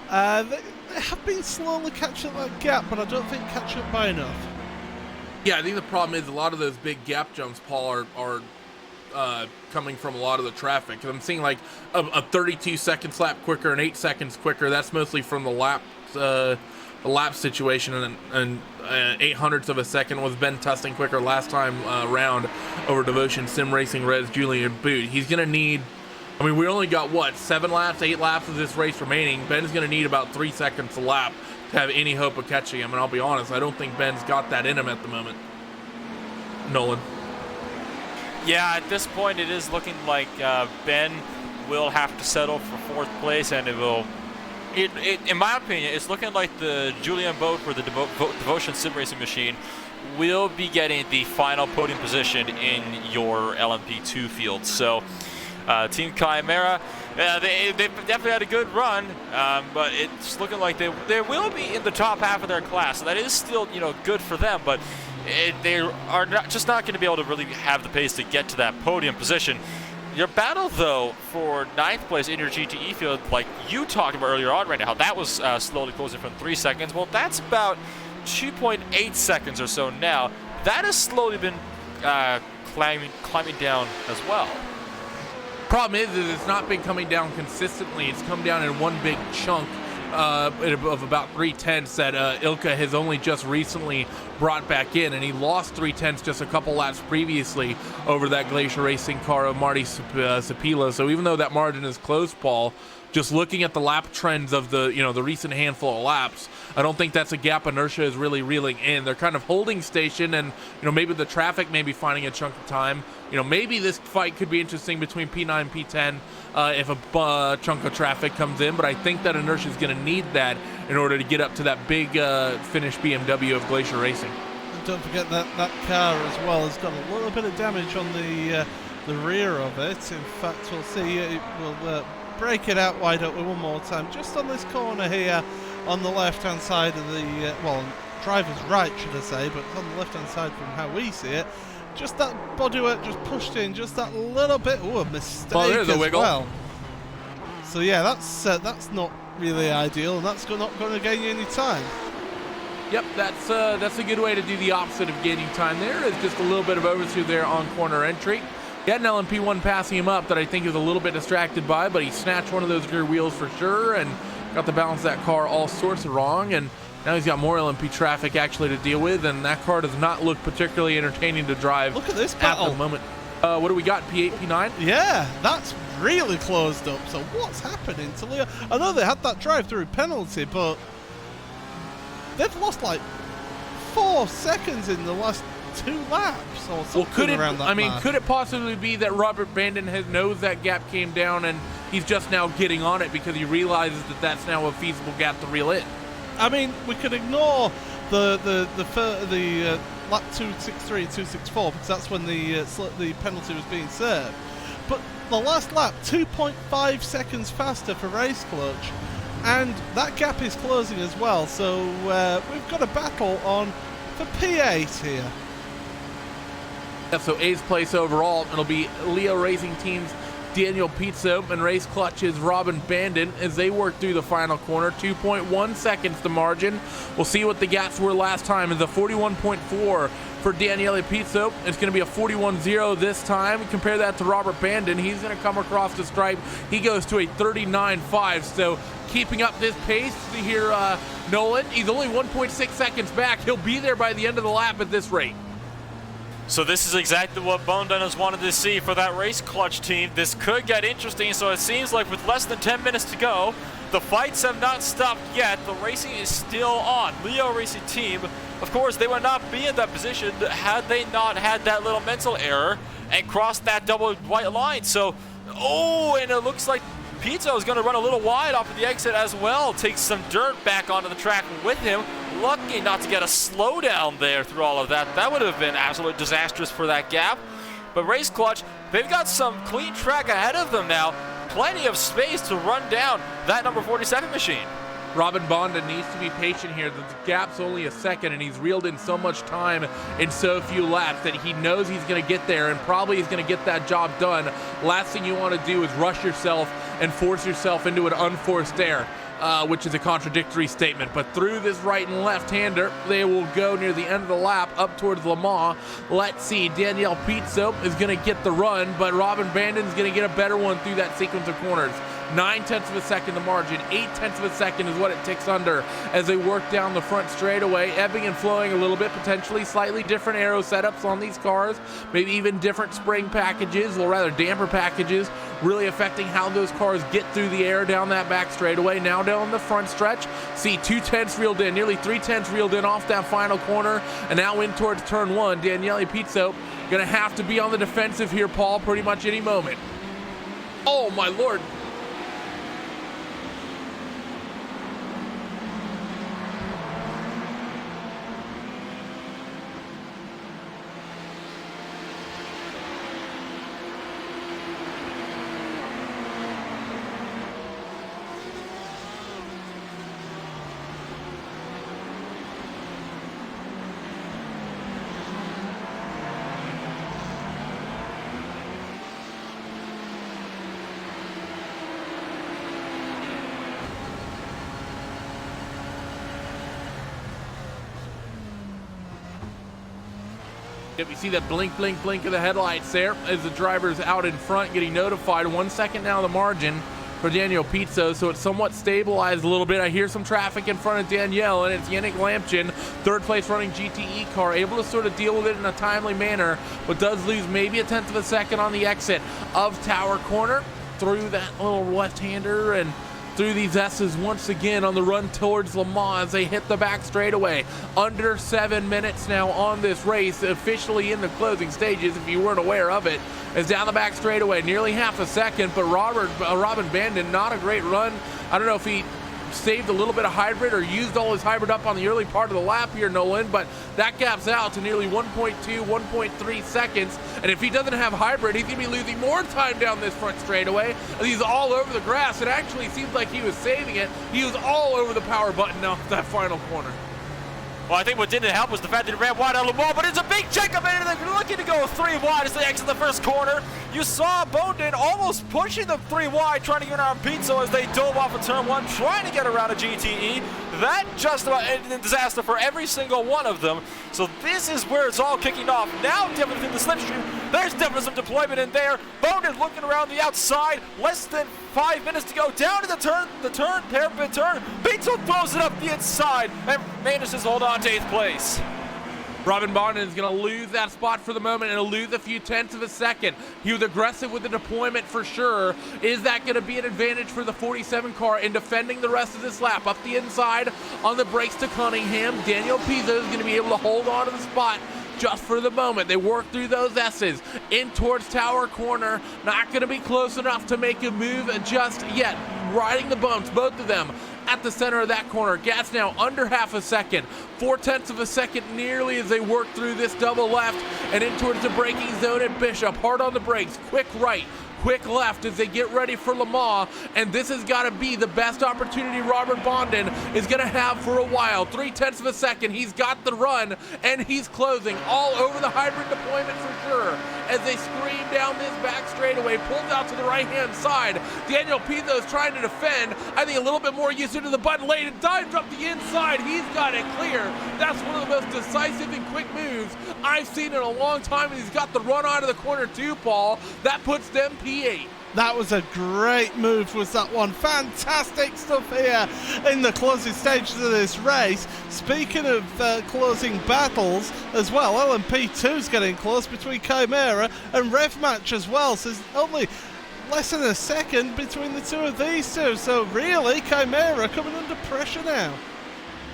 They have been slowly catching up that gap, but I don't think catch up by enough. Yeah, I think the problem is a lot of those big gap jumps, Paul, are coming from a lot of the traffic. Because I'm seeing like a 32 seconds lap quicker and 8 seconds quicker. That's mostly from the lap situation, and 800ths of a second was Ben Tustin quicker last time round over Devotion Sim Racing Red's Julian Boot. He's going to need, we only got 8 laps of this race remaining. Ben's going to need about 3 seconds a lap to have any hope of catching him, and I'll be honest, I don't think Ben's got that in him at the moment. Nolan. Yeah, at this point it is looking like Ben will have to settle for 4th place, and in my opinion, it's looking like the Julian Boat for the Devotion Sim Racing machine will be getting the final podium position in your LMP2 field. So Team Chimera, they've definitely had a good run, but it's looking like they will be in the top half of their class. So that is still good for them, but they are not going to be able to really have the pace to get to that podium position. Your battle, though, for 9th place in your GTE field, like you talked about earlier on right now, how that was slowly closing from 3 seconds. Well, that's about 2.8 seconds or so now. That has slowly been climbing down as well. Problem is it's not been coming down consistently. It's come down in one big chunk of about 3/10 that Ilka has only just recently brought back in, and he lost 3/10 just a couple laps previously over that Glacier Racing car of Marty Sapila. So even though that margin is close, Paul, just looking at the lap trends of the the recent handful of laps, I don't think that's a gap inertia is really reeling in. They're kind of holding station, and maybe the traffic may be finding a chunk of time. Maybe this fight could be interesting between P9 and P10 if a chunk of traffic comes in, but I think that inertia is going to need that in order to get up to that big Finnish BMW of Glacier Racing. And don't forget that car as well has got a little bit of damage on the rear of it. In fact, we'll see. We'll break it out wide open one more time, just on this corner here, on the left-hand side of the driver's right, should I say, but it's on the left-hand side from how we see it. Just that bodywork just pushed in just that little bit. Oh, a mistake there's a as wiggle. well. So yeah, that's not really ideal, and that's not going to gain you any time. Yep, that's a good way to do the opposite of gaining time. There is just a little bit of overshoot there on corner entry. He had an LMP1 passing him up that I think he was a little bit distracted by, but he snatched one of those rear wheels for sure and got to balance that car all sorts of wrong, and now he's got more LMP traffic actually to deal with, and that car does not look particularly entertaining to drive. Look at this battle. At the moment. What do we got, P8, P9? Yeah, that's really closed up. So what's happening to Leo? I know they had that drive-through penalty, but they've lost like 4 seconds in the last 2 laps or something around that mark. Could it possibly be that Robert Bandon knows that gap came down and he's just now getting on it because he realizes that that's now a feasible gap to reel in? I mean, we could ignore the lap 263 and 264 because that's when the penalty was being served. But the last lap, 2.5 seconds faster for Race Clutch, and that gap is closing as well. So we've got a battle on for P8 here. Yeah, so 8th place overall. It'll be Leo Racing Team's Daniel Pizzo and Race Clutch's Robin Bandon as they work through the final corner. 2.1 seconds the margin. We'll see what the gaps were last time. Is a 41.4 for Daniele Pizzo. It's going to be a 41.0 this time. Compare that to Robert Bandon. He's going to come across the stripe. He goes to a 39.5. So keeping up this pace here, Nolan. He's only 1.6 seconds back. He'll be there by the end of the lap at this rate. So this is exactly what Bone Dunners wanted to see for that Race Clutch team. This could get interesting, so it seems like with less than 10 minutes to go, the fights have not stopped yet. The racing is still on. Leo Racing Team, of course, they would not be in that position had they not had that little mental error and crossed that double white line. So, and it looks like Pizzo is going to run a little wide off of the exit as well. Take some dirt back onto the track with him. Lucky not to get a slowdown there through all of that. That would have been absolutely disastrous for that gap. But Race Clutch, they've got some clean track ahead of them now. Plenty of space to run down that number 47 machine. Robin Bonda needs to be patient here. The gap's only a second, and he's reeled in so much time in so few laps that he knows he's going to get there and probably is going to get that job done. Last thing you want to do is rush yourself and force yourself into an unforced error, which is a contradictory statement. But through this right and left-hander, they will go near the end of the lap up towards Le Mans. Let's see, Danielle Pizzo is going to get the run, but Robin Bandon's going to get a better one through that sequence of corners. 9/10 of a second the margin, 0.8 of a second is what it ticks under as they work down the front straightaway, ebbing and flowing a little bit, potentially slightly different aero setups on these cars, maybe even different spring packages, or rather damper packages, really affecting how those cars get through the air down that back straightaway. Now down the front stretch, see 2/10 reeled in, nearly 3/10 reeled in off that final corner, and now in towards turn 1. Daniele Pizzo gonna have to be on the defensive here, Paul, pretty much any moment. Oh my lord. Yep, you see that blink, blink, blink of the headlights there as the driver's out in front getting notified. 1 second now on the margin for Daniel Pizzo, so it's somewhat stabilized a little bit. I hear some traffic in front of Danielle, and it's Yannick Lampkin, third place running GTE car, able to sort of deal with it in a timely manner, but does lose maybe a tenth of a second on the exit of Tower Corner through that little left-hander and through these S's once again on the run towards Le Mans as they hit the back straightaway. Under 7 minutes now on this race, officially in the closing stages, if you weren't aware of it, is down the back straightaway, nearly half a second, but Robin Bandon, not a great run. I don't know if he saved a little bit of hybrid or used all his hybrid up on the early part of the lap here, Nolan, but that gaps out to nearly 1.2, 1.3 seconds, and if he doesn't have hybrid, he's going to be losing more time down this front straightaway. He's all over the grass. It actually seems like he was saving it. He was all over the power button off that final corner. Well, I think what didn't help was the fact that he ran wide out of the wall, but it's a big checkup, and they're looking to go 3 wide as they exit the first corner. You saw Bowden almost pushing them 3 wide, trying to get around Pizzo as they dove off of turn 1, trying to get around a GTE. That just about ended in disaster for every single one of them. So this is where it's all kicking off. Now, definitely in the slipstream, there's definitely some deployment in there. Bowden looking around the outside, less than 5 minutes to go, down to the hairpin turn. Pizzo throws it up the inside and manages to hold on to 8th place. Robin Bandon is going to lose that spot for the moment and he'll lose a few tenths of a second. He was aggressive with the deployment for sure. Is that going to be an advantage for the 47 car in defending the rest of this lap? Up the inside on the brakes to Cunningham. Daniel Pizzo is going to be able to hold on to the spot just for the moment. They work through those S's in towards Tower Corner. Not going to be close enough to make a move just yet. Riding the bumps, both of them at the center of that corner. Gas now under half a second, 4/10 of a second nearly as they work through this double left and in towards the braking zone at Bishop. Hard on the brakes, quick right, quick left as they get ready for Le Mans, and this has got to be the best opportunity Robert Bandon is going to have for a while. 3/10 of a second, he's got the run, and he's closing all over the hybrid deployment for sure as they scream down this back straightaway, pulled out to the right-hand side. Daniel Pizzo is trying to defend. I think a little bit more used into the button late and dives up the inside. He's got it clear. That's one of the most decisive and quick moves I've seen in a long time, and he's got the run out of the corner too, Paul. That puts them P8. That was a great move, was that one. Fantastic stuff here in the closing stages of this race. Speaking of closing battles as well, LMP2 is getting close between Chimera and Rev Match as well. So there's only less than a second between the two of these two. So really, Chimera coming under pressure now.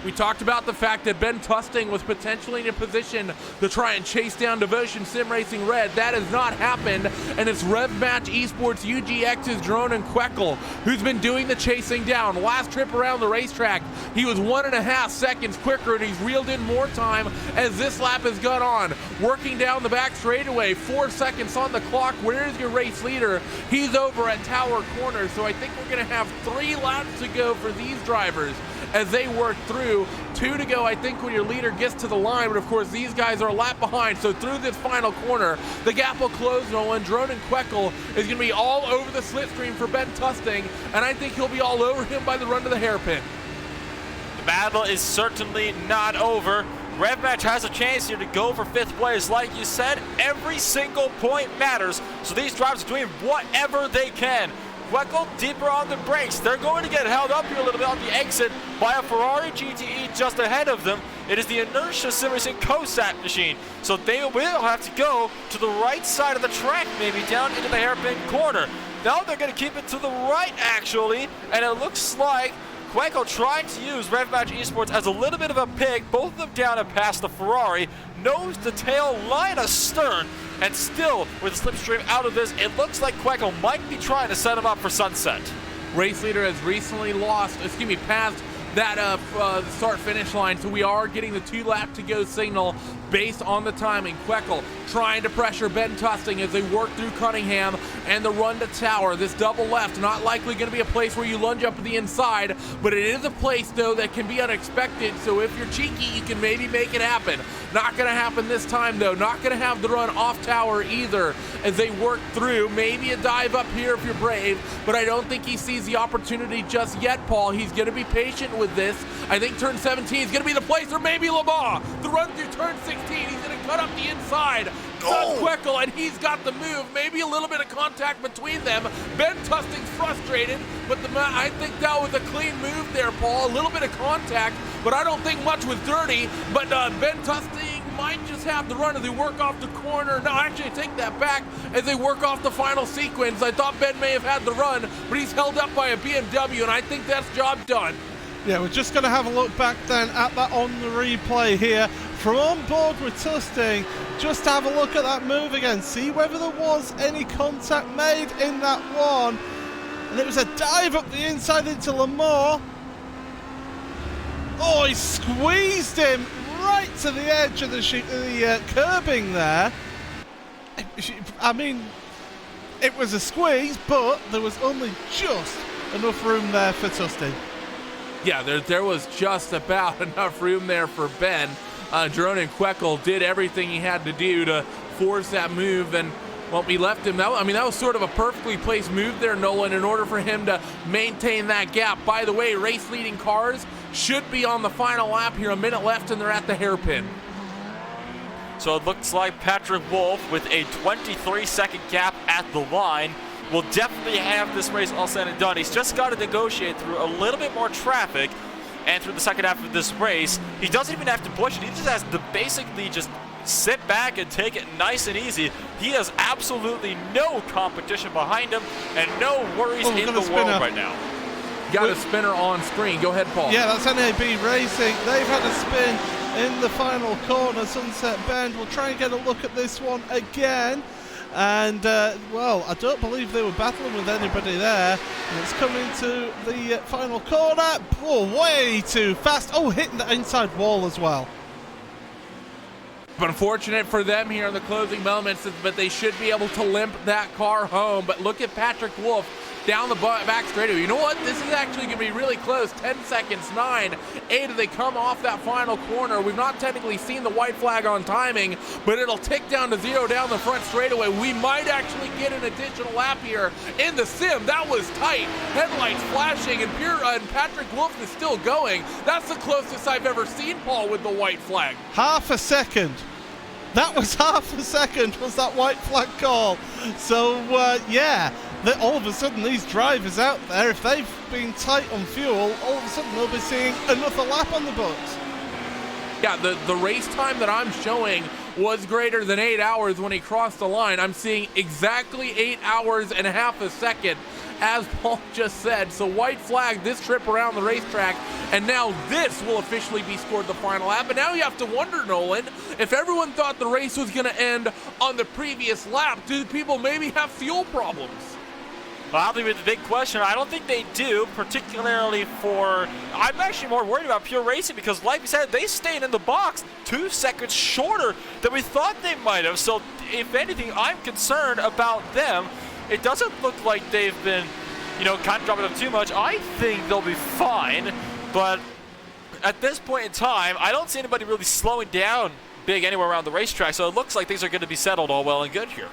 We talked about the fact that Ben Tusting was potentially in a position to try and chase down Devotion Sim Racing Red. That has not happened, and it's Rev Match Esports UGX's Drone and Queckel who's been doing the chasing down. Last trip around the racetrack, he was 1.5 seconds quicker, and he's reeled in more time as this lap has gone on. Working down the back straightaway, 4 seconds on the clock. Where is your race leader? He's over at Tower Corner, so I think we're going to have 3 laps to go for these drivers as they work through. 2 to go, I think, when your leader gets to the line, but of course these guys are a lap behind. So through this final corner, the gap will close, Nolan. Drone and Queckel is going to be all over the slipstream for Ben Tusting, and I think he'll be all over him by the run to the hairpin. The battle is certainly not over. Rev Match has a chance here to go for 5th place. Like you said, every single point matters, so these drivers are doing whatever they can. Queckel deeper on the brakes. They're going to get held up here a little bit on the exit by a Ferrari GTE just ahead of them. It is the Inertia Sim Racing COSAT machine. So they will have to go to the right side of the track, maybe down into the hairpin corner. Now they're going to keep it to the right, actually, and it looks like Queckel trying to use Rev Match Esports as a little bit of a pig. Both of them down and past the Ferrari. Nose to tail, line astern. And still, with the slipstream out of this, it looks like Queckel might be trying to set him up for sunset. Race leader has recently passed that start-finish line, so we are getting the 2-lap-to-go signal based on the timing. Queckel trying to pressure Ben Tusting as they work through Cunningham and the run to Tower. This double left, not likely going to be a place where you lunge up to the inside, but it is a place, though, that can be unexpected, so if you're cheeky, you can maybe make it happen. Not going to happen this time, though. Not going to have the run off Tower either as they work through. Maybe a dive up here if you're brave, but I don't think he sees the opportunity just yet, Paul. He's going to be patient with this. I think turn 17 is going to be the place, or maybe Le Mans. The run through turn 16, he's going to cut up the inside. Does Queckel, and he's got the move. Maybe a little bit of contact between them. Ben Tusting's frustrated, but I think that was a clean move there, Paul. A little bit of contact, but I don't think much was dirty. But Ben Tusting might just have the run as they work off the corner. No, actually, I take that back. As they work off the final sequence, I thought Ben may have had the run, but he's held up by a BMW, and I think that's job done. Yeah, we're just going to have a look back then at that on the replay here. From on board with Tusting, just have a look at that move again. See whether there was any contact made in that one. And it was a dive up the inside into Lamar. Oh, he squeezed him right to the edge of the curbing there. I mean, it was a squeeze, but there was only just enough room there for Tusting. Yeah, there was just about enough room there for Ben. Jerome Queckel did everything he had to do to force that move, and well, he left him. That was sort of a perfectly placed move there, Nolan, in order for him to maintain that gap. By the way, race-leading cars should be on the final lap here. A minute left, and they're at the hairpin. So it looks like Patrick Wolf, with a 23-second gap at the line, will definitely have this race all said and done. He's just got to negotiate through a little bit more traffic, and through the second half of this race, he doesn't even have to push it. He just has to basically just sit back and take it nice and easy. He has absolutely no competition behind him and no worries in the world right now. Got a spinner on screen. Go ahead, Paul. Yeah, that's NAB Racing. They've had a spin in the final corner, Sunset Bend. We'll try and get a look at this one again. And, well, I don't believe they were battling with anybody there. And it's coming to the final corner. Oh, way too fast. Oh, hitting the inside wall as well. Unfortunate for them here in the closing moments, but they should be able to limp that car home. But look at Patrick Wolf down the back straightaway. You know what? This is actually going to be really close. 10 seconds, 9, 8 as they come off that final corner. We've not technically seen the white flag on timing, but it'll tick down to 0 down the front straightaway. We might actually get an additional lap here in the sim. That was tight. Headlights flashing, and Patrick Wolf is still going. That's the closest I've ever seen, Paul, with the white flag. Half a second. That was half a second, was that white flag call. So, yeah, all of a sudden these drivers out there, if they've been tight on fuel, all of a sudden they'll be seeing another lap on the books. Yeah, the race time that I'm showing was greater than 8 hours when he crossed the line. I'm seeing exactly 8 hours and a half a second, as Paul just said. So white flag this trip around the racetrack, and now this will officially be scored the final lap. But now you have to wonder, Nolan, if everyone thought the race was going to end on the previous lap, do people maybe have fuel problems? Well, that'll be the big question. I don't think they do, particularly I'm actually more worried about Pure Racing because, like we said, they stayed in the box 2 seconds shorter than we thought they might have. So, if anything, I'm concerned about them. It doesn't look like they've been, kind of dropping them too much. I think they'll be fine, but at this point in time, I don't see anybody really slowing down big anywhere around the racetrack, so it looks like things are going to be settled all well and good here.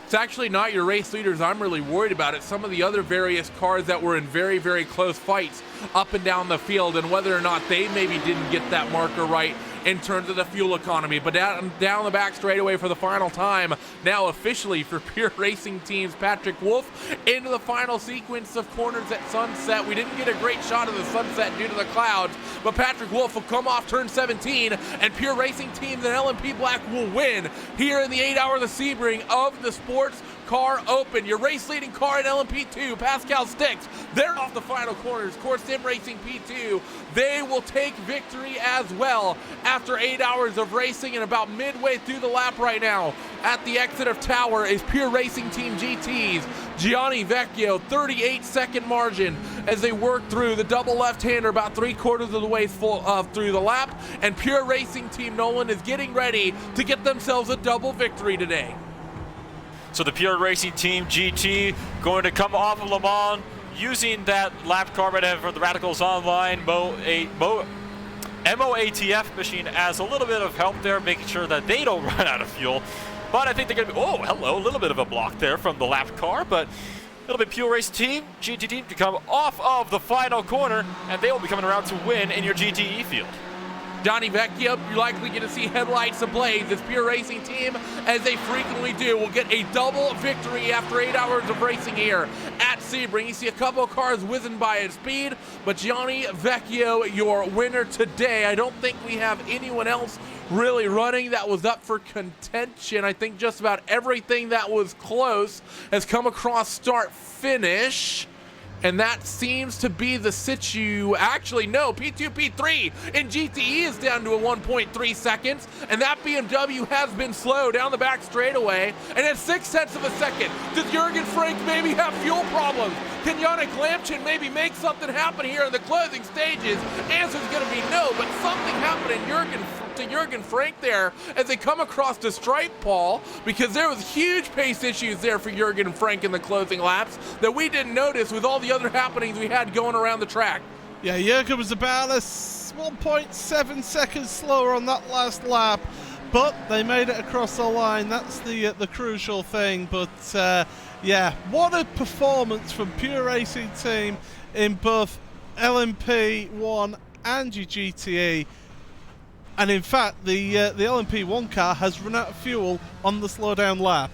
It's actually not your race leaders I'm really worried about. It's some of the other various cars that were in very, very close fights up and down the field, and whether or not they maybe didn't get that marker right in terms of the fuel economy. But down the back straightaway for the final time, now officially for Pure Racing Team's Patrick Wolf, into the final sequence of corners at Sunset. We didn't get a great shot of the sunset due to the clouds, but Patrick Wolf will come off turn 17, and Pure Racing Teams and LMP Black will win here in the 8 hour of the Sebring of the Sports Car Open. Your race-leading car at LMP2, Pascal Sticks, they're off the final corners. Core Sim Racing P2, they will take victory as well after 8 hours of racing, and about midway through the lap right now. At the exit of Tower is Pure Racing Team GT's Gianni Vecchio, 38-second margin as they work through the double left-hander about 3/4 of the way through the lap, and Pure Racing Team Nolan is getting ready to get themselves a double victory today. So the Pure Racing Team GT going to come off of Le Mans using that lap car right ahead for the Radicals Online MOATF machine as a little bit of help there, making sure that they don't run out of fuel. But I think they're going to be, oh, hello, a little bit of a block there from the lap car, but it'll be Pure Racing Team, GT Team to come off of the final corner, and they will be coming around to win in your GTE field. Johnny Vecchio, you're likely going to see headlights ablaze. This Pure Racing team, as they frequently do, will get a double victory after 8 hours of racing here at Sebring. You see a couple of cars whizzing by at speed, but Johnny Vecchio, your winner today. I don't think we have anyone else really running that was up for contention. I think just about everything that was close has come across start finish. And that seems to be the situ. Actually, no, P2, P3 in GTE is down to a 1.3 seconds. And that BMW has been slow down the back straightaway. And at 0.6 of a second, does Jurgen Frank maybe have fuel problems? Can Yannick Lampchin maybe make something happen here in the closing stages? Answer's going to be no, but something happened in Jurgen Frank there as they come across the stripe, Paul, because there was huge pace issues there for Jurgen Frank in the closing laps that we didn't notice with all the other happenings we had going around the track. Yeah, Jurgen was about 1.7 seconds slower on that last lap, but they made it across the line. That's the crucial thing. But yeah, what a performance from Pure Racing Team in both LMP1 and GTE. And in fact, the LMP1 car has run out of fuel on the slowdown lap.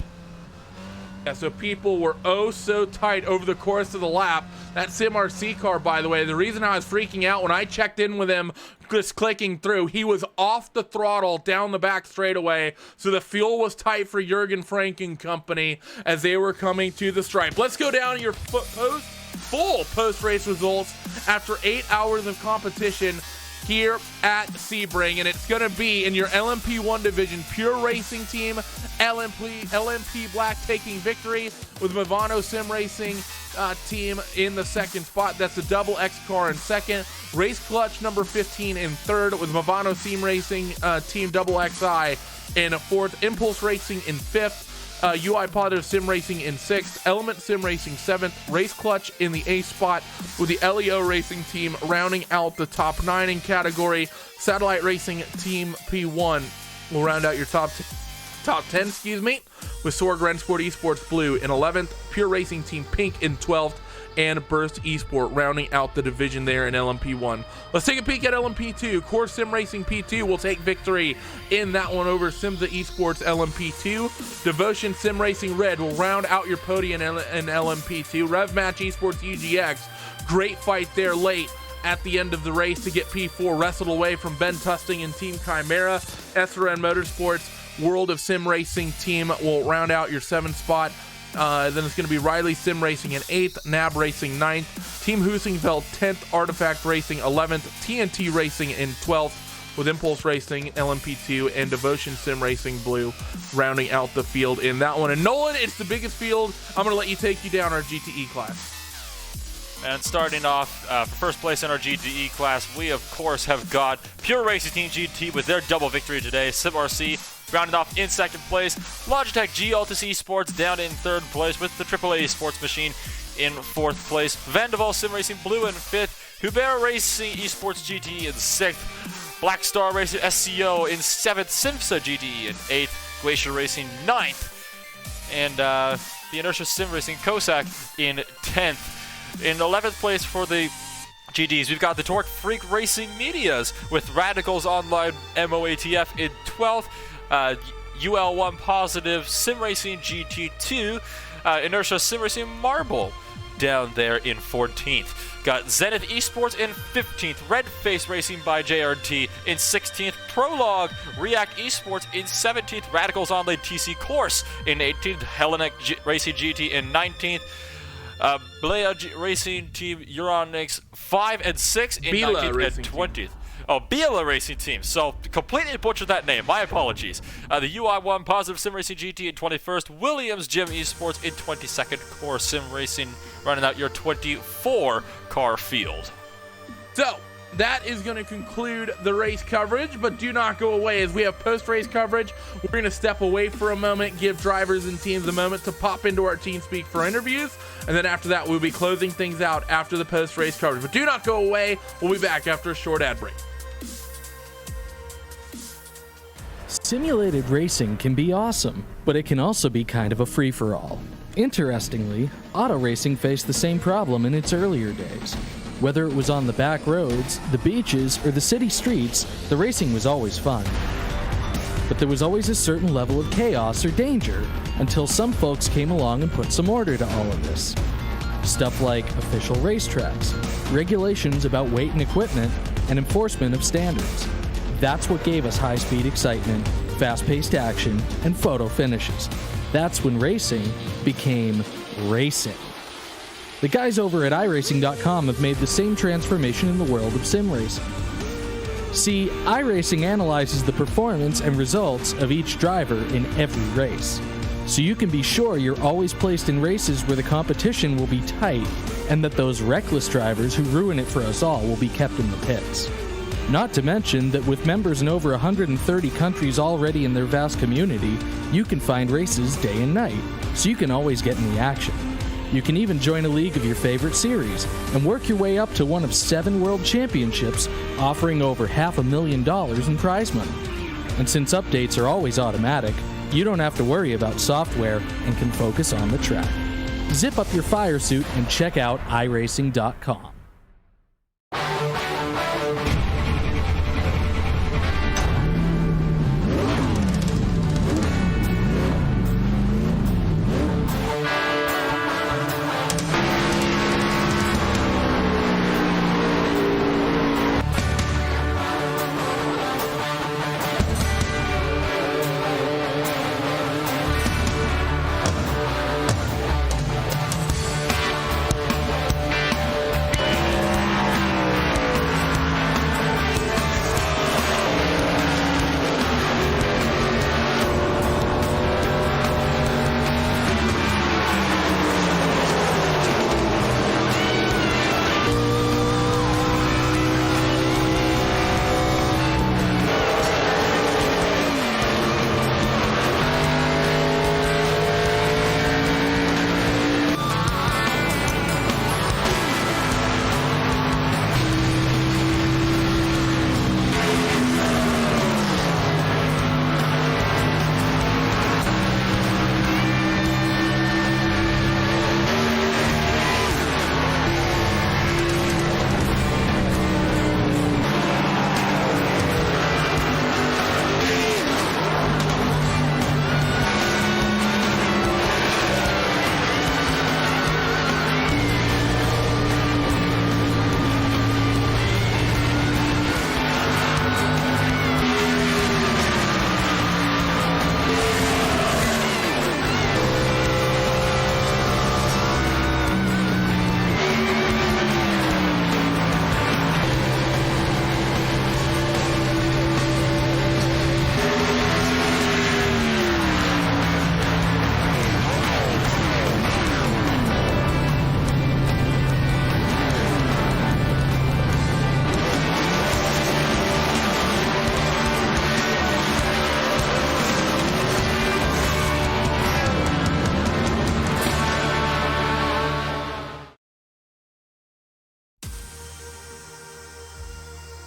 Yeah, so people were oh so tight over the course of the lap. That SimRC car, by the way, the reason I was freaking out when I checked in with him, just clicking through, he was off the throttle down the back straightaway, so the fuel was tight for Jurgen Frank and company as they were coming to the stripe. Let's go down to your full post-race results after 8 hours of competition here at Sebring, and it's going to be in your LMP1 division, Pure Racing Team, LMP Black taking victory with Movano Sim Racing team in the second spot. That's the Double X car in second. Race Clutch number 15 in third with Movano Sim Racing team Double XI in fourth. Impulse Racing in fifth. UI Positive Sim Racing in 6th, Element Sim Racing 7th, Race Clutch in the 8th spot, with the LEO Racing Team rounding out the top 9 in category. Satellite Racing Team P1 will round out your top 10, with Sorg Rensport Esports Blue in 11th, Pure Racing Team Pink in 12th, and Burst Esport rounding out the division there in LMP1. Let's take a peek at LMP2. Core Sim Racing P2 will take victory in that one over Simza Esports LMP2. Devotion Sim Racing Red will round out your podium in LMP2. Rev Match Esports UGX, great fight there late at the end of the race to get P4 wrestled away from Ben Tusting and Team Chimera. SRN Motorsports World of Sim Racing team will round out your 7th spot. Then it's going to be Riley Sim Racing in 8th, NAB Racing 9th, Team Husingfeld 10th, Artifact Racing 11th, TNT Racing in 12th, with Impulse Racing, LMP2, and Devotion Sim Racing Blue rounding out the field in that one. And Nolan, it's the biggest field. I'm going to let you take you down our GTE class. And starting off for first place in our GTE class, we of course have got Pure Racing Team GT with their double victory today. SimRC rounded off in second place. Logitech G Altus Esports down in third place with the AAA Sports Machine in fourth place. Vanderval Sim Racing Blue in fifth. Hubert Racing Esports GT in sixth. Black Star Racing SCO in seventh. Simsa GTE in eighth. Glacier Racing ninth. And the Inertia Sim Racing Cossack in 10th. In 11th place for the GDs, we've got the Torque Freak Racing Medias with Radicals Online MOATF in 12th. UL1 Positive Sim Racing GT2, Inertia Sim Racing Marble down there in 14th. Got Zenith Esports in 15th, Red Face Racing by JRT in 16th, Prologue React Esports in 17th, Radicals Online TC Course in 18th, Hellenic Racing GT in 19th, Blea Racing Team Euronics 5 and 6 in Bila 19th Racing and 20th. Team. Oh, Biela Racing Team. So, completely butchered that name. My apologies. The UI1 Positive Sim Racing GT in 21st. Williams Gym Esports in 22nd. Core Sim Racing running out your 24 car field. So, that is going to conclude the race coverage, but do not go away as we have post-race coverage. We're going to step away for a moment, give drivers and teams a moment to pop into our TeamSpeak for interviews, and then after that, we'll be closing things out after the post-race coverage. But do not go away. We'll be back after a short ad break. Simulated racing can be awesome, but it can also be kind of a free-for-all. Interestingly, auto racing faced the same problem in its earlier days. Whether it was on the back roads, the beaches, or the city streets, the racing was always fun. But there was always a certain level of chaos or danger until some folks came along and put some order to all of this. Stuff like official racetracks, regulations about weight and equipment, and enforcement of standards. That's what gave us high-speed excitement, fast-paced action, and photo finishes. That's when racing became racing. The guys over at iRacing.com have made the same transformation in the world of sim racing. See, iRacing analyzes the performance and results of each driver in every race, so you can be sure you're always placed in races where the competition will be tight and that those reckless drivers who ruin it for us all will be kept in the pits. Not to mention that with members in over 130 countries already in their vast community, you can find races day and night, so you can always get in the action. You can even join a league of your favorite series and work your way up to one of 7 world championships, offering over $500,000 in prize money. And since updates are always automatic, you don't have to worry about software and can focus on the track. Zip up your fire suit and check out iRacing.com.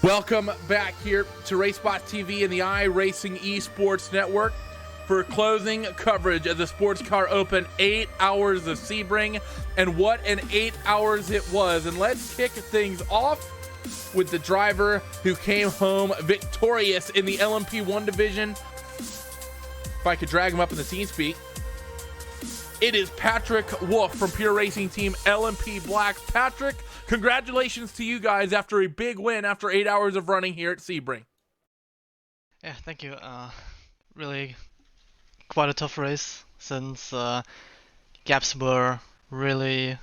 Welcome back here to RaceBot TV and the iRacing Esports Network for closing coverage of the Sports Car Open 8 hours of Sebring, and what an 8 hours it was. And let's kick things off with the driver who came home victorious in the LMP1 division. If I could drag him up in the TeamSpeak, it is Patrick Wolf from Pure Racing Team LMP Black. Patrick, congratulations to you guys after a big win after 8 hours of running here at Sebring. Yeah, thank you. Really quite a tough race since gaps were really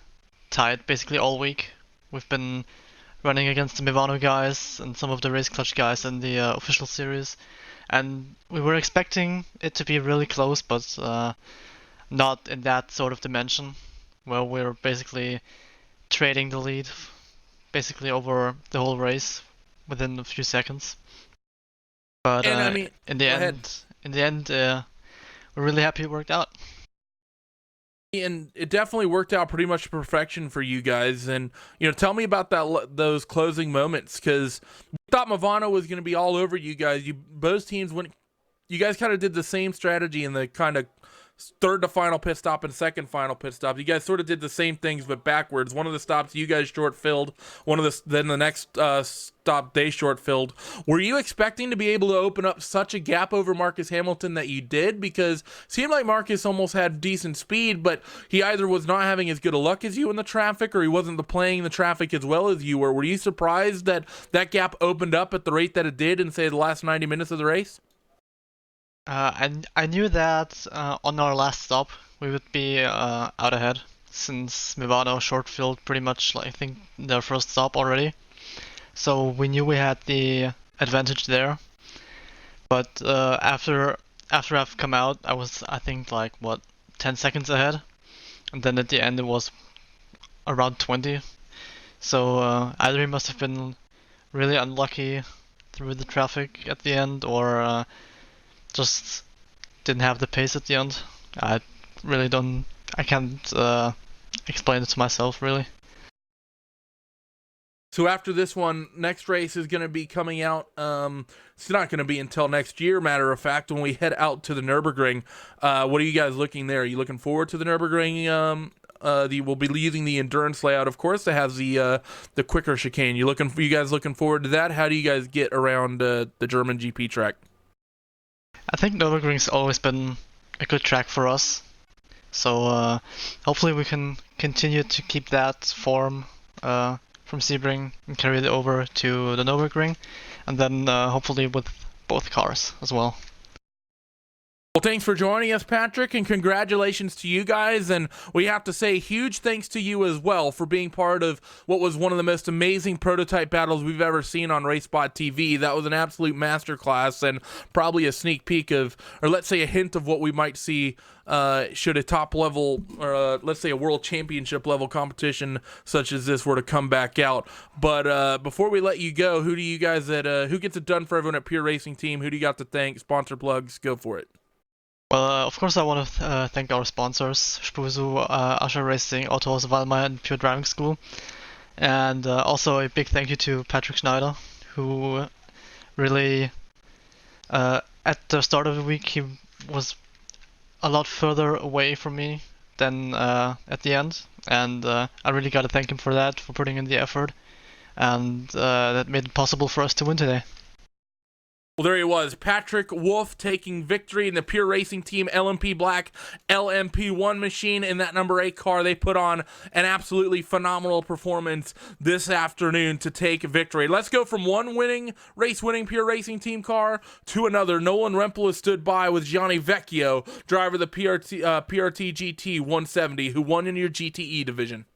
tight basically all week. We've been running against the Mivano guys and some of the Race Clutch guys in the official series, and we were expecting it to be really close, but not in that sort of dimension where we're basically trading the lead basically over the whole race within a few seconds. But And I mean, in the end, we're really happy it worked out. and it definitely worked out pretty much to perfection for you guys. And tell me about those closing moments, because we thought Mivano was going to be all over you guys. Both teams went. You guys kind of did the same strategy in the kind of third to final pit stop and second final pit stop. You guys sort of did the same things but backwards. One of the stops you guys short filled, then the next stop they short filled. Were you expecting to be able to open up such a gap over Marcus Hamilton that you did? Because it seemed like Marcus almost had decent speed, but he either was not having as good a luck as you in the traffic, or he wasn't playing the traffic as well as you were. Were you surprised that that gap opened up at the rate that it did in, say, the last 90 minutes of the race? I knew that on our last stop we would be out ahead, since Mivano short filled pretty much, like, I think, their first stop already. So we knew we had the advantage there. But after I've come out, I was, I think, like, 10 seconds ahead, and then at the end it was around 20. So either he must have been really unlucky through the traffic at the end, or just didn't have the pace at the end. I can't explain it to myself, really. So after this one, next race is going to be coming out. It's not going to be until next year, matter of fact, when we head out to the Nürburgring. What are you guys looking there? Are you looking forward to the Nürburgring? We'll be using the endurance layout, of course, that has the quicker chicane. You guys looking forward to that? How do you guys get around the German GP track? I think Nürburgring's always been a good track for us. So hopefully we can continue to keep that form from Sebring and carry it over to the Nürburgring, and then hopefully with both cars as well. Well, thanks for joining us, Patrick, and congratulations to you guys. And we have to say huge thanks to you as well for being part of what was one of the most amazing prototype battles we've ever seen on RaceBot TV. That was an absolute masterclass, and probably a sneak peek of, or let's say a hint of what we might see should a top level, or let's say a world championship level competition such as this were to come back out. But before we let you go, who gets it done for everyone at Pure Racing Team? Who do you got to thank? Sponsor plugs, go for it. Well, of course I want to thank our sponsors, Spusu, iRacing, Autos Wallmeyer, and Pure Driving School. And also a big thank you to Patrick Schneider, who really, at the start of the week, he was a lot further away from me than at the end. And I really got to thank him for that, for putting in the effort. And that made it possible for us to win today. Well, there he was, Patrick Wolf taking victory in the Pure Racing Team LMP Black LMP1 machine in that number 8 car. They put on an absolutely phenomenal performance this afternoon to take victory. Let's go from one race-winning Pure Racing Team car to another. Nolan Rempel has stood by with Gianni Vecchio, driver of the PRT GT 170, who won in your GTE division.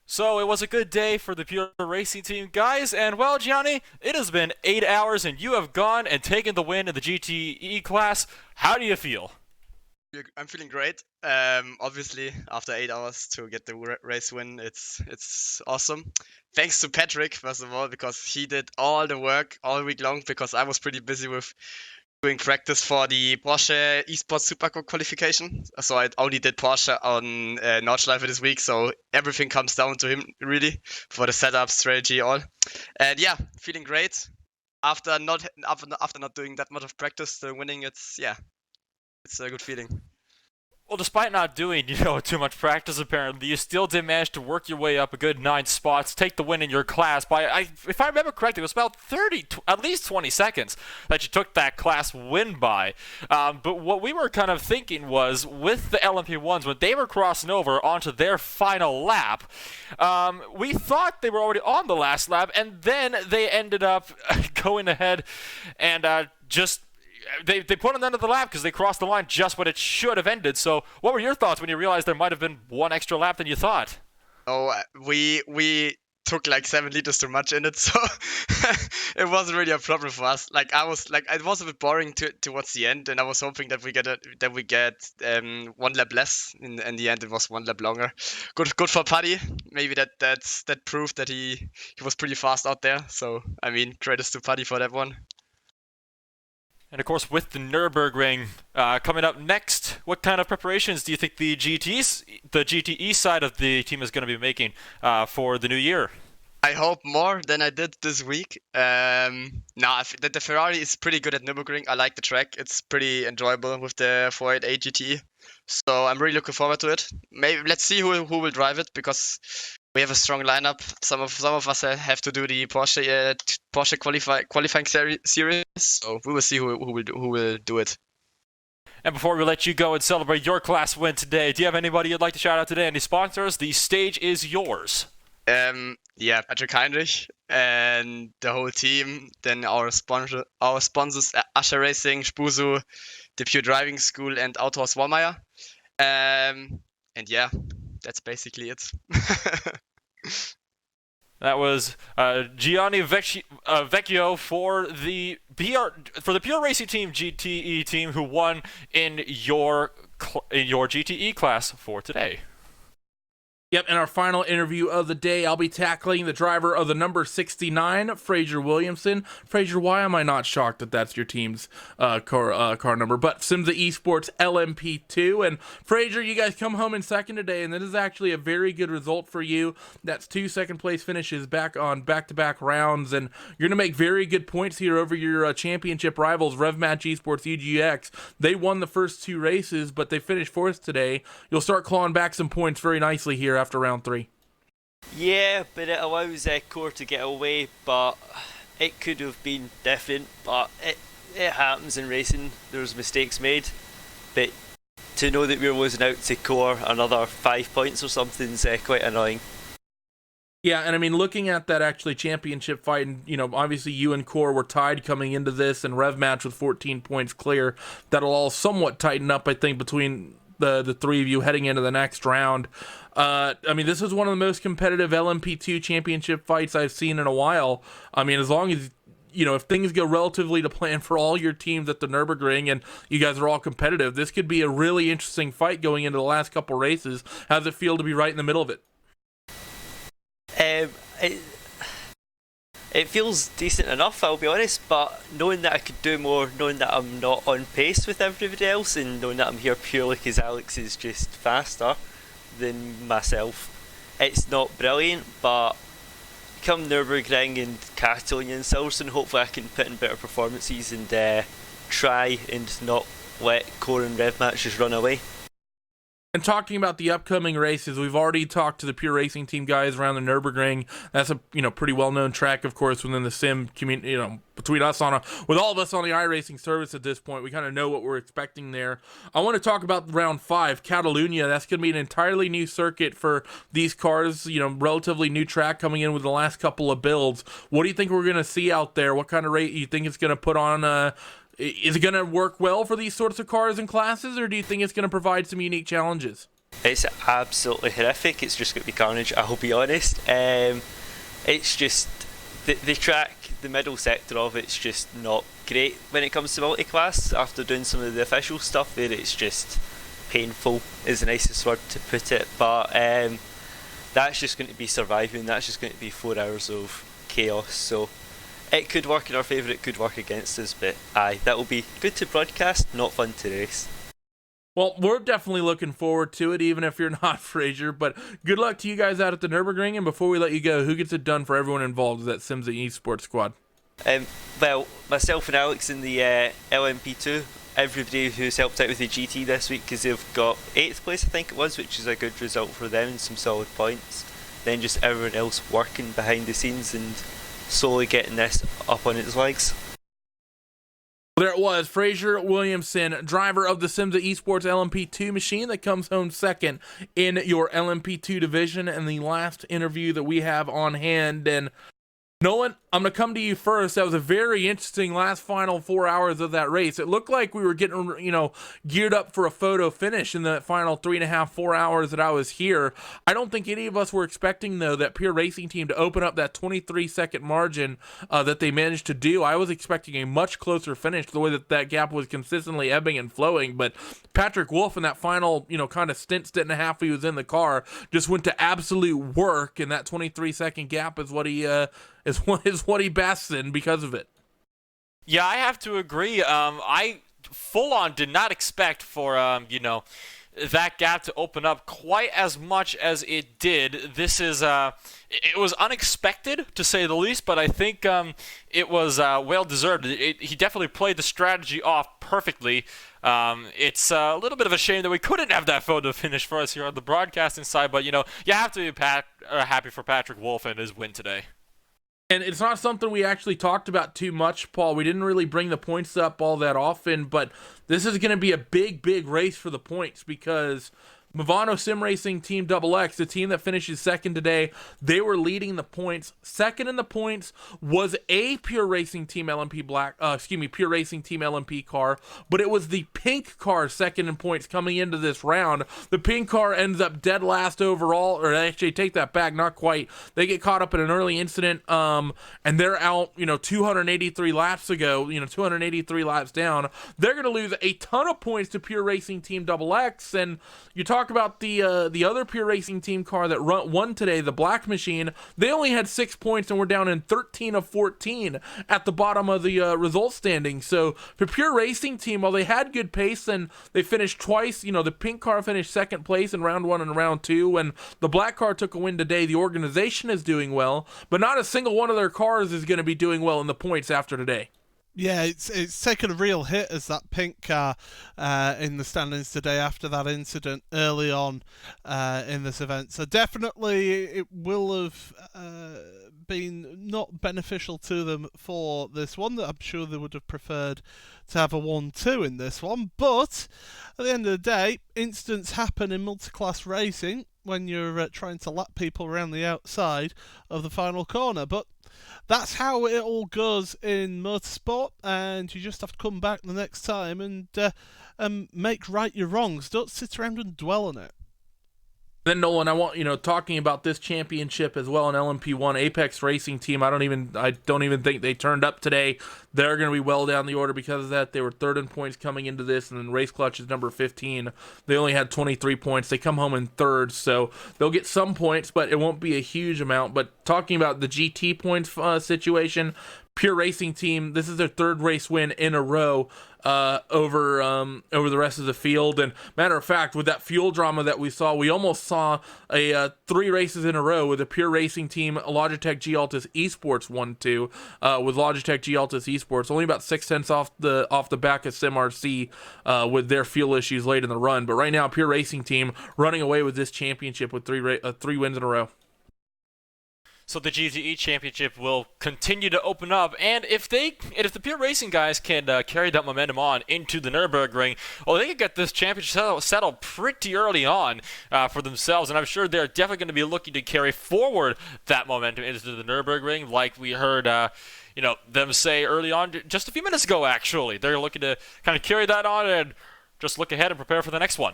So it was a good day for the Pure Racing Team, guys, and well, Gianni, it has been 8 hours and you have gone and taken the win in the GTE class. How do you feel? I'm feeling great. Obviously, after 8 hours to get the race win, it's awesome. Thanks to Patrick, first of all, because he did all the work all week long, because I was pretty busy with doing practice for the Porsche Esports Supercar qualification. So I only did Porsche on Nordschleife this week, so everything comes down to him, really, for the setup, strategy, all. And yeah, feeling great. After not doing that much of practice, the winning, it's a good feeling. Well, despite not doing, too much practice, apparently, you still did manage to work your way up a good 9 spots, take the win in your class by, if I remember correctly, it was about at least 20 seconds that you took that class win by. But what we were kind of thinking was, with the LMP1s, when they were crossing over onto their final lap, we thought they were already on the last lap, and then they ended up going ahead and They put on the end of the lap because they crossed the line just when it should have ended. So what were your thoughts when you realized there might have been one extra lap than you thought? Oh, we took like 7 liters too much in it, so it wasn't really a problem for us. It was a bit boring towards the end, and I was hoping that we get 1 lap less. In the end, it was 1 lap longer. Good for Paddy. Maybe that proved that he was pretty fast out there. So I mean, credits to Paddy for that one. And of course, with the Nürburgring coming up next, what kind of preparations do you think the GTE side of the team is going to be making for the new year? I hope more than I did this week. The Ferrari is pretty good at Nürburgring. I like the track. It's pretty enjoyable with the 488 GT. So I'm really looking forward to it. Maybe let's see who will drive it, because we have a strong lineup. Some of us have to do the Porsche qualifying series. So we will see who will do it. And before we let you go and celebrate your class win today, do you have anybody you'd like to shout out today? Any sponsors? The stage is yours. Patrick Heinrich and the whole team. Then our sponsors, iRacing, Spusu, the Pure Driving School, and Autohaus Wallmeier. And yeah, that's basically it. That was Gianni Vecchio for the Pure Racing Team GTE team, who won in your GTE class for today. Yep, in our final interview of the day, I'll be tackling the driver of the number 69, Fraser Williamson. Fraser, why am I not shocked that that's your team's car number? But Simza Esports LMP2. And Fraser, you guys come home in second today, and this is actually a very good result for you. That's 2 second-place finishes back on back-to-back rounds, and you're going to make very good points here over your championship rivals, RevMatch Esports UGX. They won the first 2 races, but they finished 4th today. You'll start clawing back some points very nicely here after round 3. Yeah, but it allows Core to get away, but it could have been different, but it happens in racing. There's mistakes made, but to know that we're losing out to Core another 5 points or something is quite annoying. Yeah, and I mean, looking at that actually championship fight, and obviously you and Core were tied coming into this, and RevMatch with 14 points clear. That'll all somewhat tighten up, I think, between the three of you heading into the next round. I mean, this is one of the most competitive LMP2 championship fights I've seen in a while. I mean, as long as, if things go relatively to plan for all your teams at the Nürburgring and you guys are all competitive, this could be a really interesting fight going into the last couple races. How does it feel to be right in the middle of it? It feels decent enough, I'll be honest, but knowing that I could do more, knowing that I'm not on pace with everybody else, and knowing that I'm here purely because Alex is just faster than myself, it's not brilliant, but come Nürburgring and Catalonia and Silverstone, hopefully I can put in better performances and try and not let Core and RevMatch just run away. And talking about the upcoming races, we've already talked to the Pure Racing Team guys around the Nürburgring. That's a pretty well-known track, of course, within the sim community. Between us with all of us on the iRacing service at this point, we kind of know what we're expecting there. I want to talk about round 5, Catalonia. That's going to be an entirely new circuit for these cars. Relatively new track coming in with the last couple of builds. What do you think we're going to see out there? What kind of rate you think it's going to put on? Is it going to work well for these sorts of cars and classes, or do you think it's going to provide some unique challenges? It's absolutely horrific. It's just going to be carnage, I'll be honest. It's just the track, the middle sector of it's just not great when it comes to multi-class. After doing some of the official stuff there, it's just painful is the nicest word to put it. But that's just going to be surviving. That's just going to be 4 hours of chaos. So it could work in our favour, it could work against us, but that will be good to broadcast, not fun to race. Well, we're definitely looking forward to it, even if you're not, Fraser. But good luck to you guys out at the Nürburgring. And before we let you go, who gets it done for everyone involved? Is that Simza Esports squad? Well, myself and Alex in the LMP2. Everybody who's helped out with the GT this week, because they've got 8th place, I think it was, which is a good result for them and some solid points. Then just everyone else working behind the scenes and slowly getting this up on its legs. There it was, Fraser Williamson, driver of the Simza Esports LMP2 machine that comes home second in your LMP2 division, and the last interview that we have on hand. And Nolan, I'm going to come to you first. That was a very interesting last final 4 hours of that race. It looked like we were getting, geared up for a photo finish in the final 3.5, 4 hours that I was here. I don't think any of us were expecting, though, that Pure Racing Team to open up that 23-second margin that they managed to do. I was expecting a much closer finish, the way that gap was consistently ebbing and flowing. But Patrick Wolf in that final, kind of stint and a half he was in the car just went to absolute work, and that 23-second gap is what he is what he basks in because of it. Yeah, I have to agree. I full on did not expect for that gap to open up quite as much as it did. This is it was unexpected, to say the least, but I think it was well deserved. He definitely played the strategy off perfectly. It's a little bit of a shame that we couldn't have that photo finish for us here on the broadcasting side, but you know, you have to be happy for Patrick Wolf and his win today. And it's not something we actually talked about too much, Paul. We didn't really bring the points up all that often, but this is going to be a big race for the points, because Movano Sim Racing Team XX, the team that finishes second today, they were leading the points. Second in the points was a Pure Racing Team LMP Pure Racing Team LMP car, but it was the pink car second in points coming into this round. The pink car ends up dead last overall, or actually take that back, not quite. They get caught up in an early incident, and they're out, 283 laps ago, 283 laps down. They're going to lose a ton of points to Pure Racing Team XX, and you talk about the other Pure Racing Team car that won today, the Black Machine. They only had 6 points and were down in 13 of 14 at the bottom of the result standing. So for Pure Racing Team, while they had good pace and they finished twice, the pink car finished second place in round 1 and round 2, and the black car took a win today. The organization is doing well, but not a single one of their cars is going to be doing well in the points after today. Yeah, it's taken a real hit as that pink car in the standings today after that incident early on in this event. So definitely it will have been not beneficial to them for this one. I'm sure they would have preferred to have a 1-2 in this one. But at the end of the day, incidents happen in multi-class racing when you're trying to lap people around the outside of the final corner. But that's how it all goes in motorsport, and you just have to come back the next time and make right your wrongs. Don't sit around and dwell on it. Then Nolan, I want talking about this championship as well in LMP1, Apex Racing Team. I don't even think they turned up today. They're going to be well down the order because of that. They were third in points coming into this, and then Race Clutch is number 15. They only had 23 points. They come home in third, so they'll get some points, but it won't be a huge amount. But talking about the GT points situation, Pure Racing Team, this is their third race win in a row over the rest of the field. And matter of fact, with that fuel drama that we saw, we almost saw a 3 races in a row with a Pure Racing Team Logitech G Altus Esports 1-2 with Logitech G Altus Esports, only about 6 tenths off the back of SimRC with their fuel issues late in the run. But right now, Pure Racing Team running away with this championship with 3 wins in a row. So the GTE Championship will continue to open up, and if the Pure Racing guys can carry that momentum on into the Nürburgring, well, they can get this championship settled pretty early on for themselves, and I'm sure they're definitely going to be looking to carry forward that momentum into the Nürburgring, like we heard them say early on, just a few minutes ago, actually. They're looking to kind of carry that on and just look ahead and prepare for the next one.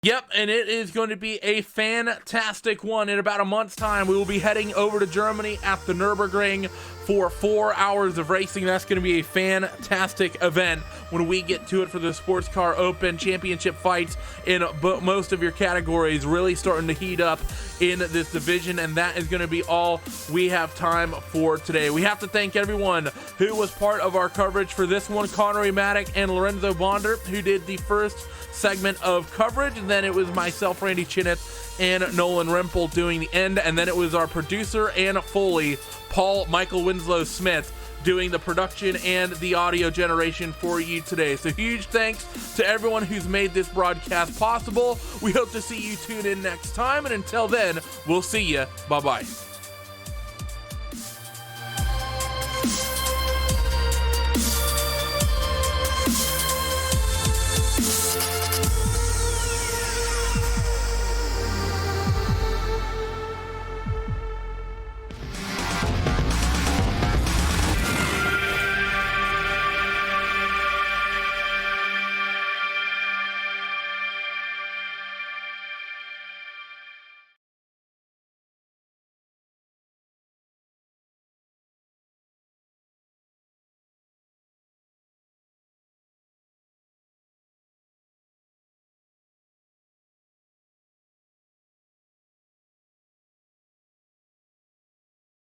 Yep, and it is going to be a fantastic one. In about a month's time, we will be heading over to Germany at the Nürburgring for 4 hours of racing. That's going to be a fantastic event when we get to it for the Sports Car Open Championship fights in most of your categories, really starting to heat up in this division, and that is going to be all we have time for today. We have to thank everyone who was part of our coverage for this one, Connery Maddock and Lorenzo Bonder, who did the first segment of coverage, and then it was myself, Randy Chineth, and Nolan Rempel doing the end, and then it was our producer and Foley, Paul Michael Winslow Smith, doing the production and the audio generation for you today. So huge thanks to everyone who's made this broadcast possible. We hope to see you tune in next time, and until then, we'll see you. Bye-bye.